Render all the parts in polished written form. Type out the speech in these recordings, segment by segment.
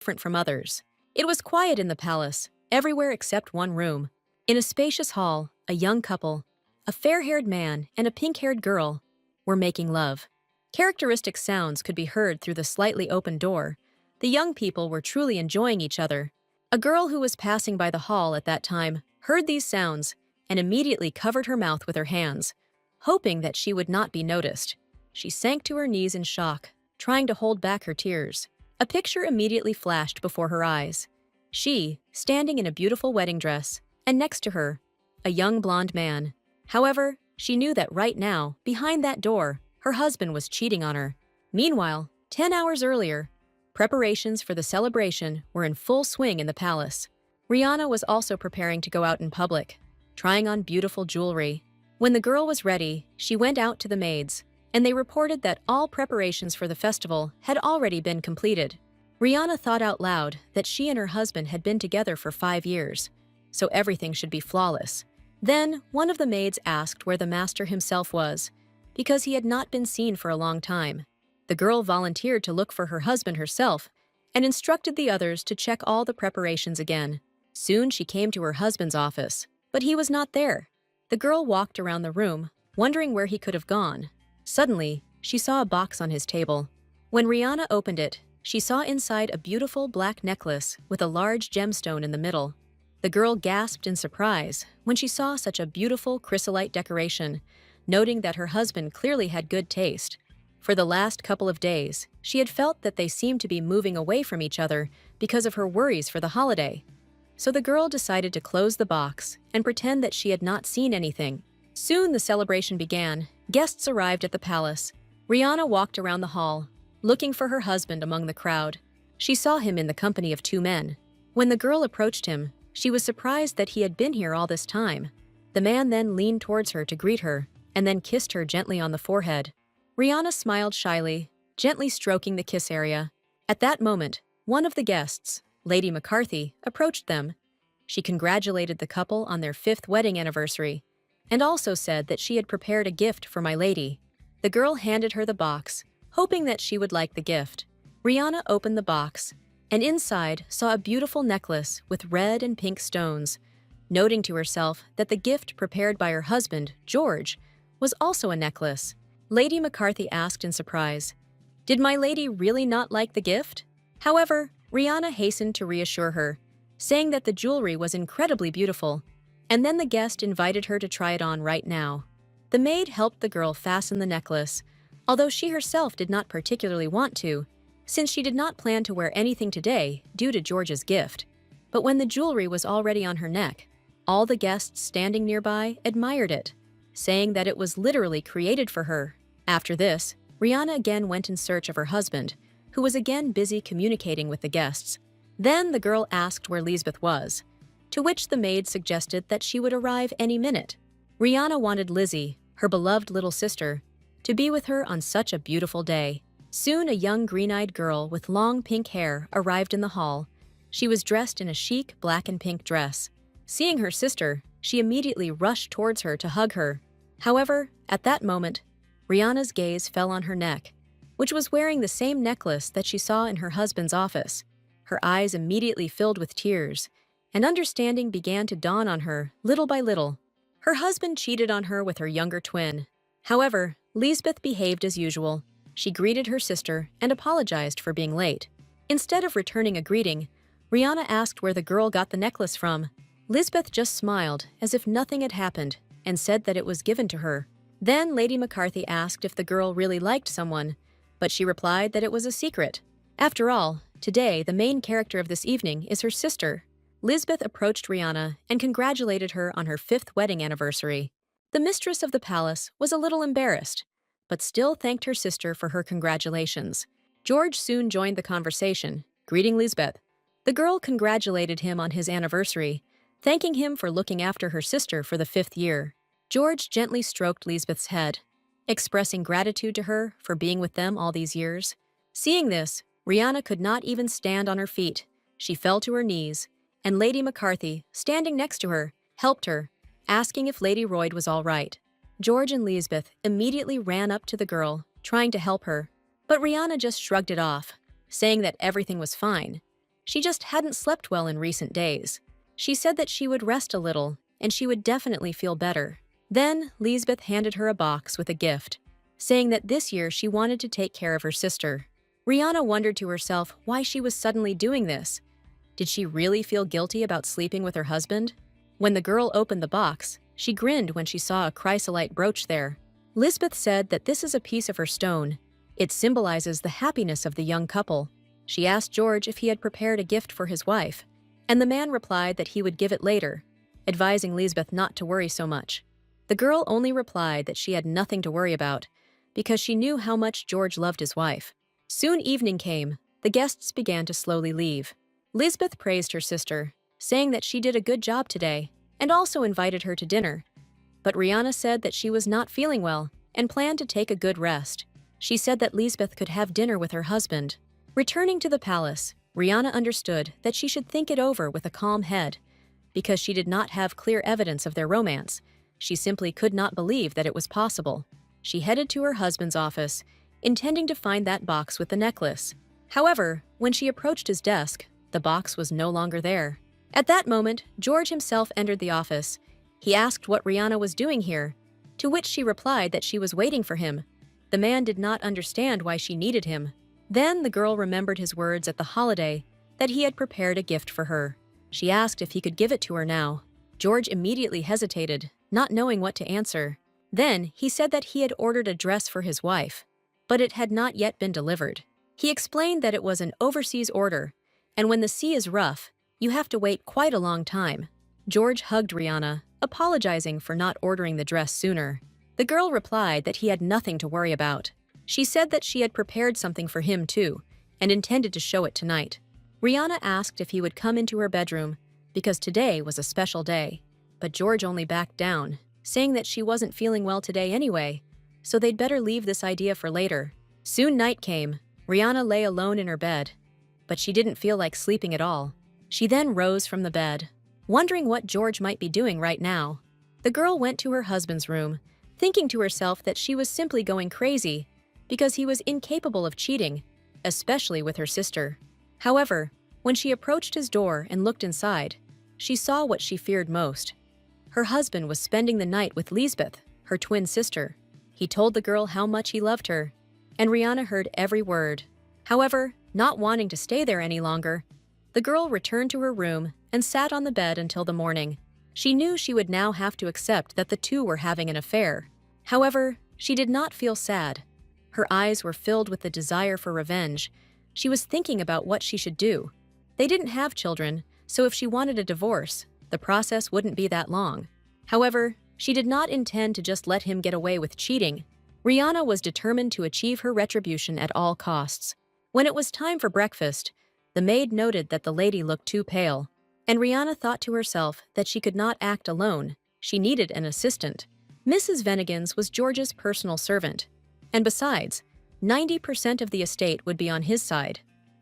different from others. It was quiet in the palace, everywhere except one room. In a spacious hall, a young couple, a fair-haired man and a pink-haired girl, were making love. Characteristic sounds could be heard through the slightly open door. The young people were truly enjoying each other. A girl who was passing by the hall at that time heard these sounds and immediately covered her mouth with her hands, hoping that she would not be noticed. She sank to her knees in shock, trying to hold back her tears. A picture immediately flashed before her eyes. She, standing in a beautiful wedding dress, and next to her, a young blonde man. However, she knew that right now, behind that door, her husband was cheating on her. Meanwhile, 10 hours earlier, preparations for the celebration were in full swing in the palace. Rihanna was also preparing to go out in public, trying on beautiful jewelry. When the girl was ready, she went out to the maids, and they reported that all preparations for the festival had already been completed. Rihanna thought out loud that she and her husband had been together for 5 years, so everything should be flawless. Then, one of the maids asked where the master himself was, because he had not been seen for a long time. The girl volunteered to look for her husband herself and instructed the others to check all the preparations again. Soon she came to her husband's office, but he was not there. The girl walked around the room, wondering where he could have gone. Suddenly, she saw a box on his table. When Rihanna opened it, she saw inside a beautiful black necklace with a large gemstone in the middle. The girl gasped in surprise when she saw such a beautiful chrysolite decoration, noting that her husband clearly had good taste. For the last couple of days, she had felt that they seemed to be moving away from each other because of her worries for the holiday. So the girl decided to close the box and pretend that she had not seen anything. Soon the celebration began. Guests arrived at the palace. Rihanna walked around the hall, looking for her husband among the crowd. She saw him in the company of 2 men. When the girl approached him, she was surprised that he had been here all this time. The man then leaned towards her to greet her, and then kissed her gently on the forehead. Rihanna smiled shyly, gently stroking the kiss area. At that moment, one of the guests, Lady McCarthy, approached them. She congratulated the couple on their 5th wedding anniversary, and also said that she had prepared a gift for my lady. The girl handed her the box, hoping that she would like the gift. Rihanna opened the box, and inside saw a beautiful necklace with red and pink stones, noting to herself that the gift prepared by her husband, George, was also a necklace. Lady McCarthy asked in surprise, "Did my lady really not like the gift?" However, Rihanna hastened to reassure her, saying that the jewelry was incredibly beautiful, and then the guest invited her to try it on right now. The maid helped the girl fasten the necklace, although she herself did not particularly want to, since she did not plan to wear anything today due to George's gift. But when the jewelry was already on her neck, all the guests standing nearby admired it, saying that it was literally created for her. After this, Rihanna again went in search of her husband, who was again busy communicating with the guests. Then the girl asked where Lisbeth was, to which the maid suggested that she would arrive any minute. Rihanna wanted Lizzie, her beloved little sister, to be with her on such a beautiful day. Soon a young green-eyed girl with long pink hair arrived in the hall. She was dressed in a chic black and pink dress. Seeing her sister, she immediately rushed towards her to hug her. However, at that moment, Rihanna's gaze fell on her neck, which was wearing the same necklace that she saw in her husband's office. Her eyes immediately filled with tears, and understanding began to dawn on her little by little. Her husband cheated on her with her younger twin. However, Lisbeth behaved as usual. She greeted her sister and apologized for being late. Instead of returning a greeting, Rihanna asked where the girl got the necklace from. Lisbeth just smiled as if nothing had happened and said that it was given to her. Then Lady McCarthy asked if the girl really liked someone, but she replied that it was a secret. After all, today the main character of this evening is her sister. Lisbeth approached Rihanna and congratulated her on her 5th wedding anniversary. The mistress of the palace was a little embarrassed, but still thanked her sister for her congratulations. George soon joined the conversation, greeting Lisbeth. The girl congratulated him on his anniversary, thanking him for looking after her sister for the 5th year. George gently stroked Lisbeth's head, expressing gratitude to her for being with them all these years. Seeing this, Rihanna could not even stand on her feet. She fell to her knees, and Lady McCarthy, standing next to her, helped her, asking if Lady Royd was all right. George and Lisbeth immediately ran up to the girl, trying to help her, but Rihanna just shrugged it off, saying that everything was fine. She just hadn't slept well in recent days. She said that she would rest a little, and she would definitely feel better. Then, Lisbeth handed her a box with a gift, saying that this year she wanted to take care of her sister. Rihanna wondered to herself why she was suddenly doing this. Did she really feel guilty about sleeping with her husband? When the girl opened the box, she grinned when she saw a chrysolite brooch there. Lisbeth said that this is a piece of her stone. It symbolizes the happiness of the young couple. She asked George if he had prepared a gift for his wife, and the man replied that he would give it later, advising Lisbeth not to worry so much. The girl only replied that she had nothing to worry about, because she knew how much George loved his wife. Soon evening came. The guests began to slowly leave. Lisbeth praised her sister, saying that she did a good job today, and also invited her to dinner. But Rihanna said that she was not feeling well and planned to take a good rest. She said that Lisbeth could have dinner with her husband. Returning to the palace, Rihanna understood that she should think it over with a calm head. Because she did not have clear evidence of their romance, she simply could not believe that it was possible. She headed to her husband's office, intending to find that box with the necklace. However, when she approached his desk, the box was no longer there. At that moment, George himself entered the office. He asked what Rihanna was doing here, to which she replied that she was waiting for him. The man did not understand why she needed him. Then the girl remembered his words at the holiday that he had prepared a gift for her. She asked if he could give it to her now. George immediately hesitated, not knowing what to answer. Then he said that he had ordered a dress for his wife, but it had not yet been delivered. He explained that it was an overseas order, and when the sea is rough, you have to wait quite a long time. George hugged Rihanna, apologizing for not ordering the dress sooner. The girl replied that he had nothing to worry about. She said that she had prepared something for him too, and intended to show it tonight. Rihanna asked if he would come into her bedroom, because today was a special day. But George only backed down, saying that she wasn't feeling well today anyway, so they'd better leave this idea for later. Soon night came. Rihanna lay alone in her bed, but she didn't feel like sleeping at all. She then rose from the bed, wondering what George might be doing right now. The girl went to her husband's room, thinking to herself that she was simply going crazy because he was incapable of cheating, especially with her sister. However, when she approached his door and looked inside, she saw what she feared most. Her husband was spending the night with Lisbeth, her twin sister. He told the girl how much he loved her, and Rihanna heard every word. However, not wanting to stay there any longer, the girl returned to her room and sat on the bed until the morning. She knew she would now have to accept that the two were having an affair. However, she did not feel sad. Her eyes were filled with the desire for revenge. She was thinking about what she should do. They didn't have children, so if she wanted a divorce, the process wouldn't be that long. However, she did not intend to just let him get away with cheating. Rihanna was determined to achieve her retribution at all costs. When it was time for breakfast, the maid noted that the lady looked too pale, and Rihanna thought to herself that she could not act alone. She needed an assistant. Mrs. Venegans was George's personal servant, and besides, 90% of the estate would be on his side,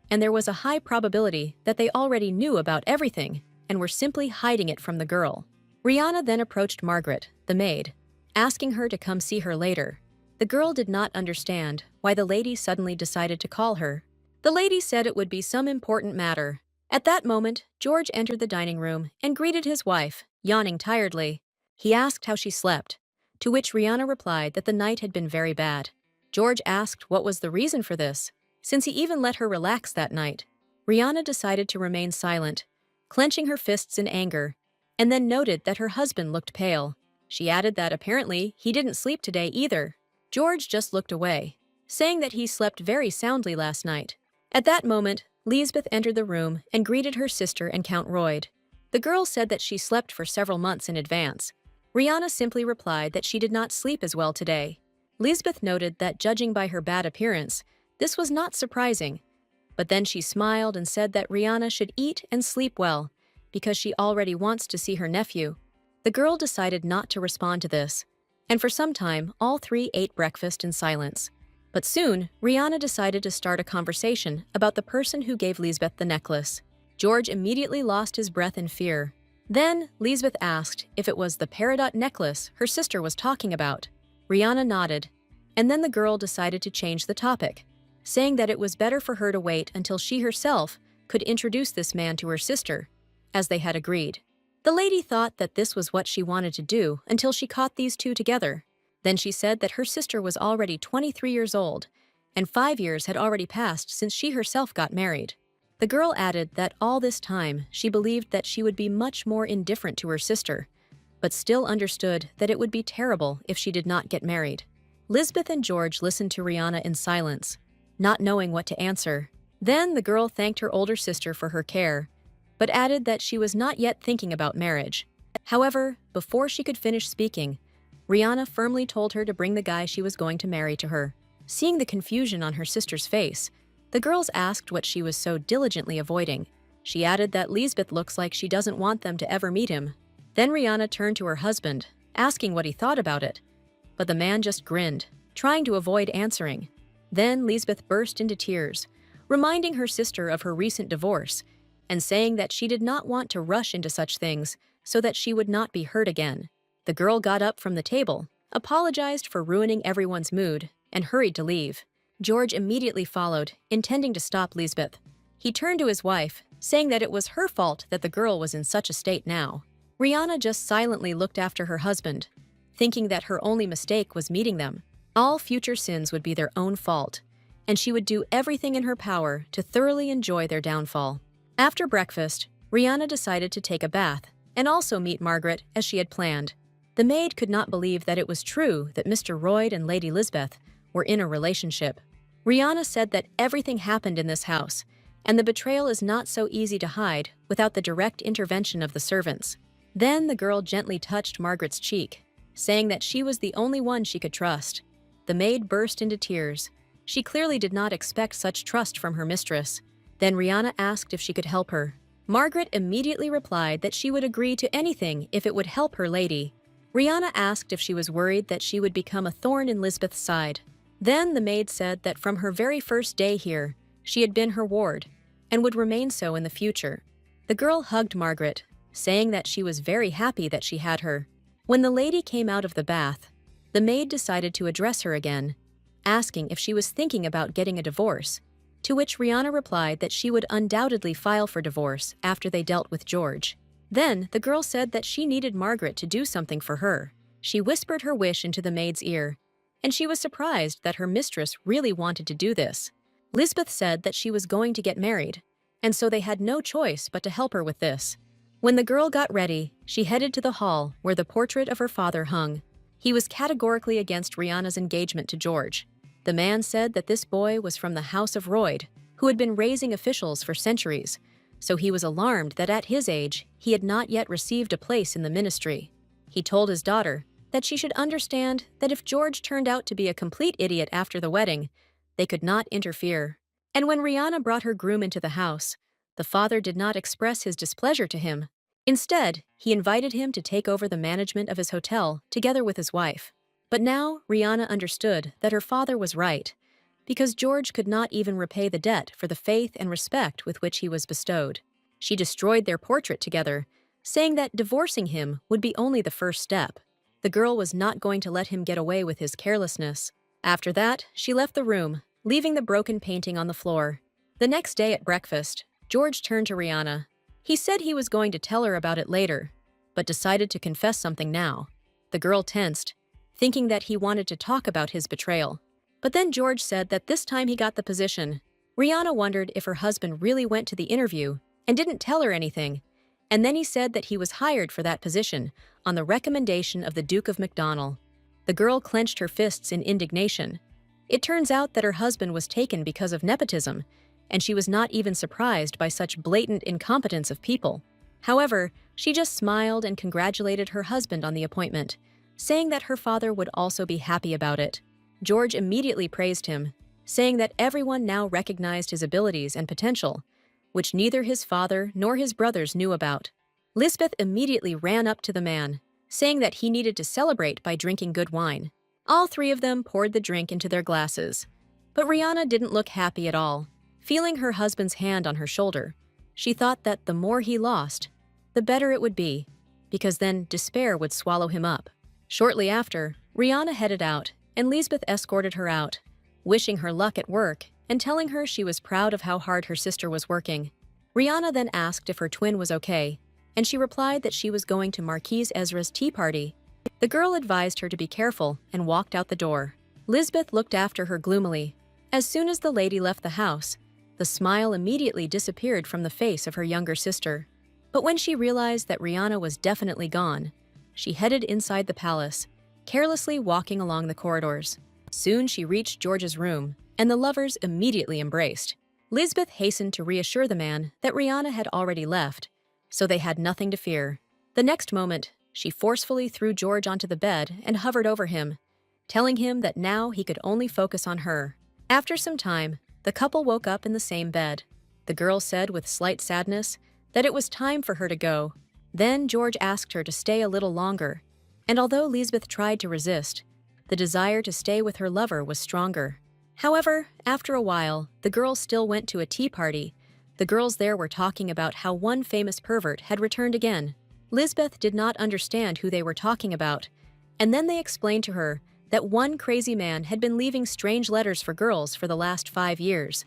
and there was a high probability that they already knew about everything and were simply hiding it from the girl. Rihanna then approached Margaret, the maid, asking her to come see her later. The girl did not understand why the lady suddenly decided to call her. The lady said it would be some important matter. At that moment, George entered the dining room and greeted his wife, yawning tiredly. He asked how she slept, to which Rihanna replied that the night had been very bad. George asked what was the reason for this, since he even let her relax that night. Rihanna decided to remain silent, clenching her fists in anger, and then noted that her husband looked pale. She added that apparently he didn't sleep today either. George just looked away, saying that he slept very soundly last night. At that moment, Lisbeth entered the room and greeted her sister and Count Royd. The girl said that she slept for several months in advance. Rihanna simply replied that she did not sleep as well today. Lisbeth noted that judging by her bad appearance, this was not surprising. But then she smiled and said that Rihanna should eat and sleep well, because she already wants to see her nephew. The girl decided not to respond to this, and for some time, all three ate breakfast in silence. But soon, Rihanna decided to start a conversation about the person who gave Lisbeth the necklace. George immediately lost his breath in fear. Then, Lisbeth asked if it was the peridot necklace her sister was talking about. Rihanna nodded, and then the girl decided to change the topic, saying that it was better for her to wait until she herself could introduce this man to her sister, as they had agreed. The lady thought that this was what she wanted to do until she caught these two together. Then she said that her sister was already 23 years old, and 5 years had already passed since she herself got married. The girl added that all this time she believed that she would be much more indifferent to her sister, but still understood that it would be terrible if she did not get married. Lisbeth and George listened to Rihanna in silence, not knowing what to answer. Then the girl thanked her older sister for her care, but added that she was not yet thinking about marriage. However, before she could finish speaking, Rihanna firmly told her to bring the guy she was going to marry to her. Seeing the confusion on her sister's face, the girls asked what she was so diligently avoiding. She added that Lisbeth looks like she doesn't want them to ever meet him. Then Rihanna turned to her husband, asking what he thought about it. But the man just grinned, trying to avoid answering. Then Lisbeth burst into tears, reminding her sister of her recent divorce, and saying that she did not want to rush into such things so that she would not be hurt again. The girl got up from the table, apologized for ruining everyone's mood, and hurried to leave. George immediately followed, intending to stop Lisbeth. He turned to his wife, saying that it was her fault that the girl was in such a state now. Rihanna just silently looked after her husband, thinking that her only mistake was meeting them. All future sins would be their own fault, and she would do everything in her power to thoroughly enjoy their downfall. After breakfast, Rihanna decided to take a bath and also meet Margaret as she had planned. The maid could not believe that it was true that Mr. Royd and Lady Lisbeth were in a relationship. Rihanna said that everything happened in this house, and the betrayal is not so easy to hide without the direct intervention of the servants. Then the girl gently touched Margaret's cheek, saying that she was the only one she could trust. The maid burst into tears. She clearly did not expect such trust from her mistress. Then Rihanna asked if she could help her. Margaret immediately replied that she would agree to anything if it would help her lady. Rihanna asked if she was worried that she would become a thorn in Lisbeth's side. Then the maid said that from her very first day here, she had been her ward, and would remain so in the future. The girl hugged Margaret, saying that she was very happy that she had her. When the lady came out of the bath, the maid decided to address her again, asking if she was thinking about getting a divorce, to which Rihanna replied that she would undoubtedly file for divorce after they dealt with George. Then the girl said that she needed Margaret to do something for her. She whispered her wish into the maid's ear, and she was surprised that her mistress really wanted to do this. Lisbeth said that she was going to get married, and so they had no choice but to help her with this. When the girl got ready, she headed to the hall where the portrait of her father hung. He was categorically against Rihanna's engagement to George. The man said that this boy was from the House of Royd, who had been raising officials for centuries, so he was alarmed that at his age, he had not yet received a place in the ministry. He told his daughter that she should understand that if George turned out to be a complete idiot after the wedding, they could not interfere. And when Rihanna brought her groom into the house, the father did not express his displeasure to him. Instead, he invited him to take over the management of his hotel together with his wife. But now Rihanna understood that her father was right, because George could not even repay the debt for the faith and respect with which he was bestowed. She destroyed their portrait together, saying that divorcing him would be only the first step. The girl was not going to let him get away with his carelessness. After that, she left the room, leaving the broken painting on the floor. The next day at breakfast, George turned to Rihanna. He said he was going to tell her about it later, but decided to confess something now. The girl tensed, thinking that he wanted to talk about his betrayal. But then George said that this time he got the position. Rihanna wondered if her husband really went to the interview and didn't tell her anything. And then he said that he was hired for that position on the recommendation of the Duke of McDonald. The girl clenched her fists in indignation. It turns out that her husband was taken because of nepotism, and she was not even surprised by such blatant incompetence of people. However, she just smiled and congratulated her husband on the appointment, saying that her father would also be happy about it. George immediately praised him, saying that everyone now recognized his abilities and potential, which neither his father nor his brothers knew about. Lisbeth immediately ran up to the man, saying that he needed to celebrate by drinking good wine. All three of them poured the drink into their glasses. But Rihanna didn't look happy at all. Feeling her husband's hand on her shoulder, she thought that the more he lost, the better it would be, because then despair would swallow him up. Shortly after, Rihanna headed out, and Lisbeth escorted her out, wishing her luck at work and telling her she was proud of how hard her sister was working. Rihanna then asked if her twin was okay, and she replied that she was going to Marquise Ezra's tea party. The girl advised her to be careful and walked out the door. Lisbeth looked after her gloomily. As soon as the lady left the house, the smile immediately disappeared from the face of her younger sister. But when she realized that Rihanna was definitely gone, she headed inside the palace, carelessly walking along the corridors. Soon she reached George's room, and the lovers immediately embraced. Lisbeth hastened to reassure the man that Rihanna had already left, so they had nothing to fear. The next moment, she forcefully threw George onto the bed and hovered over him, telling him that now he could only focus on her. After some time, the couple woke up in the same bed. The girl said with slight sadness that it was time for her to go. Then George asked her to stay a little longer, and although Lisbeth tried to resist, the desire to stay with her lover was stronger. However, after a while, the girls still went to a tea party. The girls there were talking about how one famous pervert had returned again. Lisbeth did not understand who they were talking about, and then they explained to her that one crazy man had been leaving strange letters for girls for the last 5 years.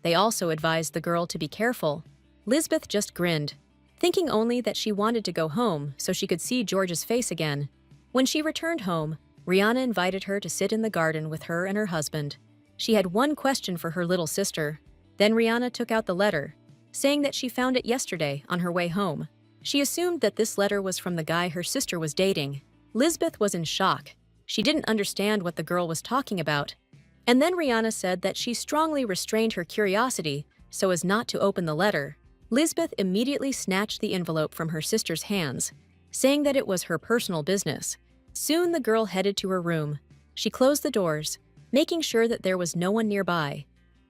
They also advised the girl to be careful. Lisbeth just grinned, thinking only that she wanted to go home so she could see George's face again. When she returned home, Rihanna invited her to sit in the garden with her and her husband. She had one question for her little sister. Then Rihanna took out the letter, saying that she found it yesterday on her way home. She assumed that this letter was from the guy her sister was dating. Lisbeth was in shock. She didn't understand what the girl was talking about. And then Rihanna said that she strongly restrained her curiosity so as not to open the letter. Lisbeth immediately snatched the envelope from her sister's hands, saying that it was her personal business. Soon the girl headed to her room. She closed the doors, making sure that there was no one nearby.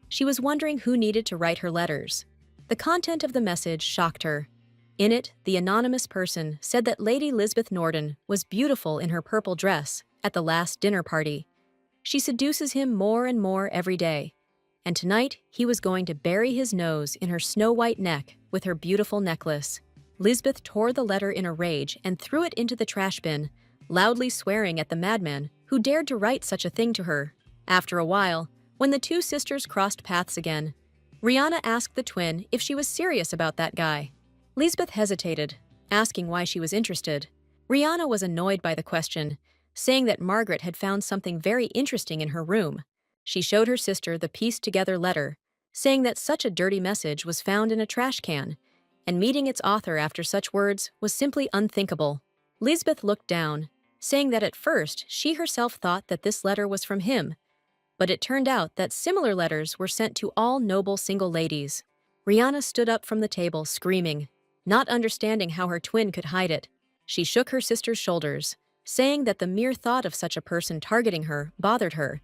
She was wondering who needed to write her letters. The content of the message shocked her. In it, the anonymous person said that Lady Lisbeth Norden was beautiful in her purple dress at the last dinner party. She seduces him more and more every day, and tonight he was going to bury his nose in her snow-white neck with her beautiful necklace. Lisbeth tore the letter in a rage and threw it into the trash bin, loudly swearing at the madman who dared to write such a thing to her. After a while, when the two sisters crossed paths again, Rihanna asked the twin if she was serious about that guy. Lisbeth hesitated, asking why she was interested. Rihanna was annoyed by the question, saying that Margaret had found something very interesting in her room. She showed her sister the pieced-together letter, saying that such a dirty message was found in a trash can, and meeting its author after such words was simply unthinkable. Lisbeth looked down, saying that at first she herself thought that this letter was from him, but it turned out that similar letters were sent to all noble single ladies. Rihanna stood up from the table, screaming, not understanding how her twin could hide it. She shook her sister's shoulders, saying that the mere thought of such a person targeting her bothered her,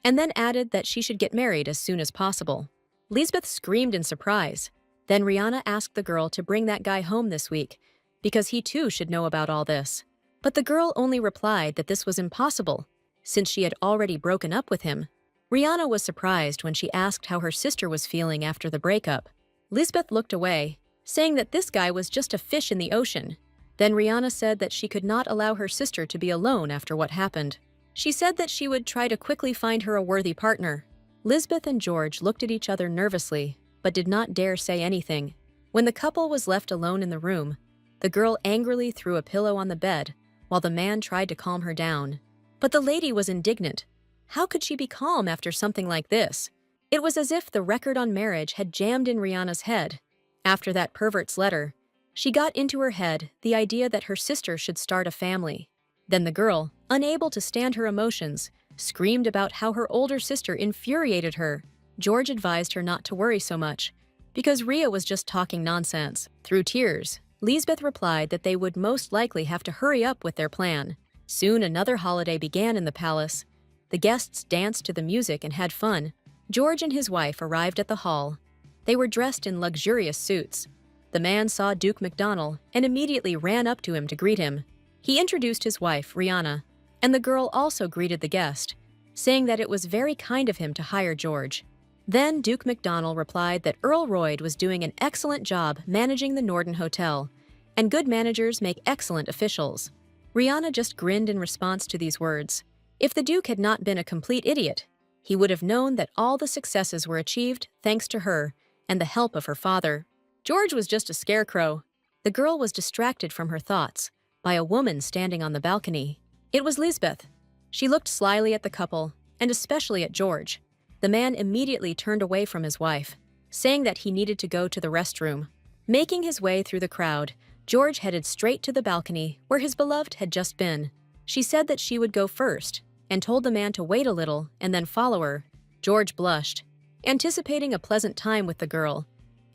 and then added that she should get married as soon as possible. Lisbeth screamed in surprise. Then Rihanna asked the girl to bring that guy home this week, because he too should know about all this. But the girl only replied that this was impossible, since she had already broken up with him. Rihanna was surprised when she asked how her sister was feeling after the breakup. Lisbeth looked away, saying that this guy was just a fish in the ocean. Then Rihanna said that she could not allow her sister to be alone after what happened. She said that she would try to quickly find her a worthy partner. Lisbeth and George looked at each other nervously, but did not dare say anything. When the couple was left alone in the room, the girl angrily threw a pillow on the bed, while the man tried to calm her down. But the lady was indignant. How could she be calm after something like this? It was as if the record on marriage had jammed in Rihanna's head. After that pervert's letter, she got into her head the idea that her sister should start a family. Then the girl, unable to stand her emotions, screamed about how her older sister infuriated her. George advised her not to worry so much, because Rhea was just talking nonsense. Through tears, Lisbeth replied that they would most likely have to hurry up with their plan. Soon another holiday began in the palace. The guests danced to the music and had fun. George and his wife arrived at the hall. They were dressed in luxurious suits. The man saw Duke MacDonald and immediately ran up to him to greet him. He introduced his wife, Rihanna, and the girl also greeted the guest, saying that it was very kind of him to hire George. Then Duke MacDonald replied that Earl Royd was doing an excellent job managing the Norden Hotel, and good managers make excellent officials. Rihanna just grinned in response to these words. If the Duke had not been a complete idiot, he would have known that all the successes were achieved thanks to her and the help of her father. George was just a scarecrow. The girl was distracted from her thoughts by a woman standing on the balcony. It was Lisbeth. She looked slyly at the couple, and especially at George. The man immediately turned away from his wife, saying that he needed to go to the restroom. Making his way through the crowd, George headed straight to the balcony where his beloved had just been. She said that she would go first, and told the man to wait a little and then follow her. George blushed, anticipating a pleasant time with the girl,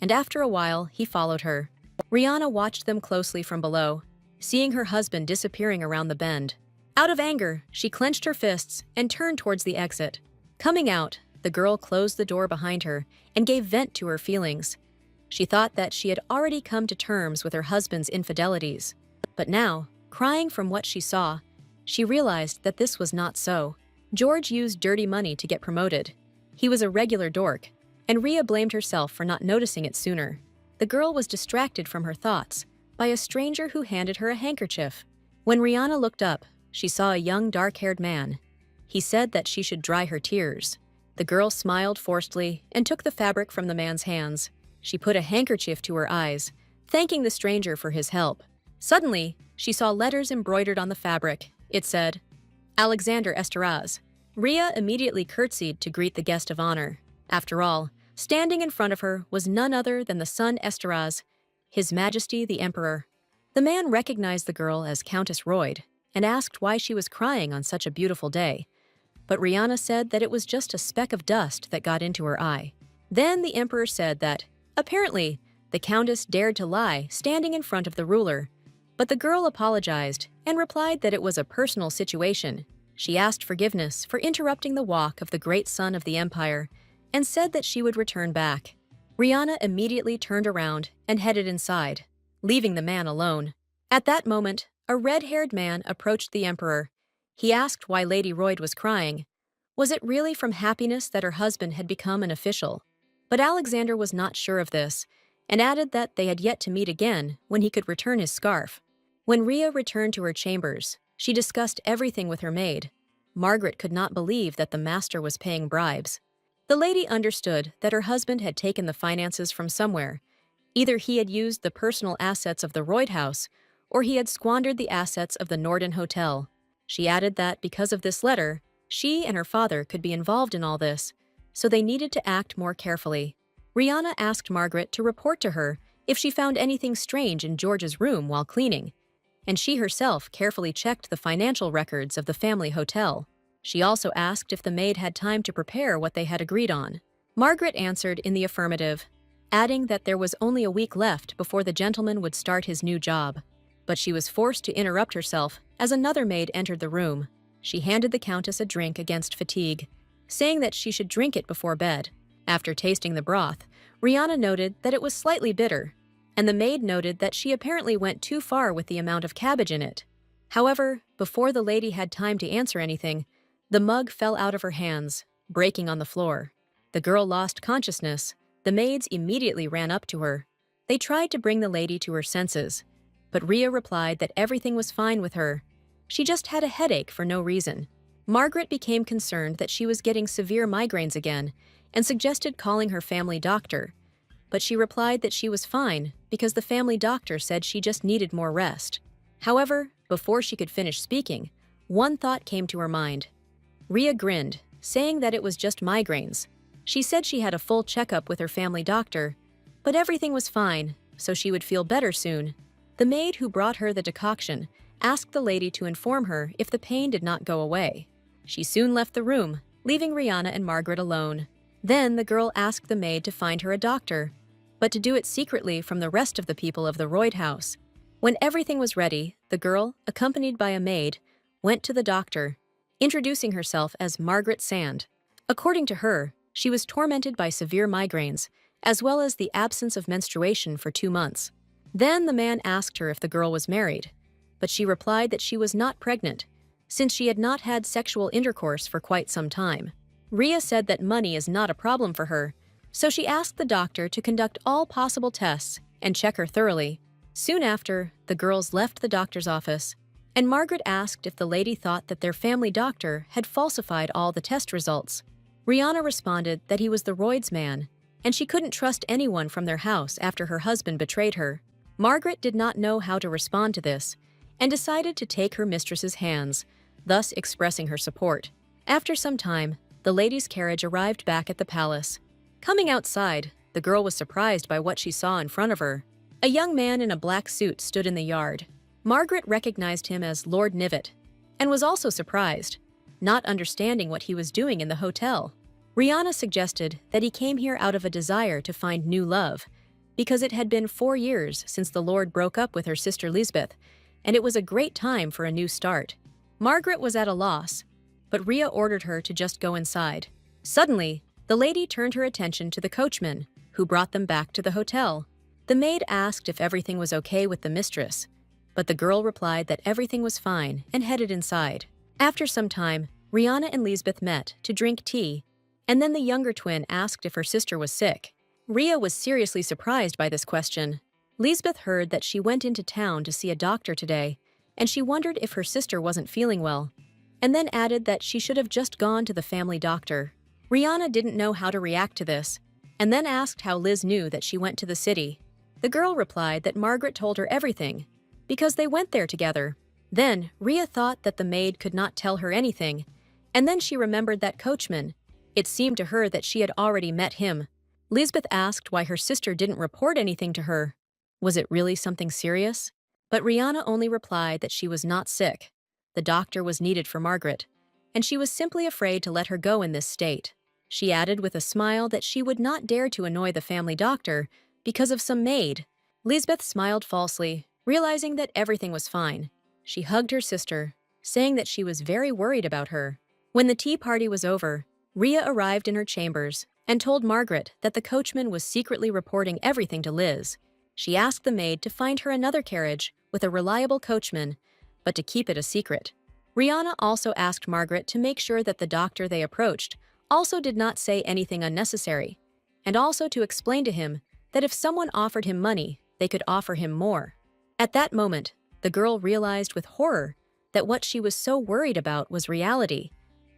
and after a while he followed her. Rihanna watched them closely from below, seeing her husband disappearing around the bend. Out of anger, she clenched her fists and turned towards the exit. Coming out, the girl closed the door behind her and gave vent to her feelings. She thought that she had already come to terms with her husband's infidelities. But now, crying from what she saw, she realized that this was not so. George used dirty money to get promoted. He was a regular dork, and Rhea blamed herself for not noticing it sooner. The girl was distracted from her thoughts by a stranger who handed her a handkerchief. When Rihanna looked up, she saw a young dark-haired man. He said that she should dry her tears. The girl smiled forcedly and took the fabric from the man's hands. She put a handkerchief to her eyes, thanking the stranger for his help. Suddenly, she saw letters embroidered on the fabric. It said, Alexander Esteraz. Rhea immediately curtsied to greet the guest of honor. After all, standing in front of her was none other than the son Esteraz, His Majesty the Emperor. The man recognized the girl as Countess Royd and asked why she was crying on such a beautiful day. But Rihanna said that it was just a speck of dust that got into her eye. Then the emperor said that, apparently, the countess dared to lie standing in front of the ruler. But the girl apologized and replied that it was a personal situation. She asked forgiveness for interrupting the walk of the great son of the empire and said that she would return back. Rihanna immediately turned around and headed inside, leaving the man alone. At that moment, a red-haired man approached the emperor. He asked why Lady Royd was crying. Was it really from happiness that her husband had become an official? But Alexander was not sure of this, and added that they had yet to meet again when he could return his scarf. When Rhea returned to her chambers, she discussed everything with her maid. Margaret could not believe that the master was paying bribes. The lady understood that her husband had taken the finances from somewhere. Either he had used the personal assets of the Royd house, or he had squandered the assets of the Norden Hotel. She added that because of this letter, she and her father could be involved in all this, so they needed to act more carefully. Rihanna asked Margaret to report to her if she found anything strange in George's room while cleaning, and she herself carefully checked the financial records of the family hotel. She also asked if the maid had time to prepare what they had agreed on. Margaret answered in the affirmative, adding that there was only a week left before the gentleman would start his new job. But she was forced to interrupt herself as another maid entered the room. She handed the countess a drink against fatigue, saying that she should drink it before bed. After tasting the broth, Rihanna noted that it was slightly bitter, and the maid noted that she apparently went too far with the amount of cabbage in it. However, before the lady had time to answer anything, the mug fell out of her hands, breaking on the floor. The girl lost consciousness. The maids immediately ran up to her. They tried to bring the lady to her senses, but Rhea replied that everything was fine with her. She just had a headache for no reason. Margaret became concerned that she was getting severe migraines again and suggested calling her family doctor, but she replied that she was fine because the family doctor said she just needed more rest. However, before she could finish speaking, one thought came to her mind. Rhea grinned, saying that it was just migraines. She said she had a full checkup with her family doctor, but everything was fine, so she would feel better soon. The maid who brought her the decoction asked the lady to inform her if the pain did not go away. She soon left the room, leaving Rihanna and Margaret alone. Then the girl asked the maid to find her a doctor, but to do it secretly from the rest of the people of the Royd house. When everything was ready, the girl, accompanied by a maid, went to the doctor, introducing herself as Margaret Sand. According to her, she was tormented by severe migraines, as well as the absence of menstruation for 2 months. Then the man asked her if the girl was married, but she replied that she was not pregnant, since she had not had sexual intercourse for quite some time. Rhea said that money is not a problem for her, so she asked the doctor to conduct all possible tests and check her thoroughly. Soon after, the girls left the doctor's office, and Margaret asked if the lady thought that their family doctor had falsified all the test results. Rihanna responded that he was the Royd's man, and she couldn't trust anyone from their house after her husband betrayed her. Margaret did not know how to respond to this and decided to take her mistress's hands, thus expressing her support. After some time, the lady's carriage arrived back at the palace. Coming outside, the girl was surprised by what she saw in front of her. A young man in a black suit stood in the yard. Margaret recognized him as Lord Nivet and was also surprised, not understanding what he was doing in the hotel. Rihanna suggested that he came here out of a desire to find new love, because it had been 4 years since the Lord broke up with her sister Lisbeth, and it was a great time for a new start. Margaret was at a loss, but Rhea ordered her to just go inside. Suddenly, the lady turned her attention to the coachman, who brought them back to the hotel. The maid asked if everything was okay with the mistress, but the girl replied that everything was fine and headed inside. After some time, Rihanna and Lisbeth met to drink tea, and then the younger twin asked if her sister was sick. Rhea was seriously surprised by this question. Lisbeth heard that she went into town to see a doctor today, and she wondered if her sister wasn't feeling well, and then added that she should have just gone to the family doctor. Rihanna didn't know how to react to this, and then asked how Liz knew that she went to the city. The girl replied that Margaret told her everything, because they went there together. Then, Rhea thought that the maid could not tell her anything, and then she remembered that coachman. It seemed to her that she had already met him. Lisbeth asked why her sister didn't report anything to her. Was it really something serious? But Rihanna only replied that she was not sick. The doctor was needed for Margaret, and she was simply afraid to let her go in this state. She added with a smile that she would not dare to annoy the family doctor because of some maid. Lisbeth smiled falsely, realizing that everything was fine. She hugged her sister, saying that she was very worried about her. When the tea party was over, Rhea arrived in her chambers and told Margaret that the coachman was secretly reporting everything to Liz. She asked the maid to find her another carriage with a reliable coachman, but to keep it a secret. Rihanna also asked Margaret to make sure that the doctor they approached also did not say anything unnecessary, and also to explain to him that if someone offered him money, they could offer him more. At that moment, the girl realized with horror that what she was so worried about was reality.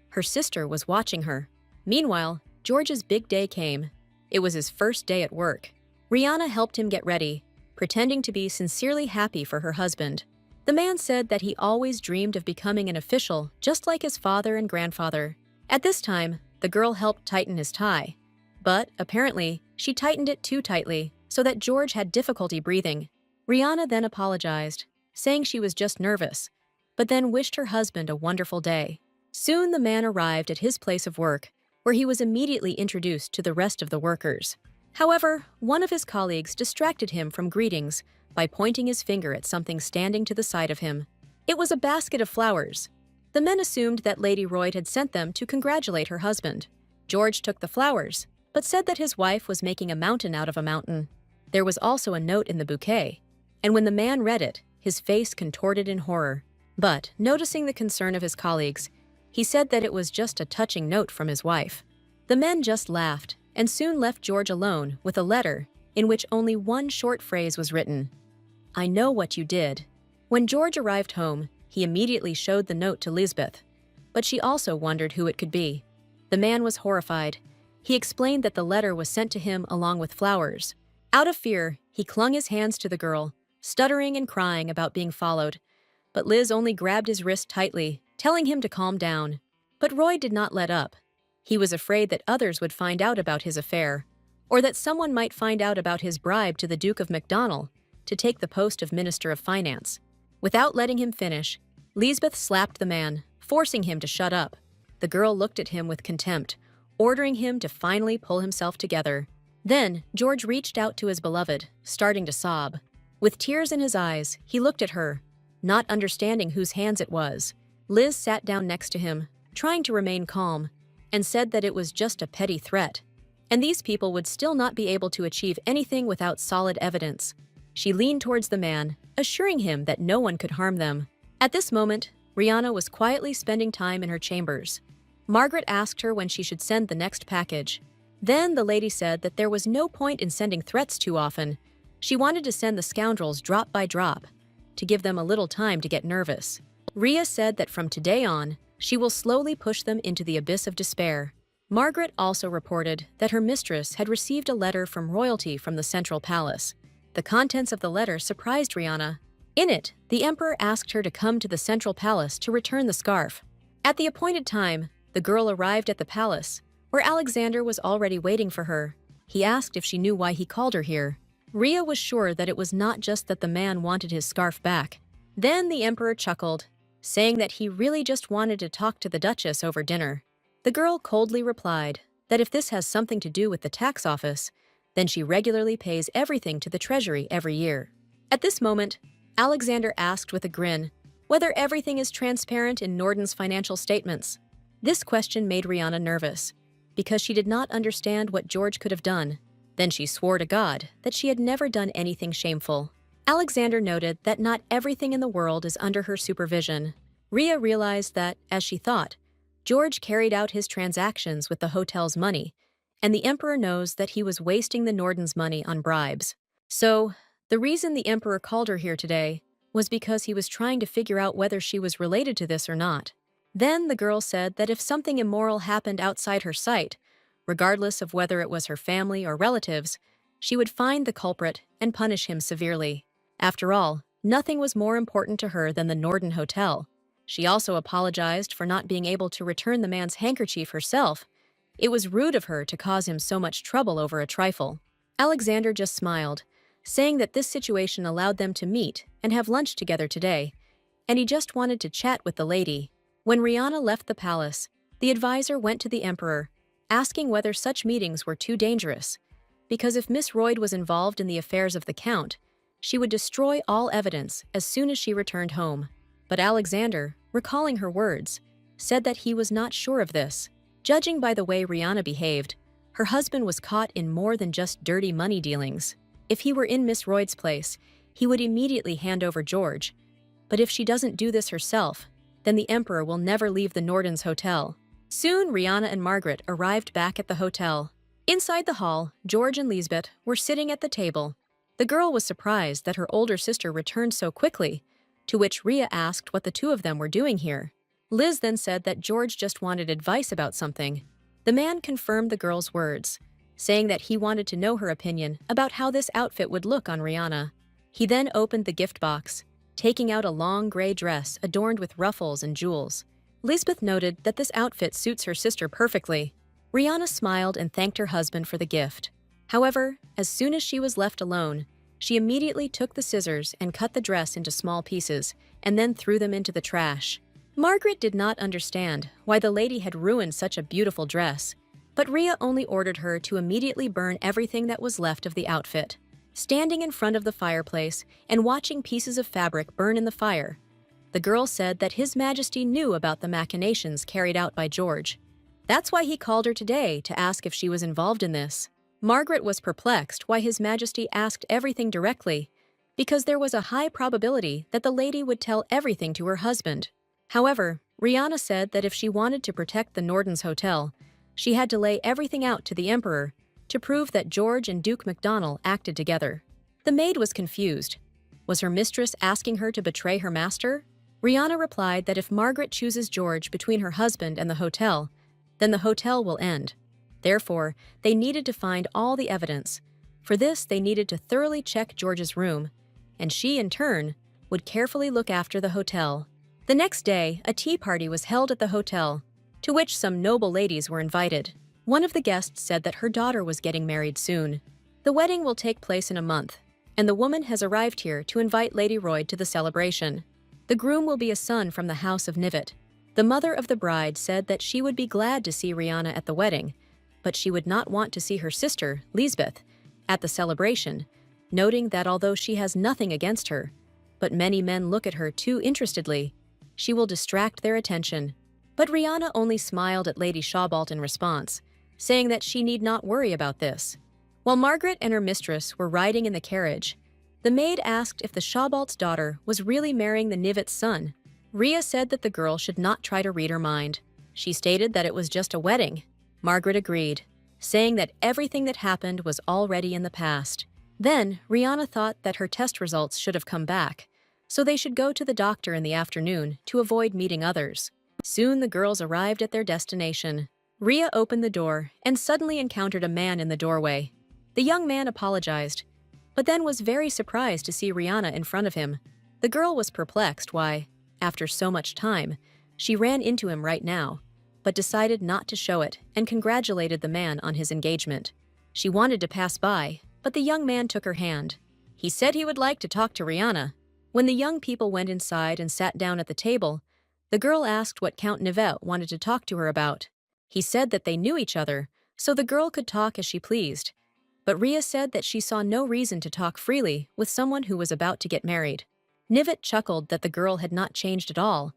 Her sister was watching her. Meanwhile, George's big day came. It was his first day at work. Rihanna helped him get ready, pretending to be sincerely happy for her husband. The man said that he always dreamed of becoming an official just like his father and grandfather. At this time, the girl helped tighten his tie. But, apparently, she tightened it too tightly, so that George had difficulty breathing. Rihanna then apologized, saying she was just nervous, but then wished her husband a wonderful day. Soon the man arrived at his place of work, where he was immediately introduced to the rest of the workers. However, one of his colleagues distracted him from greetings by pointing his finger at something standing to the side of him. It was a basket of flowers. The men assumed that Lady Royd had sent them to congratulate her husband. George took the flowers, but said that his wife was making a mountain out of a mountain. There was also a note in the bouquet, and when the man read it, his face contorted in horror. But, noticing the concern of his colleagues, he said that it was just a touching note from his wife. The men just laughed and soon left George alone with a letter in which only one short phrase was written. "I know what you did." When George arrived home, he immediately showed the note to Lisbeth, but she also wondered who it could be. The man was horrified. He explained that the letter was sent to him along with flowers. Out of fear, he clung his hands to the girl, stuttering and crying about being followed. But Liz only grabbed his wrist tightly, telling him to calm down. But Roy did not let up. He was afraid that others would find out about his affair, or that someone might find out about his bribe to the Duke of Macdonald to take the post of Minister of Finance. Without letting him finish, Lisbeth slapped the man, forcing him to shut up. The girl looked at him with contempt, ordering him to finally pull himself together. Then, George reached out to his beloved, starting to sob. With tears in his eyes, he looked at her, not understanding whose hands it was. Liz sat down next to him, trying to remain calm, and said that it was just a petty threat, and these people would still not be able to achieve anything without solid evidence. She leaned towards the man, assuring him that no one could harm them. At this moment, Rihanna was quietly spending time in her chambers. Margaret asked her when she should send the next package. Then the lady said that there was no point in sending threats too often. She wanted to send the scoundrels drop by drop, to give them a little time to get nervous. Rhea said that from today on, she will slowly push them into the abyss of despair. Margaret also reported that her mistress had received a letter from royalty from the Central Palace. The contents of the letter surprised Rihanna. In it, the emperor asked her to come to the Central Palace to return the scarf. At the appointed time, the girl arrived at the palace, where Alexander was already waiting for her. He asked if she knew why he called her here. Rhea was sure that it was not just that the man wanted his scarf back. Then the emperor chuckled, saying that he really just wanted to talk to the Duchess over dinner. The girl coldly replied that if this has something to do with the tax office, then she regularly pays everything to the treasury every year. At this moment, Alexander asked with a grin whether everything is transparent in Norden's financial statements. This question made Rihanna nervous, because she did not understand what George could have done. Then she swore to God that she had never done anything shameful. Alexander noted that not everything in the world is under her supervision. Rhea realized that, as she thought, George carried out his transactions with the hotel's money, and the emperor knows that he was wasting the Nordens' money on bribes. So, the reason the emperor called her here today was because he was trying to figure out whether she was related to this or not. Then the girl said that if something immoral happened outside her sight, regardless of whether it was her family or relatives, she would find the culprit and punish him severely. After all, nothing was more important to her than the Norden Hotel. She also apologized for not being able to return the man's handkerchief herself. It was rude of her to cause him so much trouble over a trifle. Alexander just smiled, saying that this situation allowed them to meet and have lunch together today, and he just wanted to chat with the lady. When Rihanna left the palace, the advisor went to the emperor, asking whether such meetings were too dangerous, because if Miss Royd was involved in the affairs of the count, she would destroy all evidence as soon as she returned home. But Alexander, recalling her words, said that he was not sure of this. Judging by the way Rihanna behaved, her husband was caught in more than just dirty money dealings. If he were in Miss Royd's place, he would immediately hand over George. But if she doesn't do this herself, then the emperor will never leave the Nordens Hotel. Soon, Rihanna and Margaret arrived back at the hotel. Inside the hall, George and Lisbeth were sitting at the table. The girl was surprised that her older sister returned so quickly, to which Rhea asked what the two of them were doing here. Liz then said that George just wanted advice about something. The man confirmed the girl's words, saying that he wanted to know her opinion about how this outfit would look on Rihanna. He then opened the gift box, taking out a long gray dress adorned with ruffles and jewels. Lisbeth noted that this outfit suits her sister perfectly. Rihanna smiled and thanked her husband for the gift. However, as soon as she was left alone, she immediately took the scissors and cut the dress into small pieces, and then threw them into the trash. Margaret did not understand why the lady had ruined such a beautiful dress, but Rhea only ordered her to immediately burn everything that was left of the outfit. Standing in front of the fireplace and watching pieces of fabric burn in the fire, the girl said that His Majesty knew about the machinations carried out by George. That's why he called her today to ask if she was involved in this. Margaret was perplexed why His Majesty asked everything directly, because there was a high probability that the lady would tell everything to her husband. However, Rihanna said that if she wanted to protect the Nordens Hotel, she had to lay everything out to the emperor to prove that George and Duke MacDonald acted together. The maid was confused. Was her mistress asking her to betray her master? Rihanna replied that if Margaret chooses George between her husband and the hotel, then the hotel will end. Therefore, they needed to find all the evidence. For this, they needed to thoroughly check George's room, and she, in turn, would carefully look after the hotel. The next day, a tea party was held at the hotel, to which some noble ladies were invited. One of the guests said that her daughter was getting married soon. The wedding will take place in a month, and the woman has arrived here to invite Lady Royd to the celebration. The groom will be a son from the house of Nivet. The mother of the bride said that she would be glad to see Rihanna at the wedding, but she would not want to see her sister, Lisbeth, at the celebration, noting that although she has nothing against her, but many men look at her too interestedly, she will distract their attention. But Rihanna only smiled at Lady Shawbolt in response, saying that she need not worry about this. While Margaret and her mistress were riding in the carriage, the maid asked if the Shawbolt's daughter was really marrying the Nivet's son. Rhea said that the girl should not try to read her mind. She stated that it was just a wedding. Margaret agreed, saying that everything that happened was already in the past. Then, Rihanna thought that her test results should have come back, so they should go to the doctor in the afternoon to avoid meeting others. Soon the girls arrived at their destination. Rhea opened the door and suddenly encountered a man in the doorway. The young man apologized, but then was very surprised to see Rihanna in front of him. The girl was perplexed why, after so much time, she ran into him right now, but decided not to show it and congratulated the man on his engagement. She wanted to pass by, but the young man took her hand. He said he would like to talk to Rihanna. When the young people went inside and sat down at the table, the girl asked what Count Nivette wanted to talk to her about. He said that they knew each other, so the girl could talk as she pleased. But Rhea said that she saw no reason to talk freely with someone who was about to get married. Nivette chuckled that the girl had not changed at all,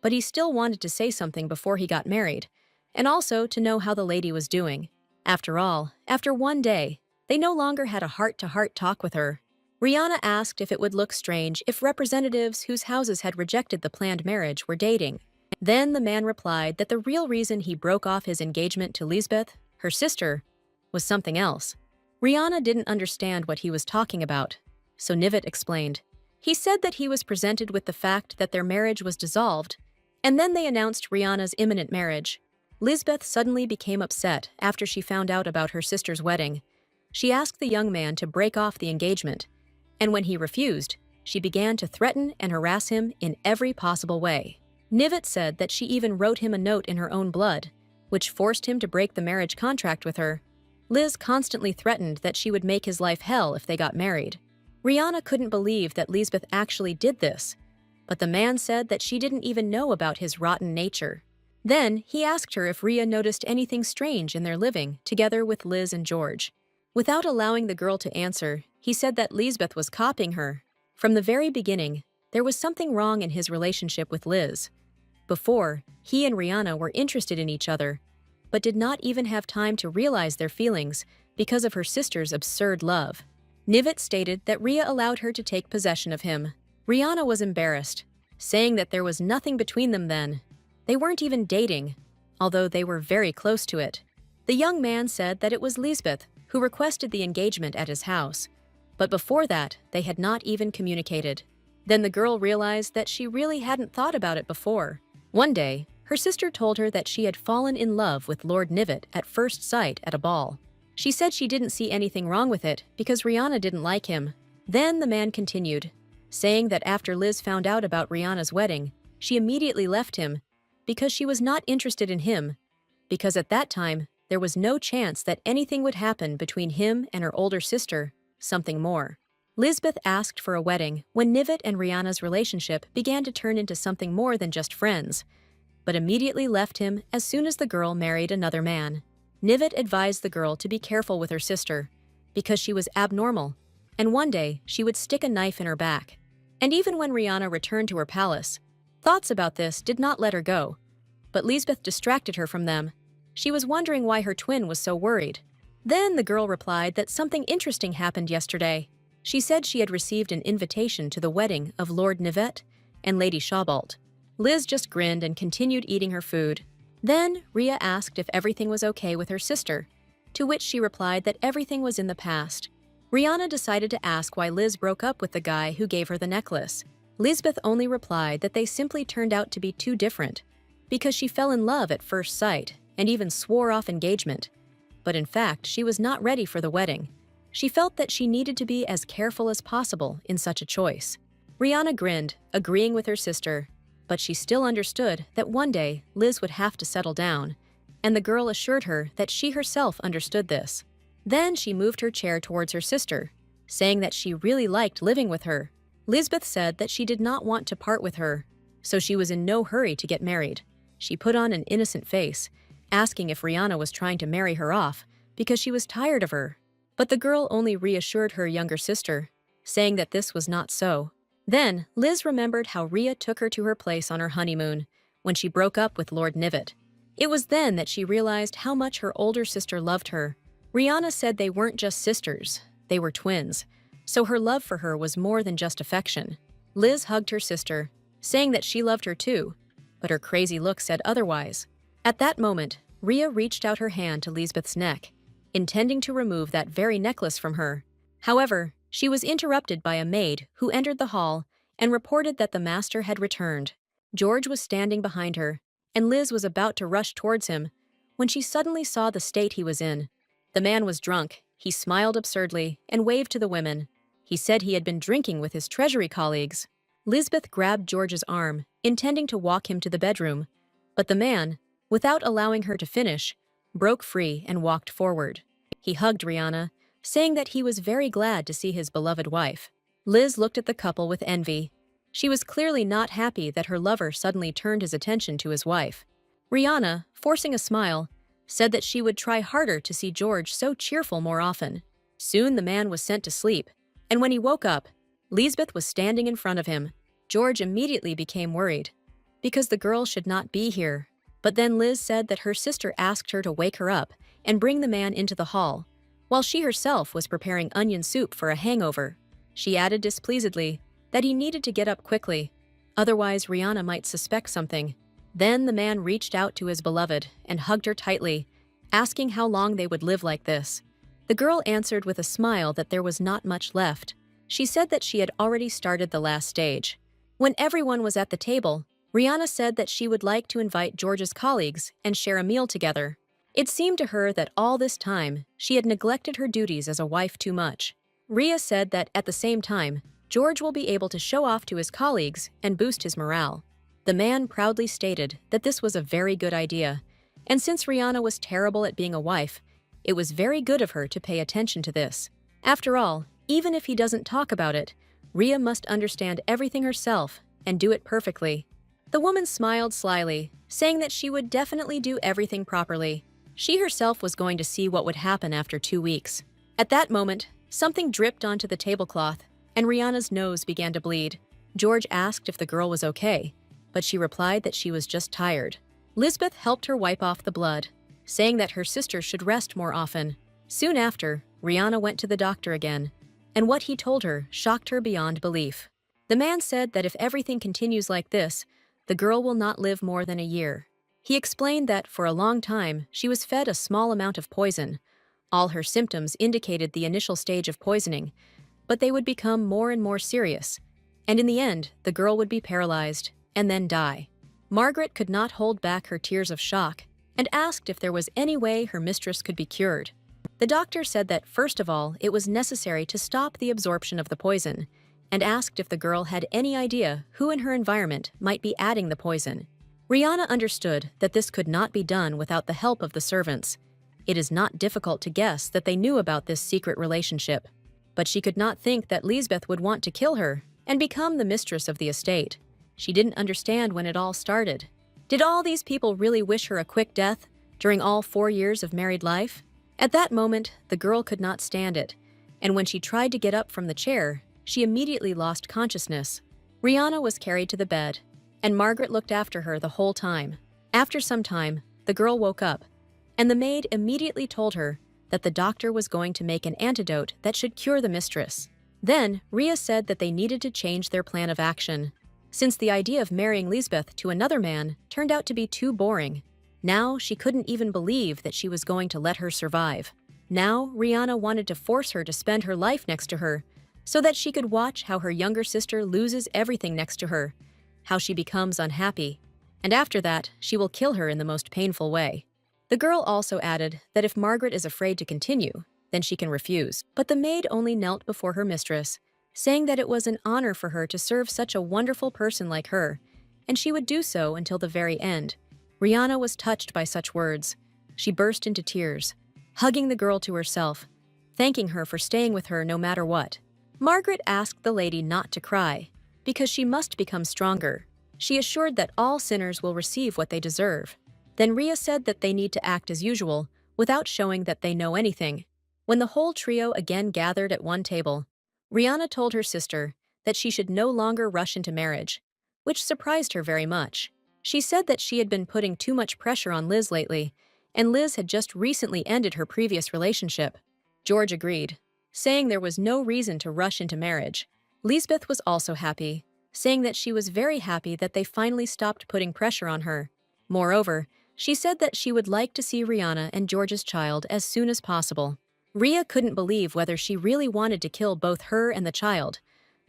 but he still wanted to say something before he got married, and also to know how the lady was doing. After all, after one day, they no longer had a heart-to-heart talk with her. Rihanna asked if it would look strange if representatives whose houses had rejected the planned marriage were dating. Then the man replied that the real reason he broke off his engagement to Lisbeth, her sister, was something else. Rihanna didn't understand what he was talking about, so Nivette explained. He said that he was presented with the fact that their marriage was dissolved, and then they announced Rihanna's imminent marriage. Lisbeth suddenly became upset after she found out about her sister's wedding. She asked the young man to break off the engagement, and when he refused, she began to threaten and harass him in every possible way. Nivette said that she even wrote him a note in her own blood, which forced him to break the marriage contract with her. Liz constantly threatened that she would make his life hell if they got married. Rihanna couldn't believe that Lisbeth actually did this, but the man said that she didn't even know about his rotten nature. Then he asked her if Rhea noticed anything strange in their living together with Liz and George. Without allowing the girl to answer, he said that Lisbeth was copying her. From the very beginning, there was something wrong in his relationship with Liz. Before, he and Rihanna were interested in each other, but did not even have time to realize their feelings because of her sister's absurd love. Nivette stated that Rhea allowed her to take possession of him. Rihanna was embarrassed, saying that there was nothing between them then. They weren't even dating, although they were very close to it. The young man said that it was Lisbeth who requested the engagement at his house, but before that, they had not even communicated. Then the girl realized that she really hadn't thought about it before. One day, her sister told her that she had fallen in love with Lord Nivette at first sight at a ball. She said she didn't see anything wrong with it because Rihanna didn't like him. Then the man continued, saying that after Liz found out about Rihanna's wedding, she immediately left him because she was not interested in him, because at that time, there was no chance that anything would happen between him and her older sister, something more. Lisbeth asked for a wedding when Nivette and Rihanna's relationship began to turn into something more than just friends, but immediately left him as soon as the girl married another man. Nivette advised the girl to be careful with her sister, because she was abnormal, and one day she would stick a knife in her back. And even when Rihanna returned to her palace, thoughts about this did not let her go, but Lisbeth distracted her from them. She was wondering why her twin was so worried. Then the girl replied that something interesting happened yesterday. She said she had received an invitation to the wedding of Lord Nivette and Lady Shawbolt. Liz just grinned and continued eating her food. Then Rhea asked if everything was okay with her sister, to which she replied that everything was in the past. Rihanna decided to ask why Liz broke up with the guy who gave her the necklace. Lisbeth only replied that they simply turned out to be too different, because she fell in love at first sight and even swore off engagement. But in fact, she was not ready for the wedding. She felt that she needed to be as careful as possible in such a choice. Rihanna grinned, agreeing with her sister, but she still understood that one day Liz would have to settle down, and the girl assured her that she herself understood this. Then she moved her chair towards her sister, saying that she really liked living with her. Lisbeth said that she did not want to part with her, so she was in no hurry to get married. She put on an innocent face, asking if Rihanna was trying to marry her off because she was tired of her. But the girl only reassured her younger sister, saying that this was not so. Then Liz remembered how Rhea took her to her place on her honeymoon when she broke up with Lord Nivette. It was then that she realized how much her older sister loved her. Rihanna said they weren't just sisters, they were twins, so her love for her was more than just affection. Liz hugged her sister, saying that she loved her too, but her crazy look said otherwise. At that moment, Rhea reached out her hand to Lisbeth's neck, intending to remove that very necklace from her. However, she was interrupted by a maid who entered the hall and reported that the master had returned. George was standing behind her, and Liz was about to rush towards him when she suddenly saw the state he was in. The man was drunk, he smiled absurdly, and waved to the women. He said he had been drinking with his treasury colleagues. Lisbeth grabbed George's arm, intending to walk him to the bedroom. But the man, without allowing her to finish, broke free and walked forward. He hugged Rihanna, saying that he was very glad to see his beloved wife. Liz looked at the couple with envy. She was clearly not happy that her lover suddenly turned his attention to his wife. Rihanna, forcing a smile, said that she would try harder to see George so cheerful more often. Soon the man was sent to sleep, and when he woke up, Lisbeth was standing in front of him. George immediately became worried, because the girl should not be here. But then Liz said that her sister asked her to wake her up and bring the man into the hall, while she herself was preparing onion soup for a hangover. She added displeasedly that he needed to get up quickly, otherwise Rihanna might suspect something. Then the man reached out to his beloved and hugged her tightly, asking how long they would live like this. The girl answered with a smile that there was not much left. She said that she had already started the last stage. When everyone was at the table, Rihanna said that she would like to invite George's colleagues and share a meal together. It seemed to her that all this time, she had neglected her duties as a wife too much. Rhea said that at the same time, George will be able to show off to his colleagues and boost his morale. The man proudly stated that this was a very good idea, and since Rihanna was terrible at being a wife, it was very good of her to pay attention to this. After all, even if he doesn't talk about it, Rhea must understand everything herself and do it perfectly. The woman smiled slyly, saying that she would definitely do everything properly. She herself was going to see what would happen after 2 weeks. At that moment, something dripped onto the tablecloth, and Rihanna's nose began to bleed. George asked if the girl was okay, but she replied that she was just tired. Lisbeth helped her wipe off the blood, saying that her sister should rest more often. Soon after, Rihanna went to the doctor again, and what he told her shocked her beyond belief. The man said that if everything continues like this, the girl will not live more than a year. He explained that for a long time she was fed a small amount of poison. All her symptoms indicated the initial stage of poisoning, but they would become more and more serious, and in the end, the girl would be paralyzed and then die. Margaret could not hold back her tears of shock and asked if there was any way her mistress could be cured. The doctor said that, first of all, it was necessary to stop the absorption of the poison, and asked if the girl had any idea who in her environment might be adding the poison. Rihanna understood that this could not be done without the help of the servants. It is not difficult to guess that they knew about this secret relationship, but she could not think that Lisbeth would want to kill her and become the mistress of the estate. She didn't understand when it all started. Did all these people really wish her a quick death during all 4 years of married life? At that moment, the girl could not stand it, and when she tried to get up from the chair, she immediately lost consciousness. Rihanna was carried to the bed, and Margaret looked after her the whole time. After some time, the girl woke up, and the maid immediately told her that the doctor was going to make an antidote that should cure the mistress. Then, Rhea said that they needed to change their plan of action, since the idea of marrying Lisbeth to another man turned out to be too boring. Now, she couldn't even believe that she was going to let her survive. Now, Rihanna wanted to force her to spend her life next to her, so that she could watch how her younger sister loses everything next to her, how she becomes unhappy, and after that, she will kill her in the most painful way. The girl also added that if Margaret is afraid to continue, then she can refuse. But the maid only knelt before her mistress, saying that it was an honor for her to serve such a wonderful person like her, and she would do so until the very end. Rihanna was touched by such words. She burst into tears, hugging the girl to herself, thanking her for staying with her no matter what. Margaret asked the lady not to cry, because she must become stronger. She assured that all sinners will receive what they deserve. Then Rhea said that they need to act as usual, without showing that they know anything. When the whole trio again gathered at one table, Rihanna told her sister that she should no longer rush into marriage, which surprised her very much. She said that she had been putting too much pressure on Liz lately, and Liz had just recently ended her previous relationship. George agreed, saying there was no reason to rush into marriage. Lisbeth was also happy, saying that she was very happy that they finally stopped putting pressure on her. Moreover, she said that she would like to see Rihanna and George's child as soon as possible. Rhea couldn't believe whether she really wanted to kill both her and the child,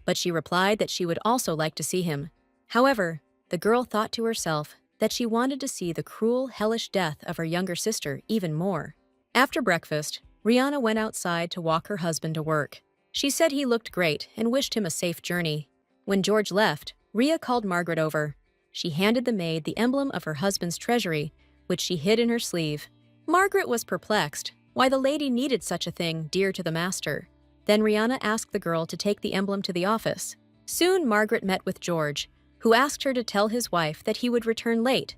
but she replied that she would also like to see him. However, the girl thought to herself that she wanted to see the cruel, hellish death of her younger sister even more. After breakfast, Rihanna went outside to walk her husband to work. She said he looked great and wished him a safe journey. When George left, Rhea called Margaret over. She handed the maid the emblem of her husband's treasury, which she hid in her sleeve. Margaret was perplexed why the lady needed such a thing dear to the master. Then Rihanna asked the girl to take the emblem to the office. Soon Margaret met with George, who asked her to tell his wife that he would return late,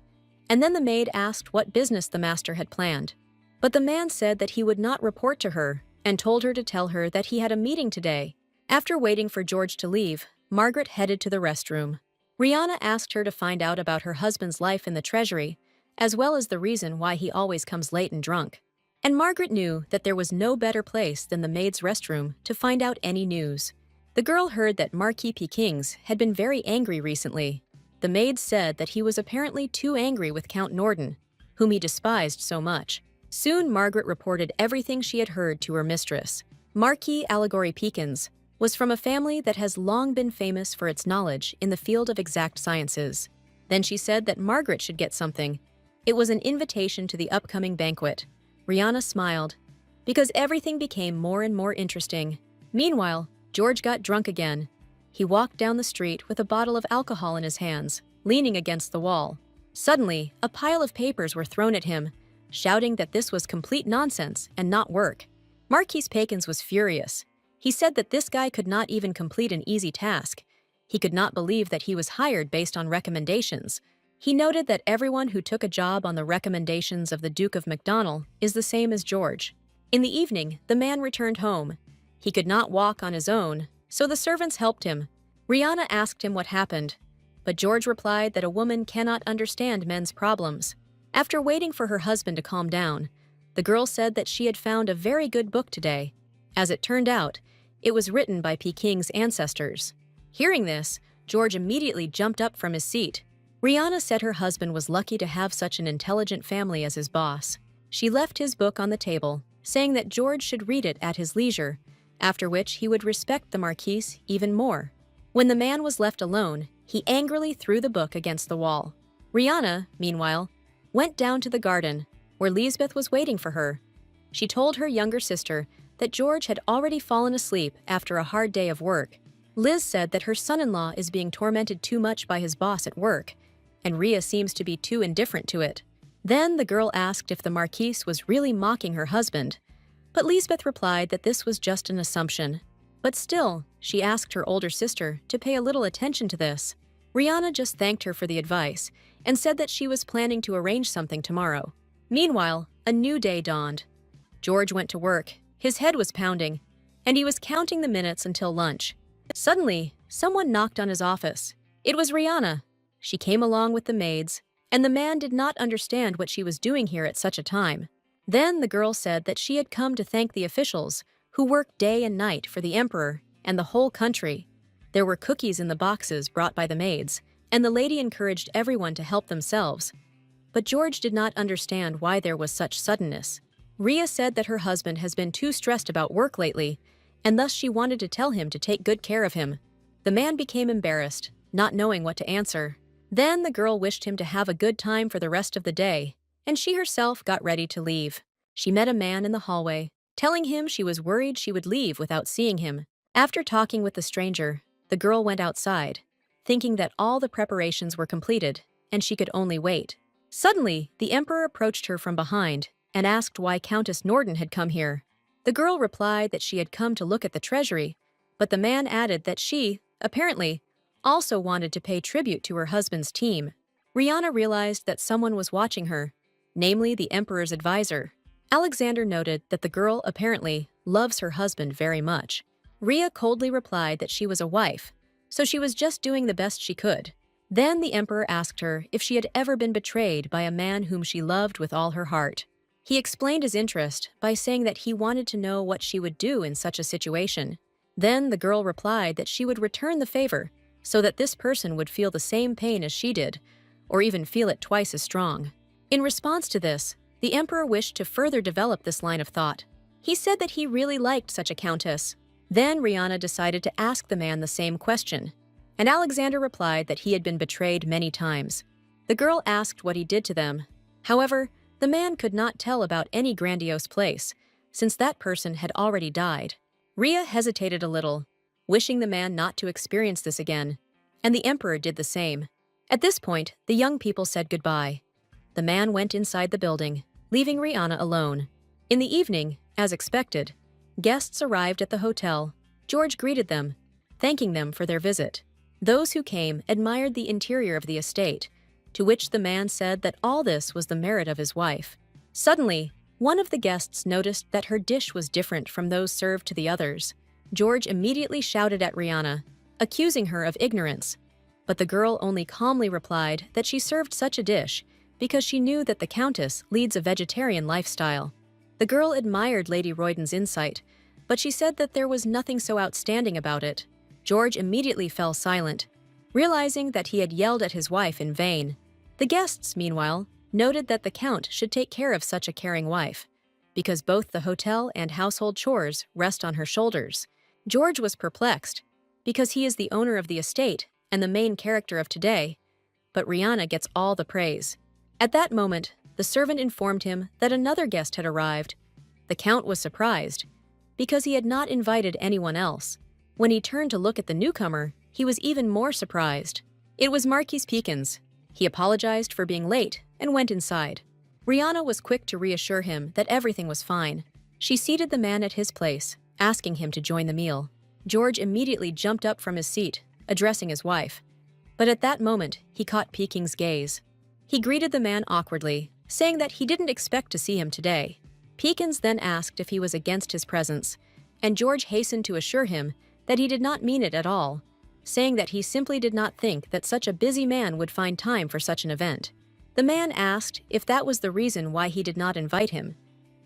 and then the maid asked what business the master had planned. But the man said that he would not report to her and told her to tell her that he had a meeting today. After waiting for George to leave, Margaret headed to the restroom. Rihanna asked her to find out about her husband's life in the treasury, as well as the reason why he always comes late and drunk. And Margaret knew that there was no better place than the maid's restroom to find out any news. The girl heard that Marquis Kings had been very angry recently. The maid said that he was apparently too angry with Count Norden, whom he despised so much. Soon Margaret reported everything she had heard to her mistress. Marquis Allegory Peakins was from a family that has long been famous for its knowledge in the field of exact sciences. Then she said that Margaret should get something. It was an invitation to the upcoming banquet. Rihanna smiled, because everything became more and more interesting. Meanwhile, George got drunk again. He walked down the street with a bottle of alcohol in his hands, leaning against the wall. Suddenly, a pile of papers were thrown at him, shouting that this was complete nonsense and not work. Marquis Peakins was furious. He said that this guy could not even complete an easy task. He could not believe that he was hired based on recommendations. He noted that everyone who took a job on the recommendations of the Duke of MacDonald is the same as George. In the evening, the man returned home. He could not walk on his own, so the servants helped him. Rihanna asked him what happened, but George replied that a woman cannot understand men's problems. After waiting for her husband to calm down, the girl said that she had found a very good book today. As it turned out, it was written by Peking's ancestors. Hearing this, George immediately jumped up from his seat. Rihanna said her husband was lucky to have such an intelligent family as his boss. She left his book on the table, saying that George should read it at his leisure, after which he would respect the Marquis even more. When the man was left alone, he angrily threw the book against the wall. Rihanna, meanwhile, went down to the garden, where Lisbeth was waiting for her. She told her younger sister that George had already fallen asleep after a hard day of work. Liz said that her son-in-law is being tormented too much by his boss at work, and Rhea seems to be too indifferent to it. Then the girl asked if the Marquis was really mocking her husband, but Lisbeth replied that this was just an assumption. But still, she asked her older sister to pay a little attention to this. Rihanna just thanked her for the advice and said that she was planning to arrange something tomorrow. Meanwhile, a new day dawned. George went to work. His head was pounding, and he was counting the minutes until lunch. Suddenly, someone knocked on his office. It was Rihanna. She came along with the maids, and the man did not understand what she was doing here at such a time. Then the girl said that she had come to thank the officials who worked day and night for the emperor and the whole country. There were cookies in the boxes brought by the maids, and the lady encouraged everyone to help themselves. But George did not understand why there was such suddenness. Rhea said that her husband has been too stressed about work lately, and thus she wanted to tell him to take good care of him. The man became embarrassed, not knowing what to answer. Then the girl wished him to have a good time for the rest of the day, and she herself got ready to leave. She met a man in the hallway, telling him she was worried she would leave without seeing him. After talking with the stranger, the girl went outside, thinking that all the preparations were completed, and she could only wait. Suddenly, the emperor approached her from behind and asked why Countess Norden had come here. The girl replied that she had come to look at the treasury, but the man added that she, apparently, also wanted to pay tribute to her husband's team. Rihanna realized that someone was watching her, namely the emperor's advisor. Alexander noted that the girl apparently loves her husband very much. Rhea coldly replied that she was a wife, so she was just doing the best she could. Then the emperor asked her if she had ever been betrayed by a man whom she loved with all her heart. He explained his interest by saying that he wanted to know what she would do in such a situation. Then the girl replied that she would return the favor so that this person would feel the same pain as she did, or even feel it twice as strong. In response to this, the emperor wished to further develop this line of thought. He said that he really liked such a countess. Then Rihanna decided to ask the man the same question, and Alexander replied that he had been betrayed many times. The girl asked what he did to them. However, the man could not tell about any grandiose place, since that person had already died. Rhea hesitated a little, wishing the man not to experience this again, and the emperor did the same. At this point, the young people said goodbye. The man went inside the building, leaving Rihanna alone. In the evening, as expected, guests arrived at the hotel. George greeted them, thanking them for their visit. Those who came admired the interior of the estate, to which the man said that all this was the merit of his wife. Suddenly, one of the guests noticed that her dish was different from those served to the others. George immediately shouted at Rihanna, accusing her of ignorance. But the girl only calmly replied that she served such a dish because she knew that the Countess leads a vegetarian lifestyle. The girl admired Lady Royden's insight, but she said that there was nothing so outstanding about it. George immediately fell silent, realizing that he had yelled at his wife in vain. The guests, meanwhile, noted that the Count should take care of such a caring wife, because both the hotel and household chores rest on her shoulders. George was perplexed, because he is the owner of the estate and the main character of today, but Rihanna gets all the praise. At that moment, the servant informed him that another guest had arrived. The Count was surprised, because he had not invited anyone else. When he turned to look at the newcomer, he was even more surprised. It was Marquis Peekins. He apologized for being late and went inside. Rihanna was quick to reassure him that everything was fine. She seated the man at his place, asking him to join the meal. George immediately jumped up from his seat, addressing his wife. But at that moment, he caught Peeking's gaze. He greeted the man awkwardly, saying that he didn't expect to see him today. Peekins then asked if he was against his presence, and George hastened to assure him that he did not mean it at all, saying that he simply did not think that such a busy man would find time for such an event. The man asked if that was the reason why he did not invite him,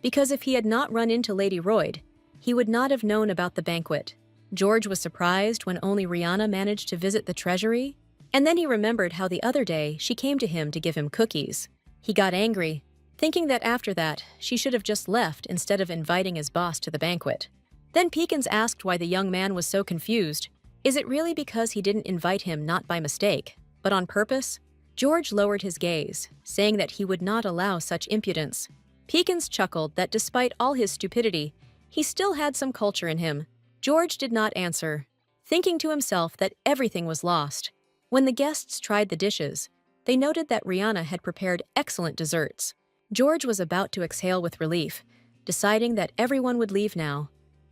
because if he had not run into Lady Royd, he would not have known about the banquet. George was surprised when only Rihanna managed to visit the treasury, and then he remembered how the other day she came to him to give him cookies. He got angry, thinking that after that she should have just left instead of inviting his boss to the banquet. Then Peekins asked why the young man was so confused. Is it really because he didn't invite him not by mistake, but on purpose? George lowered his gaze, saying that he would not allow such impudence. Peekins chuckled that despite all his stupidity, he still had some culture in him. George did not answer, thinking to himself that everything was lost. When the guests tried the dishes, they noted that Rihanna had prepared excellent desserts. George was about to exhale with relief, deciding that everyone would leave now.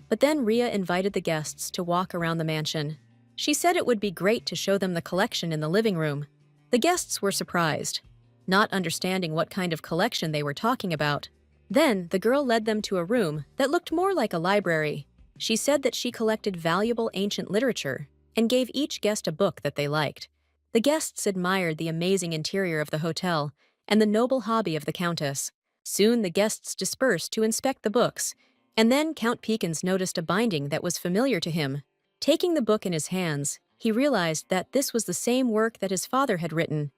But then Rhea invited the guests to walk around the mansion. She said it would be great to show them the collection in the living room. The guests were surprised, not understanding what kind of collection they were talking about. Then the girl led them to a room that looked more like a library. She said that she collected valuable ancient literature and gave each guest a book that they liked. The guests admired the amazing interior of the hotel and the noble hobby of the Countess. Soon the guests dispersed to inspect the books, and then Count Peekins noticed a binding that was familiar to him. Taking the book in his hands, he realized that this was the same work that his father had written.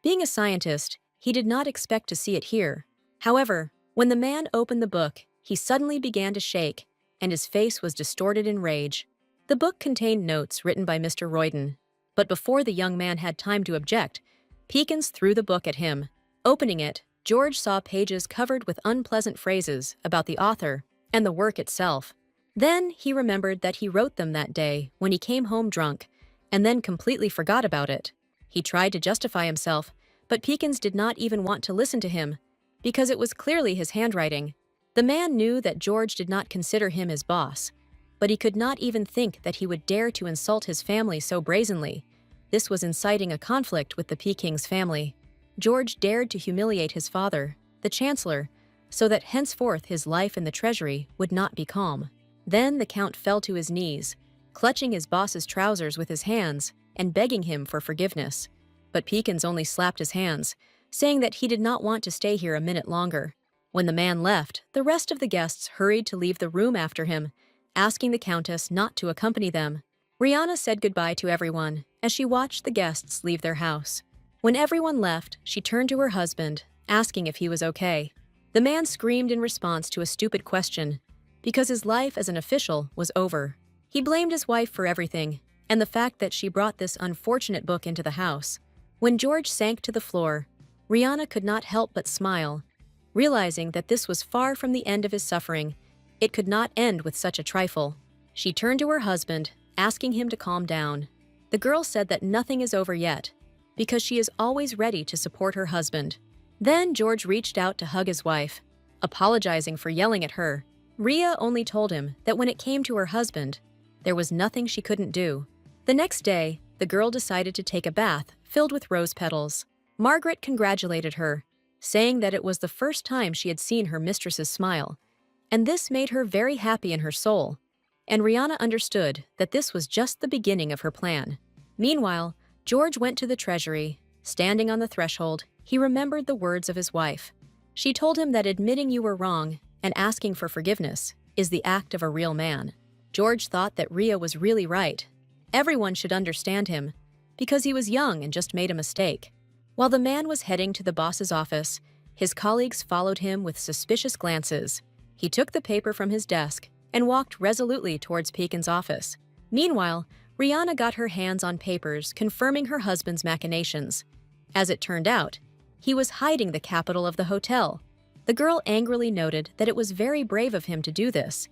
Being a scientist, he did not expect to see it here. However, when the man opened the book, he suddenly began to shake, and his face was distorted in rage. The book contained notes written by Mr. Royden, but before the young man had time to object, Peekins threw the book at him. Opening it, George saw pages covered with unpleasant phrases about the author and the work itself. Then he remembered that he wrote them that day when he came home drunk, and then completely forgot about it. He tried to justify himself, but Peekins did not even want to listen to him, because it was clearly his handwriting. The man knew that George did not consider him his boss, but he could not even think that he would dare to insult his family so brazenly. This was inciting a conflict with the Peeking's family. George dared to humiliate his father, the Chancellor, so that henceforth his life in the treasury would not be calm. Then the Count fell to his knees, clutching his boss's trousers with his hands and begging him for forgiveness. But Peekins only slapped his hands, saying that he did not want to stay here a minute longer. When the man left, the rest of the guests hurried to leave the room after him, asking the Countess not to accompany them. Rihanna said goodbye to everyone as she watched the guests leave their house. When everyone left, she turned to her husband, asking if he was okay. The man screamed in response to a stupid question, because his life as an official was over. He blamed his wife for everything, and the fact that she brought this unfortunate book into the house. When George sank to the floor, Rihanna could not help but smile, realizing that this was far from the end of his suffering. It could not end with such a trifle. She turned to her husband, asking him to calm down. The girl said that nothing is over yet, because she is always ready to support her husband. Then George reached out to hug his wife, apologizing for yelling at her. Rhea only told him that when it came to her husband, there was nothing she couldn't do. The next day, the girl decided to take a bath filled with rose petals. Margaret congratulated her, saying that it was the first time she had seen her mistress's smile, and this made her very happy in her soul. And Rihanna understood that this was just the beginning of her plan. Meanwhile, George went to the treasury. Standing on the threshold, he remembered the words of his wife. She told him that admitting you were wrong and asking for forgiveness is the act of a real man. George thought that Rhea was really right. Everyone should understand him, because he was young and just made a mistake. While the man was heading to the boss's office, his colleagues followed him with suspicious glances. He took the paper from his desk and walked resolutely towards Pekin's office. Meanwhile, Rihanna got her hands on papers confirming her husband's machinations. As it turned out, he was hiding the capital of the hotel. The girl angrily noted that it was very brave of him to do this.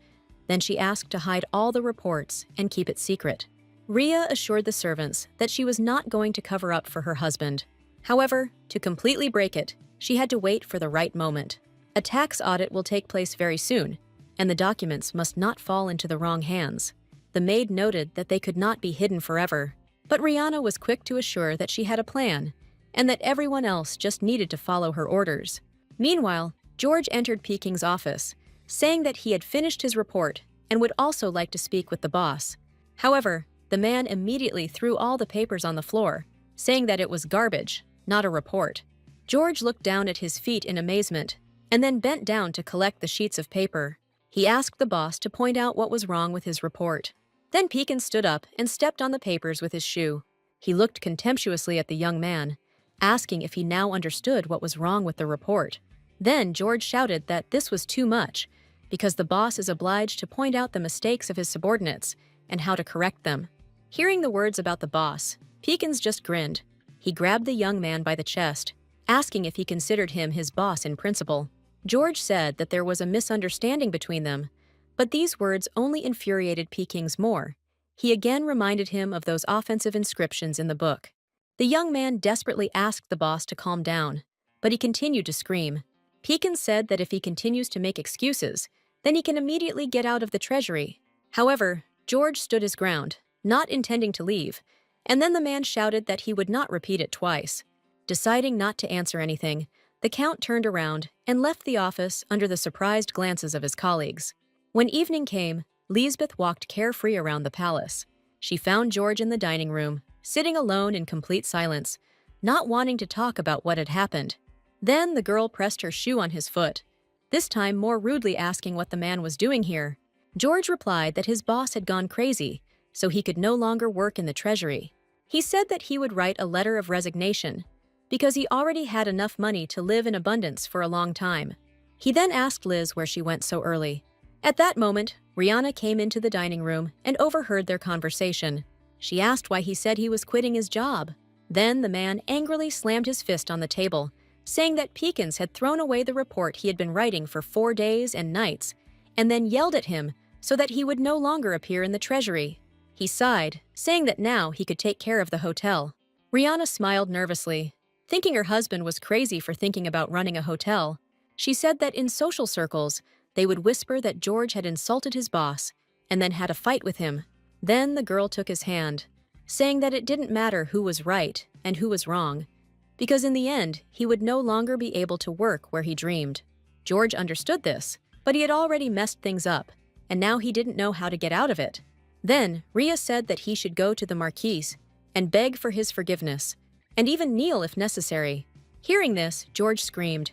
Then she asked to hide all the reports and keep it secret. Rhea assured the servants that she was not going to cover up for her husband. However, to completely break it, she had to wait for the right moment. A tax audit will take place very soon, and the documents must not fall into the wrong hands. The maid noted that they could not be hidden forever, but Rihanna was quick to assure that she had a plan, and that everyone else just needed to follow her orders. Meanwhile, George entered Peking's office, saying that he had finished his report and would also like to speak with the boss. However, the man immediately threw all the papers on the floor, saying that it was garbage, not a report. George looked down at his feet in amazement and then bent down to collect the sheets of paper. He asked the boss to point out what was wrong with his report. Then Pekin stood up and stepped on the papers with his shoe. He looked contemptuously at the young man, asking if he now understood what was wrong with the report. Then George shouted that this was too much, because the boss is obliged to point out the mistakes of his subordinates and how to correct them. Hearing the words about the boss, Pekins just grinned. He grabbed the young man by the chest, asking if he considered him his boss in principle. George said that there was a misunderstanding between them, but these words only infuriated Pekins more. He again reminded him of those offensive inscriptions in the book. The young man desperately asked the boss to calm down, but he continued to scream. Pekins said that if he continues to make excuses, then he can immediately get out of the treasury. However, George stood his ground, not intending to leave, and then the man shouted that he would not repeat it twice. Deciding not to answer anything, the Count turned around and left the office under the surprised glances of his colleagues. When evening came, Lisbeth walked carefree around the palace. She found George in the dining room, sitting alone in complete silence, not wanting to talk about what had happened. Then the girl pressed her shoe on his foot, this time more rudely asking what the man was doing here. George replied that his boss had gone crazy, so he could no longer work in the treasury. He said that he would write a letter of resignation, because he already had enough money to live in abundance for a long time. He then asked Liz where she went so early. At that moment, Rihanna came into the dining room and overheard their conversation. She asked why he said he was quitting his job. Then the man angrily slammed his fist on the table, saying that Pekins had thrown away the report he had been writing for 4 days and nights, and then yelled at him so that he would no longer appear in the treasury. He sighed, saying that now he could take care of the hotel. Rihanna smiled nervously, thinking her husband was crazy for thinking about running a hotel. She said that in social circles, they would whisper that George had insulted his boss and then had a fight with him. Then the girl took his hand, saying that it didn't matter who was right and who was wrong, because in the end, he would no longer be able to work where he dreamed. George understood this, but he had already messed things up, and now he didn't know how to get out of it. Then, Rhea said that he should go to the Marquise and beg for his forgiveness, and even kneel if necessary. Hearing this, George screamed.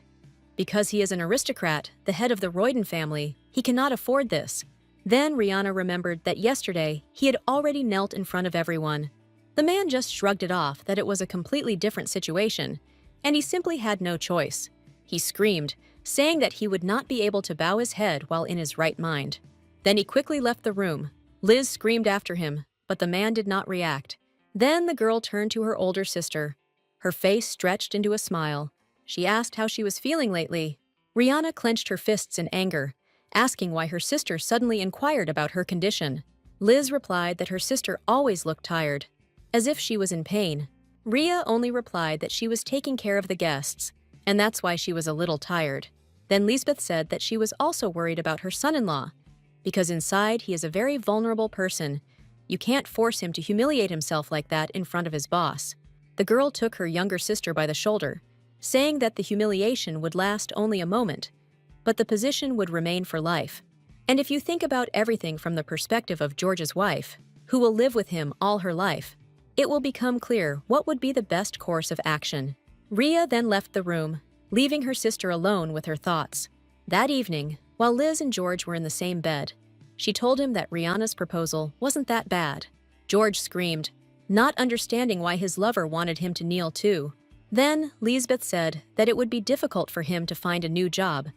Because he is an aristocrat, the head of the Royden family, he cannot afford this. Then Rihanna remembered that yesterday he had already knelt in front of everyone. The man just shrugged it off that it was a completely different situation, and he simply had no choice. He screamed, saying that he would not be able to bow his head while in his right mind. Then he quickly left the room. Liz screamed after him, but the man did not react. Then the girl turned to her older sister. Her face stretched into a smile. She asked how she was feeling lately. Rihanna clenched her fists in anger, asking why her sister suddenly inquired about her condition. Liz replied that her sister always looked tired, as if she was in pain. Rhea only replied that she was taking care of the guests, and that's why she was a little tired. Then Lisbeth said that she was also worried about her son-in-law, because inside he is a very vulnerable person. You can't force him to humiliate himself like that in front of his boss. The girl took her younger sister by the shoulder, saying that the humiliation would last only a moment, but the position would remain for life. And if you think about everything from the perspective of George's wife, who will live with him all her life, it will become clear what would be the best course of action. Rhea then left the room, leaving her sister alone with her thoughts. That evening, while Liz and George were in the same bed, she told him that Rihanna's proposal wasn't that bad. George screamed, not understanding why his lover wanted him to kneel too. Then, Lisbeth said that it would be difficult for him to find a new job,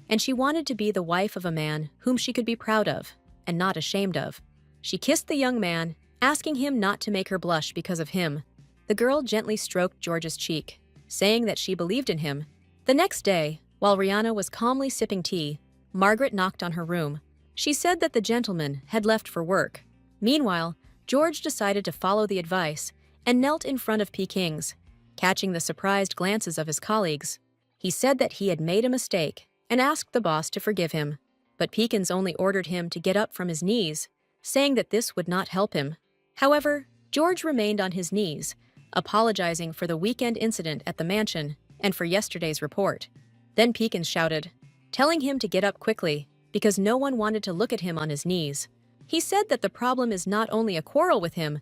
and she wanted to be the wife of a man whom she could be proud of and not ashamed of. She kissed the young man, asking him not to make her blush because of him. The girl gently stroked George's cheek, saying that she believed in him. The next day, while Rihanna was calmly sipping tea, Margaret knocked on her room. She said that the gentleman had left for work. Meanwhile, George decided to follow the advice and knelt in front of Peking's, catching the surprised glances of his colleagues. He said that he had made a mistake and asked the boss to forgive him, but Pekins only ordered him to get up from his knees, saying that this would not help him. However, George remained on his knees, apologizing for the weekend incident at the mansion and for yesterday's report. Then Pekins shouted, telling him to get up quickly because no one wanted to look at him on his knees. He said that the problem is not only a quarrel with him,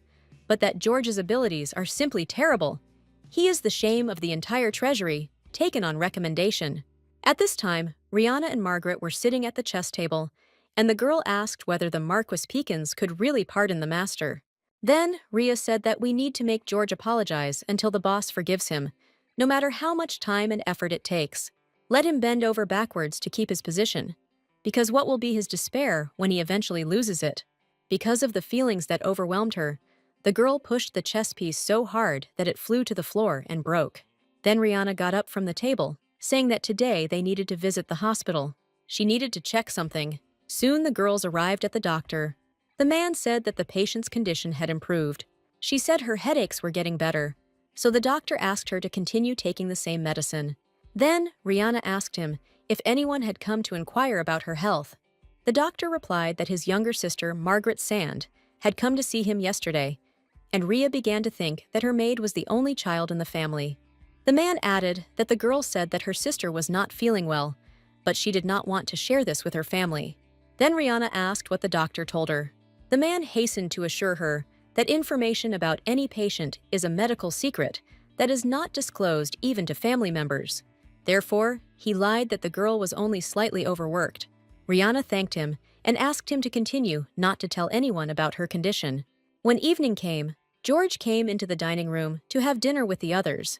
but that George's abilities are simply terrible. He is the shame of the entire treasury, taken on recommendation. At this time, Rihanna and Margaret were sitting at the chess table, and the girl asked whether the Marquis Pekins could really pardon the master. Then, Rhea said that we need to make George apologize until the boss forgives him, no matter how much time and effort it takes. Let him bend over backwards to keep his position, because what will be his despair when he eventually loses it? Because of the feelings that overwhelmed her, the girl pushed the chess piece so hard that it flew to the floor and broke. Then Rihanna got up from the table, saying that today they needed to visit the hospital. She needed to check something. Soon the girls arrived at the doctor. The man said that the patient's condition had improved. She said her headaches were getting better, so the doctor asked her to continue taking the same medicine. Then Rihanna asked him if anyone had come to inquire about her health. The doctor replied that his younger sister, Margaret Sand, had come to see him yesterday, and Rhea began to think that her maid was the only child in the family. The man added that the girl said that her sister was not feeling well, but she did not want to share this with her family. Then Rihanna asked what the doctor told her. The man hastened to assure her that information about any patient is a medical secret that is not disclosed even to family members. Therefore, he lied that the girl was only slightly overworked. Rihanna thanked him and asked him to continue not to tell anyone about her condition. When evening came, George came into the dining room to have dinner with the others.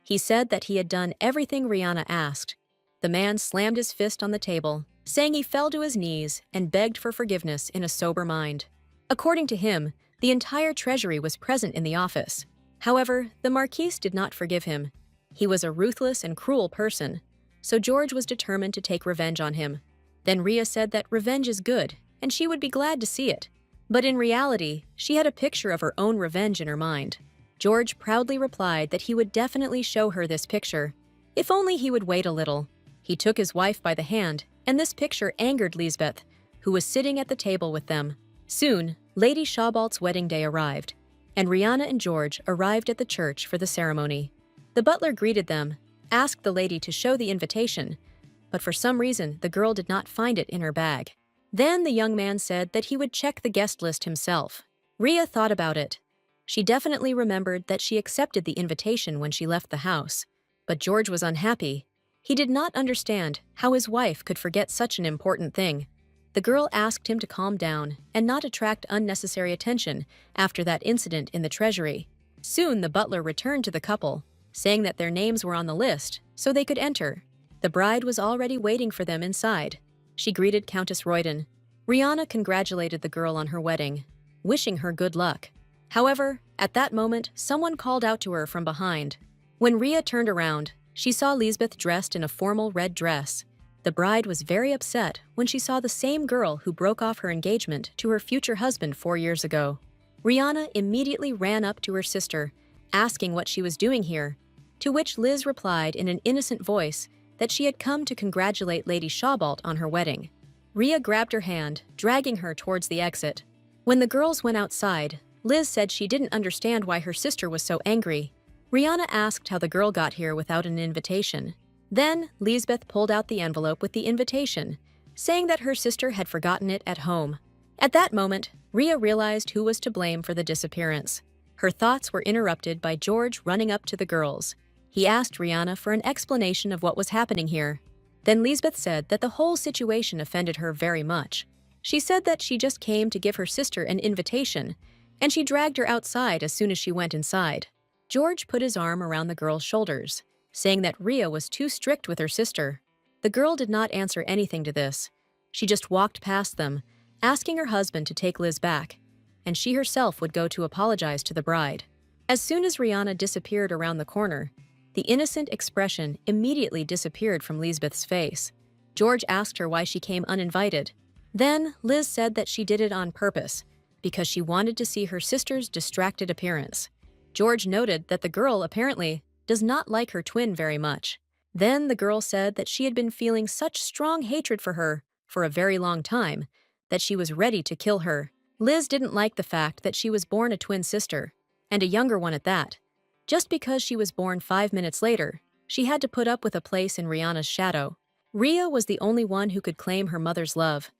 He said that he had done everything Rihanna asked. The man slammed his fist on the table, saying he fell to his knees and begged for forgiveness in a sober mind. According to him, the entire treasury was present in the office. However, the Marquise did not forgive him. He was a ruthless and cruel person, so George was determined to take revenge on him. Then Rhea said that revenge is good, and she would be glad to see it. But in reality, she had a picture of her own revenge in her mind. George proudly replied that he would definitely show her this picture, if only he would wait a little. He took his wife by the hand, and this picture angered Lisbeth, who was sitting at the table with them. Soon, Lady Shabalt's wedding day arrived, and Rihanna and George arrived at the church for the ceremony. The butler greeted them, asked the lady to show the invitation, but for some reason the girl did not find it in her bag. Then the young man said that he would check the guest list himself. Rhea thought about it. She definitely remembered that she accepted the invitation when she left the house, but George was unhappy. He did not understand how his wife could forget such an important thing. The girl asked him to calm down and not attract unnecessary attention after that incident in the treasury. Soon the butler returned to the couple, saying that their names were on the list so they could enter. The bride was already waiting for them inside. She greeted Countess Royden. Rihanna congratulated the girl on her wedding, wishing her good luck. However, at that moment, someone called out to her from behind. When Rhea turned around, she saw Lisbeth dressed in a formal red dress. The bride was very upset when she saw the same girl who broke off her engagement to her future husband 4 years ago. Rihanna immediately ran up to her sister, asking what she was doing here, to which Liz replied in an innocent voice that she had come to congratulate Lady Shawbolt on her wedding. Rhea grabbed her hand, dragging her towards the exit. When the girls went outside, Liz said she didn't understand why her sister was so angry. Rihanna asked how the girl got here without an invitation. Then, Lisbeth pulled out the envelope with the invitation, saying that her sister had forgotten it at home. At that moment, Rhea realized who was to blame for the disappearance. Her thoughts were interrupted by George running up to the girls. He asked Rihanna for an explanation of what was happening here. Then Lisbeth said that the whole situation offended her very much. She said that she just came to give her sister an invitation, and she dragged her outside as soon as she went inside. George put his arm around the girl's shoulders, saying that Rhea was too strict with her sister. The girl did not answer anything to this. She just walked past them, asking her husband to take Liz back, and she herself would go to apologize to the bride. As soon as Rihanna disappeared around the corner, the innocent expression immediately disappeared from Lisbeth's face. George asked her why she came uninvited. Then Liz said that she did it on purpose, because she wanted to see her sister's distracted appearance. George noted that the girl apparently does not like her twin very much. Then the girl said that she had been feeling such strong hatred for her for a very long time that she was ready to kill her. Liz didn't like the fact that she was born a twin sister, and a younger one at that. Just because she was born 5 minutes later, she had to put up with a place in Rihanna's shadow. Rhea was the only one who could claim her mother's love.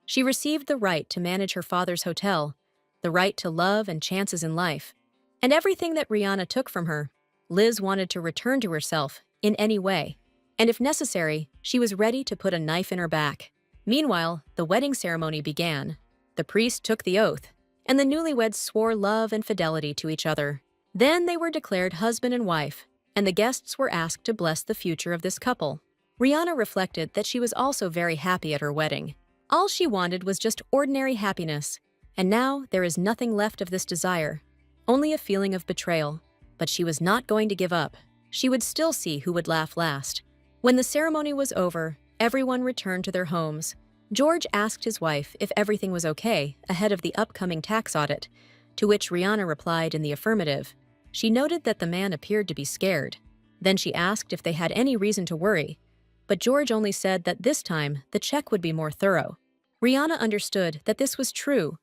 She received the right to manage her father's hotel, the right to love and chances in life, and everything that Rihanna took from her, Liz wanted to return to herself in any way, and if necessary, she was ready to put a knife in her back. Meanwhile, the wedding ceremony began. The priest took the oath, and the newlyweds swore love and fidelity to each other. Then they were declared husband and wife, and the guests were asked to bless the future of this couple. Rihanna reflected that she was also very happy at her wedding. All she wanted was just ordinary happiness, and now there is nothing left of this desire, only a feeling of betrayal. But she was not going to give up. She would still see who would laugh last. When the ceremony was over, everyone returned to their homes. George asked his wife if everything was okay ahead of the upcoming tax audit, to which Rihanna replied in the affirmative. She noted that the man appeared to be scared. Then she asked if they had any reason to worry, but George only said that this time the check would be more thorough. Rihanna understood that this was true.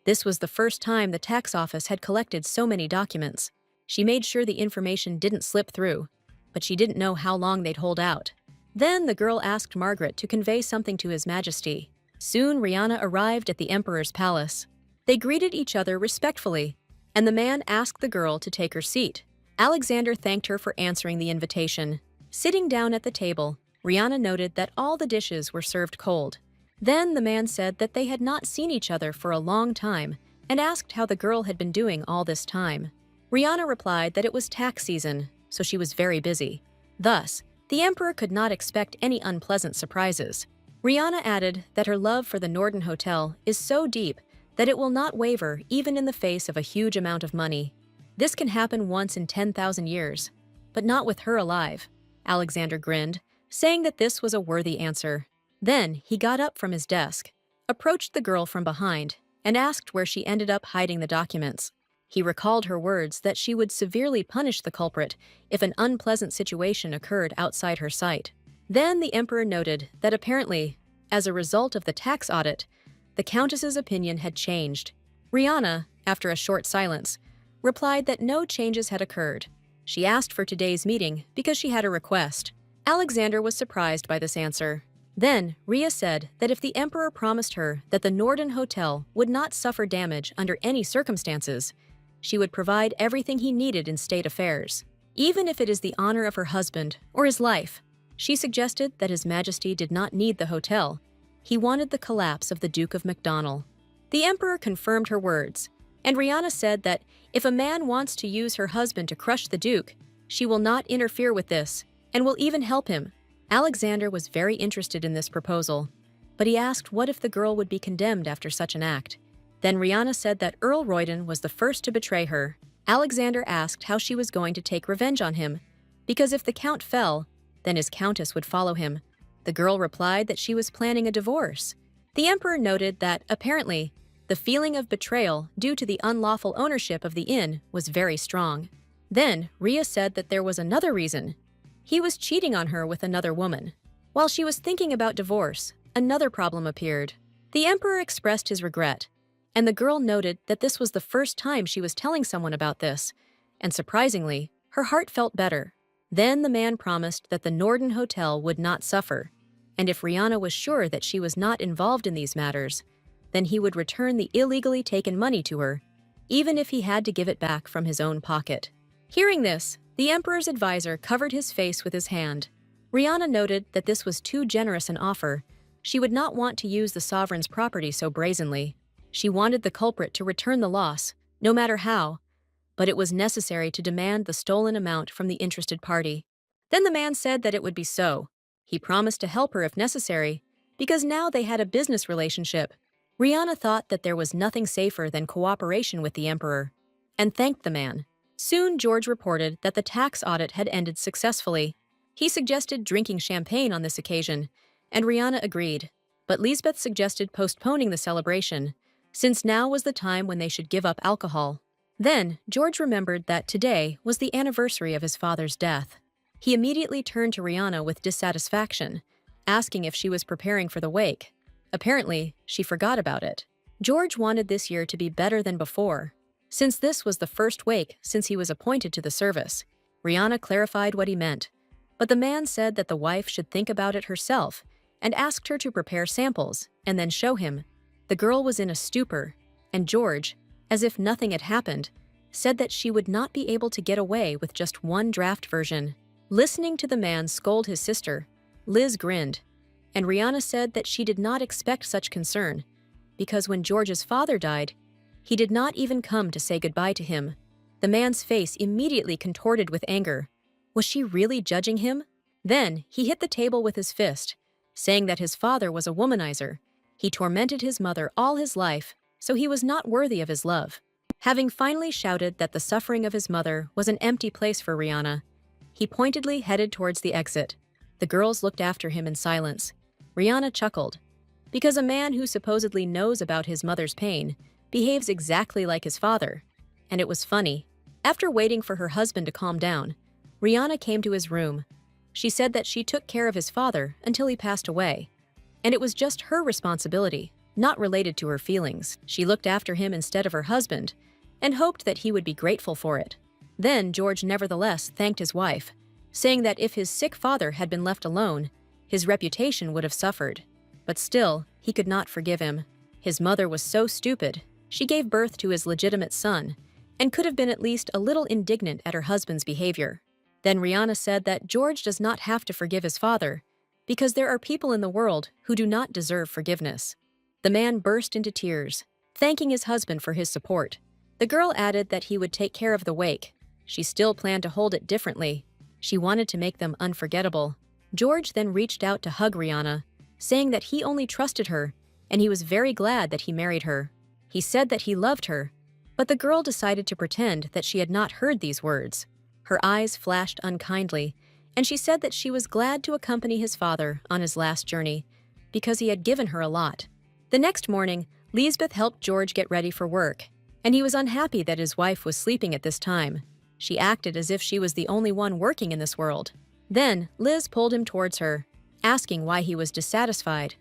This was the first time the tax office had collected so many documents. She made sure the information didn't slip through, but she didn't know how long they'd hold out. Then the girl asked Margaret to convey something to His Majesty. Soon Rihanna arrived at the Emperor's palace. They greeted each other respectfully, and the man asked the girl to take her seat. Alexander thanked her for answering the invitation. Sitting down at the table, Rihanna noted that all the dishes were served cold. Then the man said that they had not seen each other for a long time and asked how the girl had been doing all this time. Rihanna replied that it was tax season, so she was very busy. Thus, the Emperor could not expect any unpleasant surprises. Rihanna added that her love for the Norden Hotel is so deep that it will not waver even in the face of a huge amount of money. This can happen once in 10,000 years, but not with her alive. Alexander grinned, saying that this was a worthy answer. Then he got up from his desk, approached the girl from behind, and asked where she ended up hiding the documents. He recalled her words that she would severely punish the culprit if an unpleasant situation occurred outside her sight. Then the Emperor noted that apparently, as a result of the tax audit, the Countess's opinion had changed. Rihanna, after a short silence, replied that no changes had occurred. She asked for today's meeting because she had a request. Alexander was surprised by this answer. Then, Rhea said that if the Emperor promised her that the Norden Hotel would not suffer damage under any circumstances, she would provide everything he needed in state affairs, even if it is the honor of her husband or his life. She suggested that His Majesty did not need the hotel. He wanted the collapse of the Duke of Macdonald. The Emperor confirmed her words, and Rihanna said that if a man wants to use her husband to crush the Duke, she will not interfere with this and will even help him. Alexander was very interested in this proposal, but he asked what if the girl would be condemned after such an act. Then Rihanna said that Earl Royden was the first to betray her. Alexander asked how she was going to take revenge on him, because if the count fell, then his countess would follow him. The girl replied that she was planning a divorce. The emperor noted that, apparently, the feeling of betrayal due to the unlawful ownership of the inn was very strong. Then, Rhea said that there was another reason. He was cheating on her with another woman. While she was thinking about divorce, another problem appeared. The emperor expressed his regret, and the girl noted that this was the first time she was telling someone about this, and surprisingly, her heart felt better. Then the man promised that the Norden Hotel would not suffer, and if Rihanna was sure that she was not involved in these matters, then he would return the illegally taken money to her, even if he had to give it back from his own pocket. Hearing this, the emperor's advisor covered his face with his hand. Rihanna noted that this was too generous an offer. She would not want to use the sovereign's property so brazenly. She wanted the culprit to return the loss, no matter how, but it was necessary to demand the stolen amount from the interested party. Then the man said that it would be so. He promised to help her if necessary, because now they had a business relationship. Rihanna thought that there was nothing safer than cooperation with the emperor, and thanked the man. Soon George reported that the tax audit had ended successfully. He suggested drinking champagne on this occasion, and Rihanna agreed, but Lisbeth suggested postponing the celebration, since now was the time when they should give up alcohol. Then, George remembered that today was the anniversary of his father's death. He immediately turned to Rihanna with dissatisfaction, asking if she was preparing for the wake. Apparently, she forgot about it. George wanted this year to be better than before, since this was the first wake since he was appointed to the service. Rihanna clarified what he meant, but the man said that the wife should think about it herself and asked her to prepare samples and then show him. The girl was in a stupor, and George, as if nothing had happened, said that she would not be able to get away with just one draft version. Listening to the man scold his sister, Liz grinned, and Rihanna said that she did not expect such concern, because when George's father died, he did not even come to say goodbye to him. The man's face immediately contorted with anger. Was she really judging him? Then he hit the table with his fist, saying that his father was a womanizer. He tormented his mother all his life, so he was not worthy of his love. Having finally shouted that the suffering of his mother was an empty place for Rihanna, he pointedly headed towards the exit. The girls looked after him in silence. Rihanna chuckled, because a man who supposedly knows about his mother's pain behaves exactly like his father, and it was funny. After waiting for her husband to calm down, Rihanna came to his room. She said that she took care of his father until he passed away, and it was just her responsibility, not related to her feelings. She looked after him instead of her husband, and hoped that he would be grateful for it. Then George nevertheless thanked his wife, saying that if his sick father had been left alone, his reputation would have suffered. But still, he could not forgive him. His mother was so stupid. She gave birth to his legitimate son, and could have been at least a little indignant at her husband's behavior. Then Rihanna said that George does not have to forgive his father, because there are people in the world who do not deserve forgiveness. The man burst into tears, thanking his husband for his support. The girl added that he would take care of the wake. She still planned to hold it differently. She wanted to make them unforgettable. George then reached out to hug Rihanna, saying that he only trusted her, and he was very glad that he married her. He said that he loved her, but the girl decided to pretend that she had not heard these words. Her eyes flashed unkindly, and she said that she was glad to accompany his father on his last journey, because he had given her a lot. The next morning, Lisbeth helped George get ready for work, and he was unhappy that his wife was sleeping at this time. She acted as if she was the only one working in this world. Then, Liz pulled him towards her, asking why he was dissatisfied,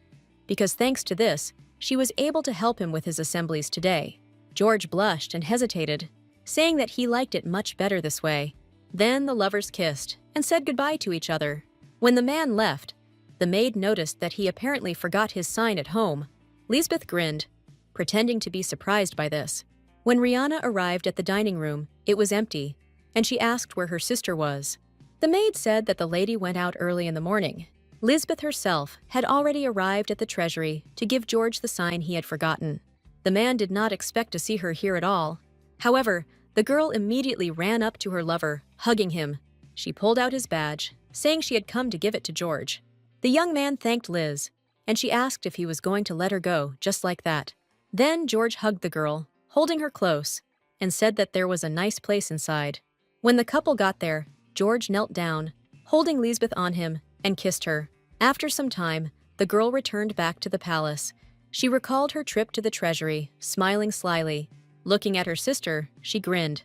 because thanks to this, she was able to help him with his assemblies today. George blushed and hesitated, saying that he liked it much better this way. Then the lovers kissed and said goodbye to each other. When the man left, the maid noticed that he apparently forgot his sign at home. Lisbeth grinned, pretending to be surprised by this. When Rihanna arrived at the dining room, it was empty, and she asked where her sister was. The maid said that the lady went out early in the morning. Lisbeth herself had already arrived at the treasury to give George the sign he had forgotten. The man did not expect to see her here at all. However, the girl immediately ran up to her lover, hugging him. She pulled out his badge, saying she had come to give it to George. The young man thanked Liz, and she asked if he was going to let her go just like that. Then George hugged the girl, holding her close, and said that there was a nice place inside. When the couple got there, George knelt down, holding Lisbeth on him, and kissed her. After some time, the girl returned back to the palace. She recalled her trip to the treasury, smiling slyly. Looking at her sister, she grinned,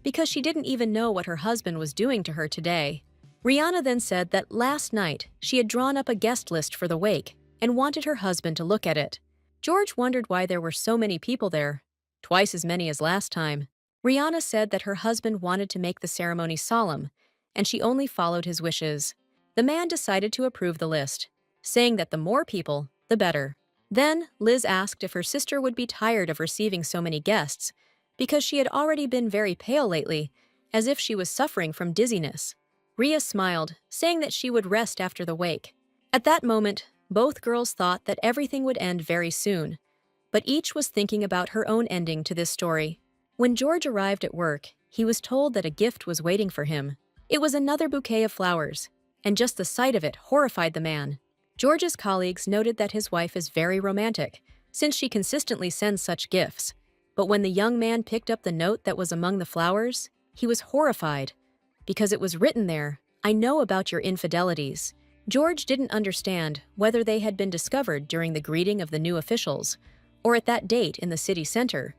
because she didn't even know what her husband was doing to her today. Rihanna then said that last night she had drawn up a guest list for the wake and wanted her husband to look at it. George wondered why there were so many people there, twice as many as last time. Rihanna said that her husband wanted to make the ceremony solemn, and she only followed his wishes. The man decided to approve the list, saying that the more people, the better. Then, Liz asked if her sister would be tired of receiving so many guests, because she had already been very pale lately, as if she was suffering from dizziness. Rhea smiled, saying that she would rest after the wake. At that moment, both girls thought that everything would end very soon, but each was thinking about her own ending to this story. When George arrived at work, he was told that a gift was waiting for him. It was another bouquet of flowers, and just the sight of it horrified the man. George's colleagues noted that his wife is very romantic, since she consistently sends such gifts. But when the young man picked up the note that was among the flowers, he was horrified, because it was written there, "I know about your infidelities." George didn't understand whether they had been discovered during the greeting of the new officials, or at that date in the city center,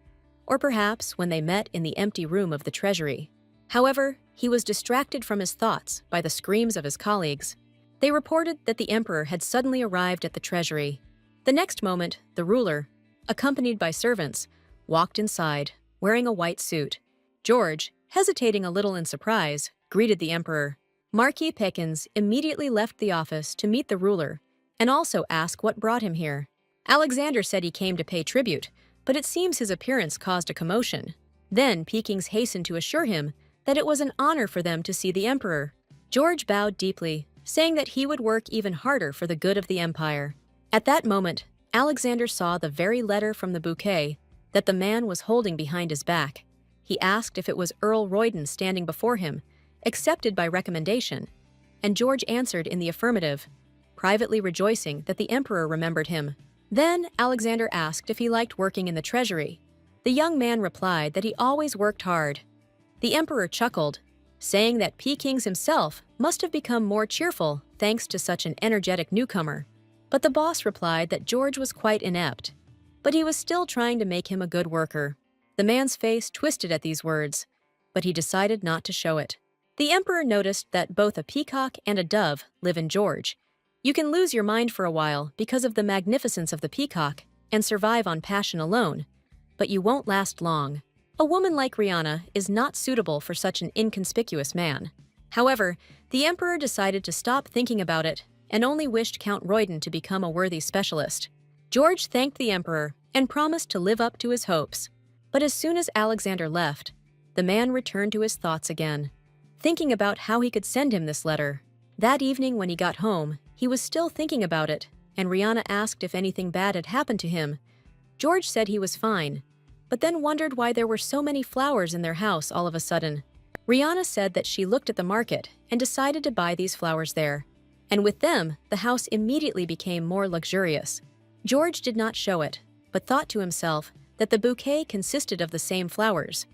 or perhaps when they met in the empty room of the treasury. However, he was distracted from his thoughts by the screams of his colleagues. They reported that the emperor had suddenly arrived at the treasury. The next moment, the ruler, accompanied by servants, walked inside, wearing a white suit. George, hesitating a little in surprise, greeted the emperor. Marquis Pekins immediately left the office to meet the ruler and also ask what brought him here. Alexander said he came to pay tribute, but it seems his appearance caused a commotion. Then Pekins hastened to assure him that it was an honor for them to see the emperor. George bowed deeply, saying that he would work even harder for the good of the empire. At that moment, Alexander saw the very letter from the bouquet that the man was holding behind his back. He asked if it was Earl Royden standing before him, accepted by recommendation, and George answered in the affirmative, privately rejoicing that the emperor remembered him. Then Alexander asked if he liked working in the treasury. The young man replied that he always worked hard. The emperor chuckled, saying that Pekins himself must have become more cheerful thanks to such an energetic newcomer. But the boss replied that George was quite inept, but he was still trying to make him a good worker. The man's face twisted at these words, but he decided not to show it. The emperor noticed that both a peacock and a dove live in George. You can lose your mind for a while because of the magnificence of the peacock and survive on passion alone, but you won't last long. A woman like Rihanna is not suitable for such an inconspicuous man. However, the emperor decided to stop thinking about it and only wished Count Royden to become a worthy specialist. George thanked the emperor and promised to live up to his hopes. But as soon as Alexander left, the man returned to his thoughts again, thinking about how he could send him this letter. That evening when he got home, he was still thinking about it, and Rihanna asked if anything bad had happened to him. George said he was fine, but then wondered why there were so many flowers in their house all of a sudden. Rihanna said that she looked at the market and decided to buy these flowers there, and with them, the house immediately became more luxurious. George did not show it, but thought to himself that the bouquet consisted of the same flowers.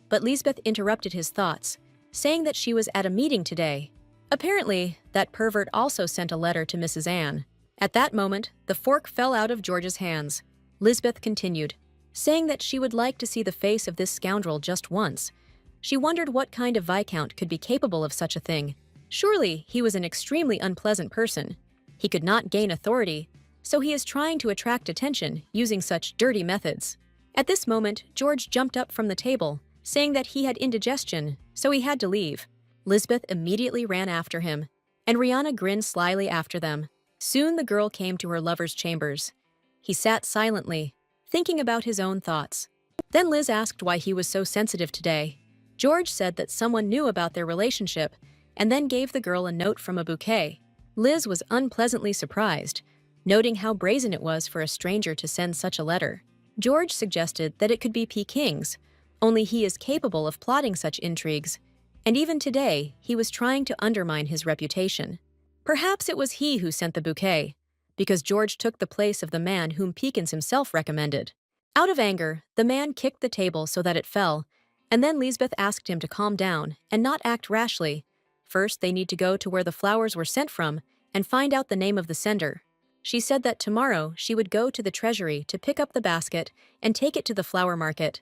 But Lisbeth interrupted his thoughts, saying that she was at a meeting today. Apparently, that pervert also sent a letter to Mrs. Anne. At that moment, the fork fell out of George's hands. Lisbeth continued, saying that she would like to see the face of this scoundrel just once. She wondered what kind of viscount could be capable of such a thing. Surely, he was an extremely unpleasant person. He could not gain authority, so he is trying to attract attention using such dirty methods. At this moment, George jumped up from the table, saying that he had indigestion, so he had to leave. Lisbeth immediately ran after him, and Rihanna grinned slyly after them. Soon the girl came to her lover's chambers. He sat silently, thinking about his own thoughts. Then Liz asked why he was so sensitive today. George said that someone knew about their relationship, and then gave the girl a note from a bouquet. Liz was unpleasantly surprised, noting how brazen it was for a stranger to send such a letter. George suggested that it could be Pekins, only he is capable of plotting such intrigues, and even today he was trying to undermine his reputation. Perhaps it was he who sent the bouquet, because George took the place of the man whom Pekins himself recommended. Out of anger, the man kicked the table so that it fell, and then Lisbeth asked him to calm down and not act rashly, First, they need to go to where the flowers were sent from and find out the name of the sender. She said that tomorrow she would go to the treasury to pick up the basket and take it to the flower market.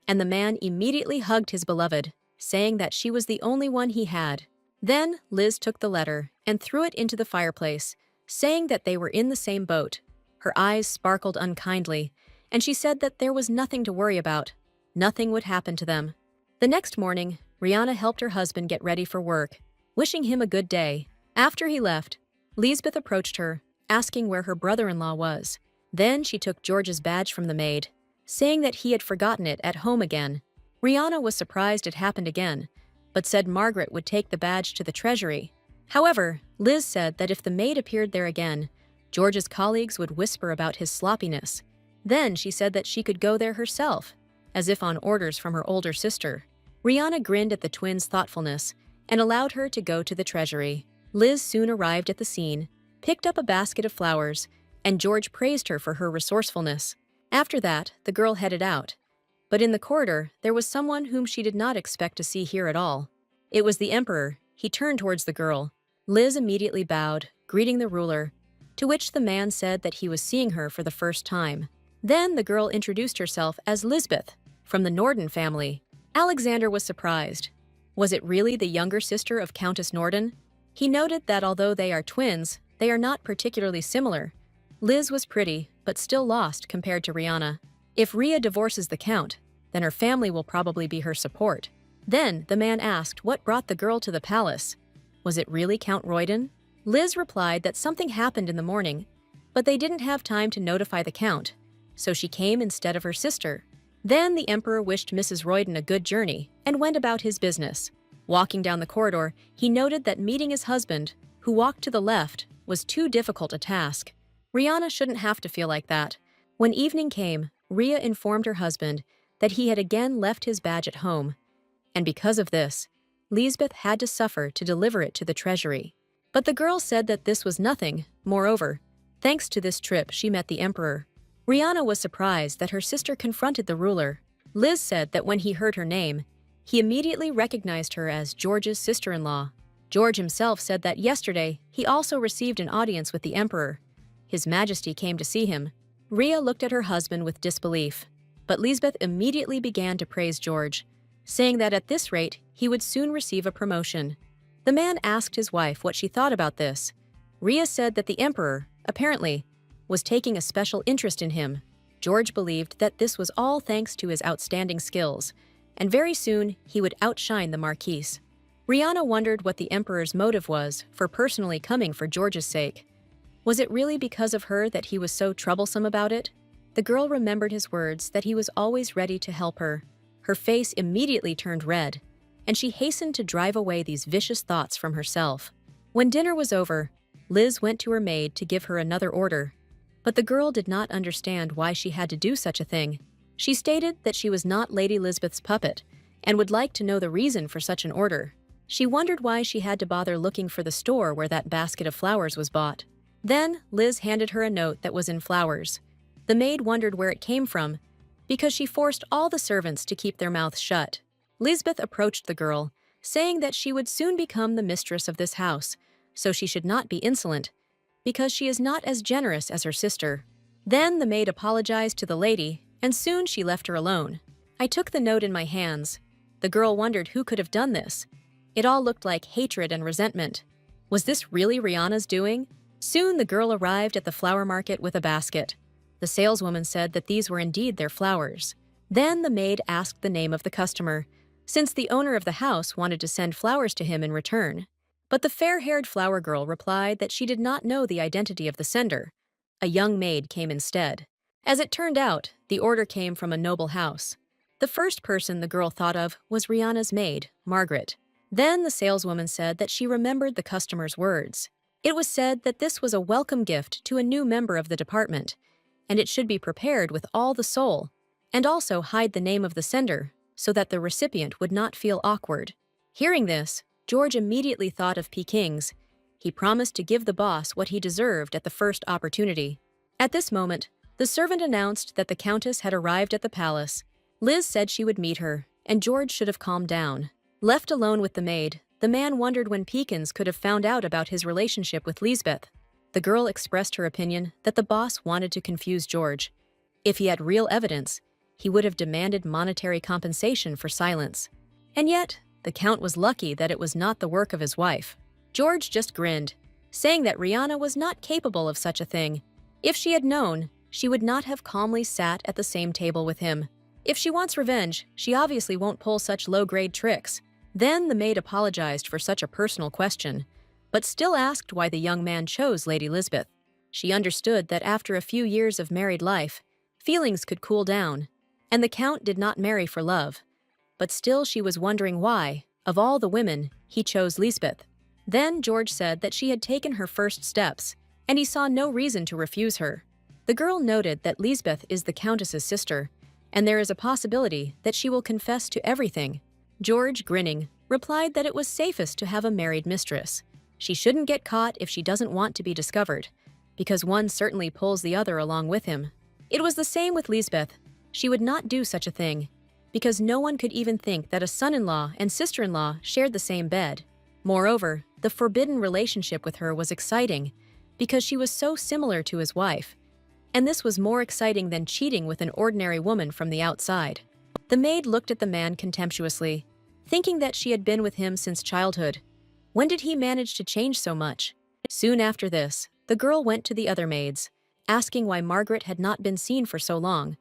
And the man immediately hugged his beloved, saying that she was the only one he had. Then Liz took the letter and threw it into the fireplace, saying that they were in the same boat. Her eyes sparkled unkindly, and she said that there was nothing to worry about. Nothing would happen to them. The next morning, Rihanna helped her husband get ready for work, wishing him a good day. After he left, Lisbeth approached her, asking where her brother-in-law was. Then she took George's badge from the maid, saying that he had forgotten it at home again. Rihanna was surprised it happened again, but said Margaret would take the badge to the treasury. However, Liz said that if the maid appeared there again, George's colleagues would whisper about his sloppiness. Then she said that she could go there herself, as if on orders from her older sister. Rihanna grinned at the twins' thoughtfulness and allowed her to go to the treasury. Liz soon arrived at the scene, picked up a basket of flowers, and George praised her for her resourcefulness. After that, the girl headed out. But in the corridor, there was someone whom she did not expect to see here at all. It was the emperor. He turned towards the girl. Liz immediately bowed, greeting the ruler, to which the man said that he was seeing her for the first time. Then the girl introduced herself as Lisbeth, from the Norden family. Alexander was surprised. Was it really the younger sister of Countess Norden? He noted that although they are twins, they are not particularly similar. Liz was pretty, but still lost compared to Rihanna. If Rhea divorces the Count, then her family will probably be her support. Then the man asked what brought the girl to the palace. Was it really Count Royden? Liz replied that something happened in the morning, but they didn't have time to notify the Count, so she came instead of her sister. Then the emperor wished Mrs. Royden a good journey and went about his business. Walking down the corridor, he noted that meeting his husband, who walked to the left, was too difficult a task. Rihanna shouldn't have to feel like that. When evening came, Rhea informed her husband that he had again left his badge at home, and because of this, Lisbeth had to suffer to deliver it to the treasury. But the girl said that this was nothing. Moreover, thanks to this trip, she met the emperor. Rihanna was surprised that her sister confronted the ruler. Liz said that when he heard her name, he immediately recognized her as George's sister-in-law. George himself said that yesterday he also received an audience with the emperor. His Majesty came to see him. Rhea looked at her husband with disbelief, but Lisbeth immediately began to praise George, saying that at this rate he would soon receive a promotion. The man asked his wife what she thought about this. Rhea said that the emperor, apparently, was taking a special interest in him. George believed that this was all thanks to his outstanding skills, and very soon he would outshine the Marquise. Rihanna wondered what the emperor's motive was for personally coming for George's sake. Was it really because of her that he was so troublesome about it? The girl remembered his words that he was always ready to help her. Her face immediately turned red, and she hastened to drive away these vicious thoughts from herself. When dinner was over, Liz went to her maid to give her another order. But the girl did not understand why she had to do such a thing. She stated that she was not Lady Lisbeth's puppet and would like to know the reason for such an order. She wondered why she had to bother looking for the store where that basket of flowers was bought. Then Liz handed her a note that was in flowers. The maid wondered where it came from because she forced all the servants to keep their mouths shut. Lisbeth approached the girl, saying that she would soon become the mistress of this house, so she should not be insolent, because she is not as generous as her sister. Then the maid apologized to the lady, and soon she left her alone. I took the note in my hands. The girl wondered who could have done this. It all looked like hatred and resentment. Was this really Rihanna's doing? Soon the girl arrived at the flower market with a basket. The saleswoman said that these were indeed their flowers. Then the maid asked the name of the customer, since the owner of the house wanted to send flowers to him in return. But the fair-haired flower girl replied that she did not know the identity of the sender. A young maid came instead. As it turned out, the order came from a noble house. The first person the girl thought of was Rihanna's maid, Margaret. Then the saleswoman said that she remembered the customer's words. It was said that this was a welcome gift to a new member of the department, and it should be prepared with all the soul, and also hide the name of the sender so that the recipient would not feel awkward. Hearing this, George immediately thought of Peking's. He promised to give the boss what he deserved at the first opportunity. At this moment, the servant announced that the countess had arrived at the palace. Liz said she would meet her, and George should have calmed down. Left alone with the maid, the man wondered when Peekins could have found out about his relationship with Lisbeth. The girl expressed her opinion that the boss wanted to confuse George. If he had real evidence, he would have demanded monetary compensation for silence. And yet, the Count was lucky that it was not the work of his wife. George just grinned, saying that Rihanna was not capable of such a thing. If she had known, she would not have calmly sat at the same table with him. If she wants revenge, she obviously won't pull such low-grade tricks. Then the maid apologized for such a personal question, but still asked why the young man chose Lady Lisbeth. She understood that after a few years of married life, feelings could cool down, and the Count did not marry for love. But still she was wondering why, of all the women, he chose Lisbeth. Then George said that she had taken her first steps, and he saw no reason to refuse her. The girl noted that Lisbeth is the Countess's sister, and there is a possibility that she will confess to everything. George, grinning, replied that it was safest to have a married mistress. She shouldn't get caught if she doesn't want to be discovered, because one certainly pulls the other along with him. It was the same with Lisbeth. She would not do such a thing, because no one could even think that a son-in-law and sister-in-law shared the same bed. Moreover, the forbidden relationship with her was exciting, because she was so similar to his wife, and this was more exciting than cheating with an ordinary woman from the outside. The maid looked at the man contemptuously, thinking that she had been with him since childhood. When did he manage to change so much? Soon after this, the girl went to the other maids, asking why Margaret had not been seen for so long.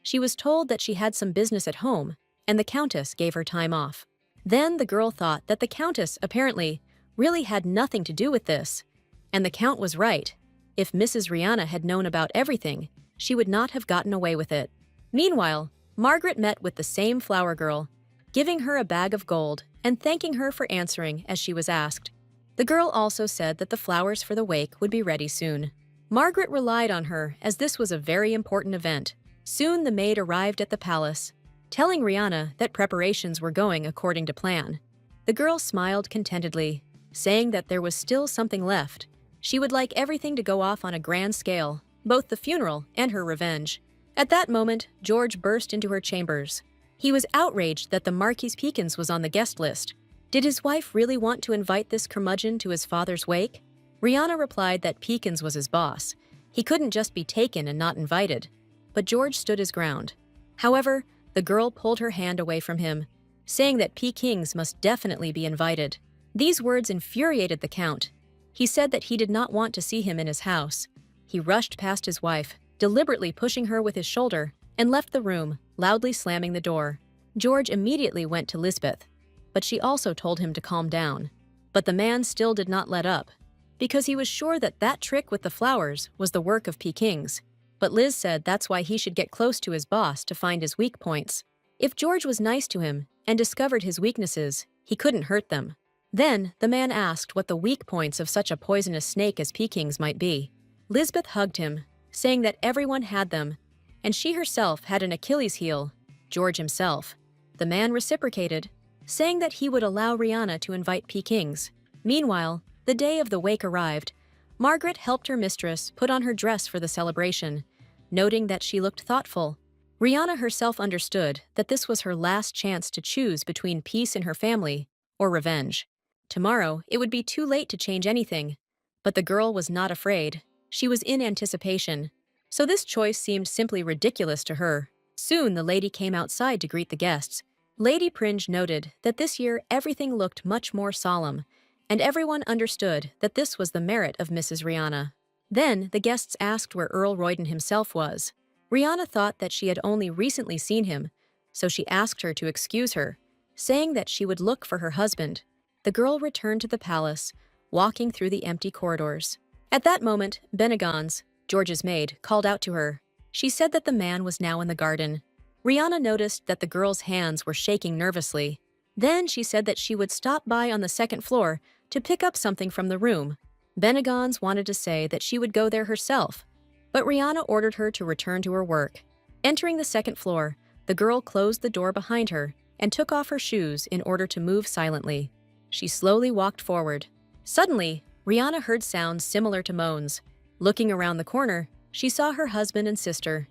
She was told that she had some business at home, and the Countess gave her time off. Then the girl thought that the Countess, apparently, really had nothing to do with this. And the Count was right. If Mrs. Rihanna had known about everything, she would not have gotten away with it. Meanwhile, Margaret met with the same flower girl, giving her a bag of gold and thanking her for answering as she was asked. The girl also said that the flowers for the wake would be ready soon. Margaret relied on her as this was a very important event. Soon the maid arrived at the palace, telling Rihanna that preparations were going according to plan. The girl smiled contentedly, saying that there was still something left. She would like everything to go off on a grand scale, both the funeral and her revenge. At that moment, George burst into her chambers. He was outraged that the Marquis Peekins was on the guest list. Did his wife really want to invite this curmudgeon to his father's wake? Rihanna replied that Peekins was his boss. He couldn't just be taken and not invited. But George stood his ground. However, the girl pulled her hand away from him, saying that Peekins must definitely be invited. These words infuriated the Count. He said that he did not want to see him in his house. He rushed past his wife, deliberately pushing her with his shoulder, and left the room, loudly slamming the door. George immediately went to Lisbeth, but she also told him to calm down. But the man still did not let up, because he was sure that that trick with the flowers was the work of Peekins. But Liz said that's why he should get close to his boss to find his weak points. If George was nice to him and discovered his weaknesses, he couldn't hurt them. Then the man asked what the weak points of such a poisonous snake as Peekins might be. Lisbeth hugged him, saying that everyone had them, and she herself had an Achilles heel, George himself. The man reciprocated, saying that he would allow Rihanna to invite Peekins. Meanwhile, the day of the wake arrived. Margaret helped her mistress put on her dress for the celebration, noting that she looked thoughtful. Rihanna herself understood that this was her last chance to choose between peace in her family or revenge. Tomorrow, it would be too late to change anything. But the girl was not afraid. She was in anticipation. So this choice seemed simply ridiculous to her. Soon the lady came outside to greet the guests. Lady Pringe noted that this year everything looked much more solemn, and everyone understood that this was the merit of Mrs. Rihanna. Then the guests asked where Earl Royden himself was. Rihanna thought that she had only recently seen him, so she asked her to excuse her, saying that she would look for her husband. The girl returned to the palace, walking through the empty corridors. At that moment, Benegans, George's maid, called out to her. She said that the man was now in the garden. Rihanna noticed that the girl's hands were shaking nervously. Then she said that she would stop by on the second floor to pick up something from the room. Benegans wanted to say that she would go there herself, but Rihanna ordered her to return to her work. Entering the second floor, the girl closed the door behind her and took off her shoes in order to move silently. She slowly walked forward. Suddenly, Rihanna heard sounds similar to moans. Looking around the corner, she saw her husband and sister.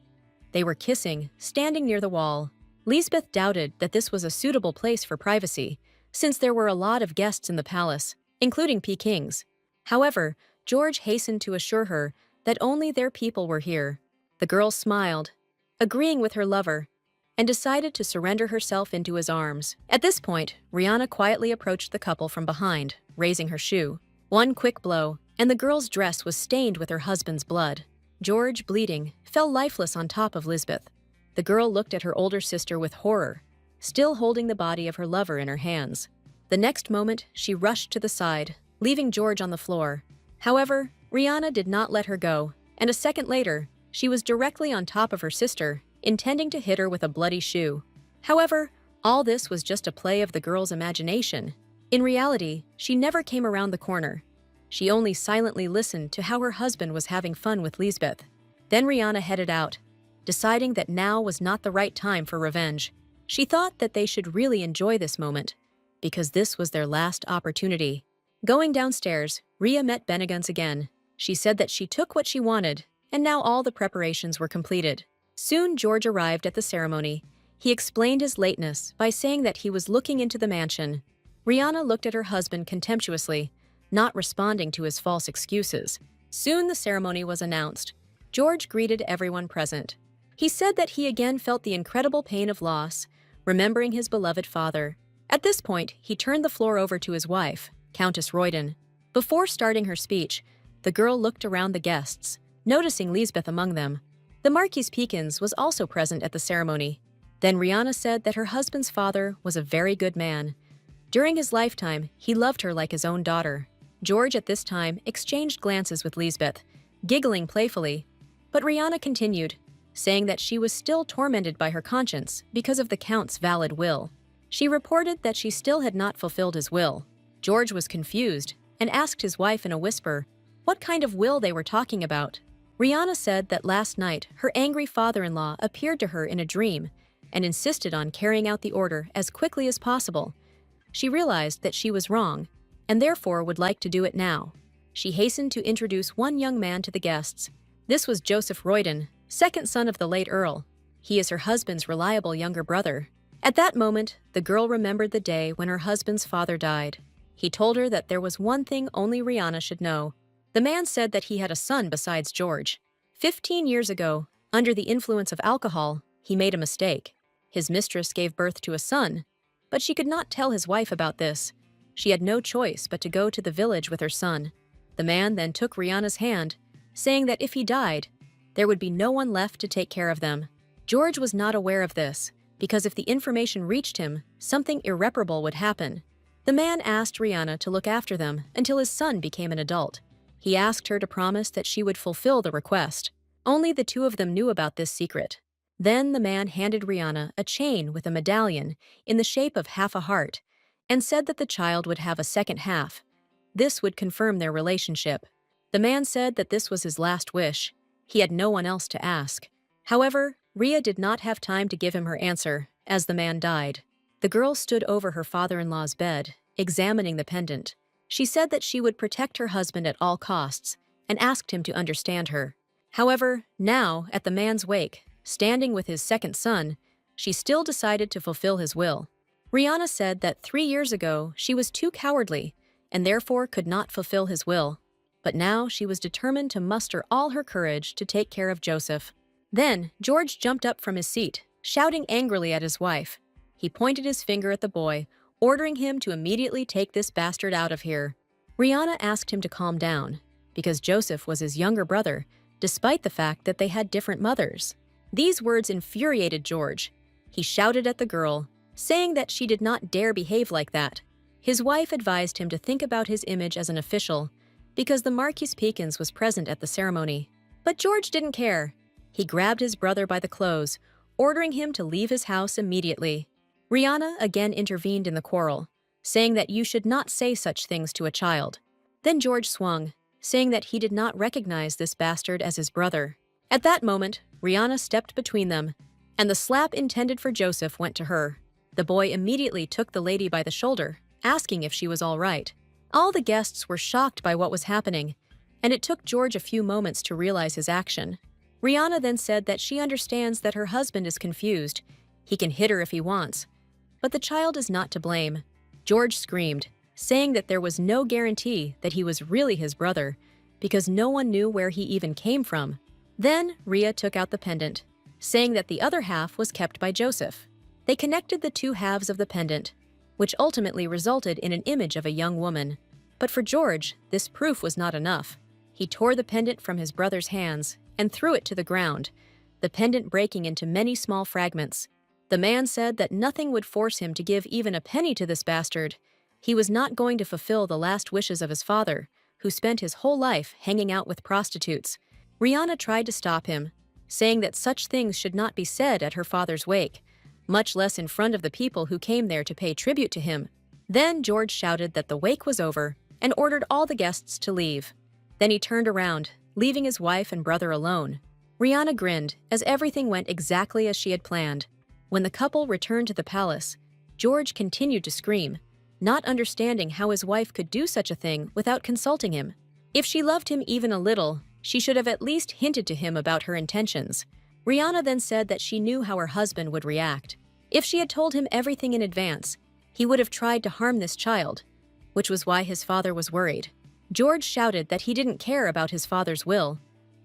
They were kissing, standing near the wall. Lisbeth doubted that this was a suitable place for privacy, since there were a lot of guests in the palace, including Pekings. However, George hastened to assure her that only their people were here. The girl smiled, agreeing with her lover, and decided to surrender herself into his arms. At this point, Rihanna quietly approached the couple from behind, raising her shoe. One quick blow, and the girl's dress was stained with her husband's blood. George, bleeding, fell lifeless on top of Lisbeth. The girl looked at her older sister with horror, still holding the body of her lover in her hands. The next moment, she rushed to the side, leaving George on the floor. However, Rihanna did not let her go, and a second later, she was directly on top of her sister, intending to hit her with a bloody shoe. However, all this was just a play of the girl's imagination. In reality, she never came around the corner. She only silently listened to how her husband was having fun with Lisbeth. Then Rihanna headed out, deciding that now was not the right time for revenge. She thought that they should really enjoy this moment, because this was their last opportunity. Going downstairs, Rhea met Bennigan's again. She said that she took what she wanted, and now all the preparations were completed. Soon George arrived at the ceremony. He explained his lateness by saying that he was looking into the mansion. Rihanna looked at her husband contemptuously, not responding to his false excuses. Soon the ceremony was announced. George greeted everyone present. He said that he again felt the incredible pain of loss, remembering his beloved father. At this point, he turned the floor over to his wife, Countess Royden. Before starting her speech, the girl looked around the guests, noticing Lisbeth among them. The Marquis Pekins was also present at the ceremony. Then Rihanna said that her husband's father was a very good man. During his lifetime, he loved her like his own daughter. George at this time exchanged glances with Lisbeth, giggling playfully. But Rihanna continued, saying that she was still tormented by her conscience because of the Count's valid will. She reported that she still had not fulfilled his will. George was confused and asked his wife in a whisper what kind of will they were talking about. Rihanna said that last night her angry father-in-law appeared to her in a dream and insisted on carrying out the order as quickly as possible. She realized that she was wrong and therefore would like to do it now. She hastened to introduce one young man to the guests. This was Joseph Royden, second son of the late Earl. He is her husband's reliable younger brother. At that moment, the girl remembered the day when her husband's father died. He told her that there was one thing only Rihanna should know. The man said that he had a son besides George. 15 years ago, under the influence of alcohol, he made a mistake. His mistress gave birth to a son, but she could not tell his wife about this. She had no choice but to go to the village with her son. The man then took Rihanna's hand, saying that if he died, there would be no one left to take care of them. George was not aware of this, because if the information reached him, something irreparable would happen. The man asked Rihanna to look after them until his son became an adult. He asked her to promise that she would fulfill the request. Only the two of them knew about this secret. Then the man handed Rihanna a chain with a medallion in the shape of half a heart and said that the child would have a second half. This would confirm their relationship. The man said that this was his last wish. He had no one else to ask. However, Rhea did not have time to give him her answer, as the man died. The girl stood over her father-in-law's bed, examining the pendant. She said that she would protect her husband at all costs and asked him to understand her. However, now, at the man's wake, standing with his second son, she still decided to fulfill his will. Rihanna said that 3 years ago she was too cowardly and therefore could not fulfill his will. But now she was determined to muster all her courage to take care of Joseph. Then George jumped up from his seat, shouting angrily at his wife. He pointed his finger at the boy, ordering him to immediately take this bastard out of here. Rihanna asked him to calm down, because Joseph was his younger brother, despite the fact that they had different mothers. These words infuriated George. He shouted at the girl, saying that she did not dare behave like that. His wife advised him to think about his image as an official, because the Marquis Pekins was present at the ceremony. But George didn't care. He grabbed his brother by the clothes, ordering him to leave his house immediately. Rihanna again intervened in the quarrel, saying that you should not say such things to a child. Then George swung, saying that he did not recognize this bastard as his brother. At that moment, Rihanna stepped between them, and the slap intended for Joseph went to her. The boy immediately took the lady by the shoulder, asking if she was all right. All the guests were shocked by what was happening, and it took George a few moments to realize his action. Rihanna then said that she understands that her husband is confused. He can hit her if he wants, but the child is not to blame. George screamed, saying that there was no guarantee that he was really his brother, because no one knew where he even came from. Then Rhea took out the pendant, saying that the other half was kept by Joseph. They connected the two halves of the pendant, which ultimately resulted in an image of a young woman. But for George, this proof was not enough. He tore the pendant from his brother's hands and threw it to the ground, the pendant breaking into many small fragments. The man said that nothing would force him to give even a penny to this bastard. He was not going to fulfill the last wishes of his father, who spent his whole life hanging out with prostitutes. Rihanna tried to stop him, saying that such things should not be said at her father's wake, much less in front of the people who came there to pay tribute to him. Then George shouted that the wake was over and ordered all the guests to leave. Then he turned around, leaving his wife and brother alone. Rihanna grinned as everything went exactly as she had planned. When the couple returned to the palace, George continued to scream, not understanding how his wife could do such a thing without consulting him. If she loved him even a little, she should have at least hinted to him about her intentions. Rihanna then said that she knew how her husband would react. If she had told him everything in advance, he would have tried to harm this child, which was why his father was worried. George shouted that he didn't care about his father's will,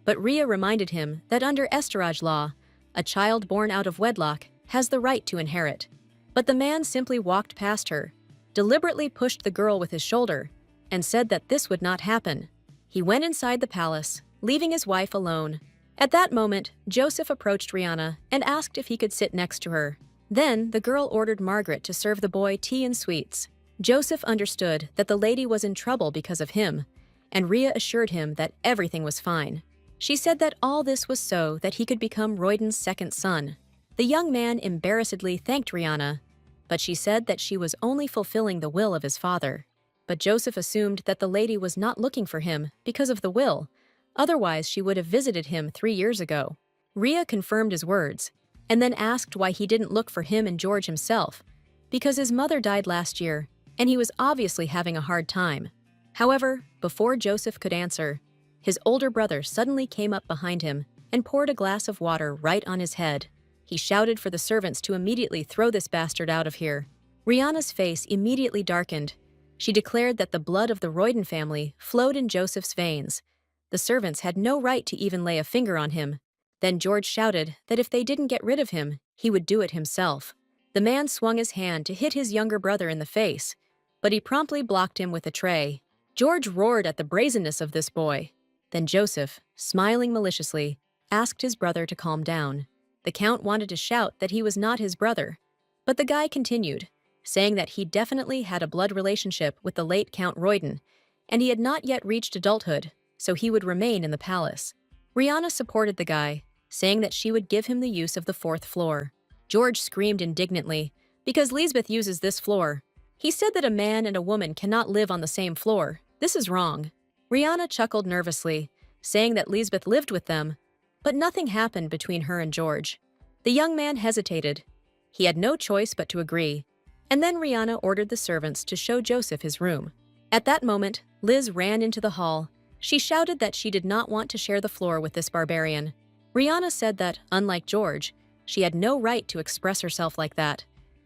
but Rhea reminded him that under estorage law, a child born out of wedlock has the right to inherit. But the man simply walked past her, deliberately pushed the girl with his shoulder, and said that this would not happen. He went inside the palace, leaving his wife alone. At that moment, Joseph approached Rihanna and asked if he could sit next to her. Then, the girl ordered Margaret to serve the boy tea and sweets. Joseph understood that the lady was in trouble because of him, and Rhea assured him that everything was fine. She said that all this was so that he could become Royden's second son. The young man embarrassedly thanked Rihanna, but she said that she was only fulfilling the will of his father. But Joseph assumed that the lady was not looking for him because of the will, otherwise she would have visited him 3 years ago. Rhea confirmed his words, and then asked why he didn't look for him and George himself, because his mother died last year, and he was obviously having a hard time. However, before Joseph could answer, his older brother suddenly came up behind him and poured a glass of water right on his head. He shouted for the servants to immediately throw this bastard out of here. Rihanna's face immediately darkened. She declared that the blood of the Royden family flowed in Joseph's veins. The servants had no right to even lay a finger on him. Then George shouted that if they didn't get rid of him, he would do it himself. The man swung his hand to hit his younger brother in the face, but he promptly blocked him with a tray. George roared at the brazenness of this boy. Then Joseph, smiling maliciously, asked his brother to calm down. The Count wanted to shout that he was not his brother, but the guy continued, saying that he definitely had a blood relationship with the late Count Royden, and he had not yet reached adulthood, so he would remain in the palace. Rihanna supported the guy, saying that she would give him the use of the 4th floor. George screamed indignantly, because Lisbeth uses this floor. He said that a man and a woman cannot live on the same floor. This is wrong. Rihanna chuckled nervously, saying that Lisbeth lived with them, but nothing happened between her and George. The young man hesitated. He had no choice but to agree, and then Rihanna ordered the servants to show Joseph his room. At that moment, Liz ran into the hall. She shouted that she did not want to share the floor with this barbarian. Rihanna said that, unlike George, she had no right to express herself like that.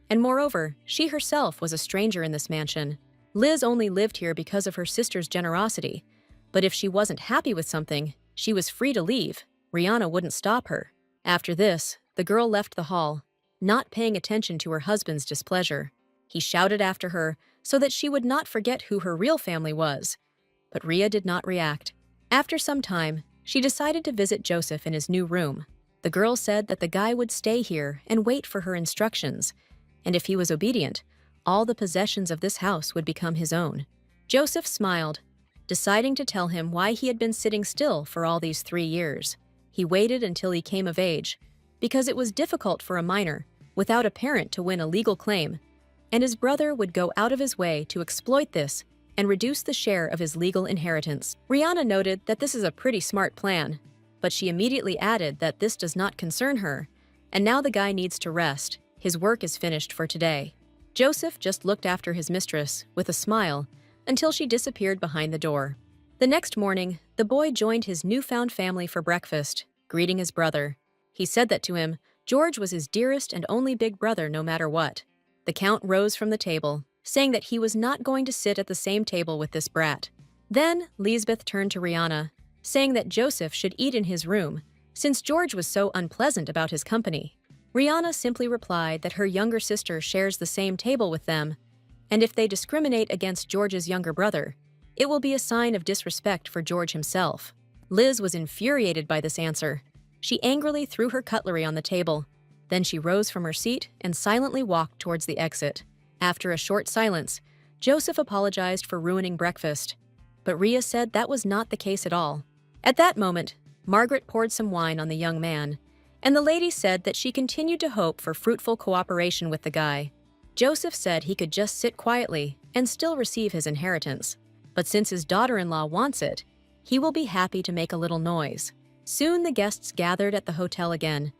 And moreover, she herself was a stranger in this mansion. Liz only lived here because of her sister's generosity, but if she wasn't happy with something, she was free to leave. Rihanna wouldn't stop her. After this, the girl left the hall, not paying attention to her husband's displeasure. He shouted after her so that she would not forget who her real family was. But Rhea did not react. After some time, she decided to visit Joseph in his new room. The girl said that the guy would stay here and wait for her instructions, and if he was obedient, all the possessions of this house would become his own. Joseph smiled, deciding to tell him why he had been sitting still for all these 3 years. He waited until he came of age, because it was difficult for a minor, without a parent, to win a legal claim, and his brother would go out of his way to exploit this and reduce the share of his legal inheritance. Rihanna noted that this is a pretty smart plan, but she immediately added that this does not concern her, and now the guy needs to rest. His work is finished for today. Joseph just looked after his mistress with a smile until she disappeared behind the door. The next morning, the boy joined his newfound family for breakfast, greeting his brother. He said that to him, George was his dearest and only big brother no matter what. The Count rose from the table, saying that he was not going to sit at the same table with this brat. Then, Lisbeth turned to Rihanna, saying that Joseph should eat in his room, since George was so unpleasant about his company. Rihanna simply replied that her younger sister shares the same table with them, and if they discriminate against George's younger brother, it will be a sign of disrespect for George himself. Liz was infuriated by this answer. She angrily threw her cutlery on the table. Then she rose from her seat and silently walked towards the exit. After a short silence, Joseph apologized for ruining breakfast, but Rhea said that was not the case at all. At that moment, Margaret poured some wine on the young man, and the lady said that she continued to hope for fruitful cooperation with the guy. Joseph said he could just sit quietly and still receive his inheritance, but since his daughter-in-law wants it, he will be happy to make a little noise. Soon the guests gathered at the hotel again.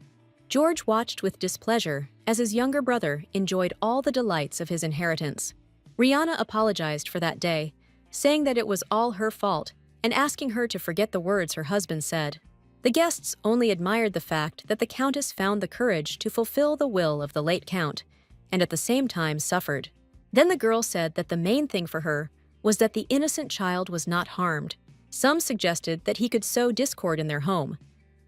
George watched with displeasure as his younger brother enjoyed all the delights of his inheritance. Rihanna apologized for that day, saying that it was all her fault and asking her to forget the words her husband said. The guests only admired the fact that the Countess found the courage to fulfill the will of the late Count, and at the same time suffered. Then the girl said that the main thing for her was that the innocent child was not harmed. Some suggested that he could sow discord in their home,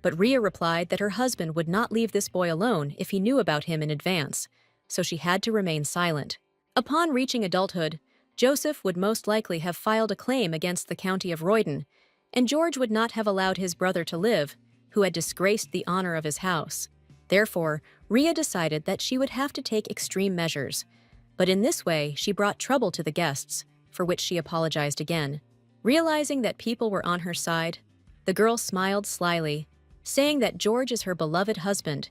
but Rhea replied that her husband would not leave this boy alone if he knew about him in advance, so she had to remain silent. Upon reaching adulthood, Joseph would most likely have filed a claim against the county of Royden, and George would not have allowed his brother to live, who had disgraced the honor of his house. Therefore, Rhea decided that she would have to take extreme measures, but in this way she brought trouble to the guests, for which she apologized again. Realizing that people were on her side, the girl smiled slyly, saying that George is her beloved husband,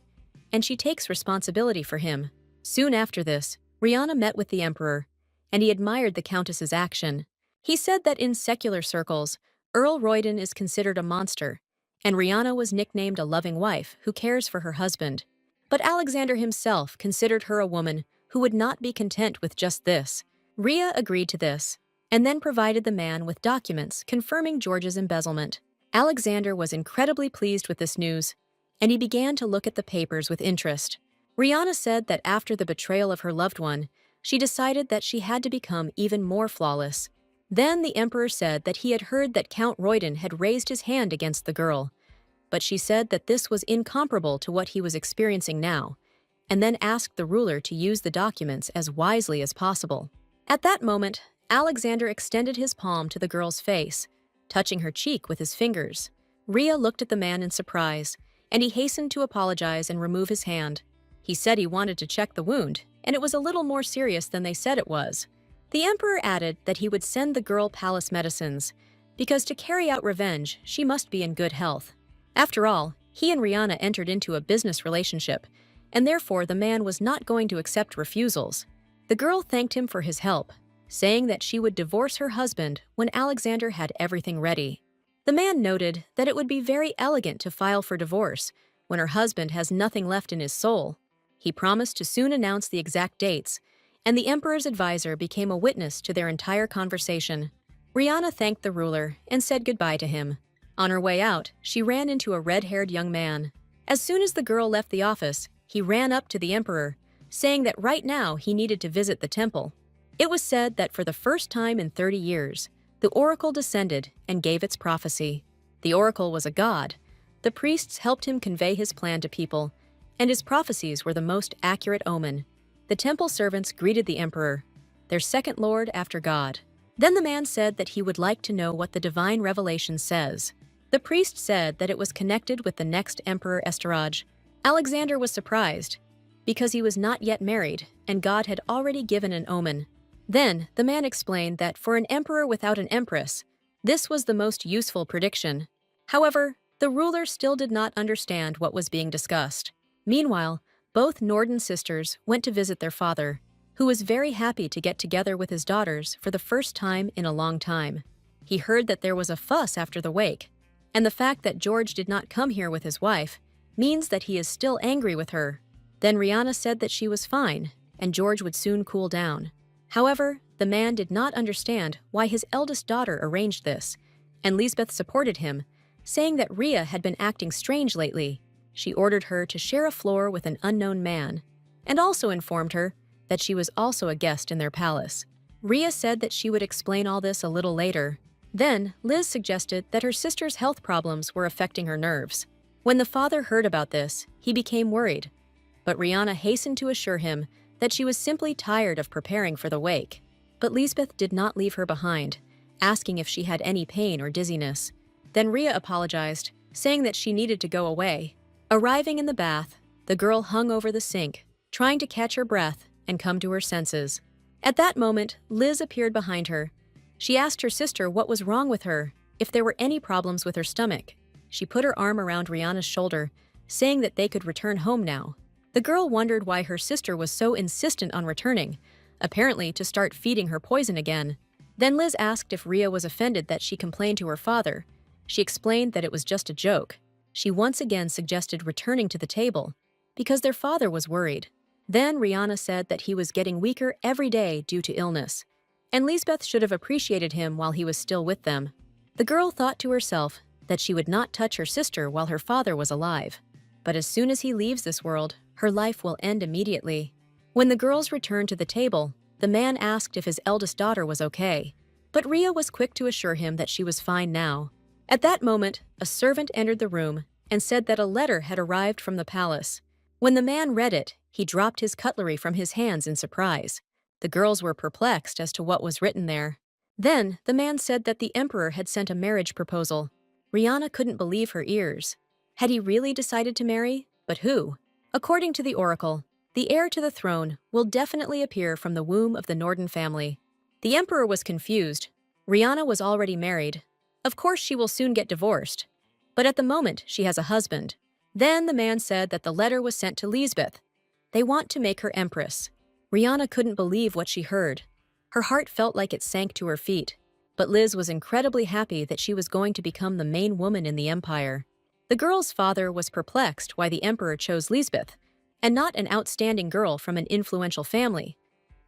and she takes responsibility for him. Soon after this, Rihanna met with the emperor, and he admired the countess's action. He said that in secular circles, Earl Royden is considered a monster, and Rihanna was nicknamed a loving wife who cares for her husband. But Alexander himself considered her a woman who would not be content with just this. Rhea agreed to this, and then provided the man with documents confirming George's embezzlement. Alexander was incredibly pleased with this news, and he began to look at the papers with interest. Rihanna said that after the betrayal of her loved one, she decided that she had to become even more flawless. Then the emperor said that he had heard that Count Royden had raised his hand against the girl, but she said that this was incomparable to what he was experiencing now, and then asked the ruler to use the documents as wisely as possible. At that moment, Alexander extended his palm to the girl's face, touching her cheek with his fingers. Rhea looked at the man in surprise, and he hastened to apologize and remove his hand. He said he wanted to check the wound, and it was a little more serious than they said it was. The emperor added that he would send the girl palace medicines, because to carry out revenge, she must be in good health. After all, he and Rihanna entered into a business relationship, and therefore the man was not going to accept refusals. The girl thanked him for his help, saying that she would divorce her husband when Alexander had everything ready. The man noted that it would be very elegant to file for divorce when her husband has nothing left in his soul. He promised to soon announce the exact dates, and the emperor's advisor became a witness to their entire conversation. Rihanna thanked the ruler and said goodbye to him. On her way out, she ran into a red-haired young man. As soon as the girl left the office, he ran up to the emperor, saying that right now he needed to visit the temple. It was said that for the first time in 30 years, the oracle descended and gave its prophecy. The oracle was a god. The priests helped him convey his plan to people, and his prophecies were the most accurate omen. The temple servants greeted the emperor, their second lord after God. Then the man said that he would like to know what the divine revelation says. The priest said that it was connected with the next emperor Estaraj. Alexander was surprised, because he was not yet married, and God had already given an omen. Then, the man explained that for an emperor without an empress, this was the most useful prediction. However, the ruler still did not understand what was being discussed. Meanwhile, both Norden sisters went to visit their father, who was very happy to get together with his daughters for the first time in a long time. He heard that there was a fuss after the wake, and the fact that George did not come here with his wife means that he is still angry with her. Then Rihanna said that she was fine, and George would soon cool down. However, the man did not understand why his eldest daughter arranged this, and Lisbeth supported him, saying that Rhea had been acting strange lately. She ordered her to share a floor with an unknown man, and also informed her that she was also a guest in their palace. Rhea said that she would explain all this a little later. Then, Liz suggested that her sister's health problems were affecting her nerves. When the father heard about this, he became worried. But Rihanna hastened to assure him that she was simply tired of preparing for the wake. But Lisbeth did not leave her behind, asking if she had any pain or dizziness. Then Rhea apologized, saying that she needed to go away. Arriving in the bath, the girl hung over the sink, trying to catch her breath and come to her senses. At that moment, Liz appeared behind her. She asked her sister what was wrong with her, if there were any problems with her stomach. She put her arm around Rihanna's shoulder, saying that they could return home now. The girl wondered why her sister was so insistent on returning, apparently to start feeding her poison again. Then Liz asked if Rhea was offended that she complained to her father. She explained that it was just a joke. She once again suggested returning to the table, because their father was worried. Then Rihanna said that he was getting weaker every day due to illness, and Lisbeth should have appreciated him while he was still with them. The girl thought to herself that she would not touch her sister while her father was alive. But as soon as he leaves this world, her life will end immediately. When the girls returned to the table, the man asked if his eldest daughter was okay, but Rhea was quick to assure him that she was fine now. At that moment, a servant entered the room and said that a letter had arrived from the palace. When the man read it, he dropped his cutlery from his hands in surprise. The girls were perplexed as to what was written there. Then, the man said that the emperor had sent a marriage proposal. Rihanna couldn't believe her ears. Had he really decided to marry? But who? According to the oracle, the heir to the throne will definitely appear from the womb of the Norden family. The emperor was confused. Rihanna was already married. Of course she will soon get divorced. But at the moment, she has a husband. Then the man said that the letter was sent to Lisbeth. They want to make her empress. Rihanna couldn't believe what she heard. Her heart felt like it sank to her feet. But Liz was incredibly happy that she was going to become the main woman in the empire. The girl's father was perplexed why the emperor chose Lisbeth, and not an outstanding girl from an influential family.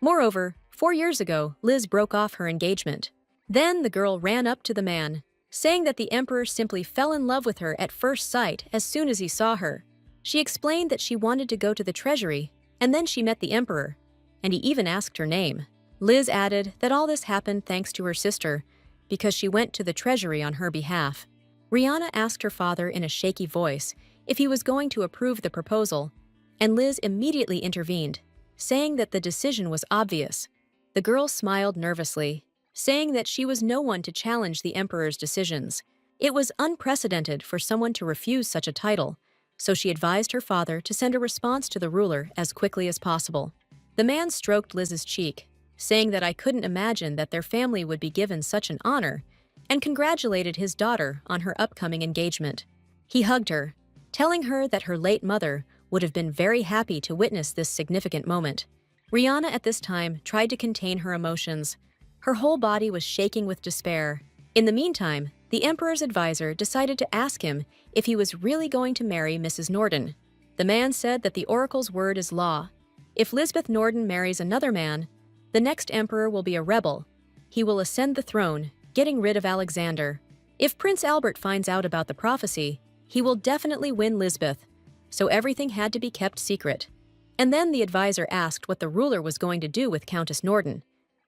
Moreover, 4 years ago, Liz broke off her engagement. Then the girl ran up to the man, saying that the emperor simply fell in love with her at first sight as soon as he saw her. She explained that she wanted to go to the treasury, and then she met the emperor, and he even asked her name. Liz added that all this happened thanks to her sister, because she went to the treasury on her behalf. Rihanna asked her father in a shaky voice if he was going to approve the proposal, and Liz immediately intervened, saying that the decision was obvious. The girl smiled nervously, saying that she was no one to challenge the emperor's decisions. It was unprecedented for someone to refuse such a title, so she advised her father to send a response to the ruler as quickly as possible. The man stroked Liz's cheek, saying that I couldn't imagine that their family would be given such an honor, and congratulated his daughter on her upcoming engagement. He hugged her, telling her that her late mother would have been very happy to witness this significant moment. Rihanna at this time tried to contain her emotions. Her whole body was shaking with despair. In the meantime, the emperor's advisor decided to ask him if he was really going to marry Mrs. Norden. The man said that the oracle's word is law. If Lisbeth Norden marries another man, the next emperor will be a rebel. He will ascend the throne, getting rid of Alexander. If Prince Albert finds out about the prophecy, he will definitely win Lisbeth, so everything had to be kept secret. And then the advisor asked what the ruler was going to do with Countess Norden,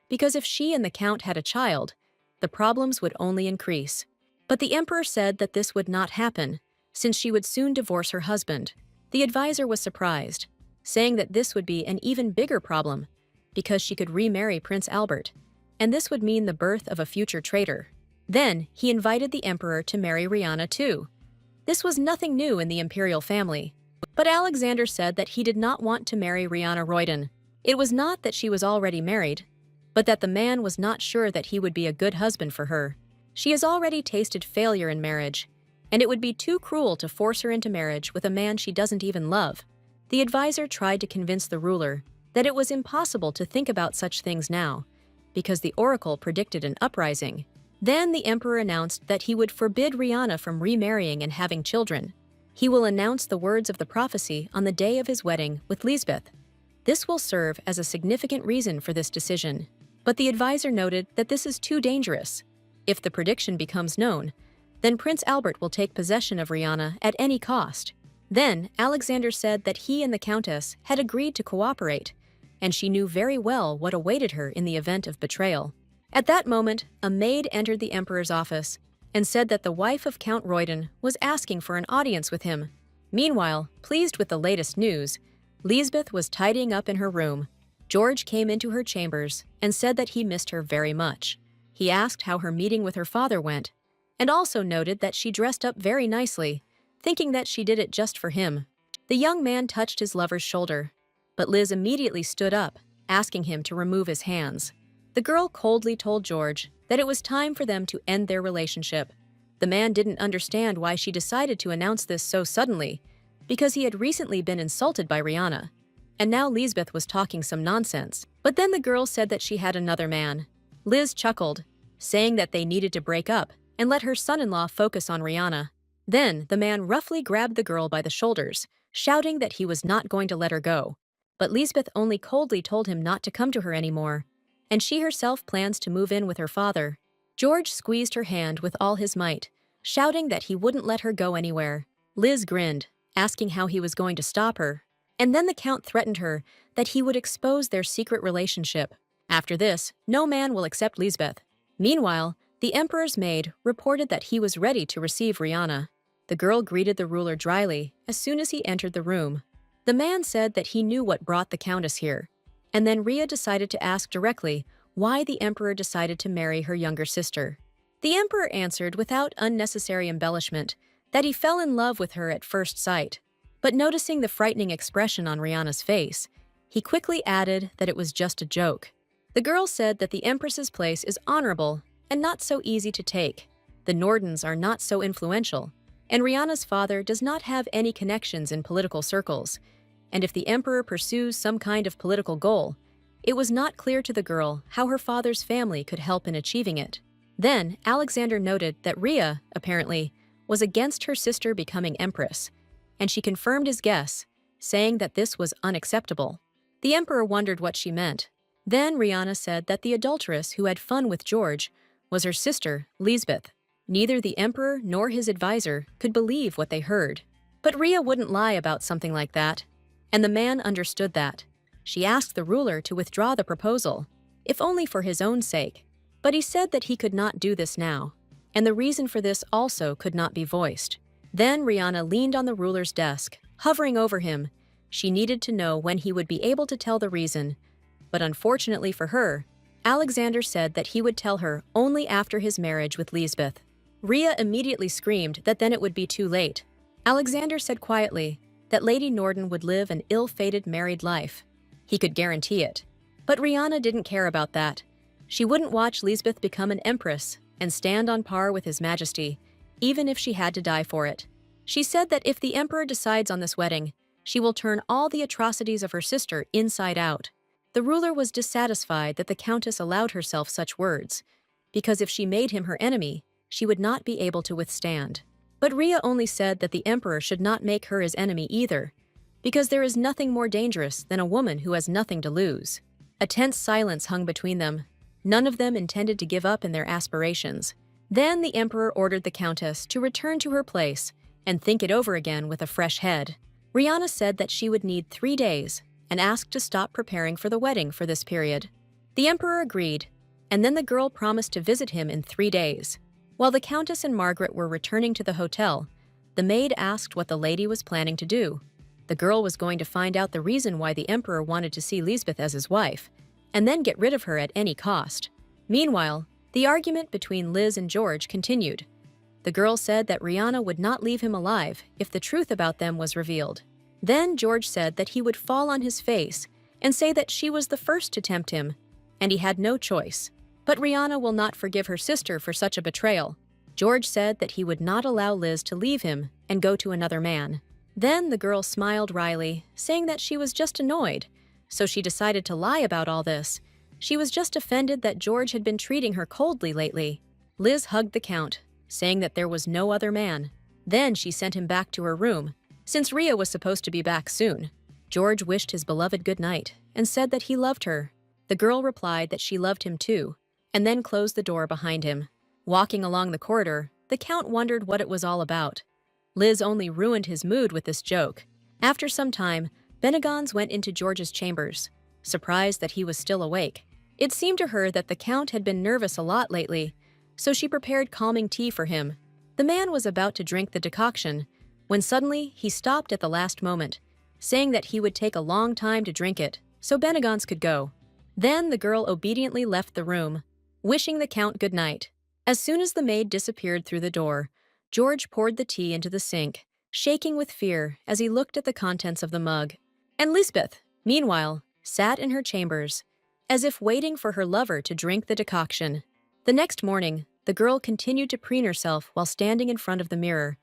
because if she and the count had a child, the problems would only increase. But the emperor said that this would not happen, since she would soon divorce her husband. The advisor was surprised, saying that this would be an even bigger problem, because she could remarry Prince Albert, and this would mean the birth of a future traitor. Then, he invited the emperor to marry Rihanna too. This was nothing new in the imperial family. But Alexander said that he did not want to marry Rihanna Royden. It was not that she was already married, but that the man was not sure that he would be a good husband for her. She has already tasted failure in marriage, and it would be too cruel to force her into marriage with a man she doesn't even love. The advisor tried to convince the ruler that it was impossible to think about such things now, because the oracle predicted an uprising. Then the emperor announced that he would forbid Rihanna from remarrying and having children. He will announce the words of the prophecy on the day of his wedding with Lisbeth. This will serve as a significant reason for this decision. But the advisor noted that this is too dangerous. If the prediction becomes known, then Prince Albert will take possession of Rihanna at any cost. Then Alexander said that he and the countess had agreed to cooperate, and she knew very well what awaited her in the event of betrayal. At that moment, a maid entered the emperor's office and said that the wife of Count Royden was asking for an audience with him. Meanwhile, pleased with the latest news, Lisbeth was tidying up in her room. George came into her chambers and said that he missed her very much. He asked how her meeting with her father went, and also noted that she dressed up very nicely, thinking that she did it just for him. The young man touched his lover's shoulder, but Liz immediately stood up, asking him to remove his hands. The girl coldly told George that it was time for them to end their relationship. The man didn't understand why she decided to announce this so suddenly, because he had recently been insulted by Rihanna, and now Lisbeth was talking some nonsense. But then the girl said that she had another man. Liz chuckled, saying that they needed to break up and let her son-in-law focus on Rihanna. Then the man roughly grabbed the girl by the shoulders, shouting that he was not going to let her go. But Lisbeth only coldly told him not to come to her anymore, and she herself plans to move in with her father. George squeezed her hand with all his might, shouting that he wouldn't let her go anywhere. Liz grinned, asking how he was going to stop her, and then the Count threatened her that he would expose their secret relationship. After this, no man will accept Lisbeth. Meanwhile, the emperor's maid reported that he was ready to receive Rihanna. The girl greeted the ruler dryly as soon as he entered the room. The man said that he knew what brought the countess here, and then Rhea decided to ask directly why the emperor decided to marry her younger sister. The emperor answered without unnecessary embellishment that he fell in love with her at first sight, but noticing the frightening expression on Rihanna's face, he quickly added that it was just a joke. The girl said that the empress's place is honorable and not so easy to take. The Nordens are not so influential, and Rihanna's father does not have any connections in political circles, and if the emperor pursues some kind of political goal, it was not clear to the girl how her father's family could help in achieving it. Then, Alexander noted that Rhea, apparently, was against her sister becoming empress, and she confirmed his guess, saying that this was unacceptable. The emperor wondered what she meant. Then Rihanna said that the adulteress who had fun with George was her sister, Lisbeth. Neither the emperor nor his advisor could believe what they heard. But Rhea wouldn't lie about something like that, and the man understood that. She asked the ruler to withdraw the proposal, if only for his own sake, but he said that he could not do this now, and the reason for this also could not be voiced. Then Rihanna leaned on the ruler's desk, hovering over him. She needed to know when he would be able to tell the reason, but unfortunately for her, Alexander said that he would tell her only after his marriage with Lisbeth. Rhea immediately screamed that then it would be too late. Alexander said quietly that Lady Norden would live an ill-fated married life. He could guarantee it. But Rihanna didn't care about that. She wouldn't watch Lisbeth become an empress and stand on par with His Majesty, even if she had to die for it. She said that if the emperor decides on this wedding, she will turn all the atrocities of her sister inside out. The ruler was dissatisfied that the countess allowed herself such words, because if she made him her enemy, she would not be able to withstand. But Rhea only said that the emperor should not make her his enemy either, because there is nothing more dangerous than a woman who has nothing to lose. A tense silence hung between them. None of them intended to give up in their aspirations. Then the emperor ordered the countess to return to her place and think it over again with a fresh head. Rihanna said that she would need 3 days and asked to stop preparing for the wedding for this period. The emperor agreed, and then the girl promised to visit him in 3 days. While the countess and Margaret were returning to the hotel, the maid asked what the lady was planning to do. The girl was going to find out the reason why the emperor wanted to see Lisbeth as his wife, and then get rid of her at any cost. Meanwhile, the argument between Liz and George continued. The girl said that Rihanna would not leave him alive if the truth about them was revealed. Then George said that he would fall on his face and say that she was the first to tempt him, and he had no choice. But Rihanna will not forgive her sister for such a betrayal. George said that he would not allow Liz to leave him and go to another man. Then the girl smiled wryly, saying that she was just annoyed, so she decided to lie about all this. She was just offended that George had been treating her coldly lately. Liz hugged the Count, saying that there was no other man. Then she sent him back to her room, since Rhea was supposed to be back soon. George wished his beloved good night and said that he loved her. The girl replied that she loved him too, and then closed the door behind him. Walking along the corridor, the Count wondered what it was all about. Liz only ruined his mood with this joke. After some time, Benegons went into George's chambers. surprised that he was still awake. It seemed to her that the Count had been nervous a lot lately, so she prepared calming tea for him. The man was about to drink the decoction, when suddenly he stopped at the last moment, saying that he would take a long time to drink it, so Benegans could go. Then the girl obediently left the room, wishing the Count good night. As soon as the maid disappeared through the door, George poured the tea into the sink, shaking with fear as he looked at the contents of the mug. And Lisbeth, meanwhile, sat in her chambers, as if waiting for her lover to drink the decoction. The next morning, the girl continued to preen herself while standing in front of the mirror,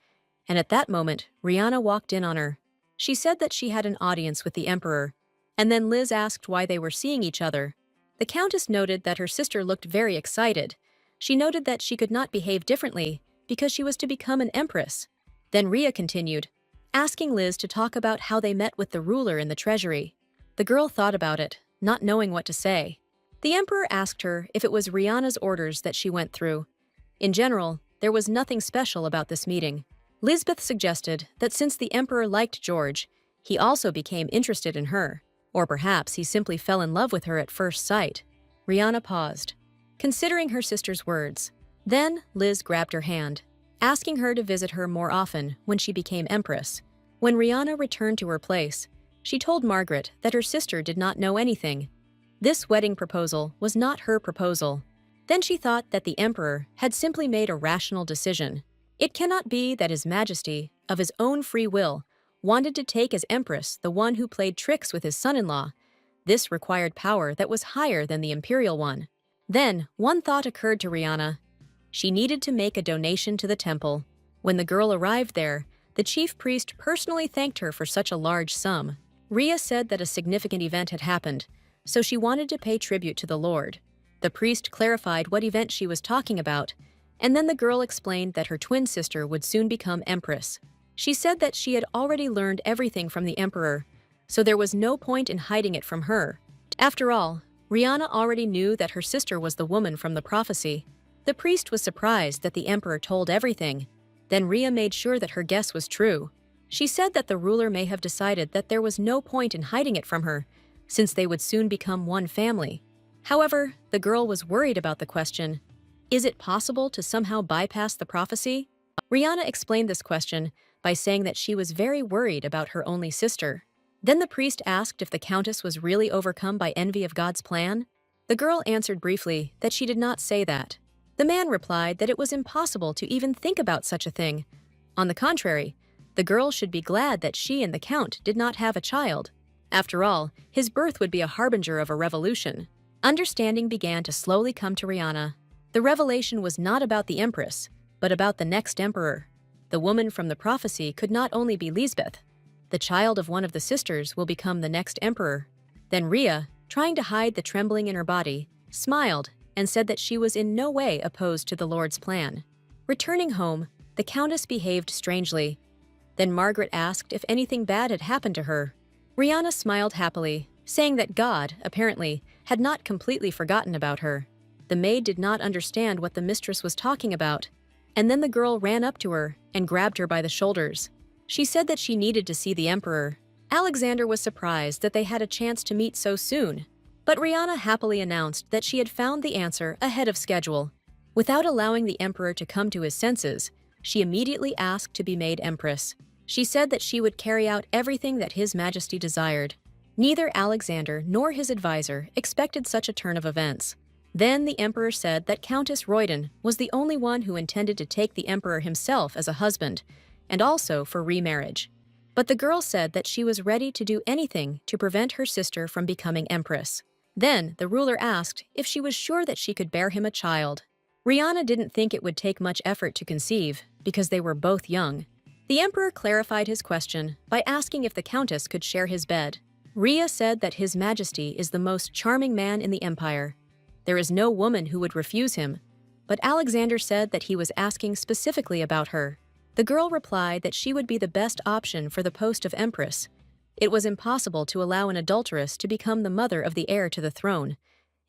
and at that moment, Rihanna walked in on her. She said that she had an audience with the Emperor, and then Liz asked why they were seeing each other. The Countess noted that her sister looked very excited. She noted that she could not behave differently because she was to become an empress. Then Rhea continued, asking Liz to talk about how they met with the ruler in the treasury. The girl thought about it, not knowing what to say. The Emperor asked her if it was Rihanna's orders that she went through. In general, there was nothing special about this meeting. Lisbeth suggested that since the Emperor liked George, he also became interested in her. Or perhaps he simply fell in love with her at first sight. Rihanna paused, considering her sister's words. Then Liz grabbed her hand, asking her to visit her more often when she became empress. When Rihanna returned to her place, she told Margaret that her sister did not know anything. This wedding proposal was not her proposal. Then she thought that the Emperor had simply made a rational decision. It cannot be that His Majesty, of his own free will, wanted to take as empress the one who played tricks with his son-in-law. This required power that was higher than the imperial one. Then, one thought occurred to Rihanna. She needed to make a donation to the temple. When the girl arrived there, the chief priest personally thanked her for such a large sum. Rhea said that a significant event had happened, so she wanted to pay tribute to the Lord. The priest clarified what event she was talking about, and then the girl explained that her twin sister would soon become empress. She said that she had already learned everything from the Emperor, so there was no point in hiding it from her. After all, Rihanna already knew that her sister was the woman from the prophecy. The priest was surprised that the Emperor told everything. Then Rhea made sure that her guess was true. She said that the ruler may have decided that there was no point in hiding it from her, since they would soon become one family. However, the girl was worried about the question, is it possible to somehow bypass the prophecy? Rihanna explained this question by saying that she was very worried about her only sister. Then the priest asked if the Countess was really overcome by envy of God's plan. The girl answered briefly that she did not say that. The man replied that it was impossible to even think about such a thing. On the contrary, the girl should be glad that she and the Count did not have a child. After all, his birth would be a harbinger of a revolution. Understanding began to slowly come to Rihanna. The revelation was not about the Empress, but about the next Emperor. The woman from the prophecy could not only be Lisbeth. The child of one of the sisters will become the next Emperor. Then Rhea, trying to hide the trembling in her body, smiled and said that she was in no way opposed to the Lord's plan. Returning home, the Countess behaved strangely. Then Margaret asked if anything bad had happened to her. Rihanna smiled happily, saying that God, apparently, had not completely forgotten about her. The maid did not understand what the mistress was talking about, and then the girl ran up to her and grabbed her by the shoulders. She said that she needed to see the Emperor. Alexander was surprised that they had a chance to meet so soon, but Rihanna happily announced that she had found the answer ahead of schedule. Without allowing the Emperor to come to his senses, she immediately asked to be made Empress. She said that she would carry out everything that His Majesty desired. Neither Alexander nor his advisor expected such a turn of events. Then the Emperor said that Countess Royden was the only one who intended to take the Emperor himself as a husband, and also for remarriage. But the girl said that she was ready to do anything to prevent her sister from becoming Empress. Then the ruler asked if she was sure that she could bear him a child. Rihanna didn't think it would take much effort to conceive, because they were both young. The Emperor clarified his question by asking if the Countess could share his bed. Rhea said that His Majesty is the most charming man in the Empire. There is no woman who would refuse him, but Alexander said that he was asking specifically about her. The girl replied that she would be the best option for the post of Empress. It was impossible to allow an adulteress to become the mother of the heir to the throne,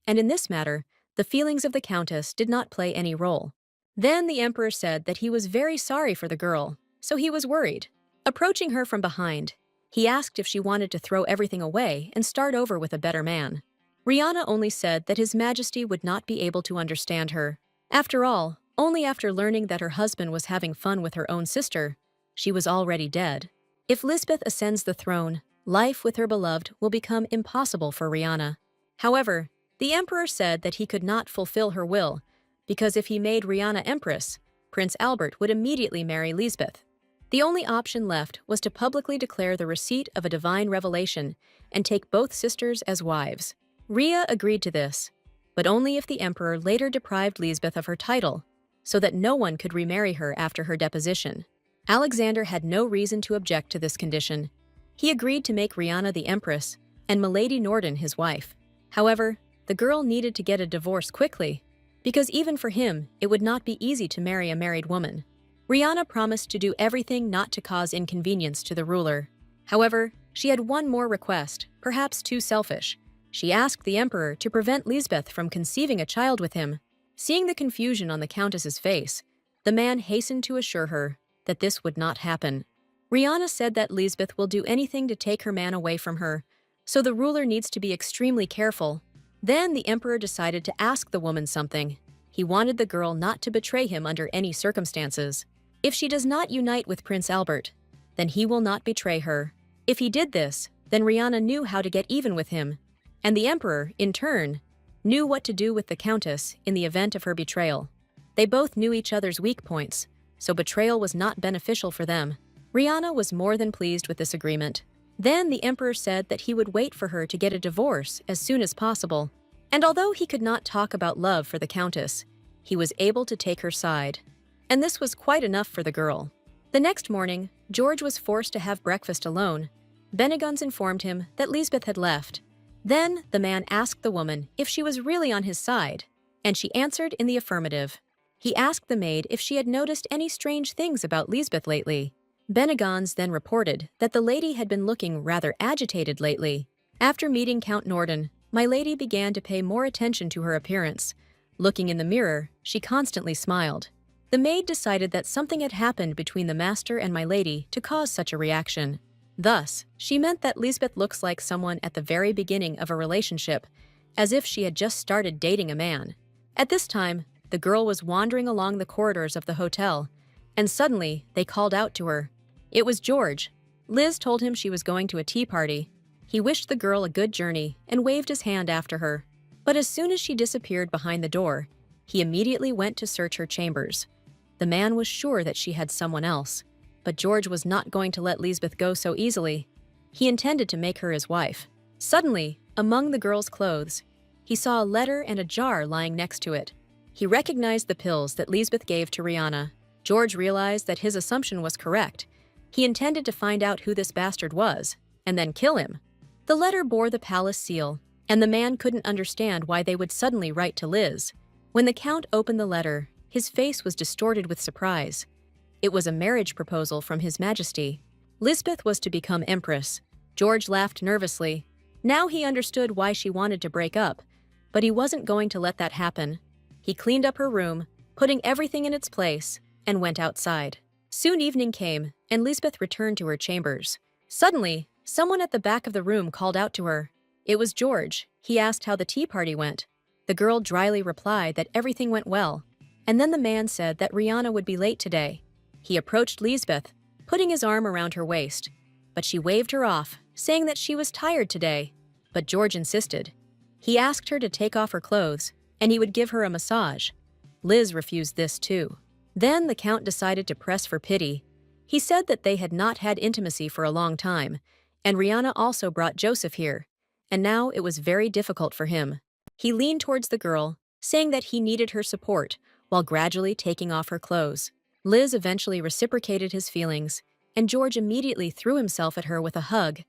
and in this matter, the feelings of the Countess did not play any role. Then the Emperor said that he was very sorry for the girl, so he was worried. Approaching her from behind, He asked if she wanted to throw everything away and start over with a better man. Rihanna only said that His Majesty would not be able to understand her. After all, only after learning that her husband was having fun with her own sister, she was already dead. If Lisbeth ascends the throne, life with her beloved will become impossible for Rihanna. However, the emperor said that he could not fulfill her will, because if he made Rihanna empress, Prince Albert would immediately marry Lisbeth. The only option left was to publicly declare the receipt of a divine revelation and take both sisters as wives. Rhea agreed to this, but only if the emperor later deprived Lisbeth of her title, so that no one could remarry her after her deposition. Alexander had no reason to object to this condition. He agreed to make Rihanna the empress and Milady Norden his wife. However, the girl needed to get a divorce quickly, because even for him, it would not be easy to marry a married woman. Rihanna promised to do everything not to cause inconvenience to the ruler. However, she had one more request, perhaps too selfish. She asked the emperor to prevent Lisbeth from conceiving a child with him. Seeing the confusion on the countess's face, the man hastened to assure her that this would not happen. Rihanna said that Lisbeth will do anything to take her man away from her, so the ruler needs to be extremely careful. Then the emperor decided to ask the woman something. He wanted the girl not to betray him under any circumstances. If she does not unite with Prince Albert, then he will not betray her. If he did this, then Rihanna knew how to get even with him, and the emperor, in turn, knew what to do with the countess in the event of her betrayal. They both knew each other's weak points, so betrayal was not beneficial for them. Rihanna was more than pleased with this agreement. Then the emperor said that he would wait for her to get a divorce as soon as possible. And although he could not talk about love for the countess, he was able to take her side. And this was quite enough for the girl. The next morning, George was forced to have breakfast alone. Benegons informed him that Lisbeth had left. Then the man asked the woman if she was really on his side, and she answered in the affirmative. He asked the maid if she had noticed any strange things about Lisbeth lately. Benegons then reported that the lady had been looking rather agitated lately. After meeting Count Norden, my lady began to pay more attention to her appearance. Looking in the mirror, she constantly smiled. The maid decided that something had happened between the master and my lady to cause such a reaction. Thus, she meant that Lisbeth looks like someone at the very beginning of a relationship, as if she had just started dating a man. At this time, the girl was wandering along the corridors of the hotel, and suddenly they called out to her. It was George. Liz told him she was going to a tea party. He wished the girl a good journey and waved his hand after her. But as soon as she disappeared behind the door, he immediately went to search her chambers. The man was sure that she had someone else, but George was not going to let Lisbeth go so easily. He intended to make her his wife. Suddenly, among the girl's clothes, he saw a letter and a jar lying next to it. He recognized the pills that Lisbeth gave to Rihanna. George realized that his assumption was correct. He intended to find out who this bastard was, and then kill him. The letter bore the palace seal, and the man couldn't understand why they would suddenly write to Liz. When the count opened the letter, his face was distorted with surprise. It was a marriage proposal from His Majesty. Lisbeth was to become empress. George laughed nervously. Now he understood why she wanted to break up, but he wasn't going to let that happen. He cleaned up her room, putting everything in its place, and went outside. Soon evening came, and Lisbeth returned to her chambers. Suddenly, someone at the back of the room called out to her. It was George. He asked how the tea party went. The girl dryly replied that everything went well, and then the man said that Rihanna would be late today. He approached Lisbeth, putting his arm around her waist, but she waved her off, saying that she was tired today. But George insisted. He asked her to take off her clothes, and he would give her a massage. Liz refused this too. Then the count decided to press for pity. He said that they had not had intimacy for a long time, and Rihanna also brought Joseph here, and now it was very difficult for him. He leaned towards the girl, saying that he needed her support, while gradually taking off her clothes. Liz eventually reciprocated his feelings, and George immediately threw himself at her with a hug,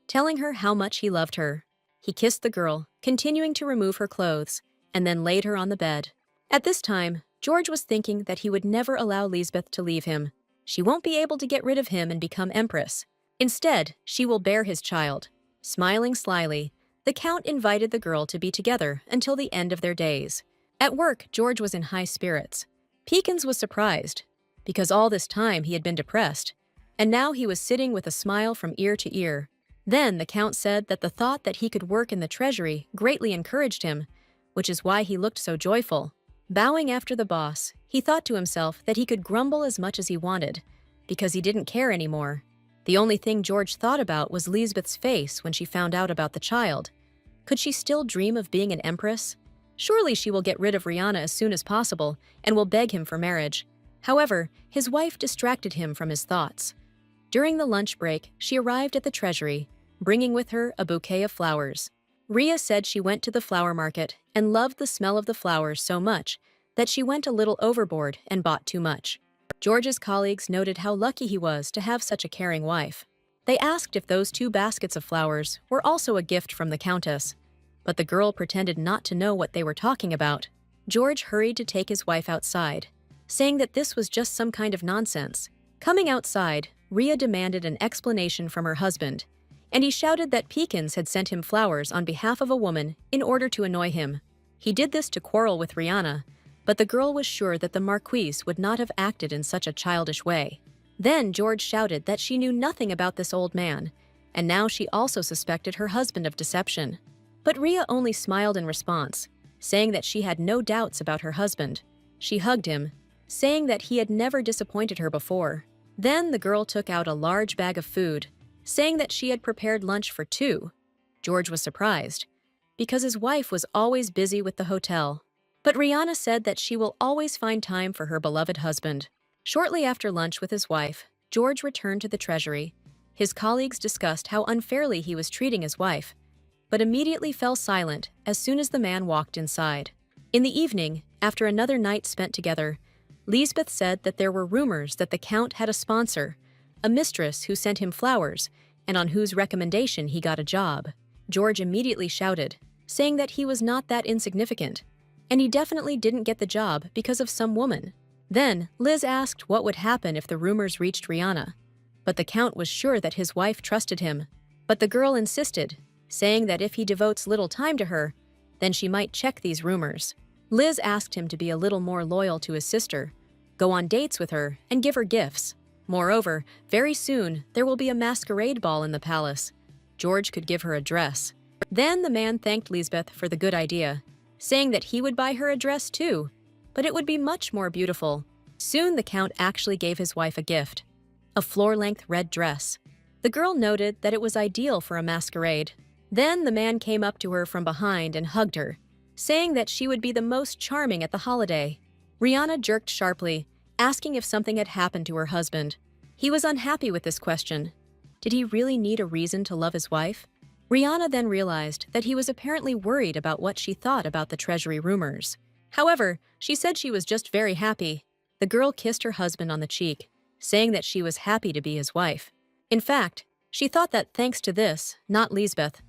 telling her how much he loved her. He kissed the girl, continuing to remove her clothes, and then laid her on the bed. At this time, George was thinking that he would never allow Lisbeth to leave him. She won't be able to get rid of him and become empress. Instead, she will bear his child. Smiling slyly, the count invited the girl to be together until the end of their days. At work, George was in high spirits. Peekins was surprised, because all this time he had been depressed, and now he was sitting with a smile from ear to ear. Then the Count said that the thought that he could work in the treasury greatly encouraged him, which is why he looked so joyful. Bowing after the boss, he thought to himself that he could grumble as much as he wanted, because he didn't care anymore. The only thing George thought about was Lisbeth's face when she found out about the child. Could she still dream of being an empress? Surely she will get rid of Rihanna as soon as possible and will beg him for marriage. However, his wife distracted him from his thoughts. During the lunch break, she arrived at the treasury, bringing with her a bouquet of flowers. Ria said she went to the flower market and loved the smell of the flowers so much that she went a little overboard and bought too much. George's colleagues noted how lucky he was to have such a caring wife. They asked if those 2 baskets of flowers were also a gift from the Countess, but the girl pretended not to know what they were talking about. George hurried to take his wife outside, saying that this was just some kind of nonsense. Coming outside, Ria demanded an explanation from her husband, and he shouted that Pekins had sent him flowers on behalf of a woman in order to annoy him. He did this to quarrel with Rihanna, but the girl was sure that the Marquise would not have acted in such a childish way. Then George shouted that she knew nothing about this old man, and now she also suspected her husband of deception. But Ria only smiled in response, saying that she had no doubts about her husband. She hugged him, saying that he had never disappointed her before. Then the girl took out a large bag of food, saying that she had prepared lunch for 2. George was surprised, because his wife was always busy with the hotel. But Rihanna said that she will always find time for her beloved husband. Shortly after lunch with his wife, George returned to the treasury. His colleagues discussed how unfairly he was treating his wife, but immediately fell silent as soon as the man walked inside. In the evening, after another night spent together, Lisbeth said that there were rumors that the Count had a sponsor, a mistress who sent him flowers and on whose recommendation he got a job. George immediately shouted, saying that he was not that insignificant, and he definitely didn't get the job because of some woman. Then Liz asked what would happen if the rumors reached Rihanna, but the Count was sure that his wife trusted him. But the girl insisted, saying that if he devotes little time to her, then she might check these rumors. Liz asked him to be a little more loyal to his sister, go on dates with her, and give her gifts. Moreover, very soon, there will be a masquerade ball in the palace. George could give her a dress. Then the man thanked Lisbeth for the good idea, saying that he would buy her a dress too, but it would be much more beautiful. Soon the Count actually gave his wife a gift, a floor-length red dress. The girl noted that it was ideal for a masquerade. Then the man came up to her from behind and hugged her, saying that she would be the most charming at the holiday. Rihanna jerked sharply, asking if something had happened to her husband. He was unhappy with this question. Did he really need a reason to love his wife? Rihanna then realized that he was apparently worried about what she thought about the treasury rumors. However, she said she was just very happy. The girl kissed her husband on the cheek, saying that she was happy to be his wife. In fact, she thought that thanks to this, not Lisbeth,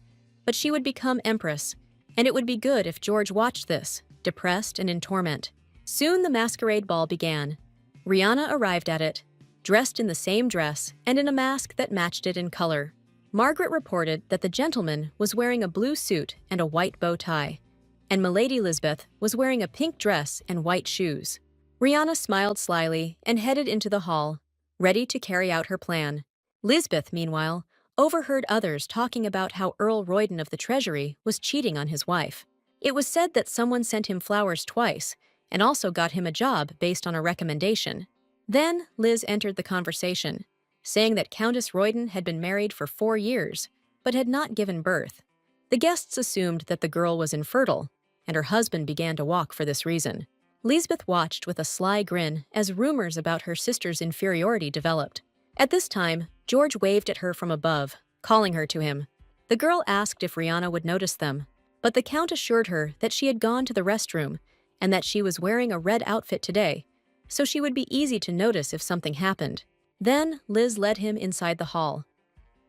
but she would become empress, and it would be good if George watched this, depressed and in torment. Soon the masquerade ball began. Rihanna arrived at it, dressed in the same dress and in a mask that matched it in color. Margaret reported that the gentleman was wearing a blue suit and a white bow tie, and Milady Lisbeth was wearing a pink dress and white shoes. Rihanna smiled slyly and headed into the hall, ready to carry out her plan. Lisbeth, meanwhile, overheard others talking about how Earl Royden of the Treasury was cheating on his wife. It was said that someone sent him flowers twice and also got him a job based on a recommendation. Then Liz entered the conversation, saying that Countess Royden had been married for 4 years, but had not given birth. The guests assumed that the girl was infertile, and her husband began to walk for this reason. Lisbeth watched with a sly grin as rumors about her sister's inferiority developed. At this time, George waved at her from above, calling her to him. The girl asked if Rihanna would notice them, but the Count assured her that she had gone to the restroom and that she was wearing a red outfit today, so she would be easy to notice if something happened. Then Liz led him inside the hall.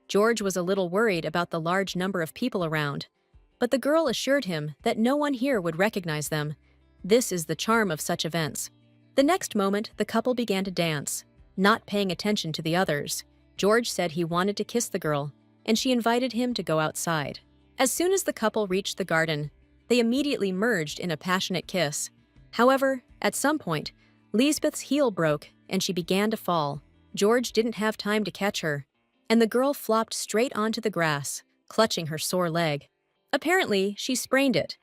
George was a little worried about the large number of people around, but the girl assured him that no one here would recognize them. This is the charm of such events. The next moment, the couple began to dance, not paying attention to the others. George said he wanted to kiss the girl, and she invited him to go outside. As soon as the couple reached the garden, they immediately merged in a passionate kiss. However, at some point, Lisbeth's heel broke and she began to fall. George didn't have time to catch her, and the girl flopped straight onto the grass, clutching her sore leg. Apparently, she sprained it.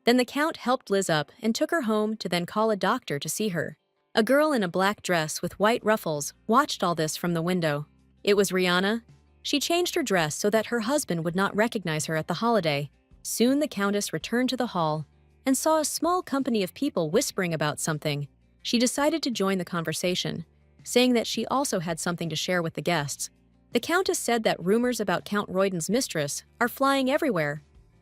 Then the Count helped Liz up and took her home to then call a doctor to see her. A girl in a black dress with white ruffles watched all this from the window. It was Rihanna. She changed her dress so that her husband would not recognize her at the holiday. Soon the Countess returned to the hall and saw a small company of people whispering about something. She decided to join the conversation, saying that she also had something to share with the guests. The Countess said that rumors about Count Royden's mistress are flying everywhere,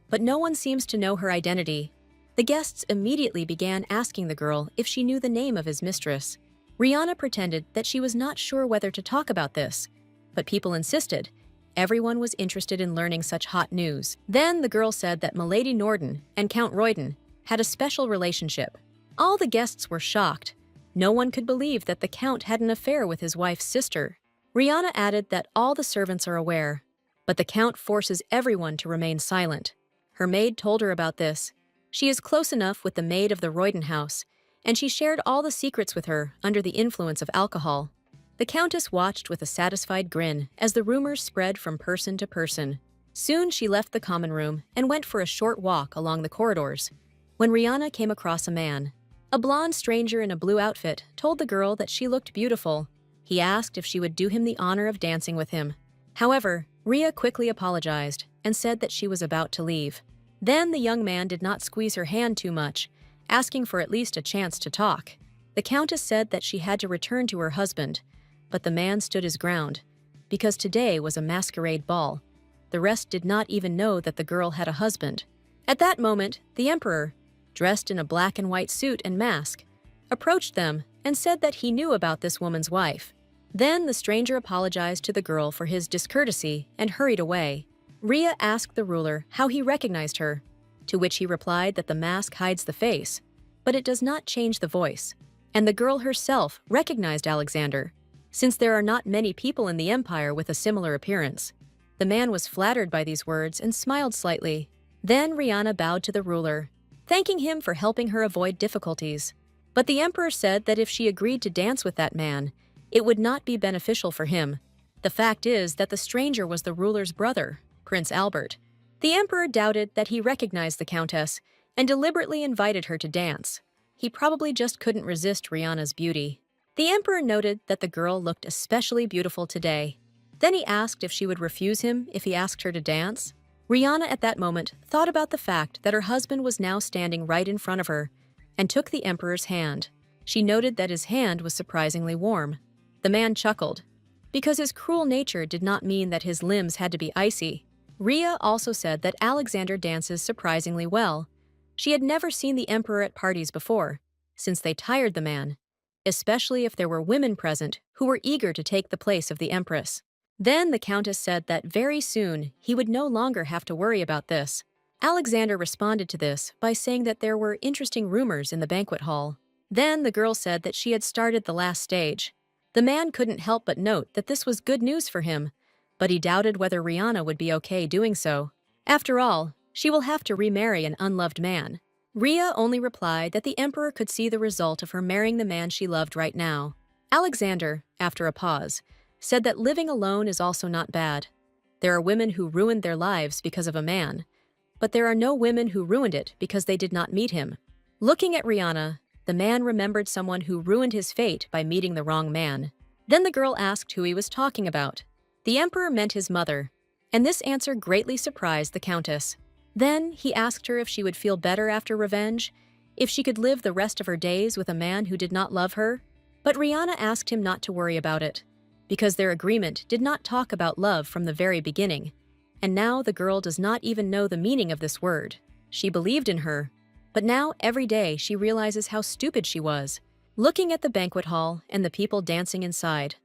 but no one seems to know her identity. The guests immediately began asking the girl if she knew the name of his mistress. Rihanna pretended that she was not sure whether to talk about this, but people insisted. Everyone was interested in learning such hot news. Then the girl said that Milady Norden and Count Royden had a special relationship. All the guests were shocked. No one could believe that the Count had an affair with his wife's sister. Rihanna added that all the servants are aware, but the Count forces everyone to remain silent. Her maid told her about this. She is close enough with the maid of the Royden house, and she shared all the secrets with her under the influence of alcohol. The Countess watched with a satisfied grin as the rumors spread from person to person. Soon she left the common room and went for a short walk along the corridors, when Rihanna came across a man. A blonde stranger in a blue outfit told the girl that she looked beautiful. He asked if she would do him the honor of dancing with him. However, Rhea quickly apologized and said that she was about to leave. Then the young man did not squeeze her hand too much, asking for at least a chance to talk. The Countess said that she had to return to her husband, but the man stood his ground, because today was a masquerade ball. The rest did not even know that the girl had a husband. At that moment, the Emperor, dressed in a black and white suit and mask, approached them and said that he knew about this woman's wife. Then the stranger apologized to the girl for his discourtesy and hurried away. Rhea asked the ruler how he recognized her, to which he replied that the mask hides the face, but it does not change the voice. And the girl herself recognized Alexander, since there are not many people in the empire with a similar appearance. The man was flattered by these words and smiled slightly. Then Rihanna bowed to the ruler, thanking him for helping her avoid difficulties. But the emperor said that if she agreed to dance with that man, it would not be beneficial for him. The fact is that the stranger was the ruler's brother, Prince Albert. The emperor doubted that he recognized the countess and deliberately invited her to dance. He probably just couldn't resist Rihanna's beauty. The emperor noted that the girl looked especially beautiful today. Then he asked if she would refuse him if he asked her to dance. Rihanna at that moment thought about the fact that her husband was now standing right in front of her and took the emperor's hand. She noted that his hand was surprisingly warm. The man chuckled, because his cruel nature did not mean that his limbs had to be icy. Rhea also said that Alexander dances surprisingly well. She had never seen the emperor at parties before, since they tired the man, especially if there were women present who were eager to take the place of the empress. Then the countess said that very soon he would no longer have to worry about this. Alexander responded to this by saying that there were interesting rumors in the banquet hall. Then the girl said that she had started the last stage. The man couldn't help but note that this was good news for him, but he doubted whether Rihanna would be okay doing so. After all, she will have to remarry an unloved man. Rhea only replied that the emperor could see the result of her marrying the man she loved right now. Alexander, after a pause, said that living alone is also not bad. There are women who ruined their lives because of a man, but there are no women who ruined it because they did not meet him. Looking at Rihanna, the man remembered someone who ruined his fate by meeting the wrong man. Then the girl asked who he was talking about. The emperor meant his mother, and this answer greatly surprised the countess. Then he asked her if she would feel better after revenge, if she could live the rest of her days with a man who did not love her. But Rihanna asked him not to worry about it, because their agreement did not talk about love from the very beginning. And now the girl does not even know the meaning of this word. She believed in her, but now every day she realizes how stupid she was. Looking at the banquet hall and the people dancing inside,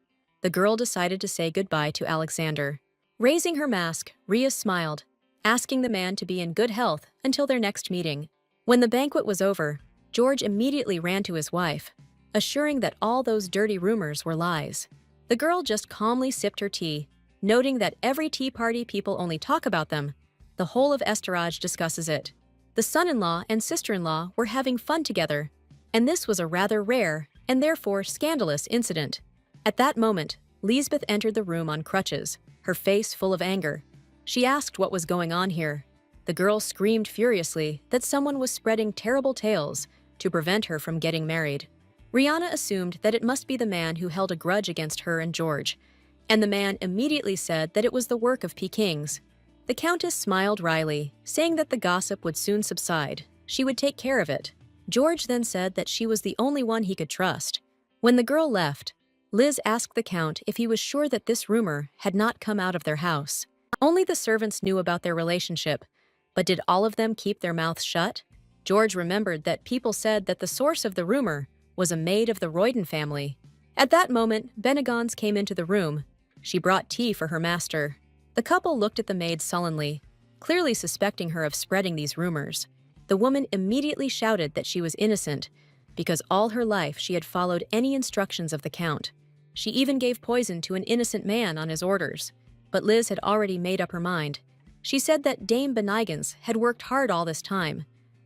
the girl decided to say goodbye to Alexander. Raising her mask, Rhea smiled, asking the man to be in good health until their next meeting. When the banquet was over, George immediately ran to his wife, assuring that all those dirty rumors were lies. The girl just calmly sipped her tea, noting that every tea party people only talk about them. The whole of Esterage discusses it. The son-in-law and sister-in-law were having fun together, and this was a rather rare and therefore scandalous incident. At that moment, Lisbeth entered the room on crutches, her face full of anger. She asked what was going on here. The girl screamed furiously that someone was spreading terrible tales to prevent her from getting married. Rihanna assumed that it must be the man who held a grudge against her and George, and the man immediately said that it was the work of Pekings. The Countess smiled wryly, saying that the gossip would soon subside. She would take care of it. George then said that she was the only one he could trust. When the girl left, Liz asked the Count if he was sure that this rumor had not come out of their house. Only the servants knew about their relationship, but did all of them keep their mouths shut? George remembered that people said that the source of the rumor was a maid of the Royden family. At that moment, Benegons came into the room. She brought tea for her master. The couple looked at the maid sullenly, clearly suspecting her of spreading these rumors. The woman immediately shouted that she was innocent, because all her life she had followed any instructions of the Count. She even gave poison to an innocent man on his orders. But Liz had already made up her mind. She said that Dame Benigans had worked hard all this time,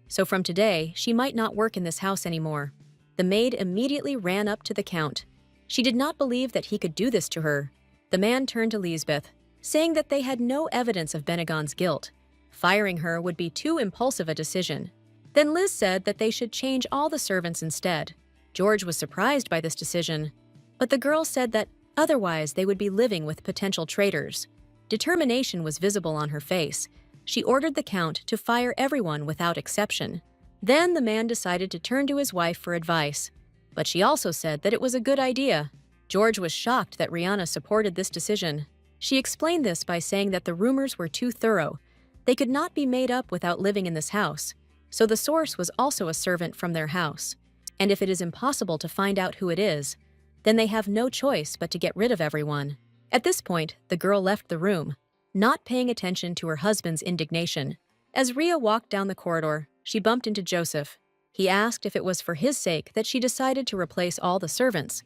so from today she might not work in this house anymore. The maid immediately ran up to the Count. She did not believe that he could do this to her. The man turned to Lisbeth, saying that they had no evidence of Benegon's guilt. Firing her would be too impulsive a decision. Then Liz said that they should change all the servants instead. George was surprised by this decision, but the girl said that otherwise they would be living with potential traitors. Determination was visible on her face. She ordered the Count to fire everyone without exception. Then the man decided to turn to his wife for advice, but she also said that it was a good idea. George was shocked that Rihanna supported this decision. She explained this by saying that the rumors were too thorough. They could not be made up without living in this house, so the source was also a servant from their house. And if it is impossible to find out who it is, then they have no choice but to get rid of everyone. At this point, the girl left the room, not paying attention to her husband's indignation. As Rhea walked down the corridor, she bumped into Joseph. He asked if it was for his sake that she decided to replace all the servants.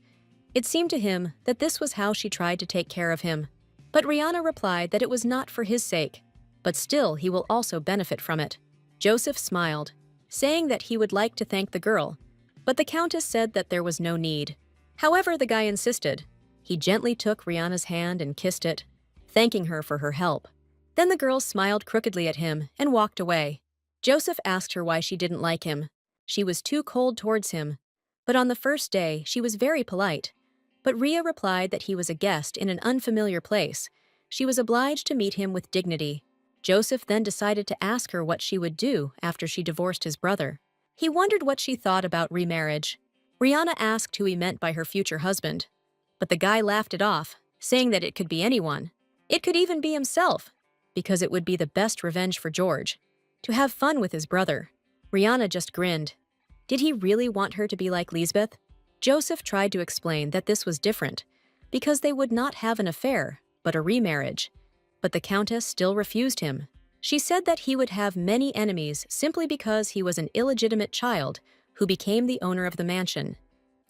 It seemed to him that this was how she tried to take care of him. But Rihanna replied that it was not for his sake, but still he will also benefit from it. Joseph smiled, saying that he would like to thank the girl, but the Countess said that there was no need. However, the guy insisted. He gently took Rihanna's hand and kissed it, thanking her for her help. Then the girl smiled crookedly at him and walked away. Joseph asked her why she didn't like him. She was too cold towards him. But on the first day, she was very polite. But Rhea replied that he was a guest in an unfamiliar place. She was obliged to meet him with dignity. Joseph then decided to ask her what she would do after she divorced his brother. He wondered what she thought about remarriage. Rihanna asked who he meant by her future husband, but the guy laughed it off, saying that it could be anyone. It could even be himself, because it would be the best revenge for George, to have fun with his brother. Rihanna just grinned. Did he really want her to be like Lisbeth? Joseph tried to explain that this was different, because they would not have an affair, but a remarriage. But the Countess still refused him. She said that he would have many enemies simply because he was an illegitimate child who became the owner of the mansion.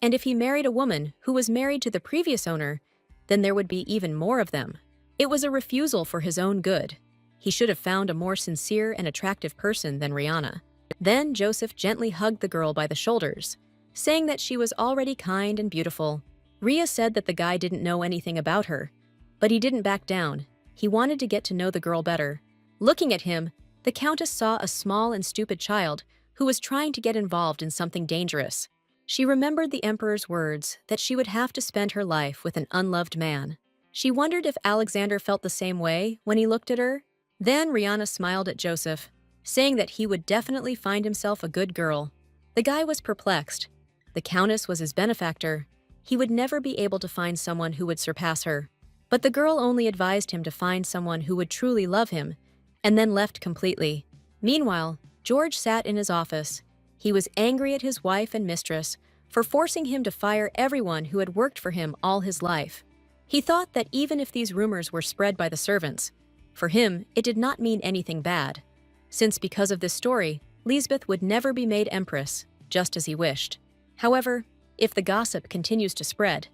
And if he married a woman who was married to the previous owner, then there would be even more of them. It was a refusal for his own good. He should have found a more sincere and attractive person than Rihanna. Then Joseph gently hugged the girl by the shoulders, saying that she was already kind and beautiful. Rhea said that the guy didn't know anything about her, but he didn't back down. He wanted to get to know the girl better. Looking at him, the Countess saw a small and stupid child who was trying to get involved in something dangerous. She remembered the Emperor's words that she would have to spend her life with an unloved man. She wondered if Alexander felt the same way when he looked at her. Then Rihanna smiled at Joseph, saying that he would definitely find himself a good girl. The guy was perplexed. The Countess was his benefactor. He would never be able to find someone who would surpass her. But the girl only advised him to find someone who would truly love him, and then left completely. Meanwhile, George sat in his office. He was angry at his wife and mistress for forcing him to fire everyone who had worked for him all his life. He thought that even if these rumors were spread by the servants, for him it did not mean anything bad, since because of this story, Lisbeth would never be made empress, just as he wished. However, if the gossip continues to spread,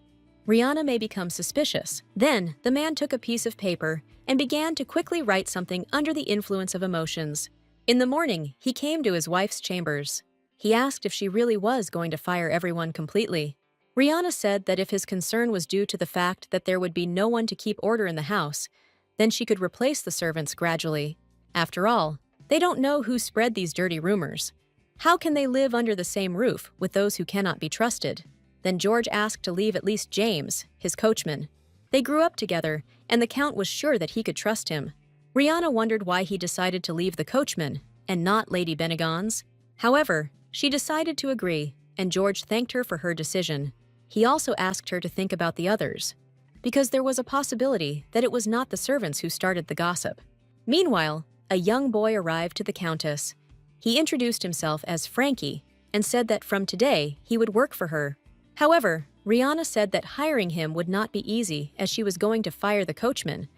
Rihanna may become suspicious. Then, the man took a piece of paper and began to quickly write something under the influence of emotions. In the morning, he came to his wife's chambers. He asked if she really was going to fire everyone completely. Rihanna said that if his concern was due to the fact that there would be no one to keep order in the house, then she could replace the servants gradually. After all, they don't know who spread these dirty rumors. How can they live under the same roof with those who cannot be trusted? Then George asked to leave at least James, his coachman. They grew up together, and the Count was sure that he could trust him. Rihanna wondered why he decided to leave the coachman, and not Lady Bennigon's. However, she decided to agree, and George thanked her for her decision. He also asked her to think about the others, because there was a possibility that it was not the servants who started the gossip. Meanwhile, a young boy arrived to the Countess. He introduced himself as Frankie and said that from today he would work for her. However, Rihanna said that hiring him would not be easy as she was going to fire the coachman,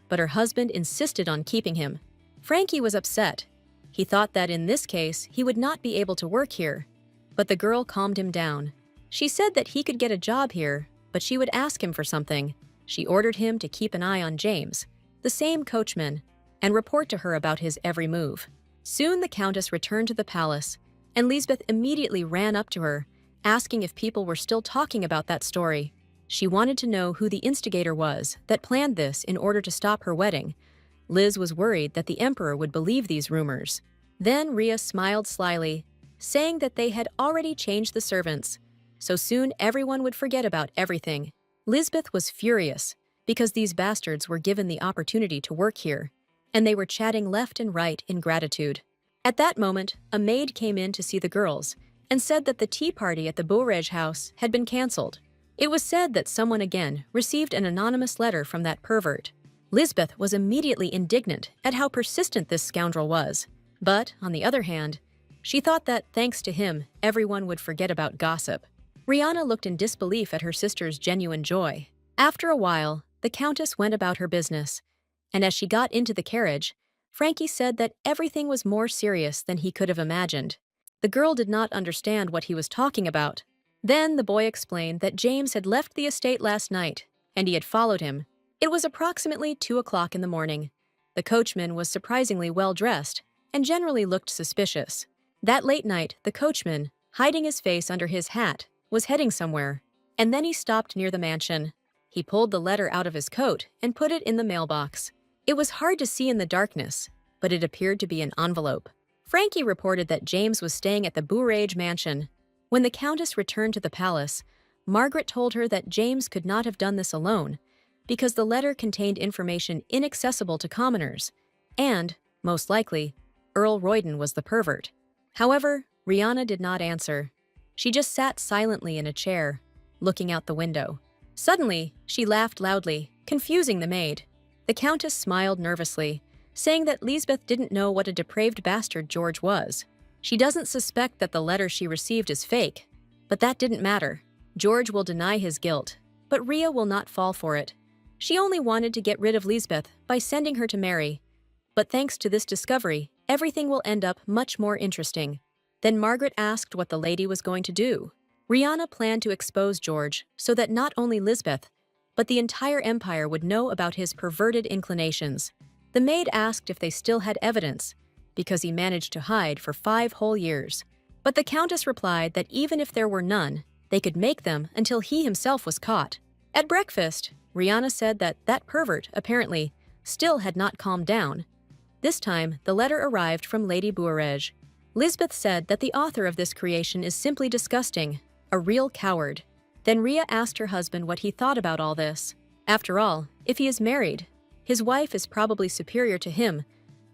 but her husband insisted on keeping him. Frankie was upset. He thought that in this case he would not be able to work here, but the girl calmed him down. She said that he could get a job here, but she would ask him for something. She ordered him to keep an eye on James, the same coachman, and report to her about his every move. Soon the Countess returned to the palace, and Lisbeth immediately ran up to her, asking if people were still talking about that story. She wanted to know who the instigator was that planned this in order to stop her wedding. Liz was worried that the Emperor would believe these rumors. Then Rhea smiled slyly, saying that they had already changed the servants, so soon everyone would forget about everything. Lisbeth was furious because these bastards were given the opportunity to work here, and they were chatting left and right in gratitude. At that moment, a maid came in to see the girls and said that the tea party at the Beauregge house had been cancelled. It was said that someone again received an anonymous letter from that pervert. Lisbeth was immediately indignant at how persistent this scoundrel was. But, on the other hand, she thought that, thanks to him, everyone would forget about gossip. Rihanna looked in disbelief at her sister's genuine joy. After a while, the Countess went about her business, and as she got into the carriage, Frankie said that everything was more serious than he could have imagined. The girl did not understand what he was talking about. Then the boy explained that James had left the estate last night, and he had followed him. It was approximately 2 o'clock in the morning. The coachman was surprisingly well-dressed and generally looked suspicious. That late night, the coachman, hiding his face under his hat, was heading somewhere, and then he stopped near the mansion. He pulled the letter out of his coat and put it in the mailbox. It was hard to see in the darkness, but it appeared to be an envelope. Frankie reported that James was staying at the Beauregge mansion. When the Countess returned to the palace, Margaret told her that James could not have done this alone, because the letter contained information inaccessible to commoners, and, most likely, Earl Royden was the pervert. However, Rihanna did not answer. She just sat silently in a chair, looking out the window. Suddenly, she laughed loudly, confusing the maid. The Countess smiled nervously, saying that Lisbeth didn't know what a depraved bastard George was. She doesn't suspect that the letter she received is fake, but that didn't matter. George will deny his guilt, but Rhea will not fall for it. She only wanted to get rid of Lisbeth by sending her to Mary, but thanks to this discovery, everything will end up much more interesting. Then Margaret asked what the lady was going to do. Rihanna planned to expose George so that not only Lisbeth, but the entire empire would know about his perverted inclinations. The maid asked if they still had evidence, because he managed to hide for 5 whole years. But the Countess replied that even if there were none, they could make them until he himself was caught. At breakfast, Rihanna said that that pervert, apparently, still had not calmed down. This time, the letter arrived from Lady Beauregge. Lisbeth said that the author of this creation is simply disgusting, a real coward. Then Rhea asked her husband what he thought about all this. After all, if he is married, his wife is probably superior to him.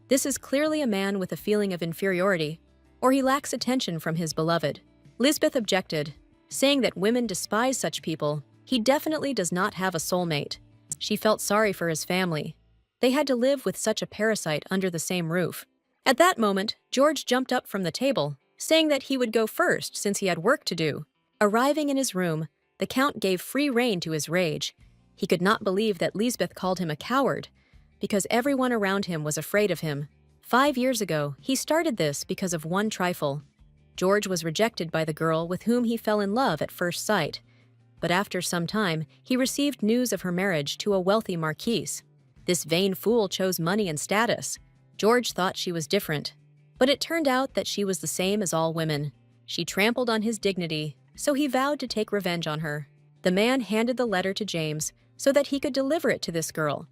This is clearly a man with a feeling of inferiority, or he lacks attention from his beloved. Lisbeth objected, saying that women despise such people. He definitely does not have a soulmate. She felt sorry for his family. They had to live with such a parasite under the same roof. At that moment, George jumped up from the table, saying that he would go first since he had work to do. Arriving in his room, the Count gave free rein to his rage. He could not believe that Lisbeth called him a coward, because everyone around him was afraid of him. 5 years ago, he started this because of one trifle. George was rejected by the girl with whom he fell in love at first sight, but after some time, he received news of her marriage to a wealthy marquise. This vain fool chose money and status. George thought she was different, but it turned out that she was the same as all women. She trampled on his dignity, so he vowed to take revenge on her. The man handed the letter to James so that he could deliver it to this girl.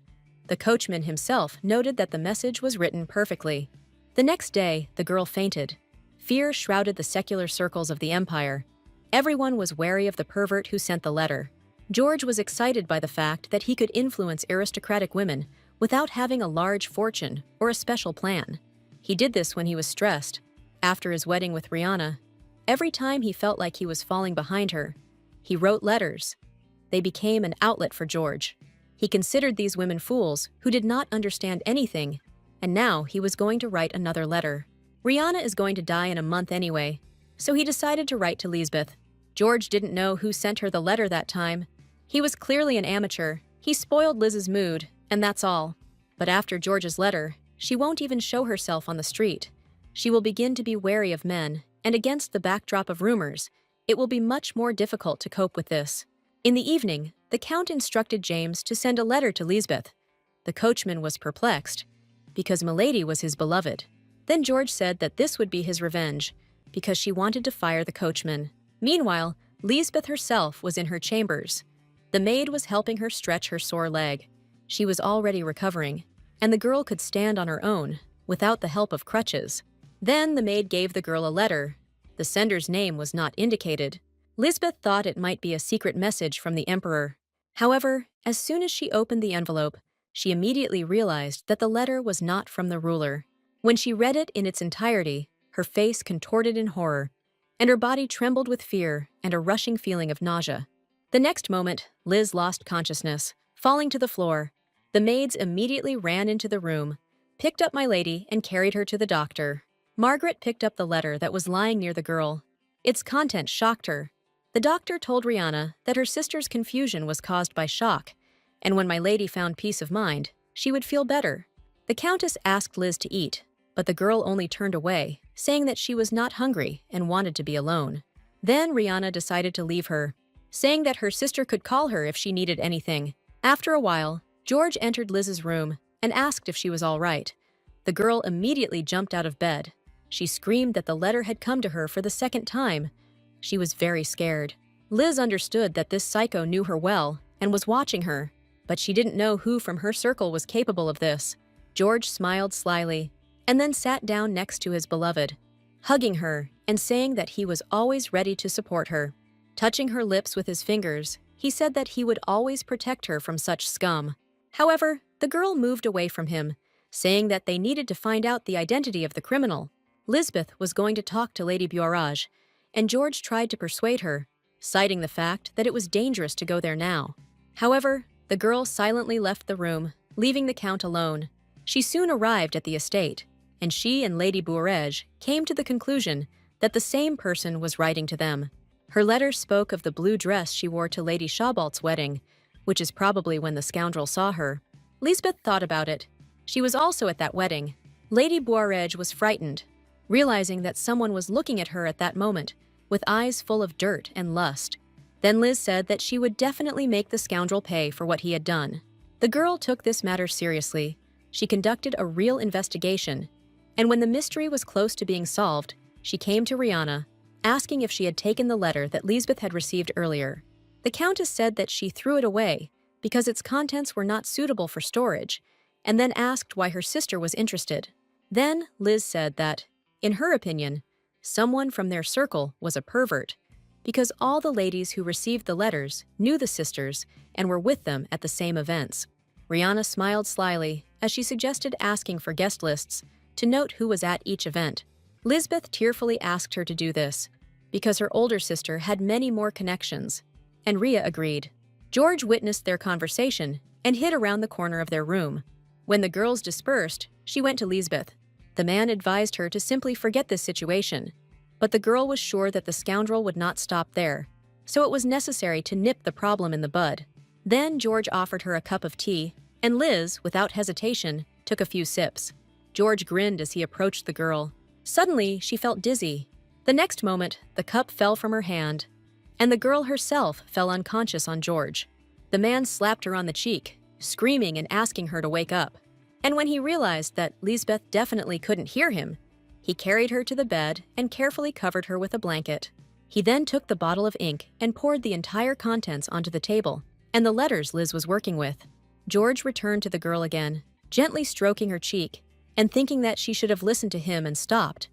The coachman himself noted that the message was written perfectly. The next day, the girl fainted. Fear shrouded the secular circles of the empire. Everyone was wary of the pervert who sent the letter. George was excited by the fact that he could influence aristocratic women without having a large fortune or a special plan. He did this when he was stressed. After his wedding with Rihanna, every time he felt like he was falling behind her, he wrote letters. They became an outlet for George. He considered these women fools who did not understand anything, and now he was going to write another letter. Rihanna is going to die in a month anyway, so he decided to write to Lisbeth. George didn't know who sent her the letter that time. He was clearly an amateur. He spoiled Liz's mood, and that's all. But after George's letter, she won't even show herself on the street. She will begin to be wary of men, and against the backdrop of rumors, it will be much more difficult to cope with this. In the evening, the Count instructed James to send a letter to Lisbeth. The coachman was perplexed, because Milady was his beloved. Then George said that this would be his revenge, because she wanted to fire the coachman. Meanwhile, Lisbeth herself was in her chambers. The maid was helping her stretch her sore leg. She was already recovering, and the girl could stand on her own, without the help of crutches. Then the maid gave the girl a letter. The sender's name was not indicated. Lisbeth thought it might be a secret message from the emperor. However, as soon as she opened the envelope, she immediately realized that the letter was not from the ruler. When she read it in its entirety, her face contorted in horror, and her body trembled with fear and a rushing feeling of nausea. The next moment, Liz lost consciousness, falling to the floor. The maids immediately ran into the room, picked up my lady, and carried her to the doctor. Margaret picked up the letter that was lying near the girl. Its content shocked her. The doctor told Rihanna that her sister's confusion was caused by shock, and when my lady found peace of mind, she would feel better. The Countess asked Liz to eat, but the girl only turned away, saying that she was not hungry and wanted to be alone. Then Rihanna decided to leave her, saying that her sister could call her if she needed anything. After a while, George entered Liz's room and asked if she was all right. The girl immediately jumped out of bed. She screamed that the letter had come to her for the second time. She was very scared. Liz understood that this psycho knew her well and was watching her, but she didn't know who from her circle was capable of this. George smiled slyly and then sat down next to his beloved, hugging her and saying that he was always ready to support her. Touching her lips with his fingers, he said that he would always protect her from such scum. However, the girl moved away from him, saying that they needed to find out the identity of the criminal. Lisbeth was going to talk to Lady Buarage, and George tried to persuade her, citing the fact that it was dangerous to go there now. However, the girl silently left the room, leaving the Count alone. She soon arrived at the estate, and she and Lady Buarage came to the conclusion that the same person was writing to them. Her letter spoke of the blue dress she wore to Lady Shabalt's wedding, which is probably when the scoundrel saw her. Lisbeth thought about it. She was also at that wedding. Lady Buarage was frightened, realizing that someone was looking at her at that moment, with eyes full of dirt and lust. Then Liz said that she would definitely make the scoundrel pay for what he had done. The girl took this matter seriously. She conducted a real investigation, and when the mystery was close to being solved, she came to Rihanna, asking if she had taken the letter that Lisbeth had received earlier. The Countess said that she threw it away because its contents were not suitable for storage, and then asked why her sister was interested. Then Liz said that, in her opinion, someone from their circle was a pervert, because all the ladies who received the letters knew the sisters and were with them at the same events. Rihanna smiled slyly as she suggested asking for guest lists to note who was at each event. Lisbeth tearfully asked her to do this, because her older sister had many more connections, and Rhea agreed. George witnessed their conversation and hid around the corner of their room. When the girls dispersed, she went to Lisbeth. The man advised her to simply forget this situation, but the girl was sure that the scoundrel would not stop there, so it was necessary to nip the problem in the bud. Then George offered her a cup of tea, and Liz, without hesitation, took a few sips. George grinned as he approached the girl. Suddenly, she felt dizzy. The next moment, the cup fell from her hand, and the girl herself fell unconscious on George. The man slapped her on the cheek, screaming and asking her to wake up. And when he realized that Lisbeth definitely couldn't hear him, he carried her to the bed and carefully covered her with a blanket. He then took the bottle of ink and poured the entire contents onto the table, and the letters Liz was working with. George returned to the girl again, gently stroking her cheek, and thinking that she should have listened to him and stopped.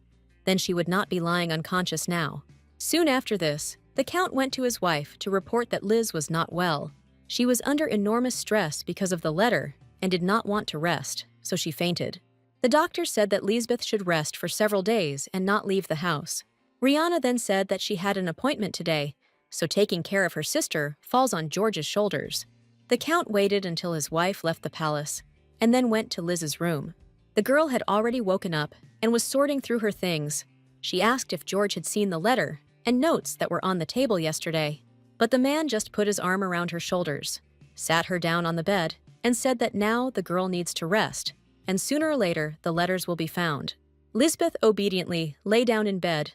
Then she would not be lying unconscious now. Soon after this, the Count went to his wife to report that Liz was not well. She was under enormous stress because of the letter and did not want to rest, so she fainted. The doctor said that Lisbeth should rest for several days and not leave the house. Rihanna then said that she had an appointment today, so taking care of her sister falls on George's shoulders. The Count waited until his wife left the palace and then went to Liz's room. The girl had already woken up and was sorting through her things. She asked if George had seen the letter and notes that were on the table yesterday, but the man just put his arm around her shoulders, sat her down on the bed, and said that now the girl needs to rest, and sooner or later the letters will be found. Lisbeth obediently lay down in bed,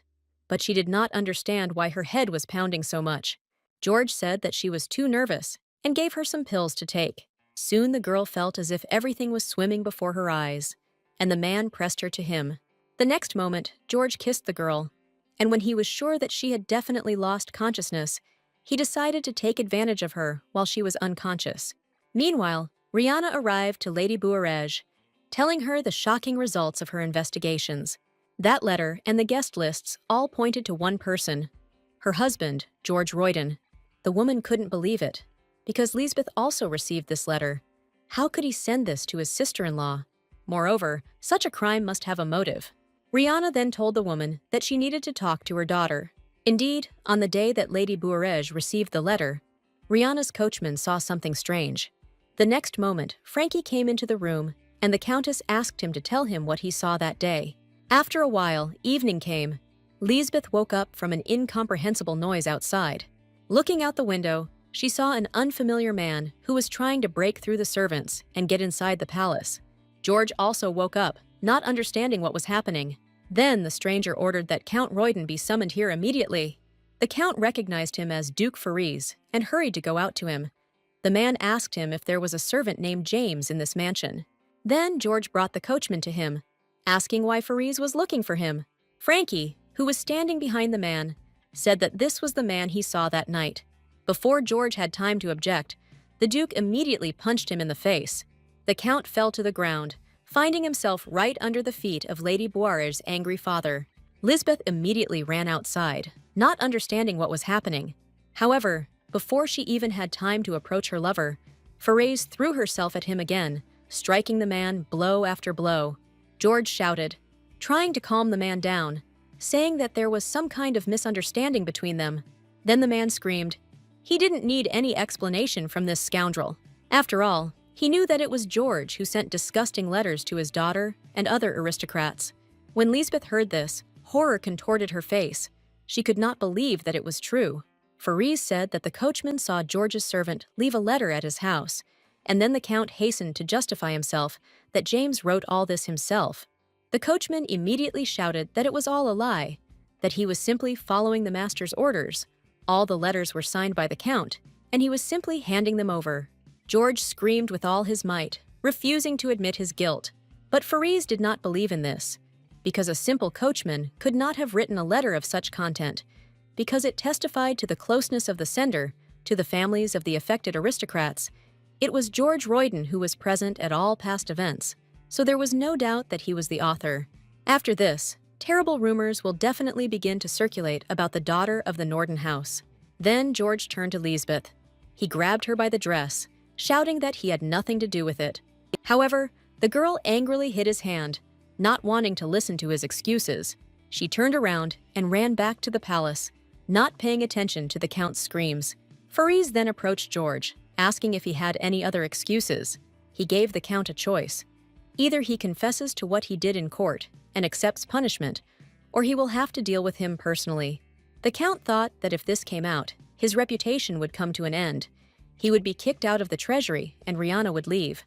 but she did not understand why her head was pounding so much. George said that she was too nervous and gave her some pills to take. Soon the girl felt as if everything was swimming before her eyes, and the man pressed her to him. The next moment, George kissed the girl, and when he was sure that she had definitely lost consciousness, he decided to take advantage of her while she was unconscious. Meanwhile, Rihanna arrived to Lady Bouarej, telling her the shocking results of her investigations. That letter and the guest lists all pointed to one person, her husband, George Royden. The woman couldn't believe it, because Lisbeth also received this letter. How could he send this to his sister-in-law? Moreover, such a crime must have a motive. Rihanna then told the woman that she needed to talk to her daughter. Indeed, on the day that Lady Bouarej received the letter, Rihanna's coachman saw something strange. The next moment, Frankie came into the room, and the Countess asked him to tell him what he saw that day. After a while, evening came. Lisbeth woke up from an incomprehensible noise outside. Looking out the window, she saw an unfamiliar man who was trying to break through the servants and get inside the palace. George also woke up, not understanding what was happening. Then the stranger ordered that Count Royden be summoned here immediately. The Count recognized him as Duke Fariz and hurried to go out to him. The man asked him if there was a servant named James in this mansion. Then George brought the coachman to him, asking why Fariz was looking for him. Frankie, who was standing behind the man, said that this was the man he saw that night. Before George had time to object, the Duke immediately punched him in the face. The Count fell to the ground, finding himself right under the feet of Lady Bouarej's angry father. Lisbeth immediately ran outside, not understanding what was happening. However, before she even had time to approach her lover, Fariz threw herself at him again, striking the man blow after blow. George shouted, trying to calm the man down, saying that there was some kind of misunderstanding between them. Then the man screamed. He didn't need any explanation from this scoundrel. After all, he knew that it was George who sent disgusting letters to his daughter and other aristocrats. When Lisbeth heard this, horror contorted her face. She could not believe that it was true. Fariz said that the coachman saw George's servant leave a letter at his house, and then the Count hastened to justify himself that James wrote all this himself. The coachman immediately shouted that it was all a lie, that he was simply following the master's orders. All the letters were signed by the Count, and he was simply handing them over. George screamed with all his might, refusing to admit his guilt. But Fariz did not believe in this, because a simple coachman could not have written a letter of such content, because it testified to the closeness of the sender to the families of the affected aristocrats. It was George Royden who was present at all past events, so there was no doubt that he was the author. After this, terrible rumors will definitely begin to circulate about the daughter of the Norden house. Then George turned to Lisbeth. He grabbed her by the dress, shouting that he had nothing to do with it. However, the girl angrily hid his hand, not wanting to listen to his excuses. She turned around and ran back to the palace, not paying attention to the Count's screams. Fariz then approached George, asking if he had any other excuses. He gave the Count a choice. Either he confesses to what he did in court and accepts punishment, or he will have to deal with him personally. The Count thought that if this came out, his reputation would come to an end. He would be kicked out of the treasury and Rihanna would leave.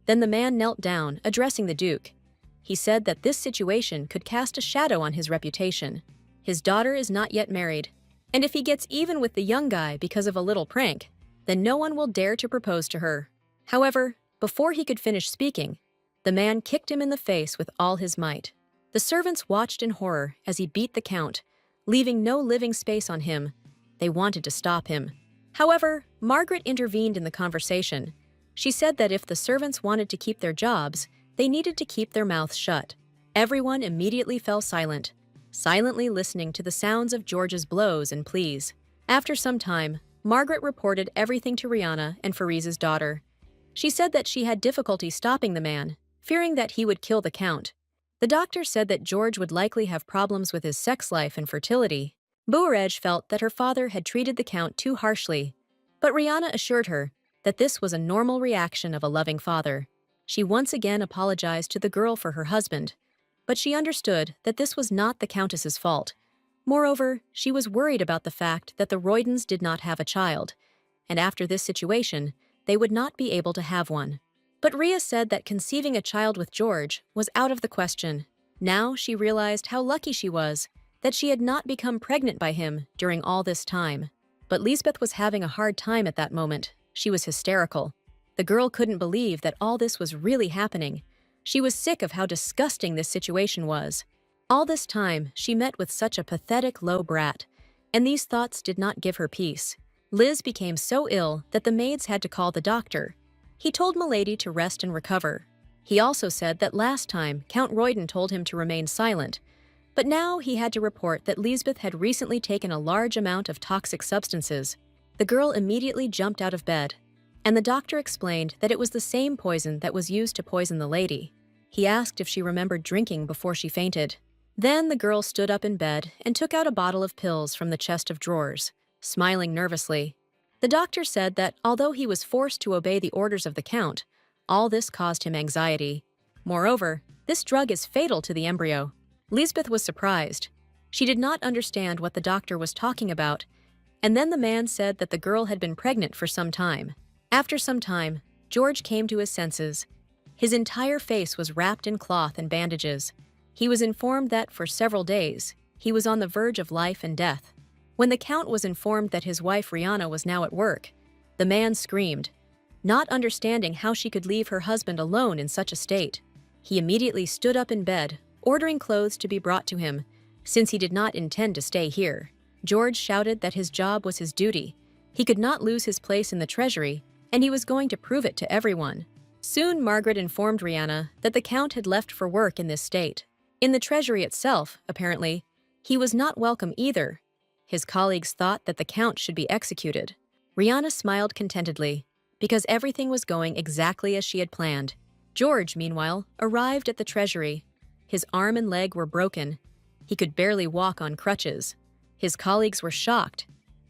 Then the man knelt down, addressing the Duke. He said that this situation could cast a shadow on his reputation. His daughter is not yet married, and if he gets even with the young guy because of a little prank, then no one will dare to propose to her. However, before he could finish speaking, the man kicked him in the face with all his might. The servants watched in horror as he beat the Count, leaving no living space on him. They wanted to stop him. However, Margaret intervened in the conversation. She said that if the servants wanted to keep their jobs, they needed to keep their mouths shut. Everyone immediately fell silent, silently listening to the sounds of George's blows and pleas. After some time, Margaret reported everything to Rihanna and Fariz's daughter. She said that she had difficulty stopping the man, fearing that he would kill the count. The doctor said that George would likely have problems with his sex life and fertility. Buarej felt that her father had treated the count too harshly, but Rihanna assured her that this was a normal reaction of a loving father. She once again apologized to the girl for her husband, but she understood that this was not the countess's fault. Moreover, she was worried about the fact that the Roydens did not have a child, and after this situation, they would not be able to have one. But Ria said that conceiving a child with George was out of the question. Now she realized how lucky she was that she had not become pregnant by him during all this time. But Lisbeth was having a hard time at that moment. She was hysterical. The girl couldn't believe that all this was really happening. She was sick of how disgusting this situation was. All this time, she met with such a pathetic low brat, and these thoughts did not give her peace. Liz became so ill that the maids had to call the doctor. He told Milady to rest and recover. He also said that last time, Count Royden told him to remain silent, but now he had to report that Lisbeth had recently taken a large amount of toxic substances. The girl immediately jumped out of bed, and the doctor explained that it was the same poison that was used to poison the lady. He asked if she remembered drinking before she fainted. Then the girl stood up in bed and took out a bottle of pills from the chest of drawers, smiling nervously. The doctor said that although he was forced to obey the orders of the count, all this caused him anxiety. Moreover, this drug is fatal to the embryo. Lisbeth was surprised. She did not understand what the doctor was talking about, and then the man said that the girl had been pregnant for some time. After some time, George came to his senses. His entire face was wrapped in cloth and bandages. He was informed that for several days, he was on the verge of life and death. When the count was informed that his wife Rihanna was now at work, the man screamed, not understanding how she could leave her husband alone in such a state. He immediately stood up in bed, ordering clothes to be brought to him, since he did not intend to stay here. George shouted that his job was his duty. He could not lose his place in the treasury, and he was going to prove it to everyone. Soon Margaret informed Rihanna that the count had left for work in this state. In the treasury itself, apparently, he was not welcome either. His colleagues thought that the count should be executed. Rihanna smiled contentedly, because everything was going exactly as she had planned. George, meanwhile, arrived at the treasury. His arm and leg were broken. He could barely walk on crutches. His colleagues were shocked.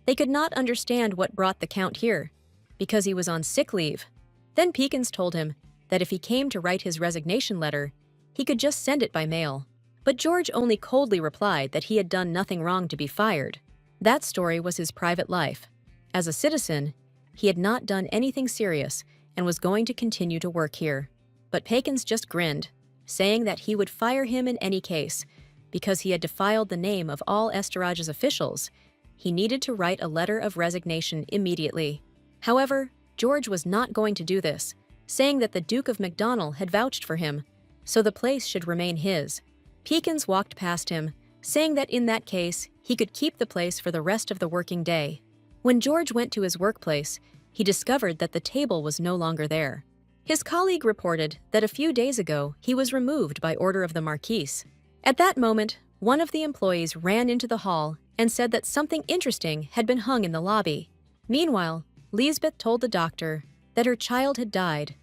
They could not understand what brought the count here, because he was on sick leave. Then Peekins told him that if he came to write his resignation letter, he could just send it by mail. But George only coldly replied that he had done nothing wrong to be fired. That story was his private life. As a citizen, he had not done anything serious and was going to continue to work here. But Peekins just grinned, saying that he would fire him in any case, because he had defiled the name of all Esterage's officials. He needed to write a letter of resignation immediately. However, George was not going to do this, saying that the Duke of McDonnell had vouched for him, so the place should remain his. Peekins walked past him, saying that in that case, he could keep the place for the rest of the working day. When George went to his workplace, he discovered that the table was no longer there. His colleague reported that a few days ago he was removed by order of the Marquise. At that moment, one of the employees ran into the hall and said that something interesting had been hung in the lobby. Meanwhile, Lisbeth told the doctor that her child had died.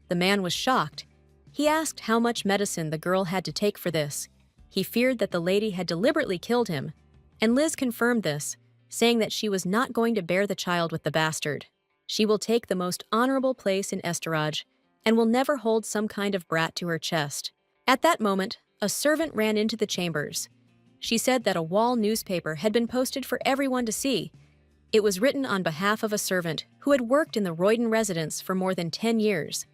The man was shocked. He asked how much medicine the girl had to take for this. He feared that the lady had deliberately killed him, and Liz confirmed this, saying that she was not going to bear the child with the bastard. She will take the most honorable place in Esterage and will never hold some kind of brat to her chest. At that moment, a servant ran into the chambers. She said that a wall newspaper had been posted for everyone to see. It was written on behalf of a servant who had worked in the Royden residence for more than 10 years.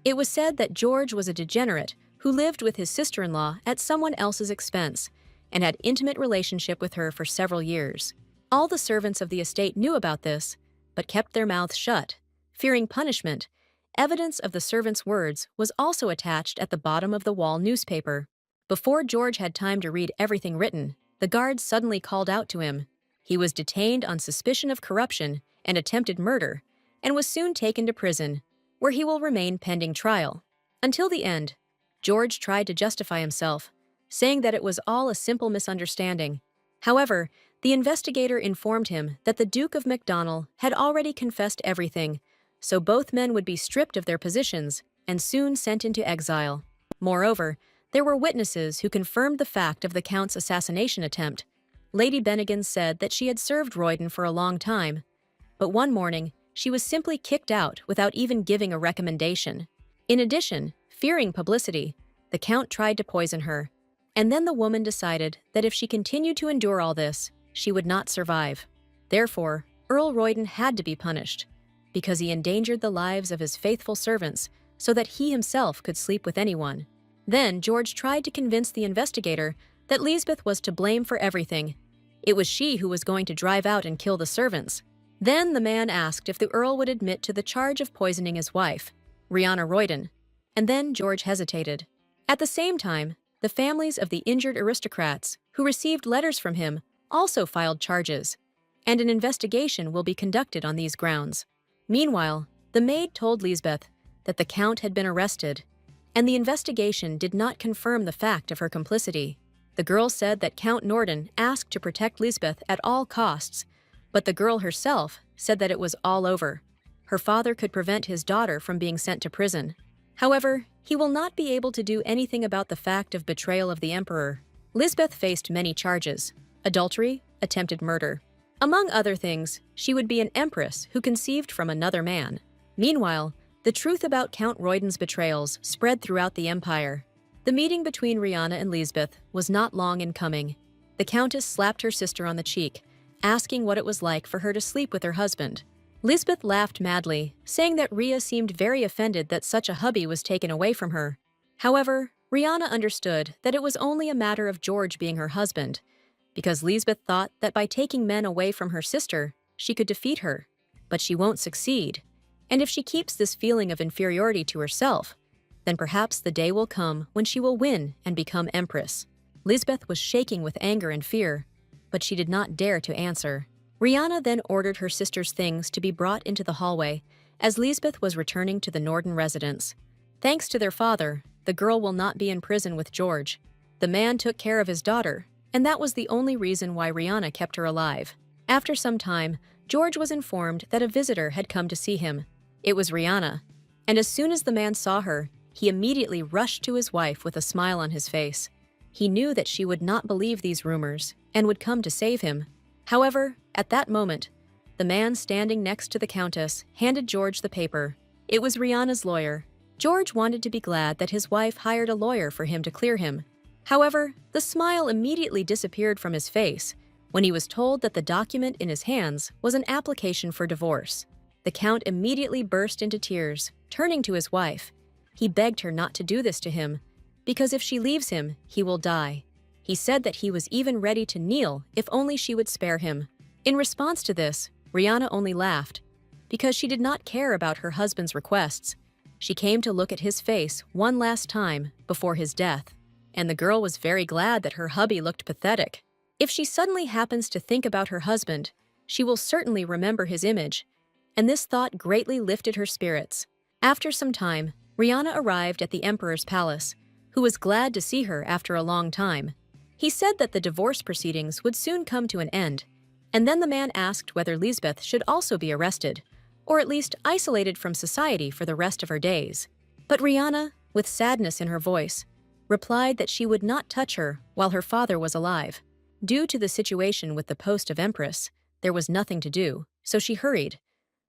It was said that George was a degenerate who lived with his sister-in-law at someone else's expense and had intimate relationship with her for several years. All the servants of the estate knew about this, but kept their mouths shut, fearing punishment. Evidence of the servant's words was also attached at the bottom of the wall newspaper. Before George had time to read everything written, the guards suddenly called out to him. He was detained on suspicion of corruption and attempted murder, and was soon taken to prison, where he will remain pending trial. Until the end, George tried to justify himself, saying that it was all a simple misunderstanding. However, the investigator informed him that the Duke of MacDonald had already confessed everything, so both men would be stripped of their positions and soon sent into exile. Moreover, there were witnesses who confirmed the fact of the Count's assassination attempt. Lady Bennigan said that she had served Royden for a long time, but one morning she was simply kicked out without even giving a recommendation. In addition, fearing publicity, the Count tried to poison her, and then the woman decided that if she continued to endure all this, she would not survive. Therefore, Earl Royden had to be punished, because he endangered the lives of his faithful servants so that he himself could sleep with anyone. Then George tried to convince the investigator that Lisbeth was to blame for everything. It was she who was going to drive out and kill the servants. Then the man asked if the Earl would admit to the charge of poisoning his wife, Rihanna Royden, and then George hesitated. At the same time, the families of the injured aristocrats who received letters from him also filed charges, and an investigation will be conducted on these grounds. Meanwhile, the maid told Lisbeth that the Count had been arrested, and the investigation did not confirm the fact of her complicity. The girl said that Count Norden asked to protect Lisbeth at all costs, but the girl herself said that it was all over. Her father could prevent his daughter from being sent to prison. However, he will not be able to do anything about the fact of betrayal of the Emperor. Lisbeth faced many charges: adultery, attempted murder. Among other things, she would be an empress who conceived from another man. Meanwhile, the truth about Count Royden's betrayals spread throughout the empire. The meeting between Rihanna and Lisbeth was not long in coming. The Countess slapped her sister on the cheek, asking what it was like for her to sleep with her husband. Lisbeth laughed madly, saying that Rhea seemed very offended that such a hubby was taken away from her. However, Rihanna understood that it was only a matter of George being her husband, because Lisbeth thought that by taking men away from her sister, she could defeat her. But she won't succeed, and if she keeps this feeling of inferiority to herself, then perhaps the day will come when she will win and become empress. Lisbeth was shaking with anger and fear, but she did not dare to answer. Rihanna then ordered her sister's things to be brought into the hallway as Lisbeth was returning to the Norden residence. Thanks to their father, the girl will not be in prison with George. The man took care of his daughter, and that was the only reason why Rihanna kept her alive. After some time, George was informed that a visitor had come to see him. It was Rihanna, and as soon as the man saw her, he immediately rushed to his wife with a smile on his face. He knew that she would not believe these rumors and would come to save him. However, at that moment, the man standing next to the Countess handed George the paper. It was Rihanna's lawyer. George wanted to be glad that his wife hired a lawyer for him to clear him. However, the smile immediately disappeared from his face when he was told that the document in his hands was an application for divorce. The Count immediately burst into tears, turning to his wife. He begged her not to do this to him, because if she leaves him, he will die. He said that he was even ready to kneel if only she would spare him. In response to this, Rihanna only laughed, because she did not care about her husband's requests. She came to look at his face one last time before his death, and the girl was very glad that her hubby looked pathetic. If she suddenly happens to think about her husband, she will certainly remember his image, and this thought greatly lifted her spirits. After some time, Rihanna arrived at the Emperor's palace, who was glad to see her after a long time. He said that the divorce proceedings would soon come to an end, and then the man asked whether Lisbeth should also be arrested, or at least isolated from society for the rest of her days. But Rihanna, with sadness in her voice, replied that she would not touch her while her father was alive. Due to the situation with the post of Empress, there was nothing to do, so she hurried.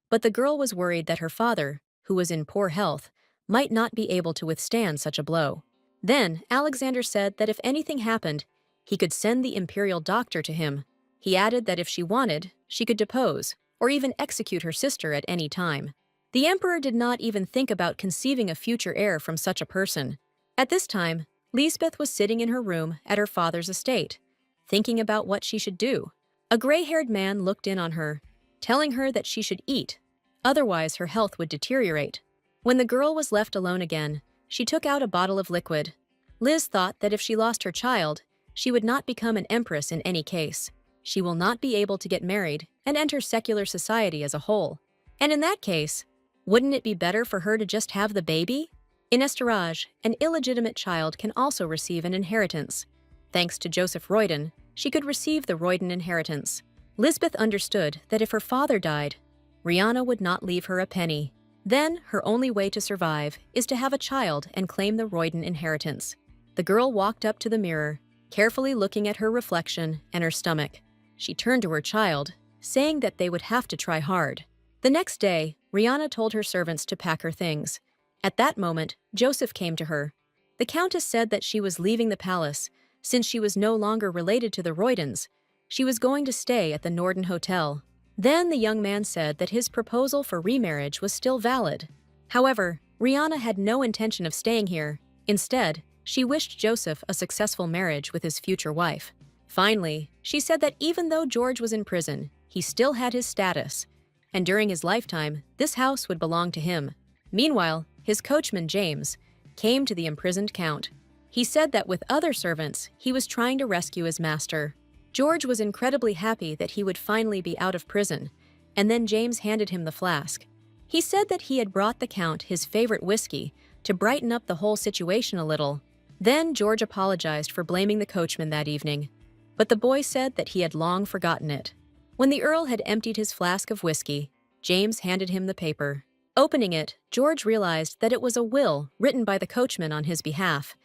But the girl was worried that her father, who was in poor health, might not be able to withstand such a blow. Then Alexander said that if anything happened, he could send the imperial doctor to him. He added that if she wanted, she could depose, or even execute her sister at any time. The emperor did not even think about conceiving a future heir from such a person. At this time, Lisbeth was sitting in her room at her father's estate, thinking about what she should do. A gray-haired man looked in on her, telling her that she should eat, otherwise her health would deteriorate. When the girl was left alone again, she took out a bottle of liquid. Liz thought that if she lost her child, she would not become an empress in any case. She will not be able to get married and enter secular society as a whole. And in that case, wouldn't it be better for her to just have the baby? In Estorage, an illegitimate child can also receive an inheritance. Thanks to Joseph Royden, she could receive the Royden inheritance. Lisbeth understood that if her father died, Rihanna would not leave her a penny. Then, her only way to survive is to have a child and claim the Royden inheritance. The girl walked up to the mirror, carefully looking at her reflection and her stomach. She turned to her child, saying that they would have to try hard. The next day, Rihanna told her servants to pack her things. At that moment, Joseph came to her. The Countess said that she was leaving the palace, since she was no longer related to the Roydens. She was going to stay at the Norden Hotel. Then the young man said that his proposal for remarriage was still valid. However, Rihanna had no intention of staying here. Instead, she wished Joseph a successful marriage with his future wife. Finally, she said that even though George was in prison, he still had his status, and during his lifetime, this house would belong to him. Meanwhile, his coachman James came to the imprisoned Count. He said that with other servants, he was trying to rescue his master. George was incredibly happy that he would finally be out of prison, and then James handed him the flask. He said that he had brought the Count his favorite whiskey to brighten up the whole situation a little. Then George apologized for blaming the coachman that evening, but the boy said that he had long forgotten it. When the Earl had emptied his flask of whiskey, James handed him the paper. Opening it, George realized that it was a will written by the coachman on his behalf.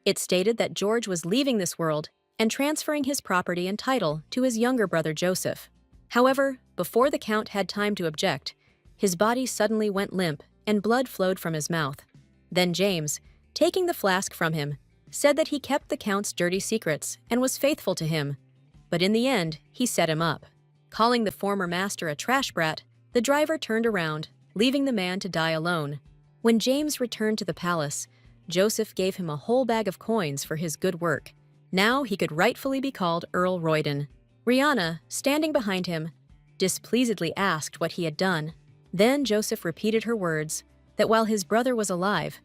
It stated that George was leaving this world and transferring his property and title to his younger brother Joseph. However, before the Count had time to object, his body suddenly went limp and blood flowed from his mouth. Then James, taking the flask from him, said that he kept the Count's dirty secrets and was faithful to him. But in the end, he set him up. Calling the former master a trash brat, the driver turned around, leaving the man to die alone. When James returned to the palace, Joseph gave him a whole bag of coins for his good work. Now he could rightfully be called Earl Royden. Rihanna, standing behind him, displeasedly asked what he had done. Then Joseph repeated her words, that while his brother was alive,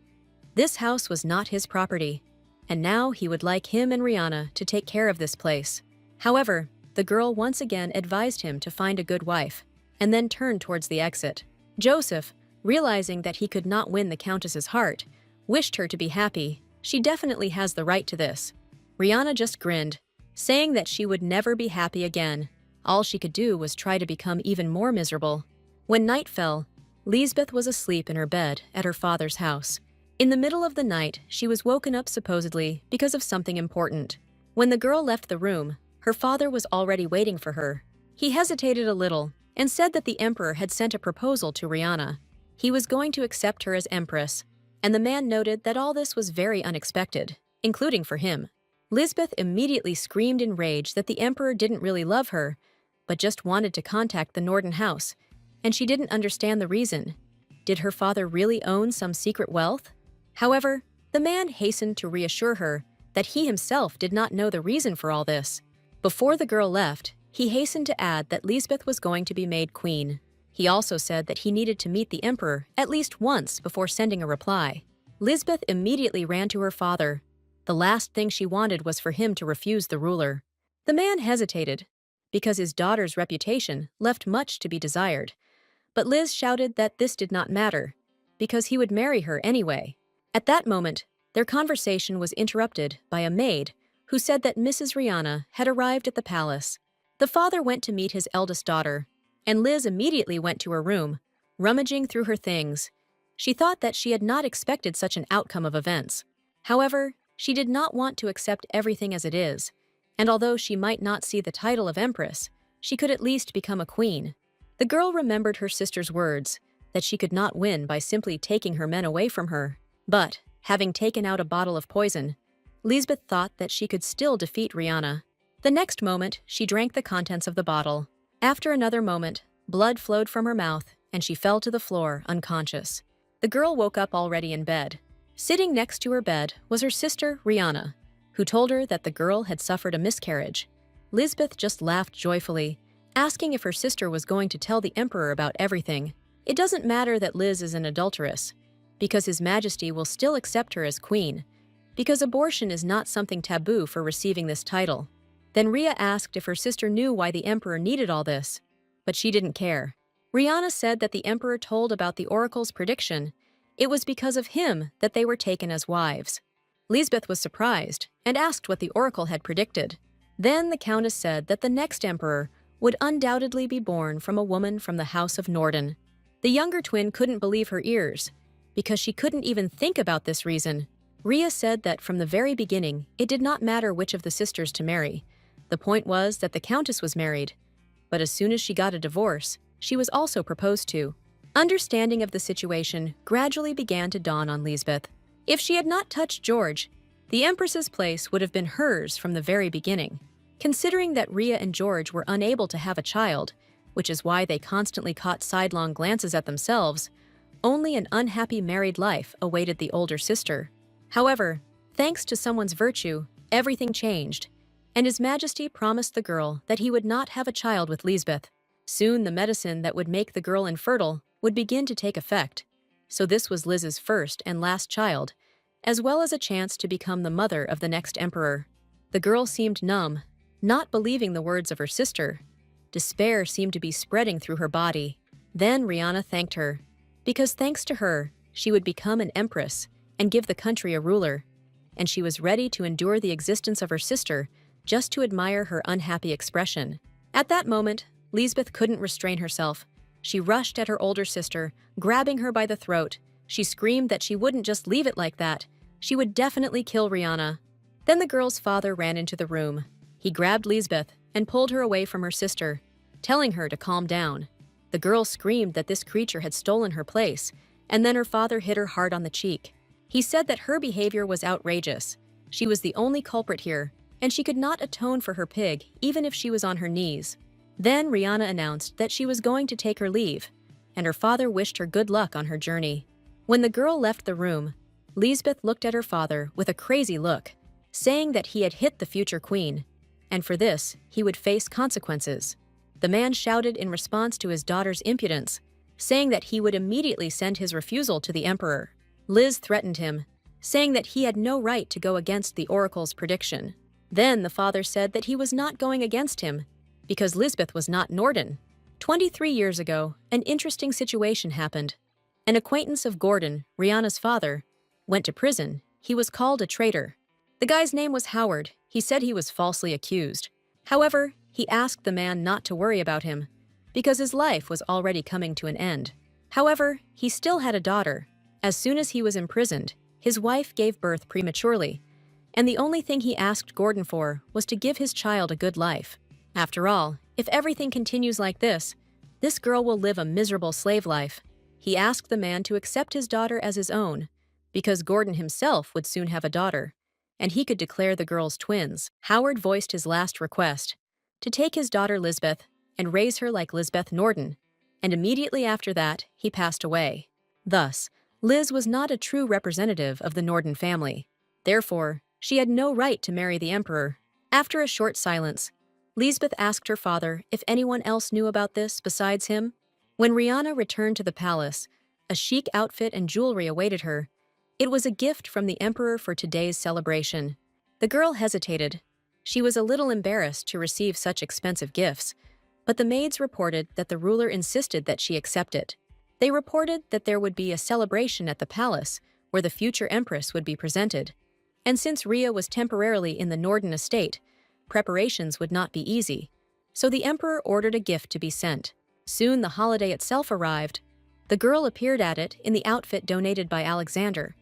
this house was not his property, and now he would like him and Rihanna to take care of this place. However, the girl once again advised him to find a good wife, and then turned towards the exit. Joseph, realizing that he could not win the Countess's heart, wished her to be happy. She definitely has the right to this. Rihanna just grinned, saying that she would never be happy again. All she could do was try to become even more miserable. When night fell, Lisbeth was asleep in her bed at her father's house. In the middle of the night, she was woken up supposedly because of something important. When the girl left the room, her father was already waiting for her. He hesitated a little and said that the emperor had sent a proposal to Rihanna. He was going to accept her as empress, and the man noted that all this was very unexpected, including for him. Lisbeth immediately screamed in rage that the emperor didn't really love her, but just wanted to contact the Norden house, and she didn't understand the reason. Did her father really own some secret wealth? However, the man hastened to reassure her that he himself did not know the reason for all this. Before the girl left, he hastened to add that Lisbeth was going to be made queen. He also said that he needed to meet the emperor at least once before sending a reply. Lisbeth immediately ran to her father. The last thing she wanted was for him to refuse the ruler. The man hesitated, because his daughter's reputation left much to be desired. But Liz shouted that this did not matter, because he would marry her anyway. At that moment, their conversation was interrupted by a maid who said that Mrs. Rihanna had arrived at the palace. The father went to meet his eldest daughter, and Liz immediately went to her room, rummaging through her things. She thought that she had not expected such an outcome of events. However, she did not want to accept everything as it is, and although she might not see the title of empress, she could at least become a queen. The girl remembered her sister's words, that she could not win by simply taking her men away from her. But, having taken out a bottle of poison, Lisbeth thought that she could still defeat Rihanna. The next moment, she drank the contents of the bottle. After another moment, blood flowed from her mouth, and she fell to the floor, unconscious. The girl woke up already in bed. Sitting next to her bed was her sister, Rihanna, who told her that the girl had suffered a miscarriage. Lisbeth just laughed joyfully, asking if her sister was going to tell the emperor about everything. It doesn't matter that Liz is an adulteress, because His Majesty will still accept her as queen, because abortion is not something taboo for receiving this title. Then Rhea asked if her sister knew why the emperor needed all this, but she didn't care. Rihanna said that the emperor told about the oracle's prediction. It was because of him that they were taken as wives. Lisbeth was surprised and asked what the oracle had predicted. Then the countess said that the next emperor would undoubtedly be born from a woman from the house of Norden. The younger twin couldn't believe her ears, because she couldn't even think about this reason. Rhea said that from the very beginning, it did not matter which of the sisters to marry. The point was that the countess was married, but as soon as she got a divorce, she was also proposed to. Understanding of the situation gradually began to dawn on Lisbeth. If she had not touched George, the Empress's place would have been hers from the very beginning. Considering that Rhea and George were unable to have a child, which is why they constantly caught sidelong glances at themselves, only an unhappy married life awaited the older sister. However, thanks to someone's virtue, everything changed, and His Majesty promised the girl that he would not have a child with Lisbeth. Soon the medicine that would make the girl infertile would begin to take effect. So this was Liz's first and last child, as well as a chance to become the mother of the next emperor. The girl seemed numb, not believing the words of her sister. Despair seemed to be spreading through her body. Then Rihanna thanked her, because thanks to her, she would become an empress and give the country a ruler, and she was ready to endure the existence of her sister just to admire her unhappy expression. At that moment, Lisbeth couldn't restrain herself. She rushed at her older sister, grabbing her by the throat. She screamed that she wouldn't just leave it like that. She would definitely kill Rihanna. Then the girl's father ran into the room. He grabbed Lisbeth and pulled her away from her sister, telling her to calm down. The girl screamed that this creature had stolen her place, and then her father hit her hard on the cheek. He said that her behavior was outrageous. She was the only culprit here, and she could not atone for her pig even if she was on her knees. Then Rihanna announced that she was going to take her leave, and her father wished her good luck on her journey. When the girl left the room, Lisbeth looked at her father with a crazy look, saying that he had hit the future queen, and for this, he would face consequences. The man shouted in response to his daughter's impudence, saying that he would immediately send his refusal to the emperor. Liz threatened him, saying that he had no right to go against the oracle's prediction. Then the father said that he was not going against him, because Lisbeth was not Norden. 23 years ago, an interesting situation happened. An acquaintance of Gordon, Rihanna's father, went to prison. He was called a traitor. The guy's name was Howard. He said he was falsely accused. However, he asked the man not to worry about him, because his life was already coming to an end. However, he still had a daughter. As soon as he was imprisoned, his wife gave birth prematurely, and the only thing he asked Gordon for was to give his child a good life. After all, if everything continues like this girl will live a miserable slave life. He asked the man to accept his daughter as his own, because Gordon himself would soon have a daughter, and he could declare the girls twins. Howard voiced his last request, to take his daughter Lisbeth and raise her like Lisbeth Norden, and immediately after that, he passed away. Thus, Liz was not a true representative of the Norden family. Therefore, she had no right to marry the emperor. After a short silence, Lisbeth asked her father if anyone else knew about this besides him. When Rihanna returned to the palace, a chic outfit and jewelry awaited her. It was a gift from the emperor for today's celebration. The girl hesitated. She was a little embarrassed to receive such expensive gifts, but the maids reported that the ruler insisted that she accept it. They reported that there would be a celebration at the palace where the future empress would be presented. And since Rhea was temporarily in the Norden estate, preparations would not be easy. So the emperor ordered a gift to be sent. Soon the holiday itself arrived. The girl appeared at it in the outfit donated by Alexander.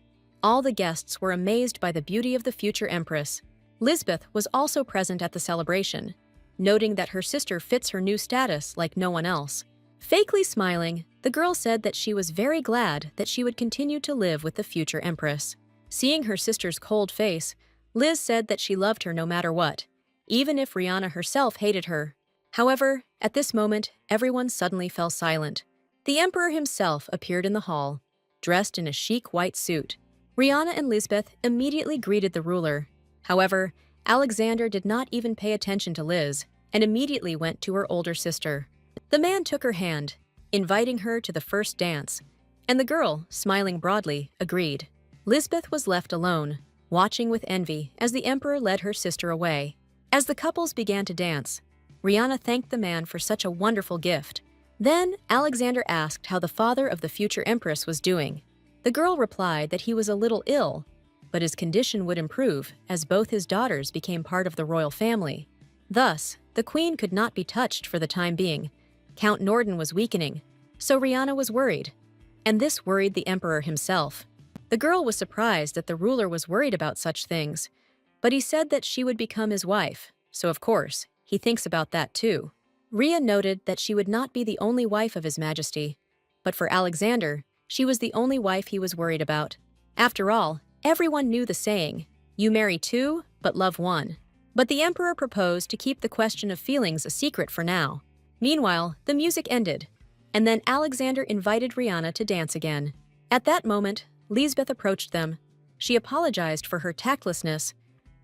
All the guests were amazed by the beauty of the future empress. Lisbeth was also present at the celebration, noting that her sister fits her new status like no one else. Fakely smiling, the girl said that she was very glad that she would continue to live with the future empress. Seeing her sister's cold face, Liz said that she loved her no matter what, even if Rihanna herself hated her. However, at this moment, everyone suddenly fell silent. The emperor himself appeared in the hall, dressed in a chic white suit. Rihanna and Lisbeth immediately greeted the ruler. However, Alexander did not even pay attention to Liz and immediately went to her older sister. The man took her hand, inviting her to the first dance, and the girl, smiling broadly, agreed. Lisbeth was left alone. watching with envy as the emperor led her sister away. As the couples began to dance, Rihanna thanked the man for such a wonderful gift. Then Alexander asked how the father of the future empress was doing. The girl replied that he was a little ill, but his condition would improve as both his daughters became part of the royal family. Thus, the queen could not be touched for the time being. Count Norden was weakening, so Rihanna was worried. And this worried the emperor himself. The girl was surprised that the ruler was worried about such things, but he said that she would become his wife, so of course, he thinks about that too. Rhea noted that she would not be the only wife of His Majesty, but for Alexander, she was the only wife he was worried about. After all, everyone knew the saying, "You marry two, but love one." But the emperor proposed to keep the question of feelings a secret for now. Meanwhile, the music ended, and then Alexander invited Rihanna to dance again. At that moment, Lisbeth approached them. She apologized for her tactlessness,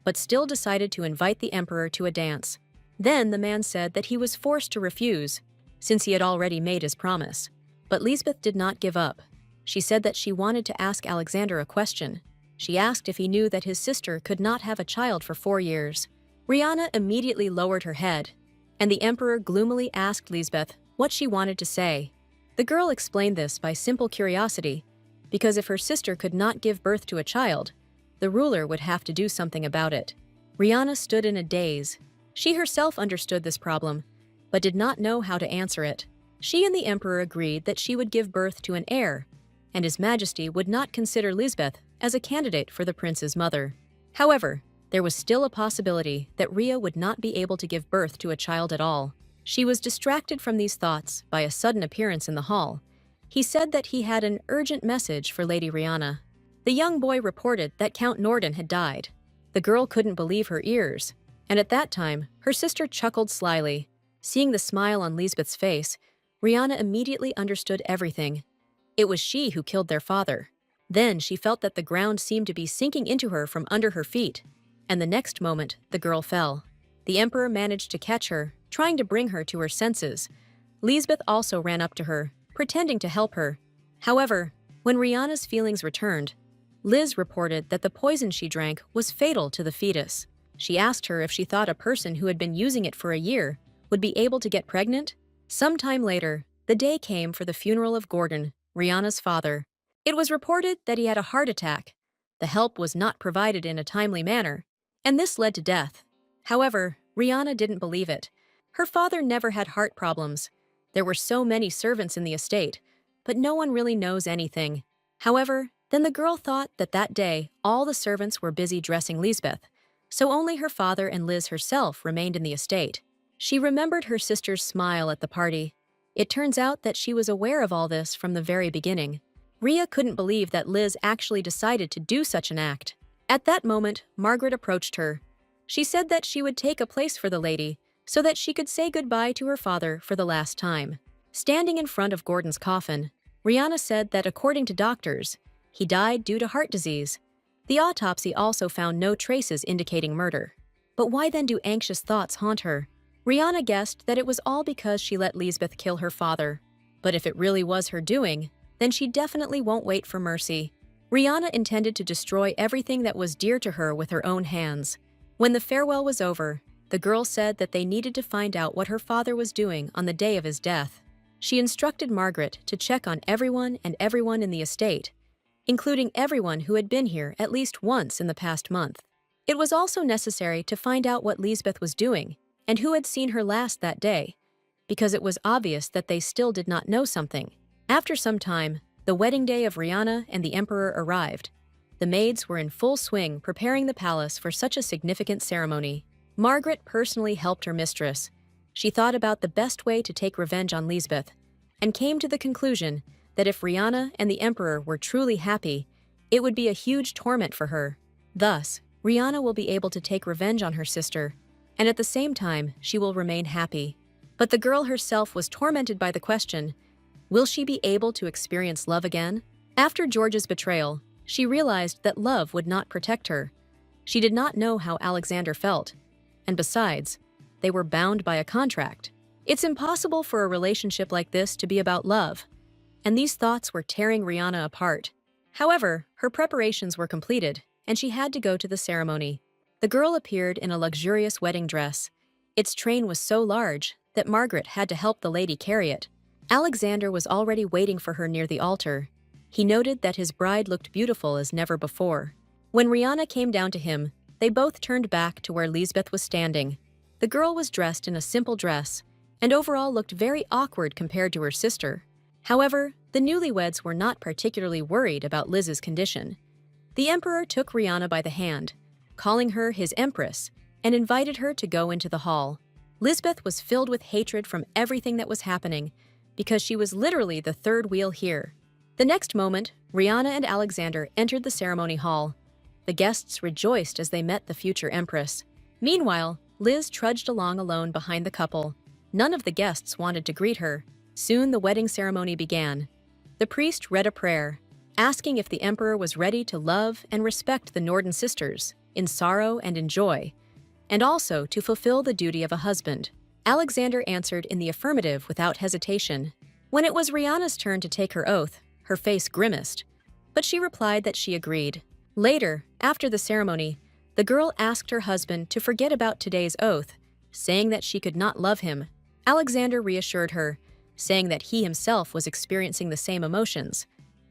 but still decided to invite the emperor to a dance. Then the man said that he was forced to refuse, since he had already made his promise. But Lisbeth did not give up. She said that she wanted to ask Alexander a question. She asked if he knew that his sister could not have a child for 4 years. Rihanna immediately lowered her head, and the emperor gloomily asked Lisbeth what she wanted to say. The girl explained this by simple curiosity, because if her sister could not give birth to a child, the ruler would have to do something about it. Rihanna stood in a daze. She herself understood this problem, but did not know how to answer it. She and the emperor agreed that she would give birth to an heir, and His Majesty would not consider Lisbeth as a candidate for the prince's mother. However, there was still a possibility that Rhea would not be able to give birth to a child at all. She was distracted from these thoughts by a sudden appearance in the hall. He said that he had an urgent message for Lady Rihanna. The young boy reported that Count Norden had died. The girl couldn't believe her ears, and at that time, her sister chuckled slyly. Seeing the smile on Lisbeth's face, Rihanna immediately understood everything. It was she who killed their father. Then she felt that the ground seemed to be sinking into her from under her feet, and the next moment, the girl fell. The emperor managed to catch her, trying to bring her to her senses. Lisbeth also ran up to her, pretending to help her. However, when Rihanna's feelings returned, Liz reported that the poison she drank was fatal to the fetus. She asked her if she thought a person who had been using it for a year would be able to get pregnant. Sometime later, the day came for the funeral of Gordon, Rihanna's father. It was reported that he had a heart attack. The help was not provided in a timely manner, and this led to death. However, Rihanna didn't believe it. Her father never had heart problems. There were so many servants in the estate, but no one really knows anything. However, then the girl thought that that day all the servants were busy dressing Lisbeth, so only her father and Liz herself remained in the estate. She remembered her sister's smile at the party. It turns out that she was aware of all this from the very beginning. Rhea couldn't believe that Liz actually decided to do such an act. At that moment, Margaret approached her. She said that she would take a place for the lady so that she could say goodbye to her father for the last time. Standing in front of Gordon's coffin, Rihanna said that according to doctors, he died due to heart disease. The autopsy also found no traces indicating murder. But why then do anxious thoughts haunt her? Rihanna guessed that it was all because she let Lisbeth kill her father. But if it really was her doing, then she definitely won't wait for mercy. Rihanna intended to destroy everything that was dear to her with her own hands. When the farewell was over, the girl said that they needed to find out what her father was doing on the day of his death. She instructed Margaret to check on everyone in the estate, including everyone who had been here at least once in the past month. It was also necessary to find out what Lisbeth was doing and who had seen her last that day, because it was obvious that they still did not know something. After some time, the wedding day of Rihanna and the emperor arrived. The maids were in full swing preparing the palace for such a significant ceremony. Margaret personally helped her mistress. She thought about the best way to take revenge on Lisbeth, and came to the conclusion that if Rihanna and the emperor were truly happy, it would be a huge torment for her. Thus, Rihanna will be able to take revenge on her sister, and at the same time, she will remain happy. But the girl herself was tormented by the question, will she be able to experience love again? After George's betrayal, she realized that love would not protect her. She did not know how Alexander felt, and besides, they were bound by a contract. It's impossible for a relationship like this to be about love, and these thoughts were tearing Rihanna apart. However, her preparations were completed, and she had to go to the ceremony. The girl appeared in a luxurious wedding dress. Its train was so large that Margaret had to help the lady carry it. Alexander was already waiting for her near the altar. He noted that his bride looked beautiful as never before. When Rihanna came down to him, they both turned back to where Lisbeth was standing. The girl was dressed in a simple dress, and overall looked very awkward compared to her sister. However, the newlyweds were not particularly worried about Liz's condition. The emperor took Rihanna by the hand, calling her his empress, and invited her to go into the hall. Lisbeth was filled with hatred from everything that was happening, because she was literally the third wheel here. The next moment, Rihanna and Alexander entered the ceremony hall. The guests rejoiced as they met the future empress. Meanwhile, Liz trudged along alone behind the couple. None of the guests wanted to greet her. Soon the wedding ceremony began. The priest read a prayer, asking if the emperor was ready to love and respect the Norden sisters, in sorrow and in joy, and also to fulfill the duty of a husband. Alexander answered in the affirmative without hesitation. When it was Rihanna's turn to take her oath, her face grimaced, but she replied that she agreed. Later, after the ceremony, the girl asked her husband to forget about today's oath, saying that she could not love him. Alexander reassured her, saying that he himself was experiencing the same emotions.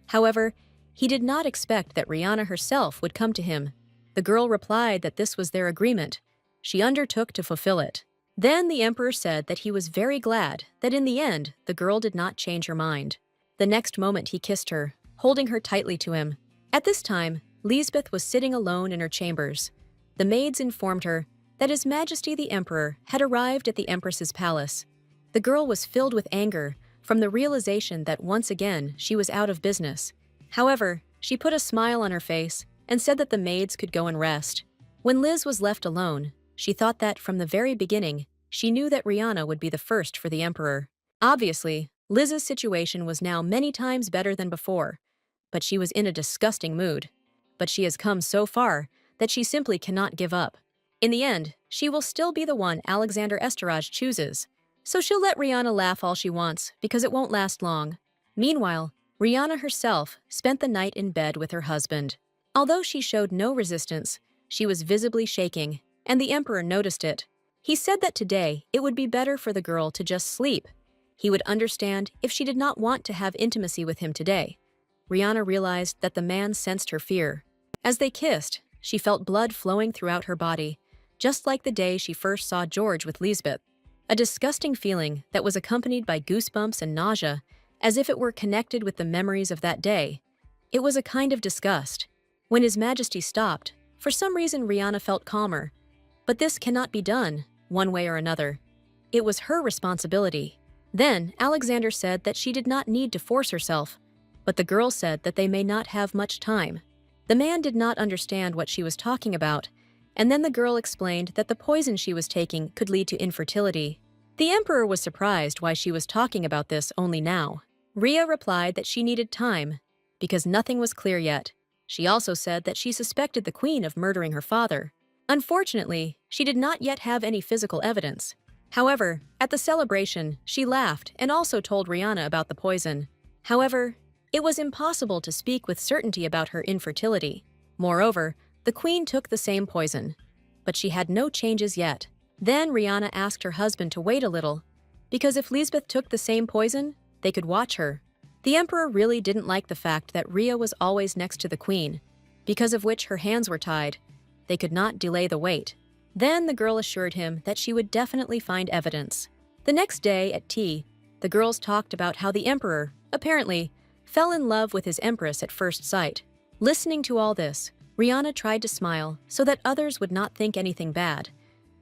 However, he did not expect that Rihanna herself would come to him. The girl replied that this was their agreement. She undertook to fulfill it. Then the emperor said that he was very glad that in the end the girl did not change her mind. The next moment he kissed her, holding her tightly to him. At this time, Lisbeth was sitting alone in her chambers. The maids informed her that His Majesty the Emperor had arrived at the Empress's palace. The girl was filled with anger from the realization that once again she was out of business. However, she put a smile on her face and said that the maids could go and rest. When Liz was left alone, she thought that from the very beginning, she knew that Rihanna would be the first for the Emperor. Obviously, Liz's situation was now many times better than before, but she was in a disgusting mood. But she has come so far that she simply cannot give up. In the end, she will still be the one Alexander Esteraj chooses, so she'll let Rihanna laugh all she wants because it won't last long. Meanwhile, Rihanna herself spent the night in bed with her husband. Although she showed no resistance, she was visibly shaking, and the Emperor noticed it. He said that today it would be better for the girl to just sleep. He would understand if she did not want to have intimacy with him today. Rihanna realized that the man sensed her fear. As they kissed, she felt blood flowing throughout her body, just like the day she first saw George with Lisbeth. A disgusting feeling that was accompanied by goosebumps and nausea, as if it were connected with the memories of that day. It was a kind of disgust. When His Majesty stopped, for some reason Rihanna felt calmer. But this cannot be done, one way or another. It was her responsibility. Then, Alexander said that she did not need to force herself, but the girl said that they may not have much time. The man did not understand what she was talking about, and then the girl explained that the poison she was taking could lead to infertility. The Emperor was surprised why she was talking about this only now. Rhea replied that she needed time, because nothing was clear yet. She also said that she suspected the Queen of murdering her father. Unfortunately, she did not yet have any physical evidence. However, at the celebration, she laughed and also told Rihanna about the poison. However, it was impossible to speak with certainty about her infertility. Moreover, the Queen took the same poison, but she had no changes yet. Then Rihanna asked her husband to wait a little, because if Lisbeth took the same poison, they could watch her. The Emperor really didn't like the fact that Rhea was always next to the Queen, because of which her hands were tied. They could not delay the wait. Then the girl assured him that she would definitely find evidence. The next day at tea, the girls talked about how the Emperor, apparently, fell in love with his Empress at first sight. Listening to all this, Rihanna tried to smile so that others would not think anything bad,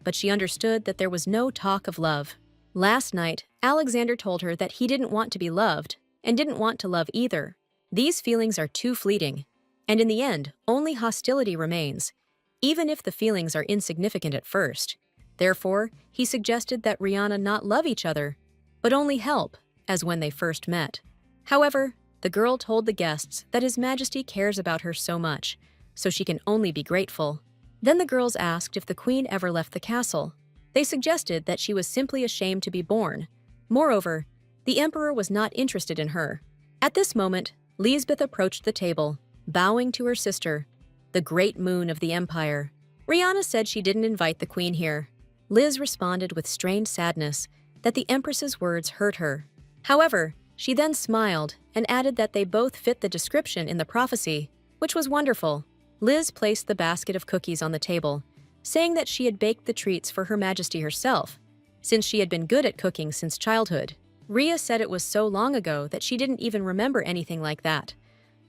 but she understood that there was no talk of love. Last night, Alexander told her that he didn't want to be loved and didn't want to love either. These feelings are too fleeting, and in the end, only hostility remains, even if the feelings are insignificant at first. Therefore, he suggested that Rihanna not love each other, but only help, as when they first met. However, the girl told the guests that His Majesty cares about her so much, so she can only be grateful. Then the girls asked if the Queen ever left the castle. They suggested that she was simply ashamed to be born. Moreover, the Emperor was not interested in her. At this moment, Lisbeth approached the table, bowing to her sister. the great moon of the empire. Rihanna said she didn't invite the queen here. Liz responded with strained sadness that the empress's words hurt her. However, she then smiled and added that they both fit the description in the prophecy, which was wonderful. Liz placed the basket of cookies on the table, saying that she had baked the treats for Her Majesty herself, since she had been good at cooking since childhood. Rhea said it was so long ago that she didn't even remember anything like that.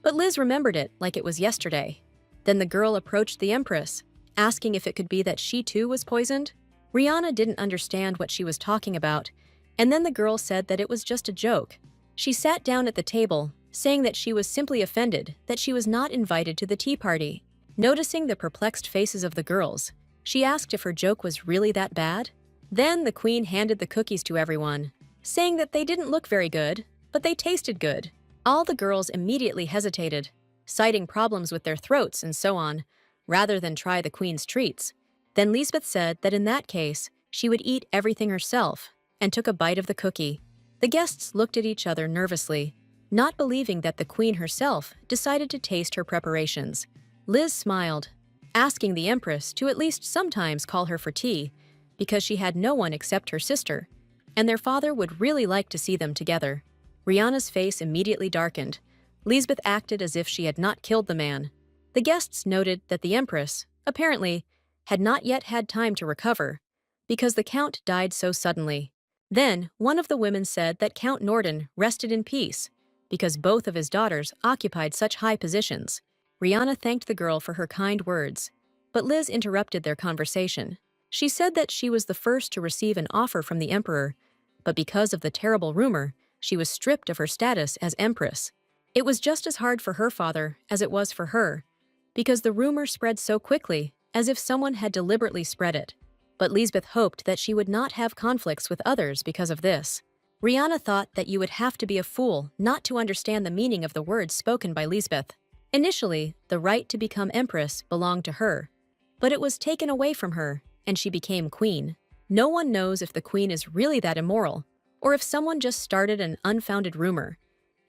But Liz remembered it like it was yesterday. Then the girl approached the Empress, asking if it could be that she too was poisoned. Rihanna didn't understand what she was talking about, and then the girl said that it was just a joke. She sat down at the table, saying that she was simply offended that she was not invited to the tea party. Noticing the perplexed faces of the girls, she asked if her joke was really that bad. Then the queen handed the cookies to everyone, saying that they didn't look very good, but they tasted good. All the girls immediately hesitated, citing problems with their throats and so on, rather than try the queen's treats. Then Lisbeth said that in that case, she would eat everything herself, and took a bite of the cookie. The guests looked at each other nervously, not believing that the queen herself decided to taste her preparations. Liz smiled, asking the Empress to at least sometimes call her for tea, because she had no one except her sister, and their father would really like to see them together. Rihanna's face immediately darkened. Lisbeth acted as if she had not killed the man. The guests noted that the Empress, apparently, had not yet had time to recover, because the Count died so suddenly. Then, one of the women said that Count Norden rested in peace, because both of his daughters occupied such high positions. Rihanna thanked the girl for her kind words, but Liz interrupted their conversation. She said that she was the first to receive an offer from the Emperor, but because of the terrible rumor, she was stripped of her status as Empress. It was just as hard for her father as it was for her, because the rumor spread so quickly, as if someone had deliberately spread it. But Lisbeth hoped that she would not have conflicts with others because of this. Rihanna thought that you would have to be a fool not to understand the meaning of the words spoken by Lisbeth. Initially, the right to become Empress belonged to her, but it was taken away from her, and she became queen. No one knows if the queen is really that immoral, or if someone just started an unfounded rumor.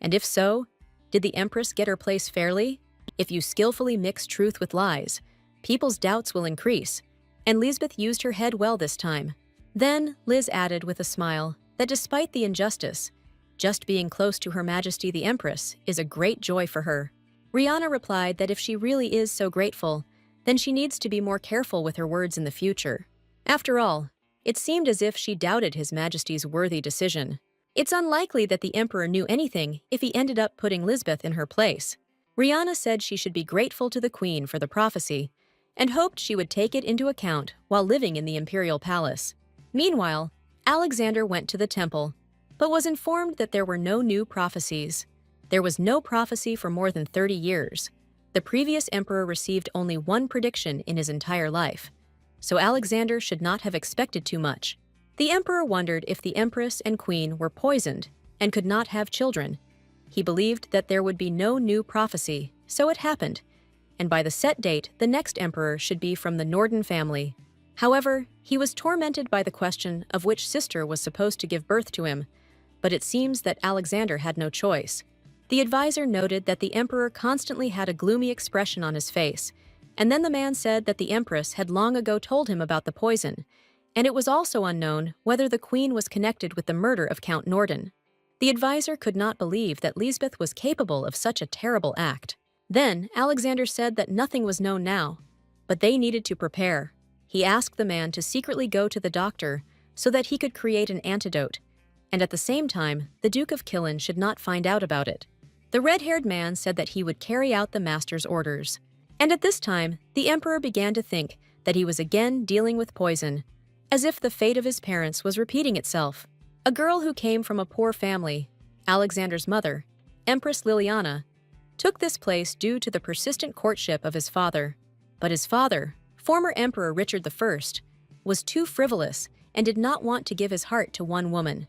And if so, did the Empress get her place fairly? If you skillfully mix truth with lies, people's doubts will increase, and Lisbeth used her head well this time. Then, Liz added with a smile that despite the injustice, just being close to Her Majesty the Empress is a great joy for her. Rihanna replied that if she really is so grateful, then she needs to be more careful with her words in the future. After all, it seemed as if she doubted His Majesty's worthy decision. It's unlikely that the Emperor knew anything if he ended up putting Lisbeth in her place. Rihanna said she should be grateful to the Queen for the prophecy, and hoped she would take it into account while living in the imperial palace. Meanwhile, Alexander went to the temple, but was informed that there were no new prophecies. There was no prophecy for more than 30 years. The previous emperor received only one prediction in his entire life, so Alexander should not have expected too much. The emperor wondered if the empress and queen were poisoned and could not have children. He believed that there would be no new prophecy, so it happened, and by the set date, the next emperor should be from the Norden family. However, he was tormented by the question of which sister was supposed to give birth to him, but it seems that Alexander had no choice. The advisor noted that the emperor constantly had a gloomy expression on his face, and then the man said that the empress had long ago told him about the poison, and it was also unknown whether the queen was connected with the murder of Count Norden. The advisor could not believe that Lisbeth was capable of such a terrible act. Then, Alexander said that nothing was known now, but they needed to prepare. He asked the man to secretly go to the doctor so that he could create an antidote, and at the same time, the Duke of Killen should not find out about it. The red-haired man said that he would carry out the master's orders. And at this time, the emperor began to think that he was again dealing with poison, as if the fate of his parents was repeating itself. A girl who came from a poor family, Alexander's mother, Empress Liliana, took this place due to the persistent courtship of his father. But his father, former Emperor Richard I, was too frivolous and did not want to give his heart to one woman.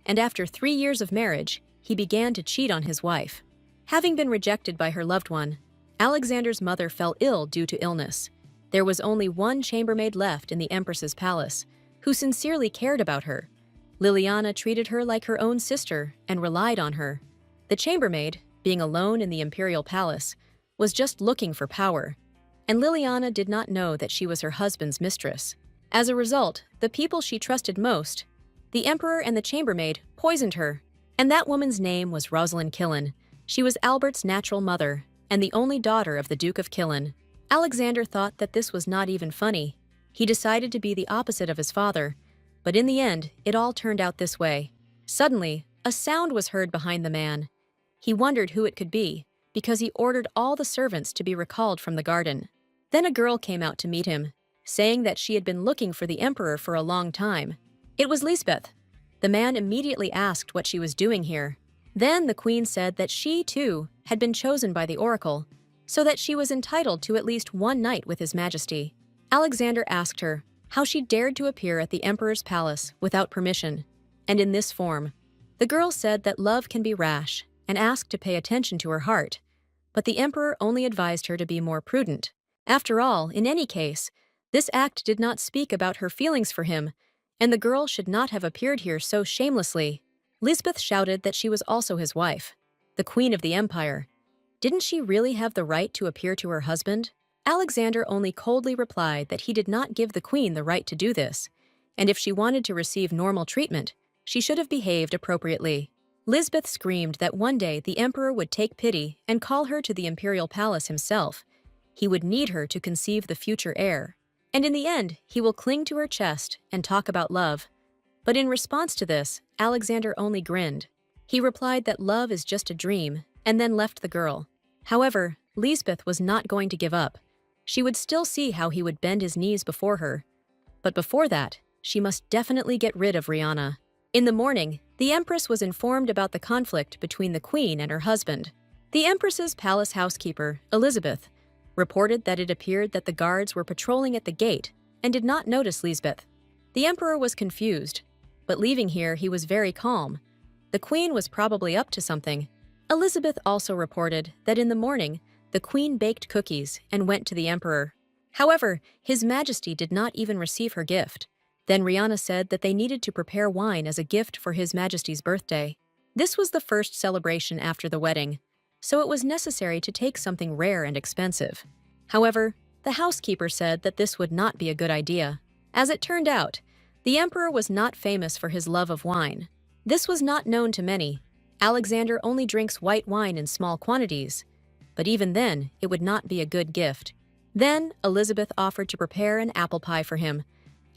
And after 3 years of marriage, he began to cheat on his wife. Having been rejected by her loved one, Alexander's mother fell ill due to illness. There was only one chambermaid left in the Empress's palace, who sincerely cared about her. Liliana treated her like her own sister and relied on her. The chambermaid, being alone in the imperial palace, was just looking for power. and Liliana did not know that she was her husband's mistress. As a result, the people she trusted most, the emperor and the chambermaid, poisoned her. And that woman's name was Rosalind Killen. She was Albert's natural mother, and the only daughter of the Duke of Killen. Alexander thought that this was not even funny. He decided to be the opposite of his father, but in the end, it all turned out this way. Suddenly, a sound was heard behind the man. He wondered who it could be, because he ordered all the servants to be recalled from the garden. Then a girl came out to meet him, saying that she had been looking for the emperor for a long time. It was Lisbeth. The man immediately asked what she was doing here. Then the queen said that she, too, had been chosen by the oracle, so that she was entitled to at least one night with his majesty. Alexander asked her how she dared to appear at the emperor's palace without permission, and in this form. The girl said that love can be rash, and asked to pay attention to her heart, but the emperor only advised her to be more prudent. After all, in any case, this act did not speak about her feelings for him, and the girl should not have appeared here so shamelessly. Lisbeth shouted that she was also his wife, the queen of the empire. Didn't she really have the right to appear to her husband? Alexander only coldly replied that he did not give the queen the right to do this, and if she wanted to receive normal treatment, she should have behaved appropriately. Lisbeth screamed that one day the emperor would take pity and call her to the imperial palace himself. He would need her to conceive the future heir, and in the end, he will cling to her chest and talk about love. But in response to this, Alexander only grinned. He replied that love is just a dream, and then left the girl. However, Lisbeth was not going to give up. She would still see how he would bend his knees before her. But before that, she must definitely get rid of Rihanna. In the morning, the empress was informed about the conflict between the queen and her husband. The empress's palace housekeeper, Elizabeth, reported that it appeared that the guards were patrolling at the gate and did not notice Lisbeth. The emperor was confused, but leaving here he was very calm. The queen was probably up to something. Elizabeth also reported that in the morning, the queen baked cookies and went to the emperor. However, His Majesty did not even receive her gift. Then Rihanna said that they needed to prepare wine as a gift for His Majesty's birthday. This was the first celebration after the wedding, so it was necessary to take something rare and expensive. However, the housekeeper said that this would not be a good idea. As it turned out, the emperor was not famous for his love of wine. This was not known to many. Alexander only drinks white wine in small quantities, but even then, it would not be a good gift. Then, Elizabeth offered to prepare an apple pie for him.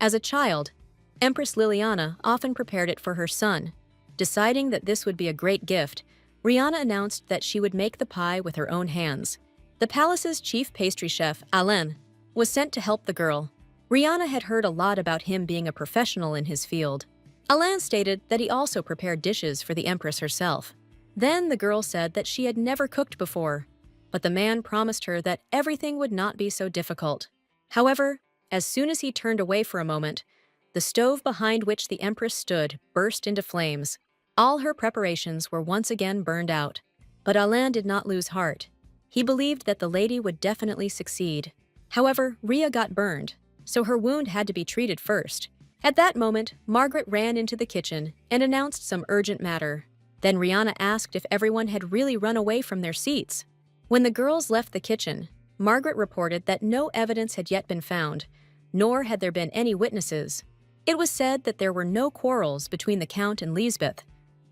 As a child, Empress Liliana often prepared it for her son. Deciding that this would be a great gift, Rihanna announced that she would make the pie with her own hands. The palace's chief pastry chef, Alain, was sent to help the girl. Rihanna had heard a lot about him being a professional in his field. Alain stated that he also prepared dishes for the empress herself. Then the girl said that she had never cooked before, but the man promised her that everything would not be so difficult. However, as soon as he turned away for a moment, the stove behind which the empress stood burst into flames. All her preparations were once again burned out. But Alain did not lose heart. He believed that the lady would definitely succeed. However, Ria got burned, so her wound had to be treated first. At that moment, Margaret ran into the kitchen and announced some urgent matter. Then Rihanna asked if everyone had really run away from their seats. When the girls left the kitchen, Margaret reported that no evidence had yet been found, nor had there been any witnesses. It was said that there were no quarrels between the Count and Lisbeth.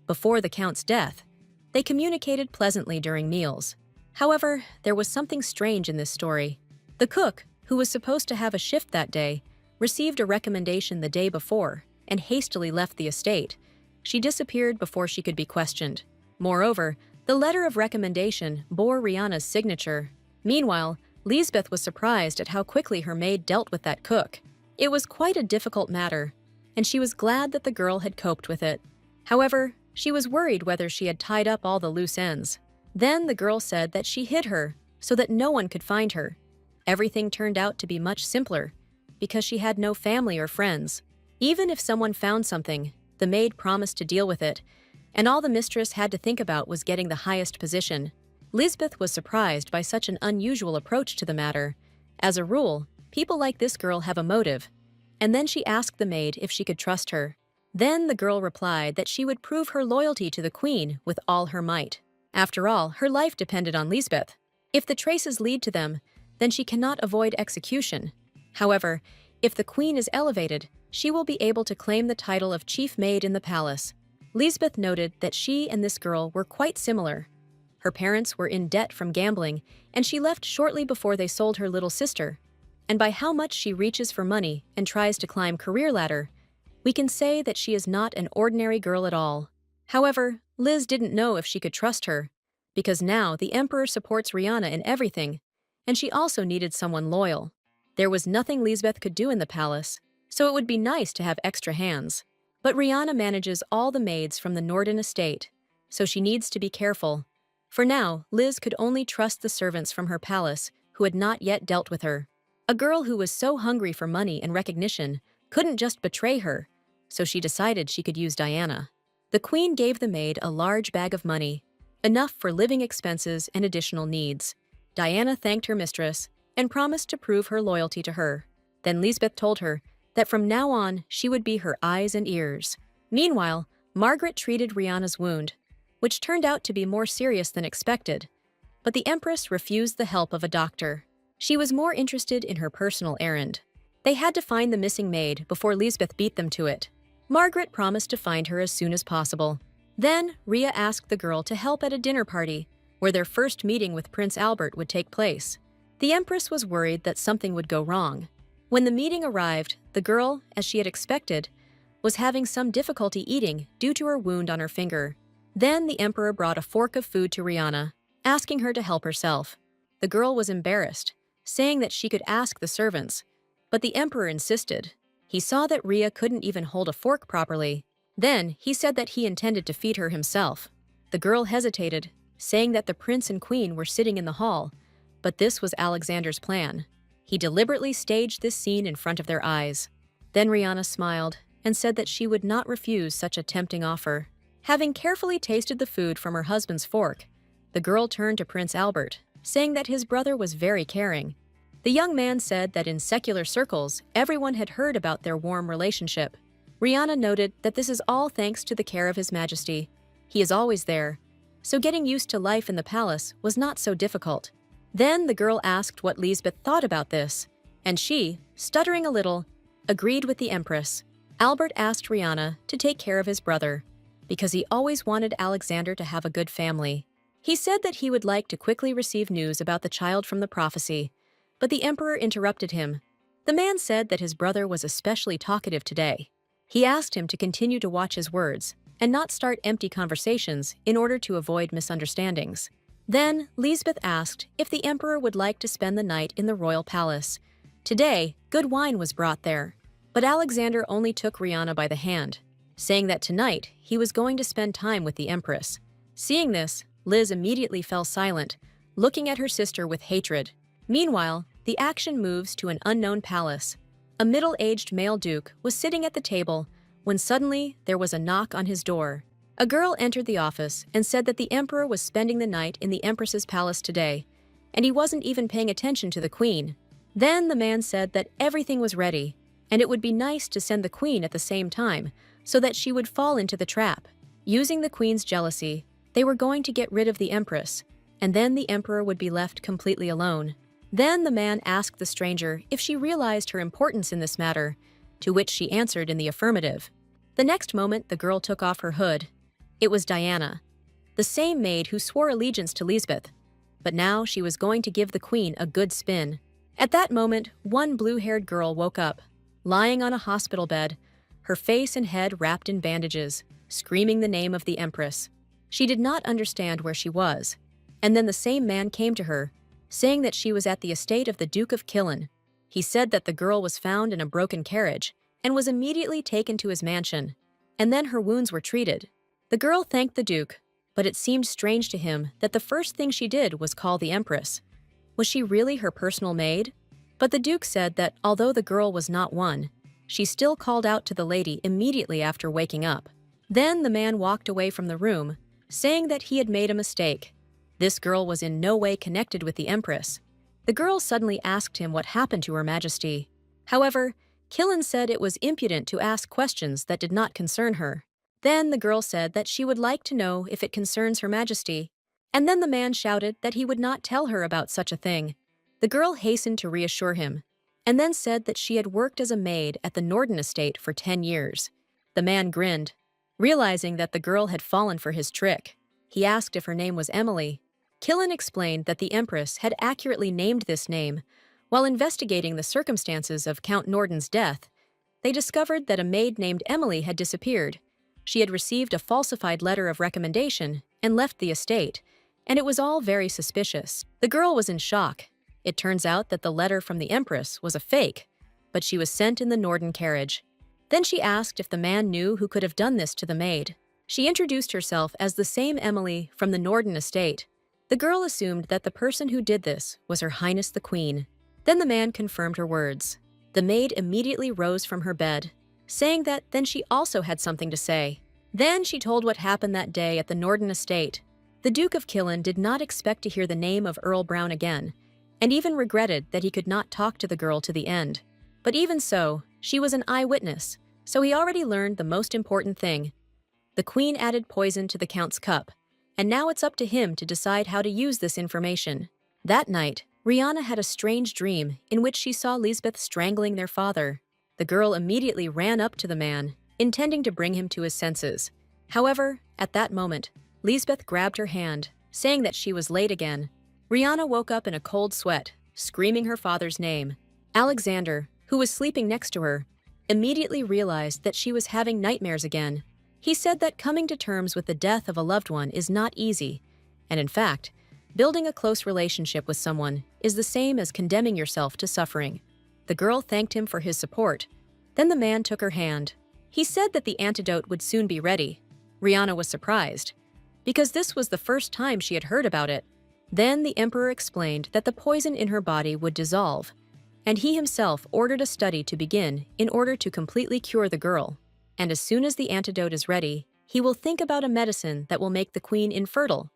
Before the Count's death, they communicated pleasantly during meals. However, there was something strange in this story. The cook, who was supposed to have a shift that day, received a recommendation the day before and hastily left the estate. She disappeared before she could be questioned. Moreover, the letter of recommendation bore Rihanna's signature. Meanwhile, Lisbeth was surprised at how quickly her maid dealt with that cook. It was quite a difficult matter, and she was glad that the girl had coped with it. However, she was worried whether she had tied up all the loose ends. Then the girl said that she hid her so that no one could find her. Everything turned out to be much simpler because she had no family or friends. Even if someone found something, the maid promised to deal with it, and all the mistress had to think about was getting the highest position. Lisbeth was surprised by such an unusual approach to the matter. As a rule, people like this girl have a motive. And then she asked the maid if she could trust her. Then the girl replied that she would prove her loyalty to the queen with all her might. After all, her life depended on Lisbeth. If the traces lead to them, then she cannot avoid execution. However, if the queen is elevated, she will be able to claim the title of chief maid in the palace. Lisbeth noted that she and this girl were quite similar. Her parents were in debt from gambling, and she left shortly before they sold her little sister. And by how much she reaches for money and tries to climb career ladder, we can say that she is not an ordinary girl at all. However, Liz didn't know if she could trust her, because now the Emperor supports Rihanna in everything, and she also needed someone loyal. There was nothing Lisbeth could do in the palace, so it would be nice to have extra hands. But Rihanna manages all the maids from the Norden estate, so she needs to be careful. For now, Liz could only trust the servants from her palace who had not yet dealt with her. A girl who was so hungry for money and recognition couldn't just betray her, so she decided she could use Diana. The queen gave the maid a large bag of money, enough for living expenses and additional needs. Diana thanked her mistress and promised to prove her loyalty to her. Then Lisbeth told her that from now on she would be her eyes and ears. Meanwhile, Margaret treated Rihanna's wound, which turned out to be more serious than expected. But the Empress refused the help of a doctor. She was more interested in her personal errand. They had to find the missing maid before Lisbeth beat them to it. Margaret promised to find her as soon as possible. Then, Rhea asked the girl to help at a dinner party, where their first meeting with Prince Albert would take place. The Empress was worried that something would go wrong. When the meeting arrived, the girl, as she had expected, was having some difficulty eating due to her wound on her finger. Then the Emperor brought a fork of food to Rihanna, asking her to help herself. The girl was embarrassed, saying that she could ask the servants, but the Emperor insisted. He saw that Rhea couldn't even hold a fork properly. Then he said that he intended to feed her himself. The girl hesitated, saying that the prince and queen were sitting in the hall, but this was Alexander's plan. He deliberately staged this scene in front of their eyes. Then Rihanna smiled and said that she would not refuse such a tempting offer. Having carefully tasted the food from her husband's fork, the girl turned to Prince Albert, saying that his brother was very caring. The young man said that in secular circles, everyone had heard about their warm relationship. Rihanna noted that this is all thanks to the care of His Majesty. He is always there, so getting used to life in the palace was not so difficult. Then the girl asked what Lisbeth thought about this, and she, stuttering a little, agreed with the Empress. Albert asked Rihanna to take care of his brother, because he always wanted Alexander to have a good family. He said that he would like to quickly receive news about the child from the prophecy, but the Emperor interrupted him. The man said that his brother was especially talkative today. He asked him to continue to watch his words and not start empty conversations in order to avoid misunderstandings. Then, Lisbeth asked if the Emperor would like to spend the night in the royal palace. Today, good wine was brought there, but Alexander only took Rihanna by the hand, saying that tonight he was going to spend time with the Empress. Seeing this, Liz immediately fell silent, looking at her sister with hatred. Meanwhile, the action moves to an unknown palace. A middle-aged male duke was sitting at the table when suddenly there was a knock on his door. A girl entered the office and said that the Emperor was spending the night in the Empress's palace today, and he wasn't even paying attention to the Queen. Then the man said that everything was ready, and it would be nice to send the Queen at the same time so that she would fall into the trap. Using the Queen's jealousy, they were going to get rid of the Empress, and then the Emperor would be left completely alone. Then the man asked the stranger if she realized her importance in this matter, to which she answered in the affirmative. The next moment, the girl took off her hood. It was Diana, the same maid who swore allegiance to Lisbeth, but now she was going to give the Queen a good spin. At that moment, one blue-haired girl woke up, lying on a hospital bed, her face and head wrapped in bandages, screaming the name of the Empress. She did not understand where she was, and then the same man came to her, saying that she was at the estate of the Duke of Killen. He said that the girl was found in a broken carriage and was immediately taken to his mansion, and then her wounds were treated. The girl thanked the Duke, but it seemed strange to him that the first thing she did was call the Empress. Was she really her personal maid? But the Duke said that although the girl was not one, she still called out to the lady immediately after waking up. Then the man walked away from the room, saying that he had made a mistake. This girl was in no way connected with the Empress. The girl suddenly asked him what happened to Her Majesty. However, Killen said it was impudent to ask questions that did not concern her. Then the girl said that she would like to know if it concerns Her Majesty, and then the man shouted that he would not tell her about such a thing. The girl hastened to reassure him, and then said that she had worked as a maid at the Norden estate for 10 years. The man grinned, realizing that the girl had fallen for his trick. He asked if her name was Emily. Killen explained that the Empress had accurately named this name. While investigating the circumstances of Count Norden's death, they discovered that a maid named Emily had disappeared. She had received a falsified letter of recommendation and left the estate, and it was all very suspicious. The girl was in shock. It turns out that the letter from the Empress was a fake, but she was sent in the Norden carriage. Then she asked if the man knew who could have done this to the maid. She introduced herself as the same Emily from the Norden estate. The girl assumed that the person who did this was Her Highness the Queen. Then the man confirmed her words. The maid immediately rose from her bed, saying that then she also had something to say. Then she told what happened that day at the Norden estate. The Duke of Killen did not expect to hear the name of Earl Brown again, and even regretted that he could not talk to the girl to the end. But even so, she was an eyewitness, so he already learned the most important thing. The Queen added poison to the Count's cup, and now it's up to him to decide how to use this information. That night, Rihanna had a strange dream in which she saw Lisbeth strangling their father. The girl immediately ran up to the man, intending to bring him to his senses. However, at that moment, Lisbeth grabbed her hand, saying that she was late again. Rihanna woke up in a cold sweat, screaming her father's name. Alexander, who was sleeping next to her, immediately realized that she was having nightmares again. He said that coming to terms with the death of a loved one is not easy, and in fact, building a close relationship with someone is the same as condemning yourself to suffering. The girl thanked him for his support. Then the man took her hand. He said that the antidote would soon be ready. Rihanna was surprised, because this was the first time she had heard about it. Then the emperor explained that the poison in her body would dissolve, and he himself ordered a study to begin in order to completely cure the girl. And as soon as the antidote is ready, he will think about a medicine that will make the queen infertile,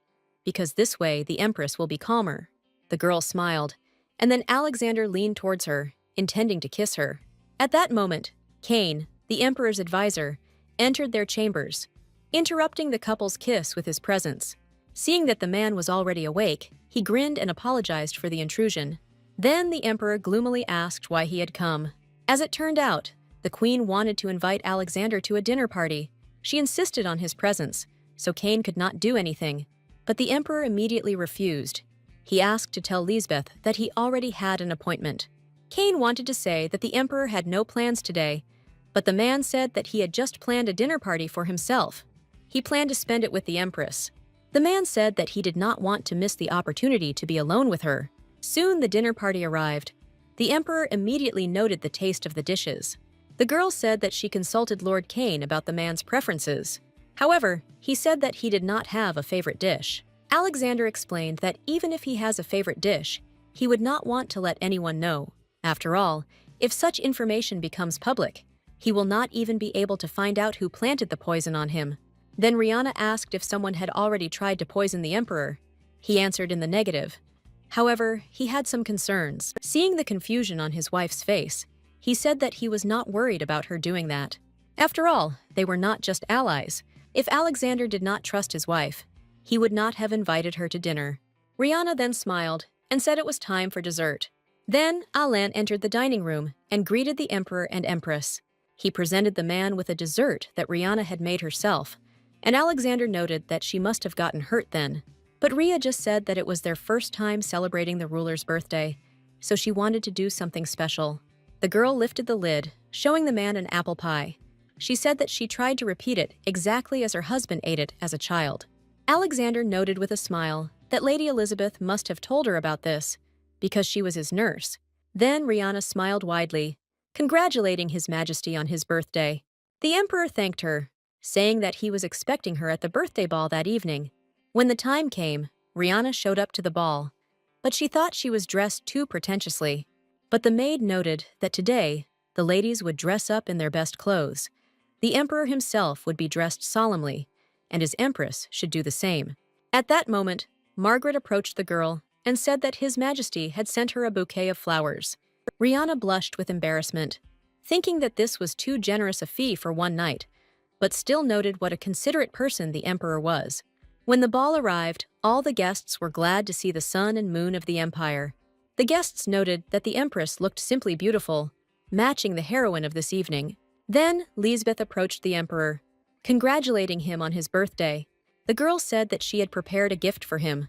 because this way the empress will be calmer. The girl smiled, and then Alexander leaned towards her, intending to kiss her. At that moment, Cain, the emperor's advisor, entered their chambers, interrupting the couple's kiss with his presence. Seeing that the man was already awake, he grinned and apologized for the intrusion. Then the emperor gloomily asked why he had come. As it turned out, the queen wanted to invite Alexander to a dinner party. She insisted on his presence, so Cain could not do anything. But the emperor immediately refused. He asked to tell Lisbeth that he already had an appointment. Cain wanted to say that the emperor had no plans today, but the man said that he had just planned a dinner party for himself. He planned to spend it with the empress. The man said that he did not want to miss the opportunity to be alone with her. Soon the dinner party arrived. The emperor immediately noted the taste of the dishes. The girl said that she consulted Lord Cain about the man's preferences. However, he said that he did not have a favorite dish. Alexander explained that even if he has a favorite dish, he would not want to let anyone know. After all, if such information becomes public, he will not even be able to find out who planted the poison on him. Then Rihanna asked if someone had already tried to poison the emperor. He answered in the negative. However, he had some concerns. Seeing the confusion on his wife's face, he said that he was not worried about her doing that. After all, they were not just allies. If Alexander did not trust his wife, he would not have invited her to dinner. Rihanna then smiled and said it was time for dessert. Then Alain entered the dining room and greeted the emperor and empress. He presented the man with a dessert that Rihanna had made herself, and Alexander noted that she must have gotten hurt then. But Rhea just said that it was their first time celebrating the ruler's birthday, so she wanted to do something special. The girl lifted the lid, showing the man an apple pie. She said that she tried to repeat it exactly as her husband ate it as a child. Alexander noted with a smile that Lady Elizabeth must have told her about this, because she was his nurse. Then Rihanna smiled widely, congratulating His Majesty on his birthday. The emperor thanked her, saying that he was expecting her at the birthday ball that evening. When the time came, Rihanna showed up to the ball, but she thought she was dressed too pretentiously. But the maid noted that today, the ladies would dress up in their best clothes. The emperor himself would be dressed solemnly, and his empress should do the same. At that moment, Margaret approached the girl and said that His Majesty had sent her a bouquet of flowers. Rihanna blushed with embarrassment, thinking that this was too generous a fee for one night, but still noted what a considerate person the emperor was. When the ball arrived, all the guests were glad to see the sun and moon of the empire. The guests noted that the Empress looked simply beautiful, matching the heroine of this evening. Then Lisbeth approached the Emperor, congratulating him on his birthday. The girl said that she had prepared a gift for him,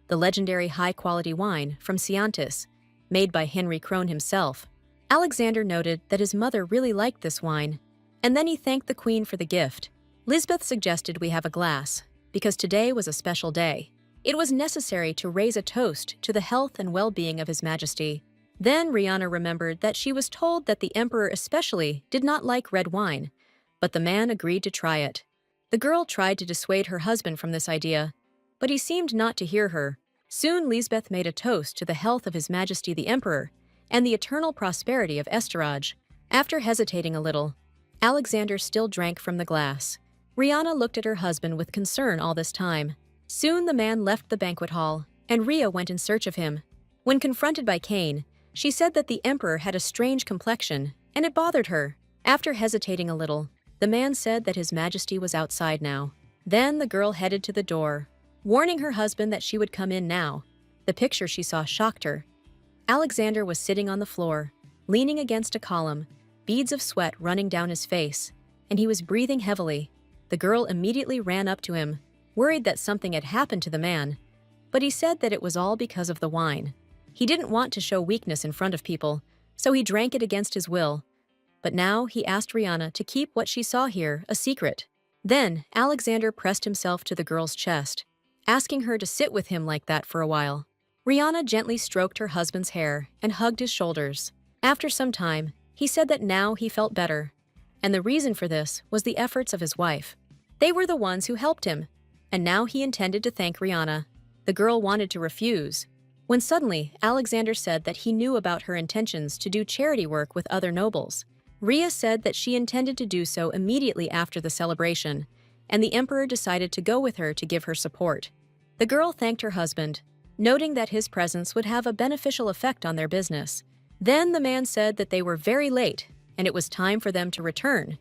the legendary high-quality wine from Ciantis, made by Henry Crone himself. Alexander noted that his mother really liked this wine, and then he thanked the Queen for the gift. Lisbeth suggested we have a glass, because today was a special day. It was necessary to raise a toast to the health and well-being of His Majesty. Then Rihanna remembered that she was told that the Emperor especially did not like red wine, but the man agreed to try it. The girl tried to dissuade her husband from this idea, but he seemed not to hear her. Soon Lisbeth made a toast to the health of His Majesty the Emperor and the eternal prosperity of Esteraj. After hesitating a little, Alexander still drank from the glass. Rihanna looked at her husband with concern all this time. Soon the man left the banquet hall, and Rhea went in search of him. When confronted by Cain, she said that the Emperor had a strange complexion, and it bothered her. After hesitating a little, the man said that His Majesty was outside now. Then the girl headed to the door, warning her husband that she would come in now. The picture she saw shocked her. Alexander was sitting on the floor, leaning against a column, beads of sweat running down his face, and he was breathing heavily. The girl immediately ran up to him, worried that something had happened to the man, but he said that it was all because of the wine. He didn't want to show weakness in front of people, so he drank it against his will. But now he asked Rihanna to keep what she saw here a secret. Then Alexander pressed himself to the girl's chest, asking her to sit with him like that for a while. Rihanna gently stroked her husband's hair and hugged his shoulders. After some time, he said that now he felt better, and the reason for this was the efforts of his wife. They were the ones who helped him, and now he intended to thank Rihanna. The girl wanted to refuse, when suddenly Alexander said that he knew about her intentions to do charity work with other nobles. Rhea said that she intended to do so immediately after the celebration, and the Emperor decided to go with her to give her support. The girl thanked her husband, noting that his presence would have a beneficial effect on their business. Then the man said that they were very late, and it was time for them to return.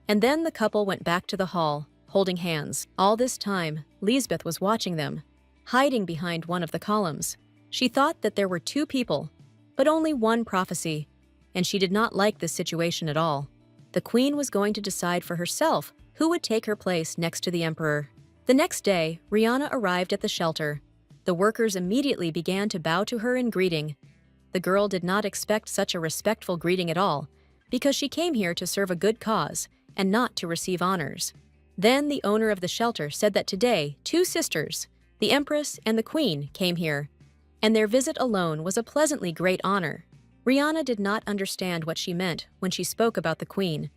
And then the couple went back to the hall, holding hands. All this time, Lisbeth was watching them, hiding behind one of the columns. She thought that there were two people, but only one prophecy, and she did not like this situation at all. The Queen was going to decide for herself who would take her place next to the Emperor. The next day, Rihanna arrived at the shelter. The workers immediately began to bow to her in greeting. The girl did not expect such a respectful greeting at all, because she came here to serve a good cause and not to receive honors. Then the owner of the shelter said that today, two sisters, the Empress and the Queen, came here, and their visit alone was a pleasantly great honor. Rihanna did not understand what she meant when she spoke about the Queen,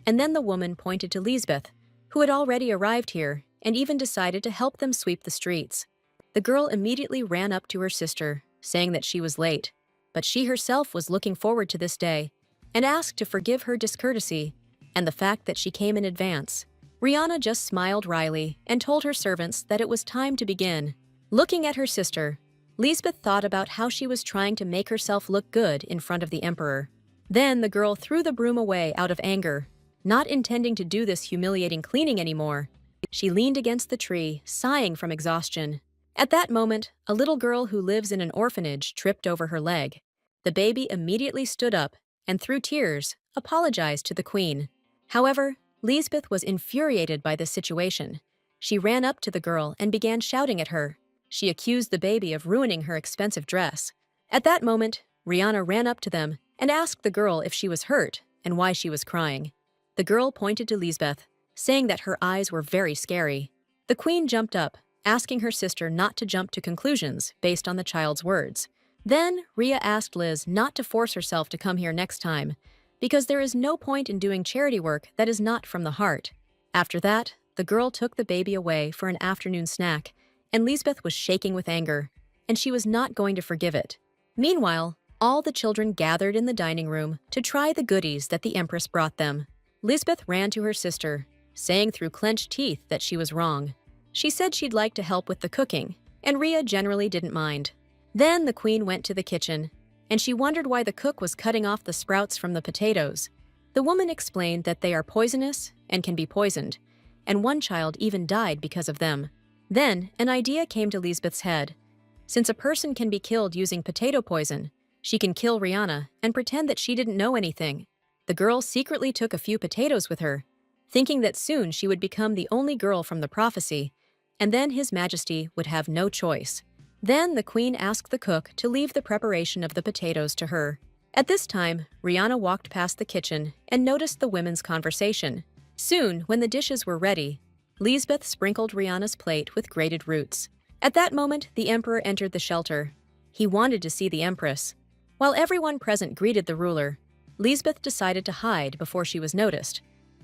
and then the woman pointed to Lisbeth, who had already arrived here and even decided to help them sweep the streets. The girl immediately ran up to her sister, saying that she was late, but she herself was looking forward to this day, and asked to forgive her discourtesy and the fact that she came in advance. Rihanna just smiled wryly and told her servants that it was time to begin. Looking at her sister, Lisbeth thought about how she was trying to make herself look good in front of the Emperor. Then the girl threw the broom away out of anger, not intending to do this humiliating cleaning anymore. She leaned against the tree, sighing from exhaustion. At that moment, a little girl who lives in an orphanage tripped over her leg. The baby immediately stood up and, through tears, apologized to the Queen. However, Lisbeth was infuriated by this situation. She ran up to the girl and began shouting at her. She accused the baby of ruining her expensive dress. At that moment, Rihanna ran up to them and asked the girl if she was hurt and why she was crying. The girl pointed to Lisbeth, saying that her eyes were very scary. The Queen jumped up, asking her sister not to jump to conclusions based on the child's words. Then, Rhea asked Liz not to force herself to come here next time, because there is no point in doing charity work that is not from the heart. After that, the girl took the baby away for an afternoon snack, and Lisbeth was shaking with anger, and she was not going to forgive it. Meanwhile, all the children gathered in the dining room to try the goodies that the Empress brought them. Lisbeth ran to her sister, saying through clenched teeth that she was wrong. She said she'd like to help with the cooking, and Rhea generally didn't mind. Then the Queen went to the kitchen, and she wondered why the cook was cutting off the sprouts from the potatoes. The woman explained that they are poisonous and can be poisoned, and one child even died because of them. Then, an idea came to Lisbeth's head. Since a person can be killed using potato poison, She can kill Rihanna and pretend that she didn't know anything. The girl secretly took a few potatoes with her, thinking that soon she would become the only girl from the prophecy, and then His Majesty would have no choice. Then the queen asked the cook to leave the preparation of the potatoes to her. At this time, Rihanna walked past the kitchen and noticed the women's conversation. Soon, when the dishes were ready, Lisbeth sprinkled Rihanna's plate with grated roots. At that moment, the emperor entered the shelter. He wanted to see the empress. While everyone present greeted the ruler, Lisbeth decided to hide before she was noticed.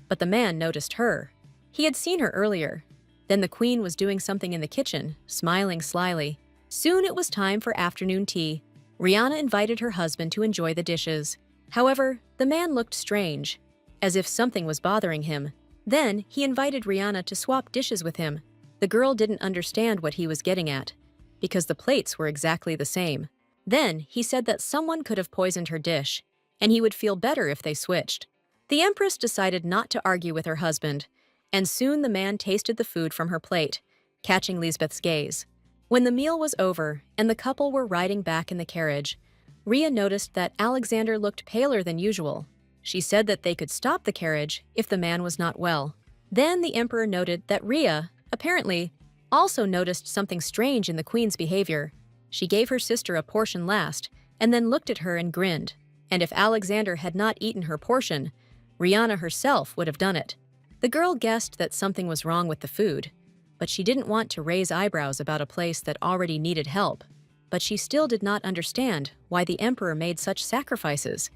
But the man noticed her. He had seen her earlier. Then the queen was doing something in the kitchen, smiling slyly. Soon it was time for afternoon tea. Rihanna invited her husband to enjoy the dishes. However, the man looked strange, as if something was bothering him. Then he invited Rihanna to swap dishes with him. The girl didn't understand what he was getting at, because the plates were exactly the same. Then he said that someone could have poisoned her dish, and he would feel better if they switched. The empress decided not to argue with her husband, and soon the man tasted the food from her plate, catching Lisbeth's gaze. When the meal was over and the couple were riding back in the carriage, Rhea noticed that Alexander looked paler than usual. She said that they could stop the carriage if the man was not well. Then the emperor noted that Rhea, apparently, also noticed something strange in the queen's behavior. She gave her sister a portion last, and then looked at her and grinned. And if Alexander had not eaten her portion, Rihanna herself would have done it. The girl guessed that something was wrong with the food, but she didn't want to raise eyebrows about a place that already needed help. But she still did not understand why the emperor made such sacrifices,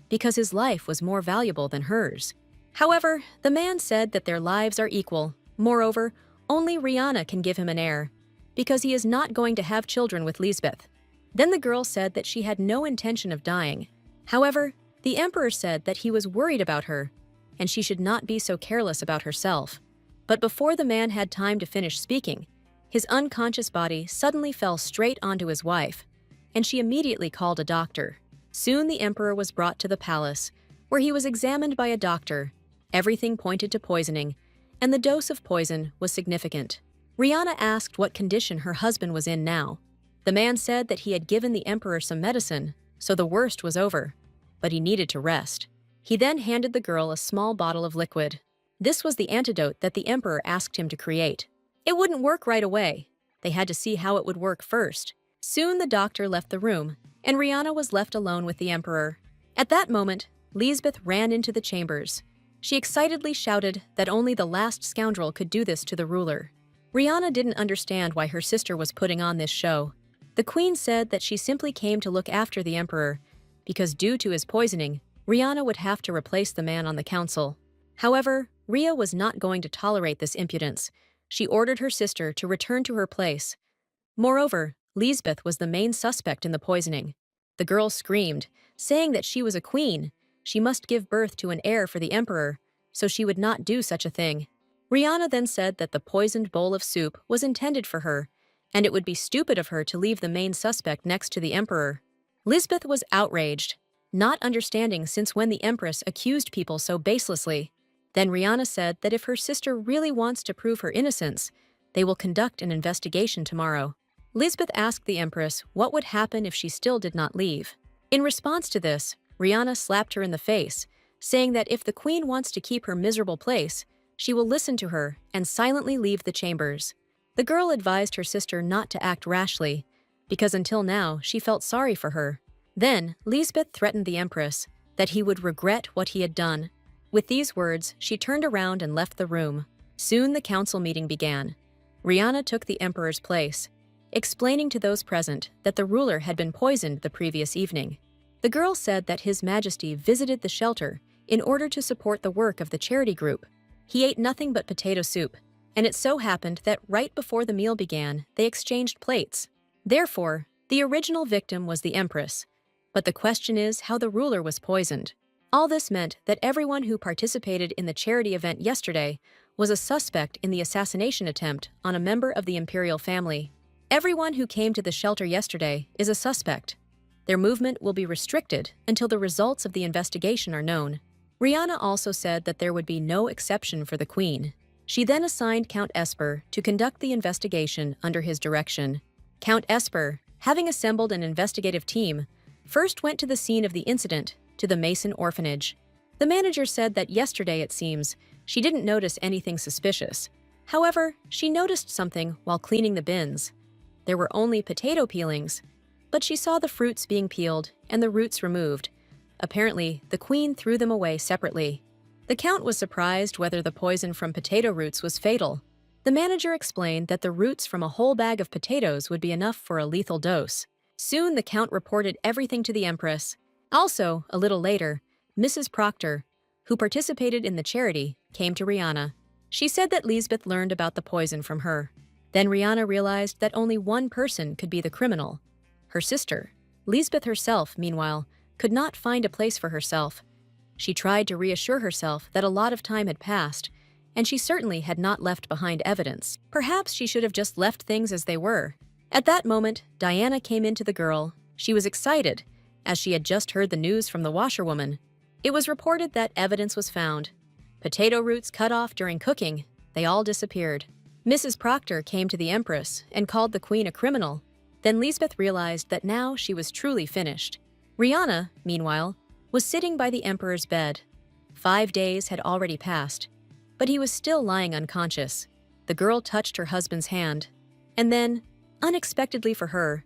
because his life was more valuable than hers. However, the man said that their lives are equal. Moreover, only Rihanna can give him an heir, because he is not going to have children with Lisbeth. Then the girl said that she had no intention of dying. However, the emperor said that he was worried about her, and she should not be so careless about herself. But before the man had time to finish speaking, his unconscious body suddenly fell straight onto his wife, and she immediately called a doctor. Soon the emperor was brought to the palace, where he was examined by a doctor. Everything pointed to poisoning, and the dose of poison was significant. Rihanna asked what condition her husband was in now. The man said that he had given the emperor some medicine, so the worst was over, but he needed to rest. He then handed the girl a small bottle of liquid. This was the antidote that the emperor asked him to create. It wouldn't work right away. They had to see how it would work first. Soon the doctor left the room, and Rihanna was left alone with the emperor. At that moment, Lisbeth ran into the chambers. She excitedly shouted that only the last scoundrel could do this to the ruler. Rihanna didn't understand why her sister was putting on this show. The queen said that she simply came to look after the emperor, because due to his poisoning, Rihanna would have to replace the man on the council. However, Rhea was not going to tolerate this impudence. She ordered her sister to return to her place. Moreover, Lisbeth was the main suspect in the poisoning. The girl screamed, saying that she was a queen. She must give birth to an heir for the emperor, so she would not do such a thing. Rihanna then said that the poisoned bowl of soup was intended for her, and it would be stupid of her to leave the main suspect next to the emperor. Lisbeth was outraged, not understanding since when the empress accused people so baselessly. Then Rihanna said that if her sister really wants to prove her innocence, they will conduct an investigation tomorrow. Lisbeth asked the empress what would happen if she still did not leave. In response to this, Rihanna slapped her in the face, saying that if the queen wants to keep her miserable place, she will listen to her and silently leave the chambers. The girl advised her sister not to act rashly, because until now she felt sorry for her. Then Lisbeth threatened the empress that he would regret what he had done. With these words, she turned around and left the room. Soon the council meeting began. Rihanna took the emperor's place, explaining to those present that the ruler had been poisoned the previous evening. The girl said that His Majesty visited the shelter in order to support the work of the charity group. He ate nothing but potato soup, and it so happened that right before the meal began, they exchanged plates. Therefore, the original victim was the empress. But the question is how the ruler was poisoned. All this meant that everyone who participated in the charity event yesterday was a suspect in the assassination attempt on a member of the imperial family. Everyone who came to the shelter yesterday is a suspect. Their movement will be restricted until the results of the investigation are known. Rihanna also said that there would be no exception for the queen. She then assigned Count Esper to conduct the investigation under his direction. Count Esper, having assembled an investigative team, first went to the scene of the incident, to the Mason orphanage. The manager said that yesterday, it seems, she didn't notice anything suspicious. However, she noticed something while cleaning the bins. There were only potato peelings, but she saw the fruits being peeled and the roots removed. Apparently, the queen threw them away separately. The count was surprised whether the poison from potato roots was fatal. The manager explained that the roots from a whole bag of potatoes would be enough for a lethal dose. Soon, the count reported everything to the empress. Also, a little later, Mrs. Proctor, who participated in the charity, came to Rihanna. She said that Lisbeth learned about the poison from her. Then Rihanna realized that only one person could be the criminal. Her sister. Lisbeth herself, meanwhile, could not find a place for herself. She tried to reassure herself that a lot of time had passed, and she certainly had not left behind evidence. Perhaps she should have just left things as they were. At that moment, Diana came into the girl. She was excited, as she had just heard the news from the washerwoman. It was reported that evidence was found. Potato roots cut off during cooking, they all disappeared. Mrs. Proctor came to the empress and called the queen a criminal. Then Lisbeth realized that now she was truly finished. Rihanna, meanwhile, was sitting by the emperor's bed. 5 days had already passed, but he was still lying unconscious. The girl touched her husband's hand, and then, unexpectedly for her,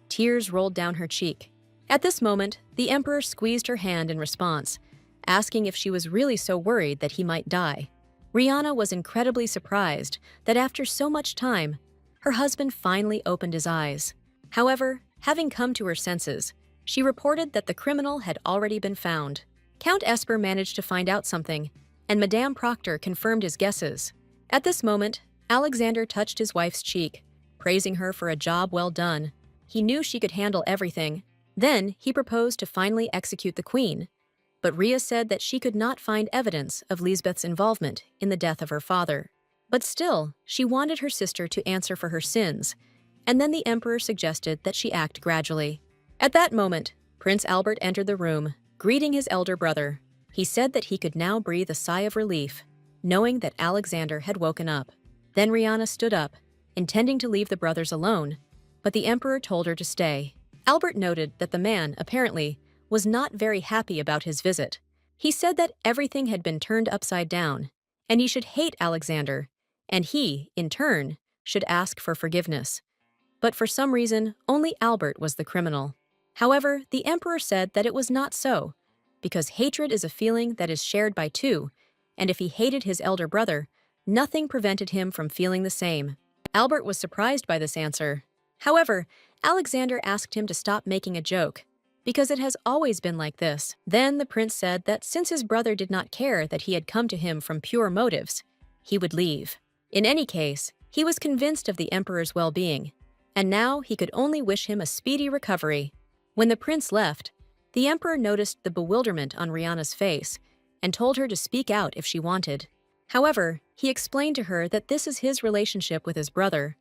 tears rolled down her cheek. At this moment, the emperor squeezed her hand in response, asking if she was really so worried that he might die. Rihanna was incredibly surprised that after so much time, her husband finally opened his eyes. However, having come to her senses, she reported that the criminal had already been found. Count Esper managed to find out something, and Madame Proctor confirmed his guesses. At this moment, Alexander touched his wife's cheek, praising her for a job well done. He knew she could handle everything. Then he proposed to finally execute the queen. But Rhea said that she could not find evidence of Lisbeth's involvement in the death of her father. But still, she wanted her sister to answer for her sins, and then the emperor suggested that she act gradually. At that moment, Prince Albert entered the room, greeting his elder brother. He said that he could now breathe a sigh of relief, knowing that Alexander had woken up. Then Rihanna stood up, intending to leave the brothers alone, but the emperor told her to stay. Albert noted that the man, apparently, was not very happy about his visit. He said that everything had been turned upside down, and he should hate Alexander, and he, in turn, should ask for forgiveness. But for some reason, only Albert was the criminal. However, the emperor said that it was not so, because hatred is a feeling that is shared by two, and if he hated his elder brother, nothing prevented him from feeling the same. Albert was surprised by this answer. However, Alexander asked him to stop making a joke, because it has always been like this. Then the prince said that since his brother did not care that he had come to him from pure motives, he would leave. In any case, he was convinced of the emperor's well-being, and now he could only wish him a speedy recovery. When the prince left, the emperor noticed the bewilderment on Rihanna's face and told her to speak out if she wanted. However, he explained to her that this is his relationship with his brother.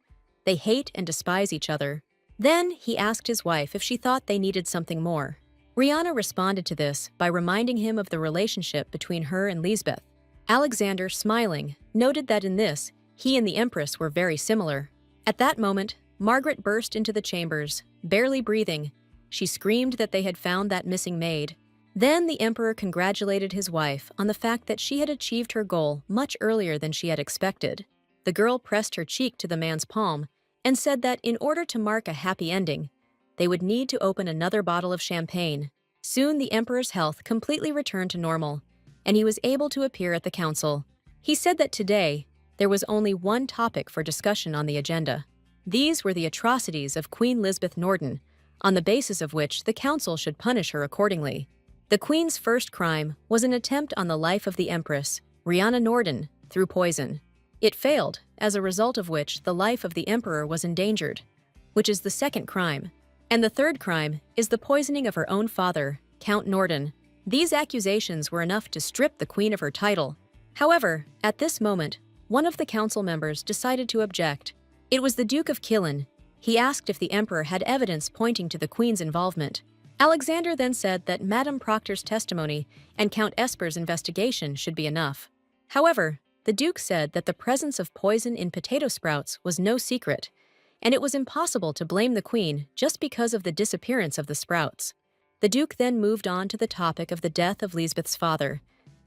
They hate and despise each other. Then he asked his wife if she thought they needed something more. Rihanna responded to this by reminding him of the relationship between her and Lisbeth. Alexander, smiling, noted that in this, he and the empress were very similar. At that moment, Margaret burst into the chambers, barely breathing. She screamed that they had found that missing maid. Then the emperor congratulated his wife on the fact that she had achieved her goal much earlier than she had expected. The girl pressed her cheek to the man's palm and said that in order to mark a happy ending, they would need to open another bottle of champagne. Soon the emperor's health completely returned to normal, and he was able to appear at the council. He said that today, there was only one topic for discussion on the agenda. These were the atrocities of Queen Lisbeth Norden, on the basis of which the council should punish her accordingly. The queen's first crime was an attempt on the life of the empress, Rihanna Norden, through poison. It failed, as a result of which the life of the emperor was endangered, which is the second crime. And the third crime is the poisoning of her own father, Count Norden. These accusations were enough to strip the queen of her title. However, at this moment, one of the council members decided to object. It was the Duke of Killen. He asked if the emperor had evidence pointing to the queen's involvement. Alexander then said that Madame Proctor's testimony and Count Esper's investigation should be enough. However, the Duke said that the presence of poison in potato sprouts was no secret, and it was impossible to blame the queen just because of the disappearance of the sprouts. The Duke then moved on to the topic of the death of Lisbeth's father.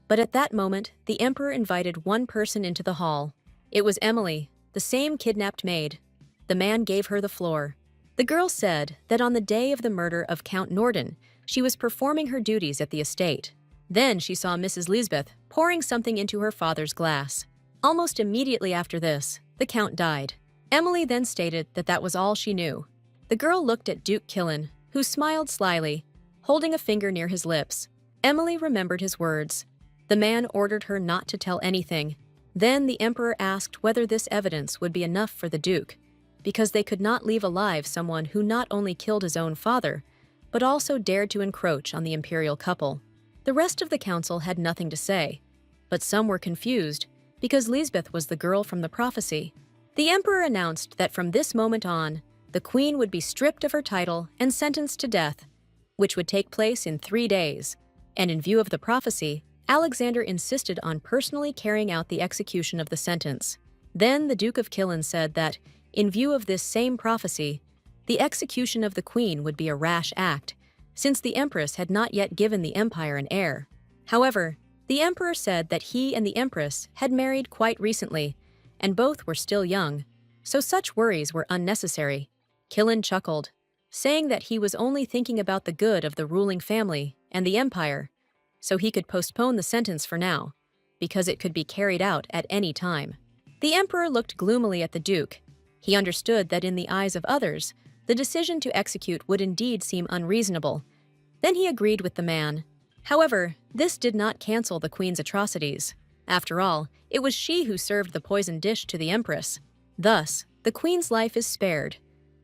But at that moment, the Emperor invited one person into the hall. It was Emily, the same kidnapped maid. The man gave her the floor. The girl said that on the day of the murder of Count Norden, she was performing her duties at the estate. Then she saw Mrs. Lisbeth pouring something into her father's glass. Almost immediately after this, the Count died. Emily then stated that that was all she knew. The girl looked at Duke Killen, who smiled slyly, holding a finger near his lips. Emily remembered his words. The man ordered her not to tell anything. Then the Emperor asked whether this evidence would be enough for the Duke, because they could not leave alive someone who not only killed his own father, but also dared to encroach on the imperial couple. The rest of the council had nothing to say, but some were confused because Lisbeth was the girl from the prophecy. The Emperor announced that from this moment on, the Queen would be stripped of her title and sentenced to death, which would take place in 3 days. And in view of the prophecy, Alexander insisted on personally carrying out the execution of the sentence. Then the Duke of Killen said that, in view of this same prophecy, the execution of the Queen would be a rash act, since the Empress had not yet given the Empire an heir. However, the Emperor said that he and the Empress had married quite recently, and both were still young, so such worries were unnecessary. Killen chuckled, saying that he was only thinking about the good of the ruling family and the Empire, so he could postpone the sentence for now, because it could be carried out at any time. The Emperor looked gloomily at the Duke. He understood that in the eyes of others, the decision to execute would indeed seem unreasonable. Then he agreed with the man. However, this did not cancel the Queen's atrocities. After all, it was she who served the poisoned dish to the Empress. Thus, the Queen's life is spared,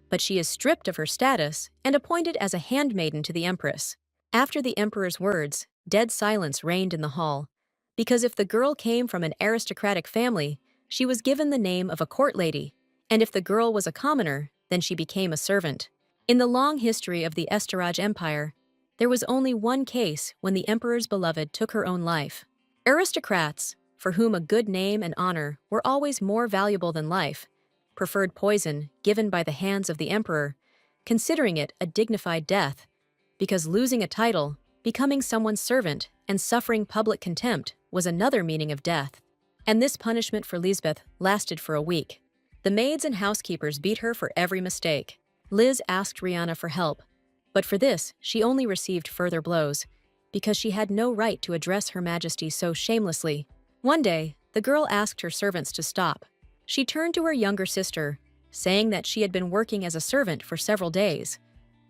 but she is stripped of her status and appointed as a handmaiden to the Empress. After the Emperor's words, dead silence reigned in the hall, because if the girl came from an aristocratic family, she was given the name of a court lady, and if the girl was a commoner, then she became a servant. In the long history of the Estorage Empire, there was only one case when the Emperor's beloved took her own life. Aristocrats, for whom a good name and honor were always more valuable than life, preferred poison given by the hands of the Emperor, considering it a dignified death, because losing a title, becoming someone's servant, and suffering public contempt was another meaning of death. And this punishment for Lisbeth lasted for a week. The maids and housekeepers beat her for every mistake. Liz asked Rihanna for help, but for this she only received further blows, because she had no right to address Her Majesty so shamelessly. One day, the girl asked her servants to stop. She turned to her younger sister, saying that she had been working as a servant for several days,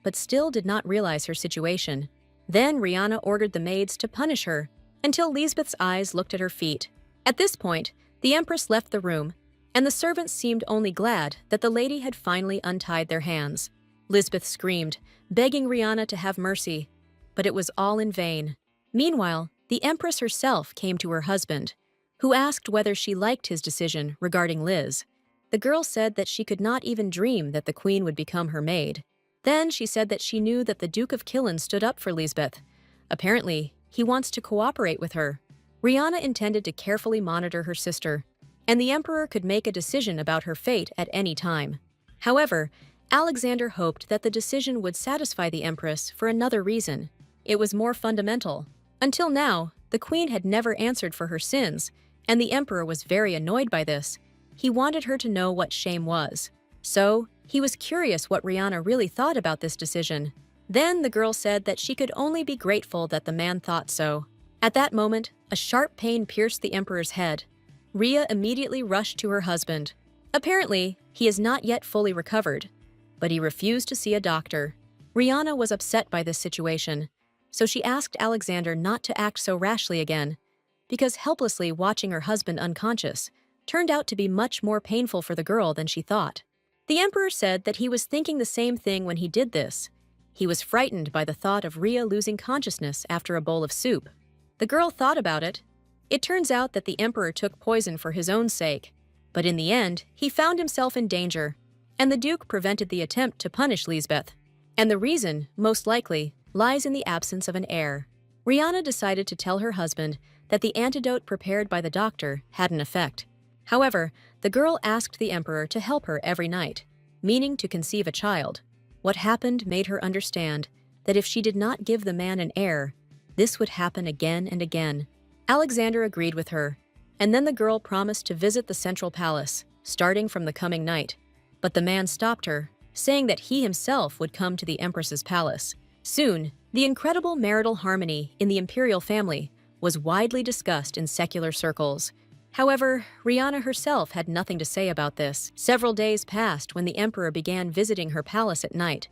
but still did not realize her situation. Then Rihanna ordered the maids to punish her until Lisbeth's eyes looked at her feet. At this point, the Empress left the room, and the servants seemed only glad that the lady had finally untied their hands. Lisbeth screamed, begging Rihanna to have mercy, but it was all in vain. Meanwhile, the Empress herself came to her husband, who asked whether she liked his decision regarding Liz. The girl said that she could not even dream that the Queen would become her maid. Then she said that she knew that the Duke of Killen stood up for Lisbeth. Apparently, he wants to cooperate with her. Rihanna intended to carefully monitor her sister, and the Emperor could make a decision about her fate at any time. However, Alexander hoped that the decision would satisfy the Empress for another reason. It was more fundamental. Until now, the Queen had never answered for her sins, and the Emperor was very annoyed by this. He wanted her to know what shame was. So, he was curious what Rihanna really thought about this decision. Then the girl said that she could only be grateful that the man thought so. At that moment, a sharp pain pierced the Emperor's head. Rhea immediately rushed to her husband. Apparently, he is not yet fully recovered, but he refused to see a doctor. Rihanna was upset by this situation, so she asked Alexander not to act so rashly again, because helplessly watching her husband unconscious turned out to be much more painful for the girl than she thought. The Emperor said that he was thinking the same thing when he did this. He was frightened by the thought of Rhea losing consciousness after a bowl of soup. The girl thought about it. It turns out that the Emperor took poison for his own sake, but in the end, he found himself in danger, and the Duke prevented the attempt to punish Lisbeth. And the reason, most likely, lies in the absence of an heir. Rihanna decided to tell her husband that the antidote prepared by the doctor had an effect. However, the girl asked the Emperor to help her every night, meaning to conceive a child. What happened made her understand that if she did not give the man an heir, this would happen again and again. Alexander agreed with her, and then the girl promised to visit the central palace, starting from the coming night. But the man stopped her, saying that he himself would come to the empress's palace. Soon, the incredible marital harmony in the imperial family was widely discussed in secular circles. However, Rihanna herself had nothing to say about this. Several days passed when the emperor began visiting her palace at night,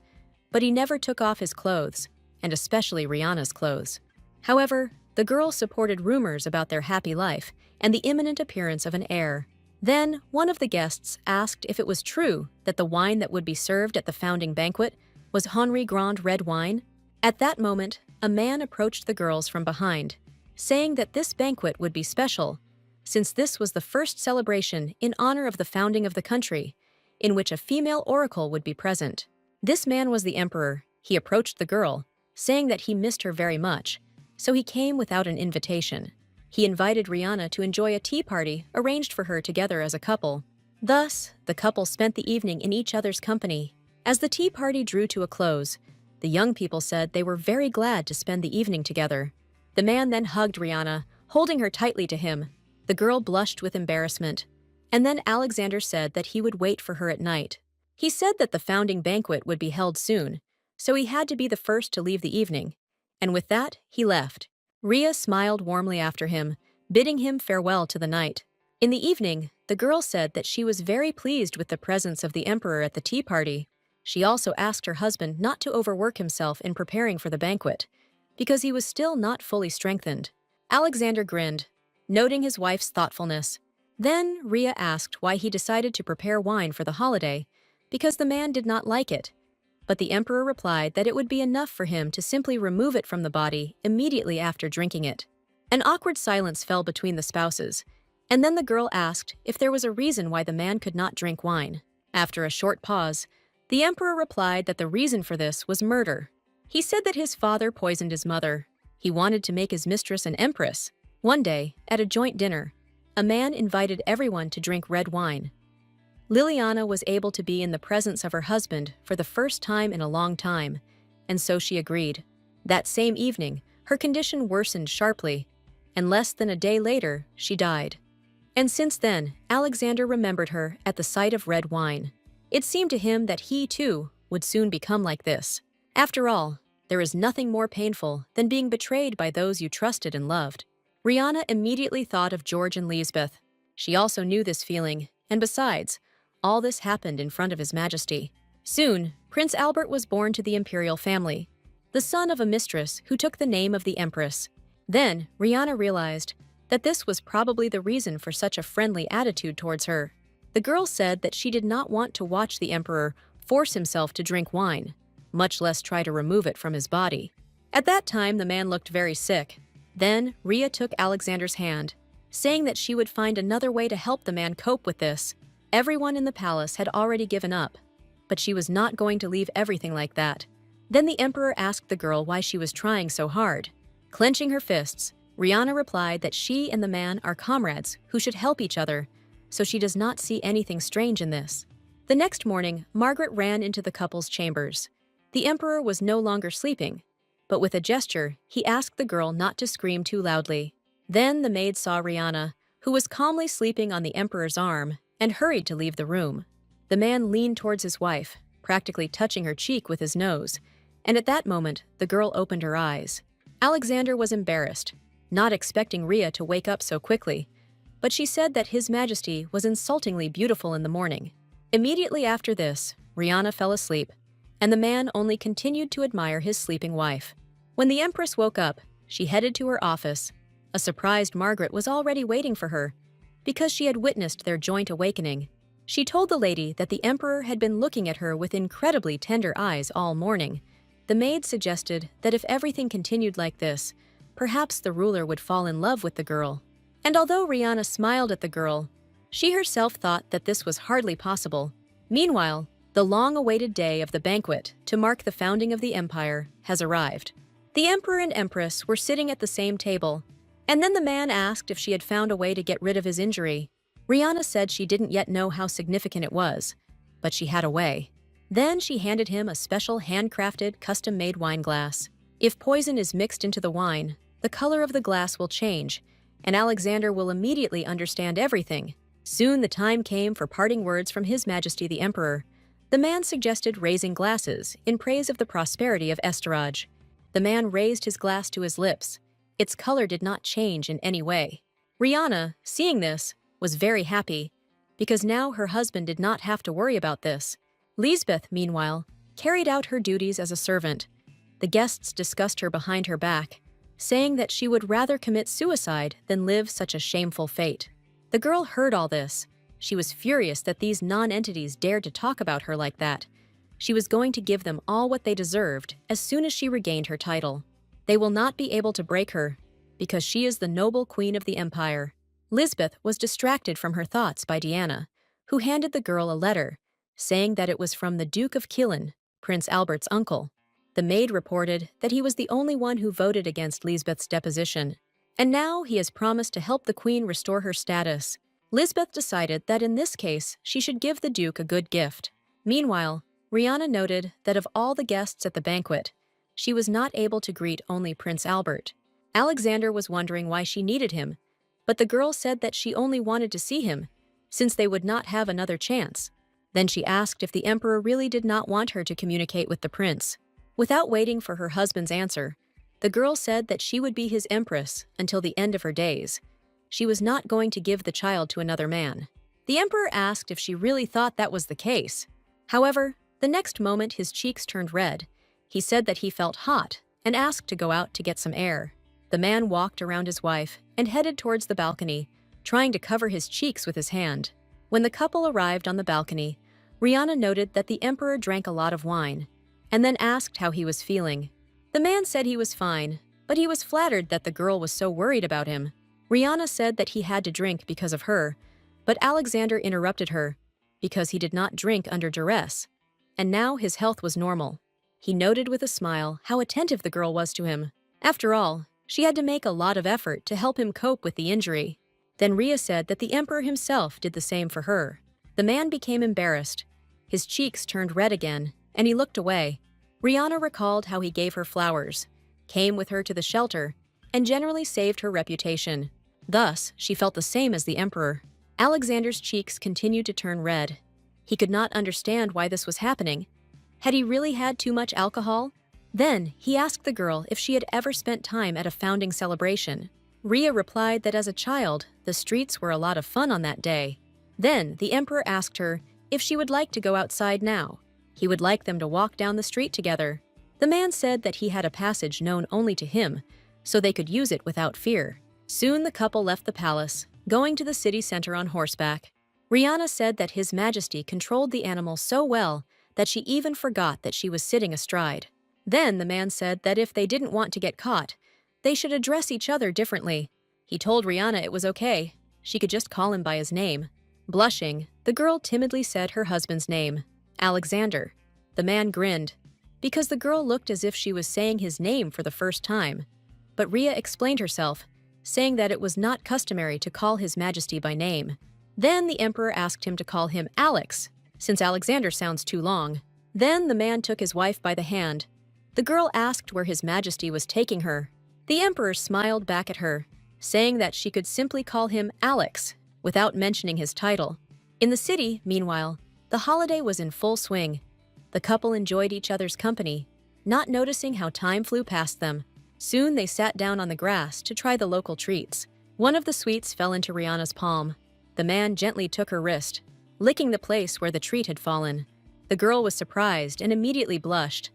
but he never took off his clothes, and especially Rihanna's clothes. However, the girl supported rumors about their happy life and the imminent appearance of an heir. Then, one of the guests asked if it was true that the wine that would be served at the founding banquet was Henri Grand red wine. At that moment, a man approached the girls from behind, saying that this banquet would be special, since this was the first celebration in honor of the founding of the country, in which a female oracle would be present. This man was the emperor. He approached the girl, saying that he missed her very much, so he came without an invitation. He invited Rihanna to enjoy a tea party arranged for her together as a couple. Thus, the couple spent the evening in each other's company. As the tea party drew to a close, the young people said they were very glad to spend the evening together. The man then hugged Rihanna, holding her tightly to him. The girl blushed with embarrassment, and then Alexander said that he would wait for her at night. He said that the founding banquet would be held soon, so he had to be the first to leave the evening, and with that, he left. Rhea smiled warmly after him, bidding him farewell to the night. In the evening, the girl said that she was very pleased with the presence of the emperor at the tea party. She also asked her husband not to overwork himself in preparing for the banquet, because he was still not fully strengthened. Alexander grinned, noting his wife's thoughtfulness. Then Rhea asked why he decided to prepare wine for the holiday, because the man did not like it. But the emperor replied that it would be enough for him to simply remove it from the body immediately after drinking it. An awkward silence fell between the spouses, and then the girl asked if there was a reason why the man could not drink wine. After a short pause, the emperor replied that the reason for this was murder. He said that his father poisoned his mother. He wanted to make his mistress an empress. One day, at a joint dinner, a man invited everyone to drink red wine. Liliana was able to be in the presence of her husband for the first time in a long time, and so she agreed. That same evening, her condition worsened sharply, and less than a day later, she died. And since then, Alexander remembered her at the sight of red wine. It seemed to him that he, too, would soon become like this. After all, there is nothing more painful than being betrayed by those you trusted and loved. Rihanna immediately thought of George and Lisbeth. She also knew this feeling, and besides, all this happened in front of His Majesty. Soon, Prince Albert was born to the imperial family, the son of a mistress who took the name of the Empress. Then, Rihanna realized that this was probably the reason for such a friendly attitude towards her. The girl said that she did not want to watch the emperor force himself to drink wine, much less try to remove it from his body. At that time, the man looked very sick. Then, Rhea took Alexander's hand, saying that she would find another way to help the man cope with this. Everyone in the palace had already given up, but she was not going to leave everything like that. Then the emperor asked the girl why she was trying so hard. Clenching her fists, Rihanna replied that she and the man are comrades who should help each other, so she does not see anything strange in this. The next morning, Margaret ran into the couple's chambers. The emperor was no longer sleeping, but with a gesture, he asked the girl not to scream too loudly. Then the maid saw Rihanna, who was calmly sleeping on the emperor's arm, and hurried to leave the room. The man leaned towards his wife, practically touching her cheek with his nose, and at that moment, the girl opened her eyes. Alexander was embarrassed, not expecting Rhea to wake up so quickly, but she said that His Majesty was insultingly beautiful in the morning. Immediately after this, Rihanna fell asleep, and the man only continued to admire his sleeping wife. When the Empress woke up, she headed to her office. A surprised Margaret was already waiting for her, because she had witnessed their joint awakening. She told the lady that the Emperor had been looking at her with incredibly tender eyes all morning. The maid suggested that if everything continued like this, perhaps the ruler would fall in love with the girl. And although Rihanna smiled at the girl, she herself thought that this was hardly possible. Meanwhile, the long-awaited day of the banquet to mark the founding of the empire has arrived. The Emperor and Empress were sitting at the same table, and then the man asked if she had found a way to get rid of his injury. Rihanna said she didn't yet know how significant it was, but she had a way. Then she handed him a special handcrafted, custom-made wine glass. If poison is mixed into the wine, the color of the glass will change, and Alexander will immediately understand everything. Soon the time came for parting words from His Majesty the Emperor. The man suggested raising glasses in praise of the prosperity of Estaraj. The man raised his glass to his lips. Its color did not change in any way. Rihanna, seeing this, was very happy, because now her husband did not have to worry about this. Lisbeth, meanwhile, carried out her duties as a servant. The guests discussed her behind her back, saying that she would rather commit suicide than live such a shameful fate. The girl heard all this. She was furious that these non-entities dared to talk about her like that. She was going to give them all what they deserved as soon as she regained her title. They will not be able to break her, because she is the noble queen of the empire. Lisbeth was distracted from her thoughts by Diana, who handed the girl a letter, saying that it was from the Duke of Killen, Prince Albert's uncle. The maid reported that he was the only one who voted against Lisbeth's deposition, and now he has promised to help the queen restore her status. Lisbeth decided that in this case she should give the Duke a good gift. Meanwhile, Rihanna noted that of all the guests at the banquet, she was not able to greet only Prince Albert. Alexander was wondering why she needed him, but the girl said that she only wanted to see him, since they would not have another chance. Then she asked if the emperor really did not want her to communicate with the prince. Without waiting for her husband's answer, the girl said that she would be his empress until the end of her days. She was not going to give the child to another man. The emperor asked if she really thought that was the case. However, the next moment his cheeks turned red. He said that he felt hot and asked to go out to get some air. The man walked around his wife and headed towards the balcony, trying to cover his cheeks with his hand. When the couple arrived on the balcony, Rihanna noted that the emperor drank a lot of wine, and then asked how he was feeling. The man said he was fine, but he was flattered that the girl was so worried about him. Rihanna said that he had to drink because of her, but Alexander interrupted her, because he did not drink under duress, and now his health was normal. He noted with a smile how attentive the girl was to him. After all, she had to make a lot of effort to help him cope with the injury. Then Rhea said that the emperor himself did the same for her. The man became embarrassed. His cheeks turned red again, and he looked away. Rihanna recalled how he gave her flowers, came with her to the shelter, and generally saved her reputation. Thus, she felt the same as the emperor. Alexander's cheeks continued to turn red. He could not understand why this was happening. Had he really had too much alcohol? Then, he asked the girl if she had ever spent time at a founding celebration. Rhea replied that as a child, the streets were a lot of fun on that day. Then, the emperor asked her if she would like to go outside now. He would like them to walk down the street together. The man said that he had a passage known only to him, so they could use it without fear. Soon the couple left the palace, going to the city center on horseback. Rihanna said that His Majesty controlled the animal so well that she even forgot that she was sitting astride. Then the man said that if they didn't want to get caught, they should address each other differently. He told Rihanna it was okay. She could just call him by his name. Blushing, the girl timidly said her husband's name, Alexander. The man grinned, because the girl looked as if she was saying his name for the first time. But Rhea explained herself, saying that it was not customary to call His Majesty by name. Then the emperor asked him to call him Alex, since Alexander sounds too long. Then the man took his wife by the hand. The girl asked where His Majesty was taking her. The emperor smiled back at her, saying that she could simply call him Alex, without mentioning his title. In the city, meanwhile, the holiday was in full swing. The couple enjoyed each other's company, not noticing how time flew past them. Soon they sat down on the grass to try the local treats. One of the sweets fell into Rihanna's palm. The man gently took her wrist, licking the place where the treat had fallen. The girl was surprised and immediately blushed.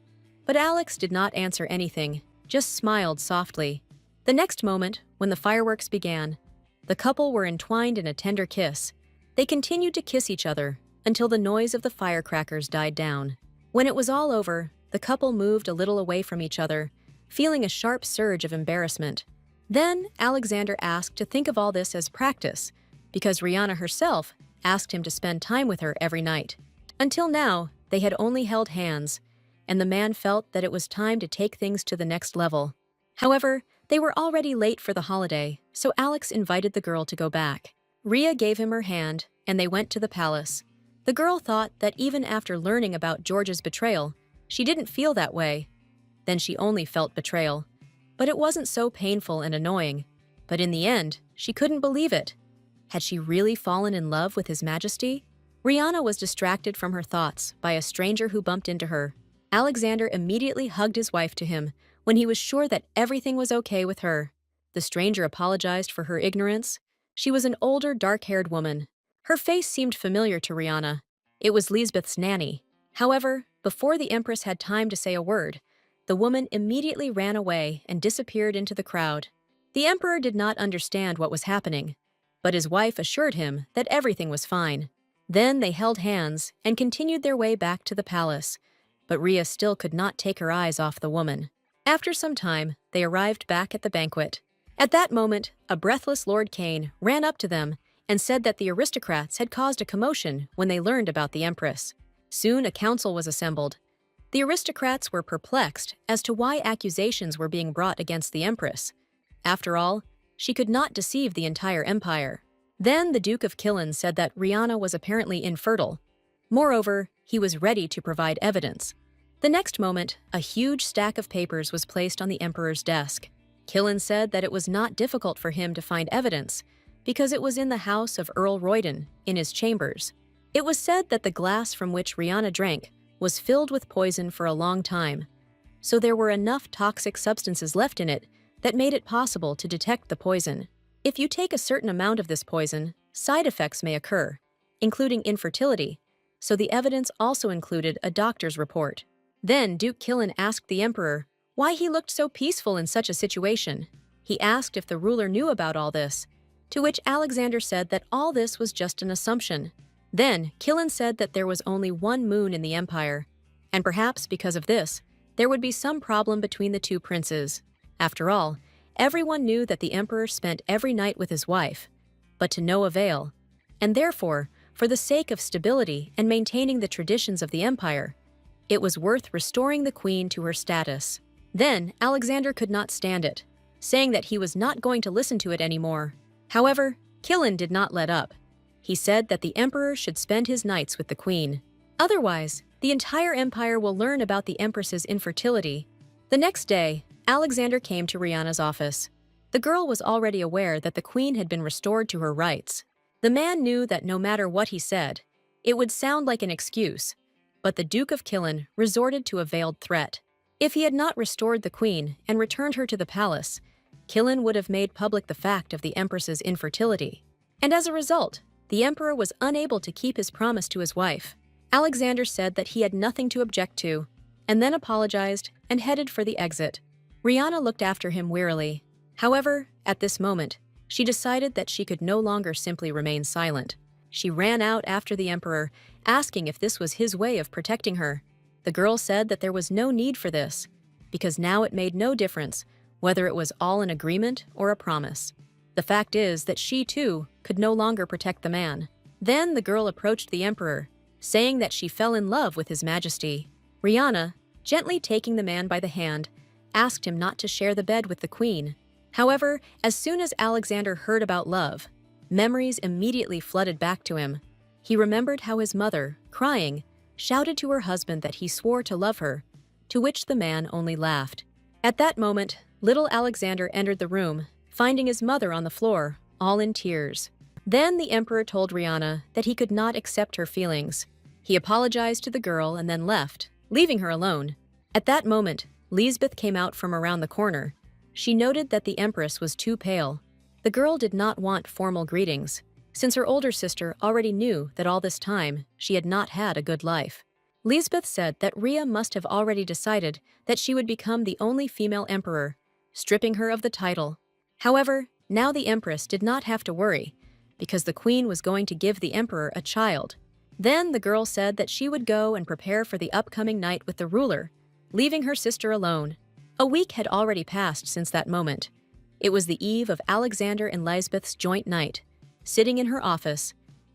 But Alex did not answer anything, just smiled softly. The next moment, when the fireworks began, the couple were entwined in a tender kiss. They continued to kiss each other until the noise of the firecrackers died down. When it was all over, the couple moved a little away from each other, feeling a sharp surge of embarrassment. Then Alexander asked to think of all this as practice, because Rihanna herself asked him to spend time with her every night. Until now, they had only held hands, and the man felt that it was time to take things to the next level. However, they were already late for the holiday, so Alex invited the girl to go back. Rhea gave him her hand, and they went to the palace. The girl thought that even after learning about George's betrayal, she didn't feel that way. Then she only felt betrayal. But it wasn't so painful and annoying. But in the end, she couldn't believe it. Had she really fallen in love with His Majesty? Rihanna was distracted from her thoughts by a stranger who bumped into her. Alexander immediately hugged his wife to him when he was sure that everything was okay with her. The stranger apologized for her ignorance. She was an older, dark-haired woman. Her face seemed familiar to Rihanna. It was Lisbeth's nanny. However, before the Empress had time to say a word, the woman immediately ran away and disappeared into the crowd. The Emperor did not understand what was happening, but his wife assured him that everything was fine. Then they held hands and continued their way back to the palace, but Rhea still could not take her eyes off the woman. After some time, they arrived back at the banquet. At that moment, a breathless Lord Kane ran up to them and said that the aristocrats had caused a commotion when they learned about the Empress. Soon a council was assembled. The aristocrats were perplexed as to why accusations were being brought against the Empress. After all, she could not deceive the entire empire. Then the Duke of Killen said that Rihanna was apparently infertile. Moreover, he was ready to provide evidence. The next moment, a huge stack of papers was placed on the Emperor's desk. Killen said that it was not difficult for him to find evidence because it was in the house of Earl Royden, in his chambers. It was said that the glass from which Rihanna drank was filled with poison for a long time, so there were enough toxic substances left in it that made it possible to detect the poison. If you take a certain amount of this poison, side effects may occur, including infertility, so the evidence also included a doctor's report. Then Duke Killen asked the Emperor why he looked so peaceful in such a situation. He asked if the ruler knew about all this, to which Alexander said that all this was just an assumption. Then Killen said that there was only one moon in the empire, and perhaps because of this, there would be some problem between the two princes. After all, everyone knew that the Emperor spent every night with his wife, but to no avail, and therefore, for the sake of stability and maintaining the traditions of the empire, it was worth restoring the queen to her status. Then Alexander could not stand it, saying that he was not going to listen to it anymore. However, Killen did not let up. He said that the Emperor should spend his nights with the queen. Otherwise, the entire empire will learn about the Empress's infertility. The next day, Alexander came to Rihanna's office. The girl was already aware that the queen had been restored to her rights. The man knew that no matter what he said, it would sound like an excuse, but the Duke of Killen resorted to a veiled threat. If he had not restored the queen and returned her to the palace, Killen would have made public the fact of the Empress's infertility. And as a result, the Emperor was unable to keep his promise to his wife. Alexander said that he had nothing to object to, and then apologized and headed for the exit. Rihanna looked after him wearily. However, at this moment, she decided that she could no longer simply remain silent. She ran out after the Emperor, asking if this was his way of protecting her. The girl said that there was no need for this, because now it made no difference whether it was all an agreement or a promise. The fact is that she, too, could no longer protect the man. Then the girl approached the Emperor, saying that she fell in love with His Majesty. Rihanna, gently taking the man by the hand, asked him not to share the bed with the queen. However, as soon as Alexander heard about love, memories immediately flooded back to him. He remembered how his mother, crying, shouted to her husband that he swore to love her, to which the man only laughed. At that moment, little Alexander entered the room, finding his mother on the floor, all in tears. Then the Emperor told Rihanna that he could not accept her feelings. He apologized to the girl and then left, leaving her alone. At that moment, Lisbeth came out from around the corner. She noted that the Empress was too pale. The girl did not want formal greetings, since her older sister already knew that all this time she had not had a good life. Lisbeth said that Rhea must have already decided that she would become the only female emperor, stripping her of the title. However, now the Empress did not have to worry, because the queen was going to give the emperor a child. Then the girl said that she would go and prepare for the upcoming night with the ruler, leaving her sister alone. A week had already passed since that moment. It was the eve of Alexander and Lisbeth's joint night. Sitting in her office,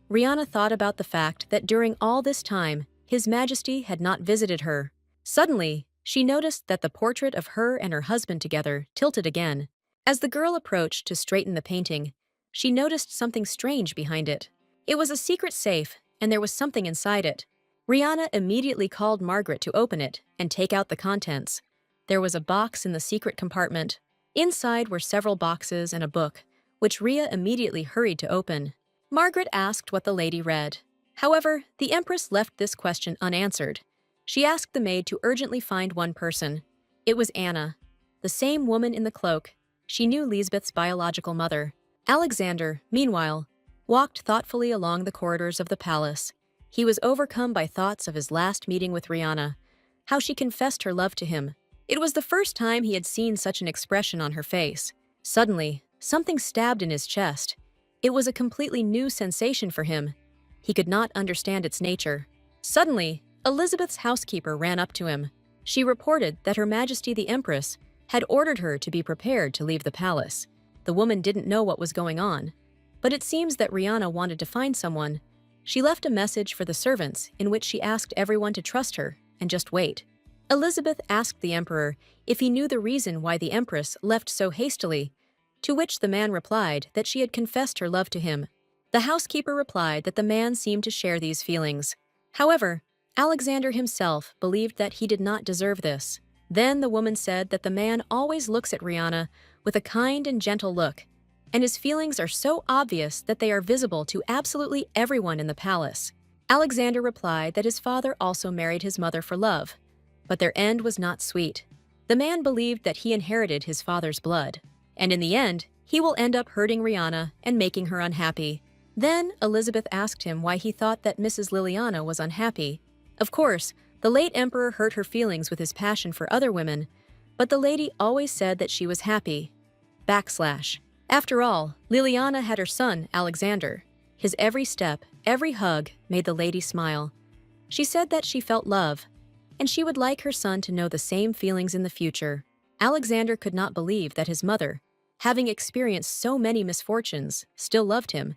Rihanna thought about the fact that during all this time, His Majesty had not visited her. Suddenly, she noticed that the portrait of her and her husband together tilted again. As the girl approached to straighten the painting, she noticed something strange behind it. It was a secret safe, and there was something inside it. Rihanna immediately called Margaret to open it and take out the contents. There was a box in the secret compartment. Inside were several boxes and a book, which Rhea immediately hurried to open. Margaret asked what the lady read. However, the Empress left this question unanswered. She asked the maid to urgently find one person. It was Anna, the same woman in the cloak. She knew Lisbeth's biological mother. Alexander, meanwhile, walked thoughtfully along the corridors of the palace. He was overcome by thoughts of his last meeting with Rihanna, how she confessed her love to him. It was the first time he had seen such an expression on her face. Suddenly, something stabbed in his chest. It was a completely new sensation for him. He could not understand its nature. Suddenly, Elizabeth's housekeeper ran up to him. She reported that Her Majesty the Empress had ordered her to be prepared to leave the palace. The woman didn't know what was going on, but it seems that Rihanna wanted to find someone. She left a message for the servants in which she asked everyone to trust her and just wait. Elizabeth asked the emperor if he knew the reason why the empress left so hastily, to which the man replied that she had confessed her love to him. The housekeeper replied that the man seemed to share these feelings. However, Alexander himself believed that he did not deserve this. Then the woman said that the man always looks at Rihanna with a kind and gentle look, and his feelings are so obvious that they are visible to absolutely everyone in the palace. Alexander replied that his father also married his mother for love, but their end was not sweet. The man believed that he inherited his father's blood, and in the end, he will end up hurting Rihanna and making her unhappy. Then Elizabeth asked him why he thought that Mrs. Liliana was unhappy. Of course, the late emperor hurt her feelings with his passion for other women, but the lady always said that she was happy. After all, Liliana had her son, Alexander. His every step, every hug made the lady smile. She said that she felt love, and she would like her son to know the same feelings in the future. Alexander could not believe that his mother, having experienced so many misfortunes, still loved him.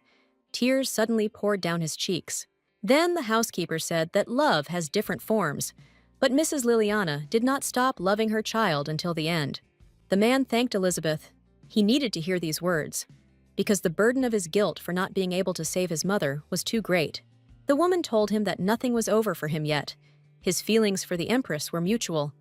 Tears suddenly poured down his cheeks. Then the housekeeper said that love has different forms, but Mrs. Liliana did not stop loving her child until the end. The man thanked Elizabeth. He needed to hear these words, because the burden of his guilt for not being able to save his mother was too great. The woman told him that nothing was over for him yet. His feelings for the Empress were mutual,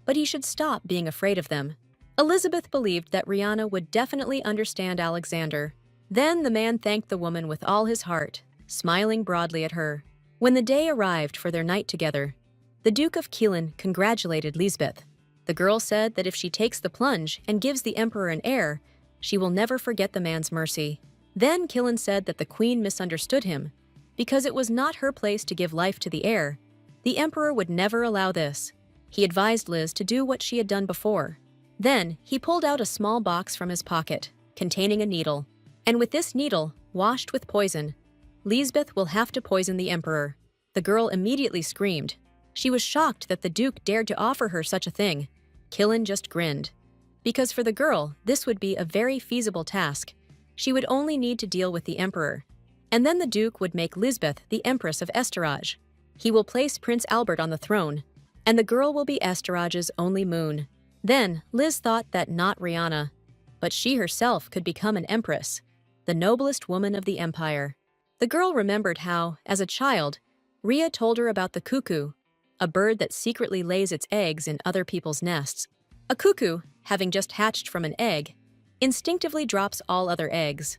but he should stop being afraid of them. Elizabeth believed that Rihanna would definitely understand Alexander. Then the man thanked the woman with all his heart, smiling broadly at her. When the day arrived for their night together, the Duke of Keelan congratulated Lisbeth. The girl said that if she takes the plunge and gives the emperor an heir, she will never forget the man's mercy. Then Keelan said that the queen misunderstood him, because it was not her place to give life to the heir. The emperor would never allow this. He advised Liz to do what she had done before. Then he pulled out a small box from his pocket, containing a needle. And with this needle, washed with poison, Lisbeth will have to poison the emperor. The girl immediately screamed. She was shocked that the Duke dared to offer her such a thing. Keelan just grinned. Because for the girl, this would be a very feasible task. She would only need to deal with the emperor. And then the Duke would make Lisbeth the Empress of Estorage. He will place Prince Albert on the throne, and the girl will be Estorage's only moon. Then Liz thought that not Rihanna, but she herself could become an empress, the noblest woman of the empire. The girl remembered how, as a child, Rhea told her about the cuckoo, a bird that secretly lays its eggs in other people's nests. A cuckoo, having just hatched from an egg, instinctively drops all other eggs.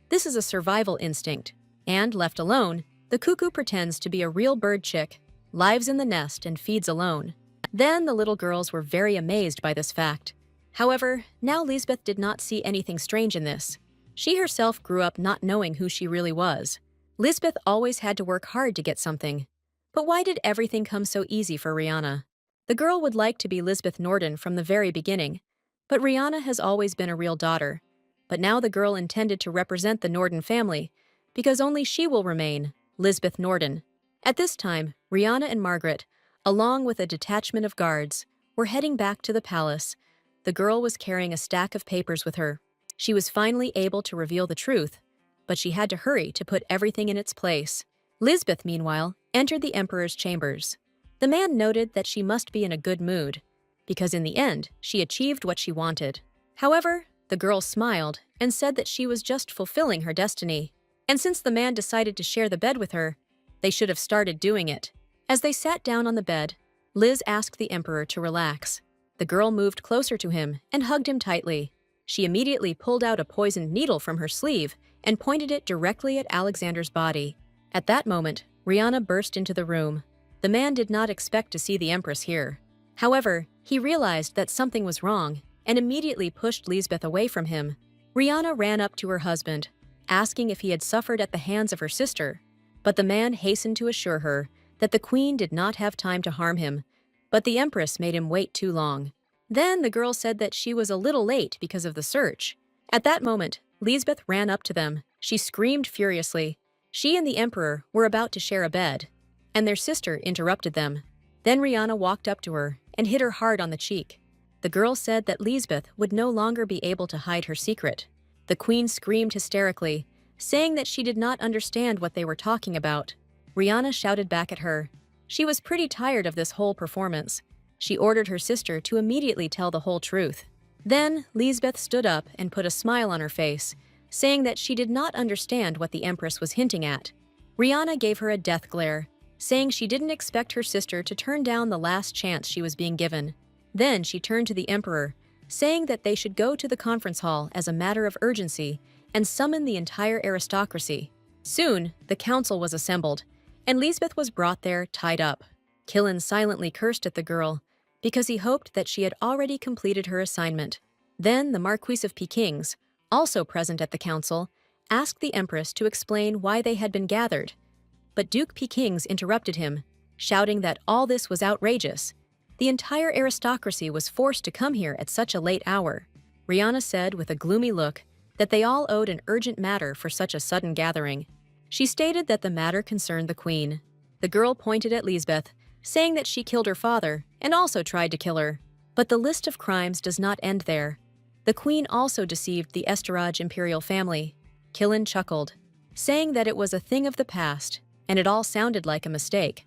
This is a survival instinct, and, left alone, the cuckoo pretends to be a real bird chick, lives in the nest, and feeds alone. Then the little girls were very amazed by this fact. However, now Lisbeth did not see anything strange in this. She herself grew up not knowing who she really was. Lisbeth always had to work hard to get something. But why did everything come so easy for Rihanna? The girl would like to be Lisbeth Norden from the very beginning, but Rihanna has always been a real daughter. But now the girl intended to represent the Norden family, because only she will remain Lisbeth Norden. At this time, Rihanna and Margaret, along with a detachment of guards, were heading back to the palace. The girl was carrying a stack of papers with her. She was finally able to reveal the truth, but she had to hurry to put everything in its place. Lisbeth, meanwhile, entered the emperor's chambers. The man noted that she must be in a good mood, because in the end, she achieved what she wanted. However, the girl smiled and said that she was just fulfilling her destiny. And since the man decided to share the bed with her, They should have started doing it. As they sat down on the bed, Liz asked the emperor to relax. The girl moved closer to him and hugged him tightly. She immediately pulled out a poisoned needle from her sleeve and pointed it directly at Alexander's body. At that moment, Rihanna burst into the room. The man did not expect to see the empress here. However, he realized that something was wrong and immediately pushed Lisbeth away from him. Rihanna ran up to her husband, asking if he had suffered at the hands of her sister, but the man hastened to assure her that the queen did not have time to harm him, but the empress made him wait too long. Then the girl said that she was a little late because of the search. At that moment, Lisbeth ran up to them. She screamed furiously. She and the emperor were about to share a bed, and their sister interrupted them. Then Rihanna walked up to her and hit her hard on the cheek. The girl said that Lisbeth would no longer be able to hide her secret. The queen screamed hysterically, saying that she did not understand what they were talking about. Rihanna shouted back at her. She was pretty tired of this whole performance. She ordered her sister to immediately tell the whole truth. Then Lisbeth stood up and put a smile on her face, saying that she did not understand what the empress was hinting at. Rihanna gave her a death glare, saying she didn't expect her sister to turn down the last chance she was being given. Then she turned to the emperor, saying that they should go to the conference hall as a matter of urgency and summon the entire aristocracy. Soon, the council was assembled, and Lisbeth was brought there tied up. Killen silently cursed at the girl because he hoped that she had already completed her assignment. Then the Marquis of Pekings, also present at the council, asked the empress to explain why they had been gathered. But Duke Pekings interrupted him, shouting that all this was outrageous. The entire aristocracy was forced to come here at such a late hour. Rihanna said with a gloomy look that they all owed an urgent matter for such a sudden gathering. She stated that the matter concerned the queen. The girl pointed at Lisbeth, saying that she killed her father and also tried to kill her. But the list of crimes does not end there. The queen also deceived the Esterage imperial family. Killen chuckled, saying that it was a thing of the past, and it all sounded like a mistake.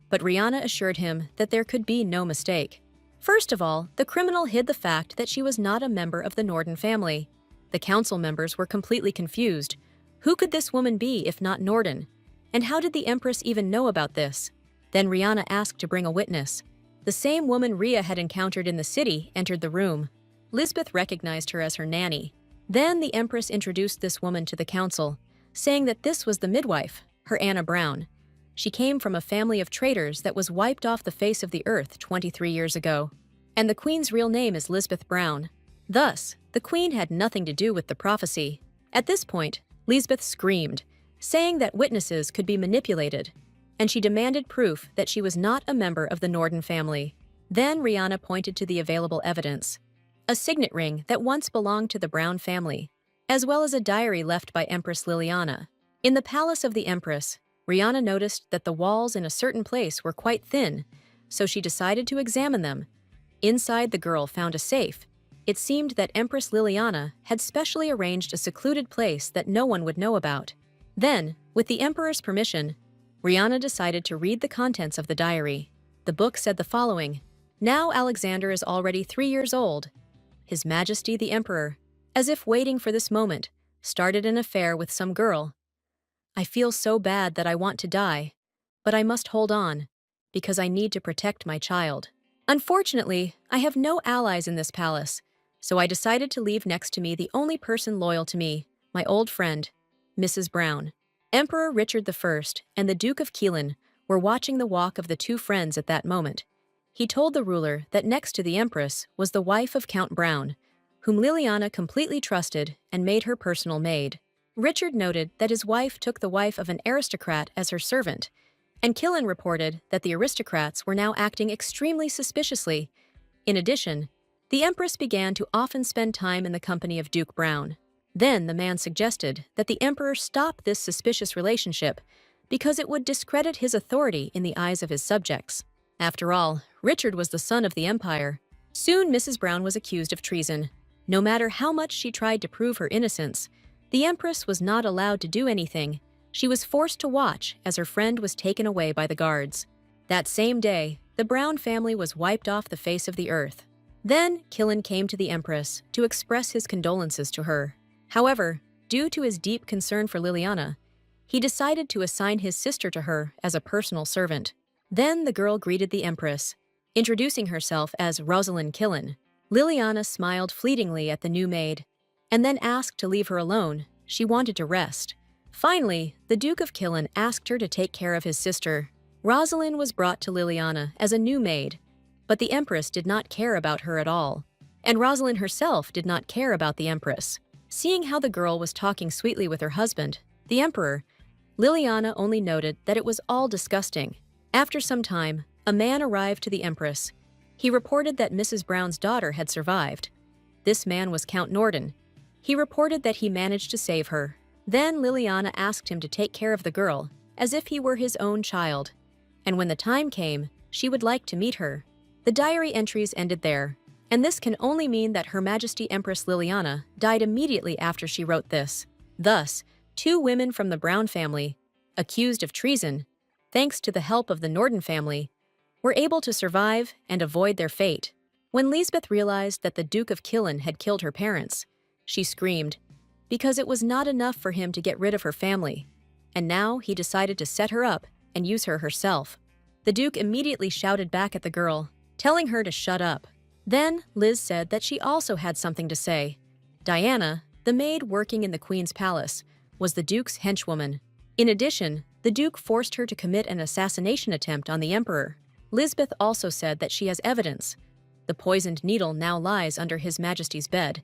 But Rihanna assured him that there could be no mistake. First of all, the criminal hid the fact that she was not a member of the Norden family. The council members were completely confused. Who could this woman be if not Norden? And how did the empress even know about this? Then Rihanna asked to bring a witness. The same woman Rhea had encountered in the city entered the room. Lisbeth recognized her as her nanny. Then the empress introduced this woman to the council, saying that this was the midwife, her Anna Brown. She came from a family of traitors that was wiped off the face of the earth 23 years ago. And the queen's real name is Lisbeth Brown. Thus, the queen had nothing to do with the prophecy. At this point, Lisbeth screamed, saying that witnesses could be manipulated, and she demanded proof that she was not a member of the Norden family. Then Rihanna pointed to the available evidence: a signet ring that once belonged to the Brown family, as well as a diary left by Empress Liliana. In the palace of the Empress, Rihanna noticed that the walls in a certain place were quite thin, so she decided to examine them. Inside, the girl found a safe. It seemed that Empress Liliana had specially arranged a secluded place that no one would know about. Then, with the Emperor's permission, Rihanna decided to read the contents of the diary. The book said the following: "Now Alexander is already 3 years old. His Majesty the Emperor, as if waiting for this moment, started an affair with some girl. I feel so bad that I want to die, but I must hold on, because I need to protect my child. Unfortunately, I have no allies in this palace, so I decided to leave next to me the only person loyal to me, my old friend, Mrs. Brown." Emperor Richard I and the Duke of Keelan were watching the walk of the two friends at that moment. He told the ruler that next to the Empress was the wife of Count Brown, whom Liliana completely trusted and made her personal maid. Richard noted that his wife took the wife of an aristocrat as her servant, and Killen reported that the aristocrats were now acting extremely suspiciously. In addition, the Empress began to often spend time in the company of Duke Brown. Then the man suggested that the Emperor stop this suspicious relationship because it would discredit his authority in the eyes of his subjects. After all, Richard was the son of the Empire. Soon Mrs. Brown was accused of treason. No matter how much she tried to prove her innocence, the Empress was not allowed to do anything. She was forced to watch as her friend was taken away by the guards. That same day, the Brown family was wiped off the face of the earth. Then Killen came to the Empress to express his condolences to her. However, due to his deep concern for Liliana, he decided to assign his sister to her as a personal servant. Then the girl greeted the Empress, introducing herself as Rosalind Killen. Liliana smiled fleetingly at the new maid, and then asked to leave her alone. She wanted to rest. Finally, the Duke of Killen asked her to take care of his sister. Rosalind was brought to Liliana as a new maid, but the Empress did not care about her at all, and Rosalind herself did not care about the Empress. Seeing how the girl was talking sweetly with her husband, the Emperor, Liliana only noted that it was all disgusting. After some time, a man arrived to the Empress. He reported that Mrs. Brown's daughter had survived. This man was Count Norden. He reported that he managed to save her. Then Liliana asked him to take care of the girl, as if he were his own child. And when the time came, she would like to meet her. The diary entries ended there, and this can only mean that Her Majesty Empress Liliana died immediately after she wrote this. Thus, 2 women from the Brown family, accused of treason, thanks to the help of the Norden family, were able to survive and avoid their fate. When Lisbeth realized that the Duke of Killen had killed her parents, she screamed, because it was not enough for him to get rid of her family, and now he decided to set her up and use her herself. The Duke immediately shouted back at the girl, telling her to shut up. Then Liz said that she also had something to say. Diana, the maid working in the Queen's palace, was the Duke's henchwoman. In addition, the Duke forced her to commit an assassination attempt on the Emperor. Lisbeth also said that she has evidence. The poisoned needle now lies under His Majesty's bed,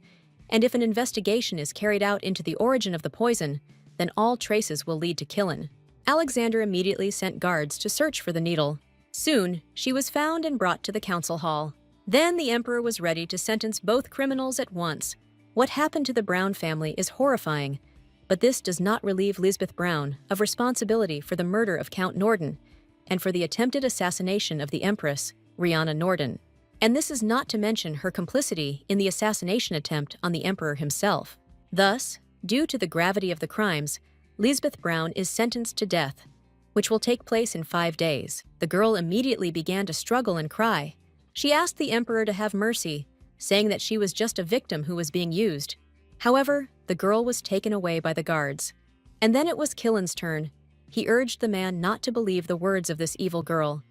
and if an investigation is carried out into the origin of the poison, then all traces will lead to Killen. Alexander immediately sent guards to search for the needle. Soon, she was found and brought to the council hall. Then the Emperor was ready to sentence both criminals at once. What happened to the Brown family is horrifying, but this does not relieve Lisbeth Brown of responsibility for the murder of Count Norden and for the attempted assassination of the Empress, Rihanna Norden. And this is not to mention her complicity in the assassination attempt on the Emperor himself. Thus, due to the gravity of the crimes, Lisbeth Brown is sentenced to death, which will take place in 5 days. The girl immediately began to struggle and cry. She asked the Emperor to have mercy, saying that she was just a victim who was being used. However, the girl was taken away by the guards. And then it was Killen's turn. He urged the man not to believe the words of this evil girl,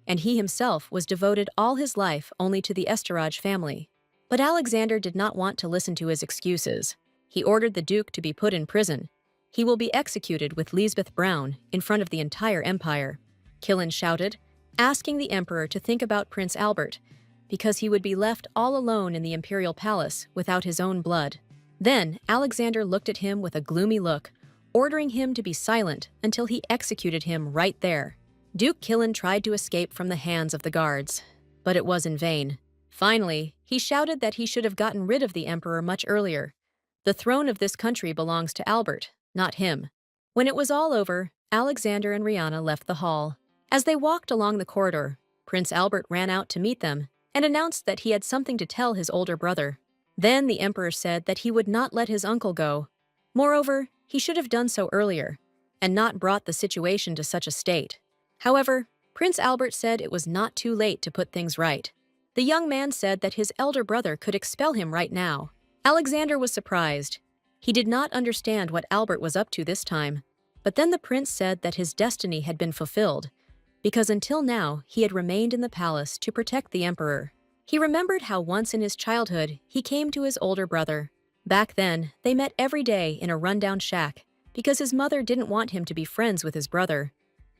and he himself was devoted all his life only to the Esterage family. But Alexander did not want to listen to his excuses. He ordered the Duke to be put in prison. He will be executed with Lisbeth Brown in front of the entire empire. Killen shouted, asking the Emperor to think about Prince Albert, because he would be left all alone in the imperial palace without his own blood. Then Alexander looked at him with a gloomy look, ordering him to be silent until he executed him right there. Duke Killen tried to escape from the hands of the guards, but it was in vain. Finally, he shouted that he should have gotten rid of the Emperor much earlier. The throne of this country belongs to Albert, not him. When it was all over, Alexander and Rihanna left the hall. As they walked along the corridor, Prince Albert ran out to meet them and announced that he had something to tell his older brother. Then the Emperor said that he would not let his uncle go. Moreover, he should have done so earlier, and not brought the situation to such a state. However, Prince Albert said it was not too late to put things right. The young man said that his elder brother could expel him right now. Alexander was surprised. He did not understand what Albert was up to this time. But then the prince said that his destiny had been fulfilled, because until now he had remained in the palace to protect the Emperor. He remembered how once in his childhood he came to his older brother. Back then, they met every day in a rundown shack because his mother didn't want him to be friends with his brother.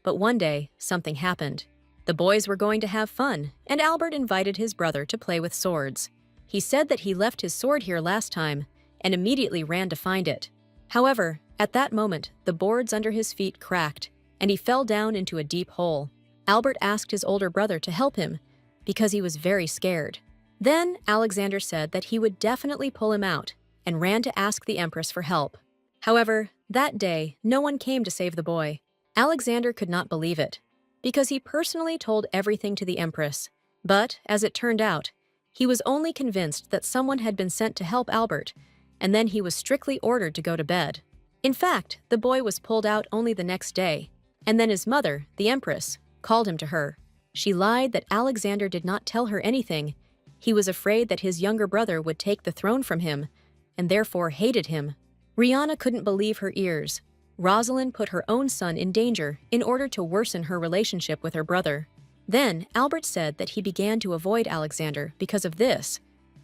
But one day, something happened. The boys were going to have fun, and Albert invited his brother to play with swords. He said that he left his sword here last time and immediately ran to find it. However, at that moment, the boards under his feet cracked, and he fell down into a deep hole. Albert asked his older brother to help him because he was very scared. Then Alexander said that he would definitely pull him out and ran to ask the Empress for help. However, that day, no one came to save the boy. Alexander could not believe it, because he personally told everything to the Empress. But, as it turned out, he was only convinced that someone had been sent to help Albert, and then he was strictly ordered to go to bed. In fact, the boy was pulled out only the next day, and then his mother, the Empress, called him to her. She lied that Alexander did not tell her anything. He was afraid that his younger brother would take the throne from him, and therefore hated him. Rihanna couldn't believe her ears. Rosalind put her own son in danger in order to worsen her relationship with her brother. Then, Albert said that he began to avoid Alexander because of this,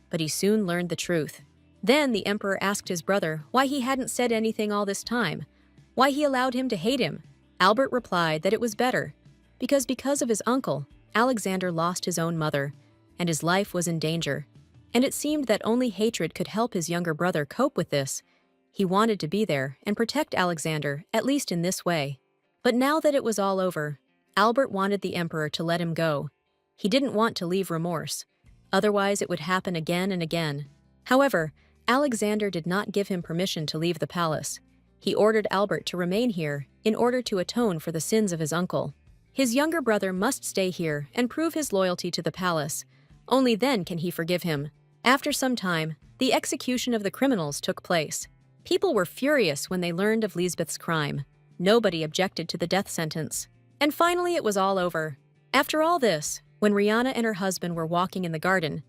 but he soon learned the truth. Then the emperor asked his brother why he hadn't said anything all this time, why he allowed him to hate him. Albert replied that it was better, because of his uncle, Alexander lost his own mother, and his life was in danger. And it seemed that only hatred could help his younger brother cope with this. He wanted to be there and protect Alexander, at least in this way. But now that it was all over, Albert wanted the emperor to let him go. He didn't want to leave remorse. Otherwise, it would happen again and again. However, Alexander did not give him permission to leave the palace. He ordered Albert to remain here in order to atone for the sins of his uncle. His younger brother must stay here and prove his loyalty to the palace. Only then can he forgive him. After some time, the execution of the criminals took place. People were furious when they learned of Lisbeth's crime. Nobody objected to the death sentence. And finally, it was all over. After all this, when Rihanna and her husband were walking in the garden,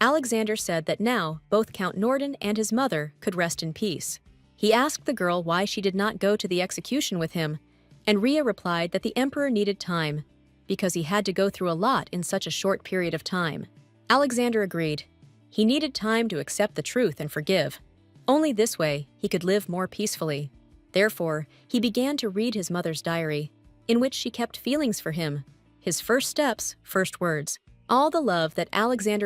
Alexander said that now both Count Norden and his mother could rest in peace. He asked the girl why she did not go to the execution with him, and Rhea replied that the emperor needed time, because he had to go through a lot in such a short period of time. Alexander agreed. He needed time to accept the truth and forgive. Only this way he could live more peacefully. Therefore, he began to read his mother's diary, in which she kept feelings for him. His first steps, first words, all the love that Alexander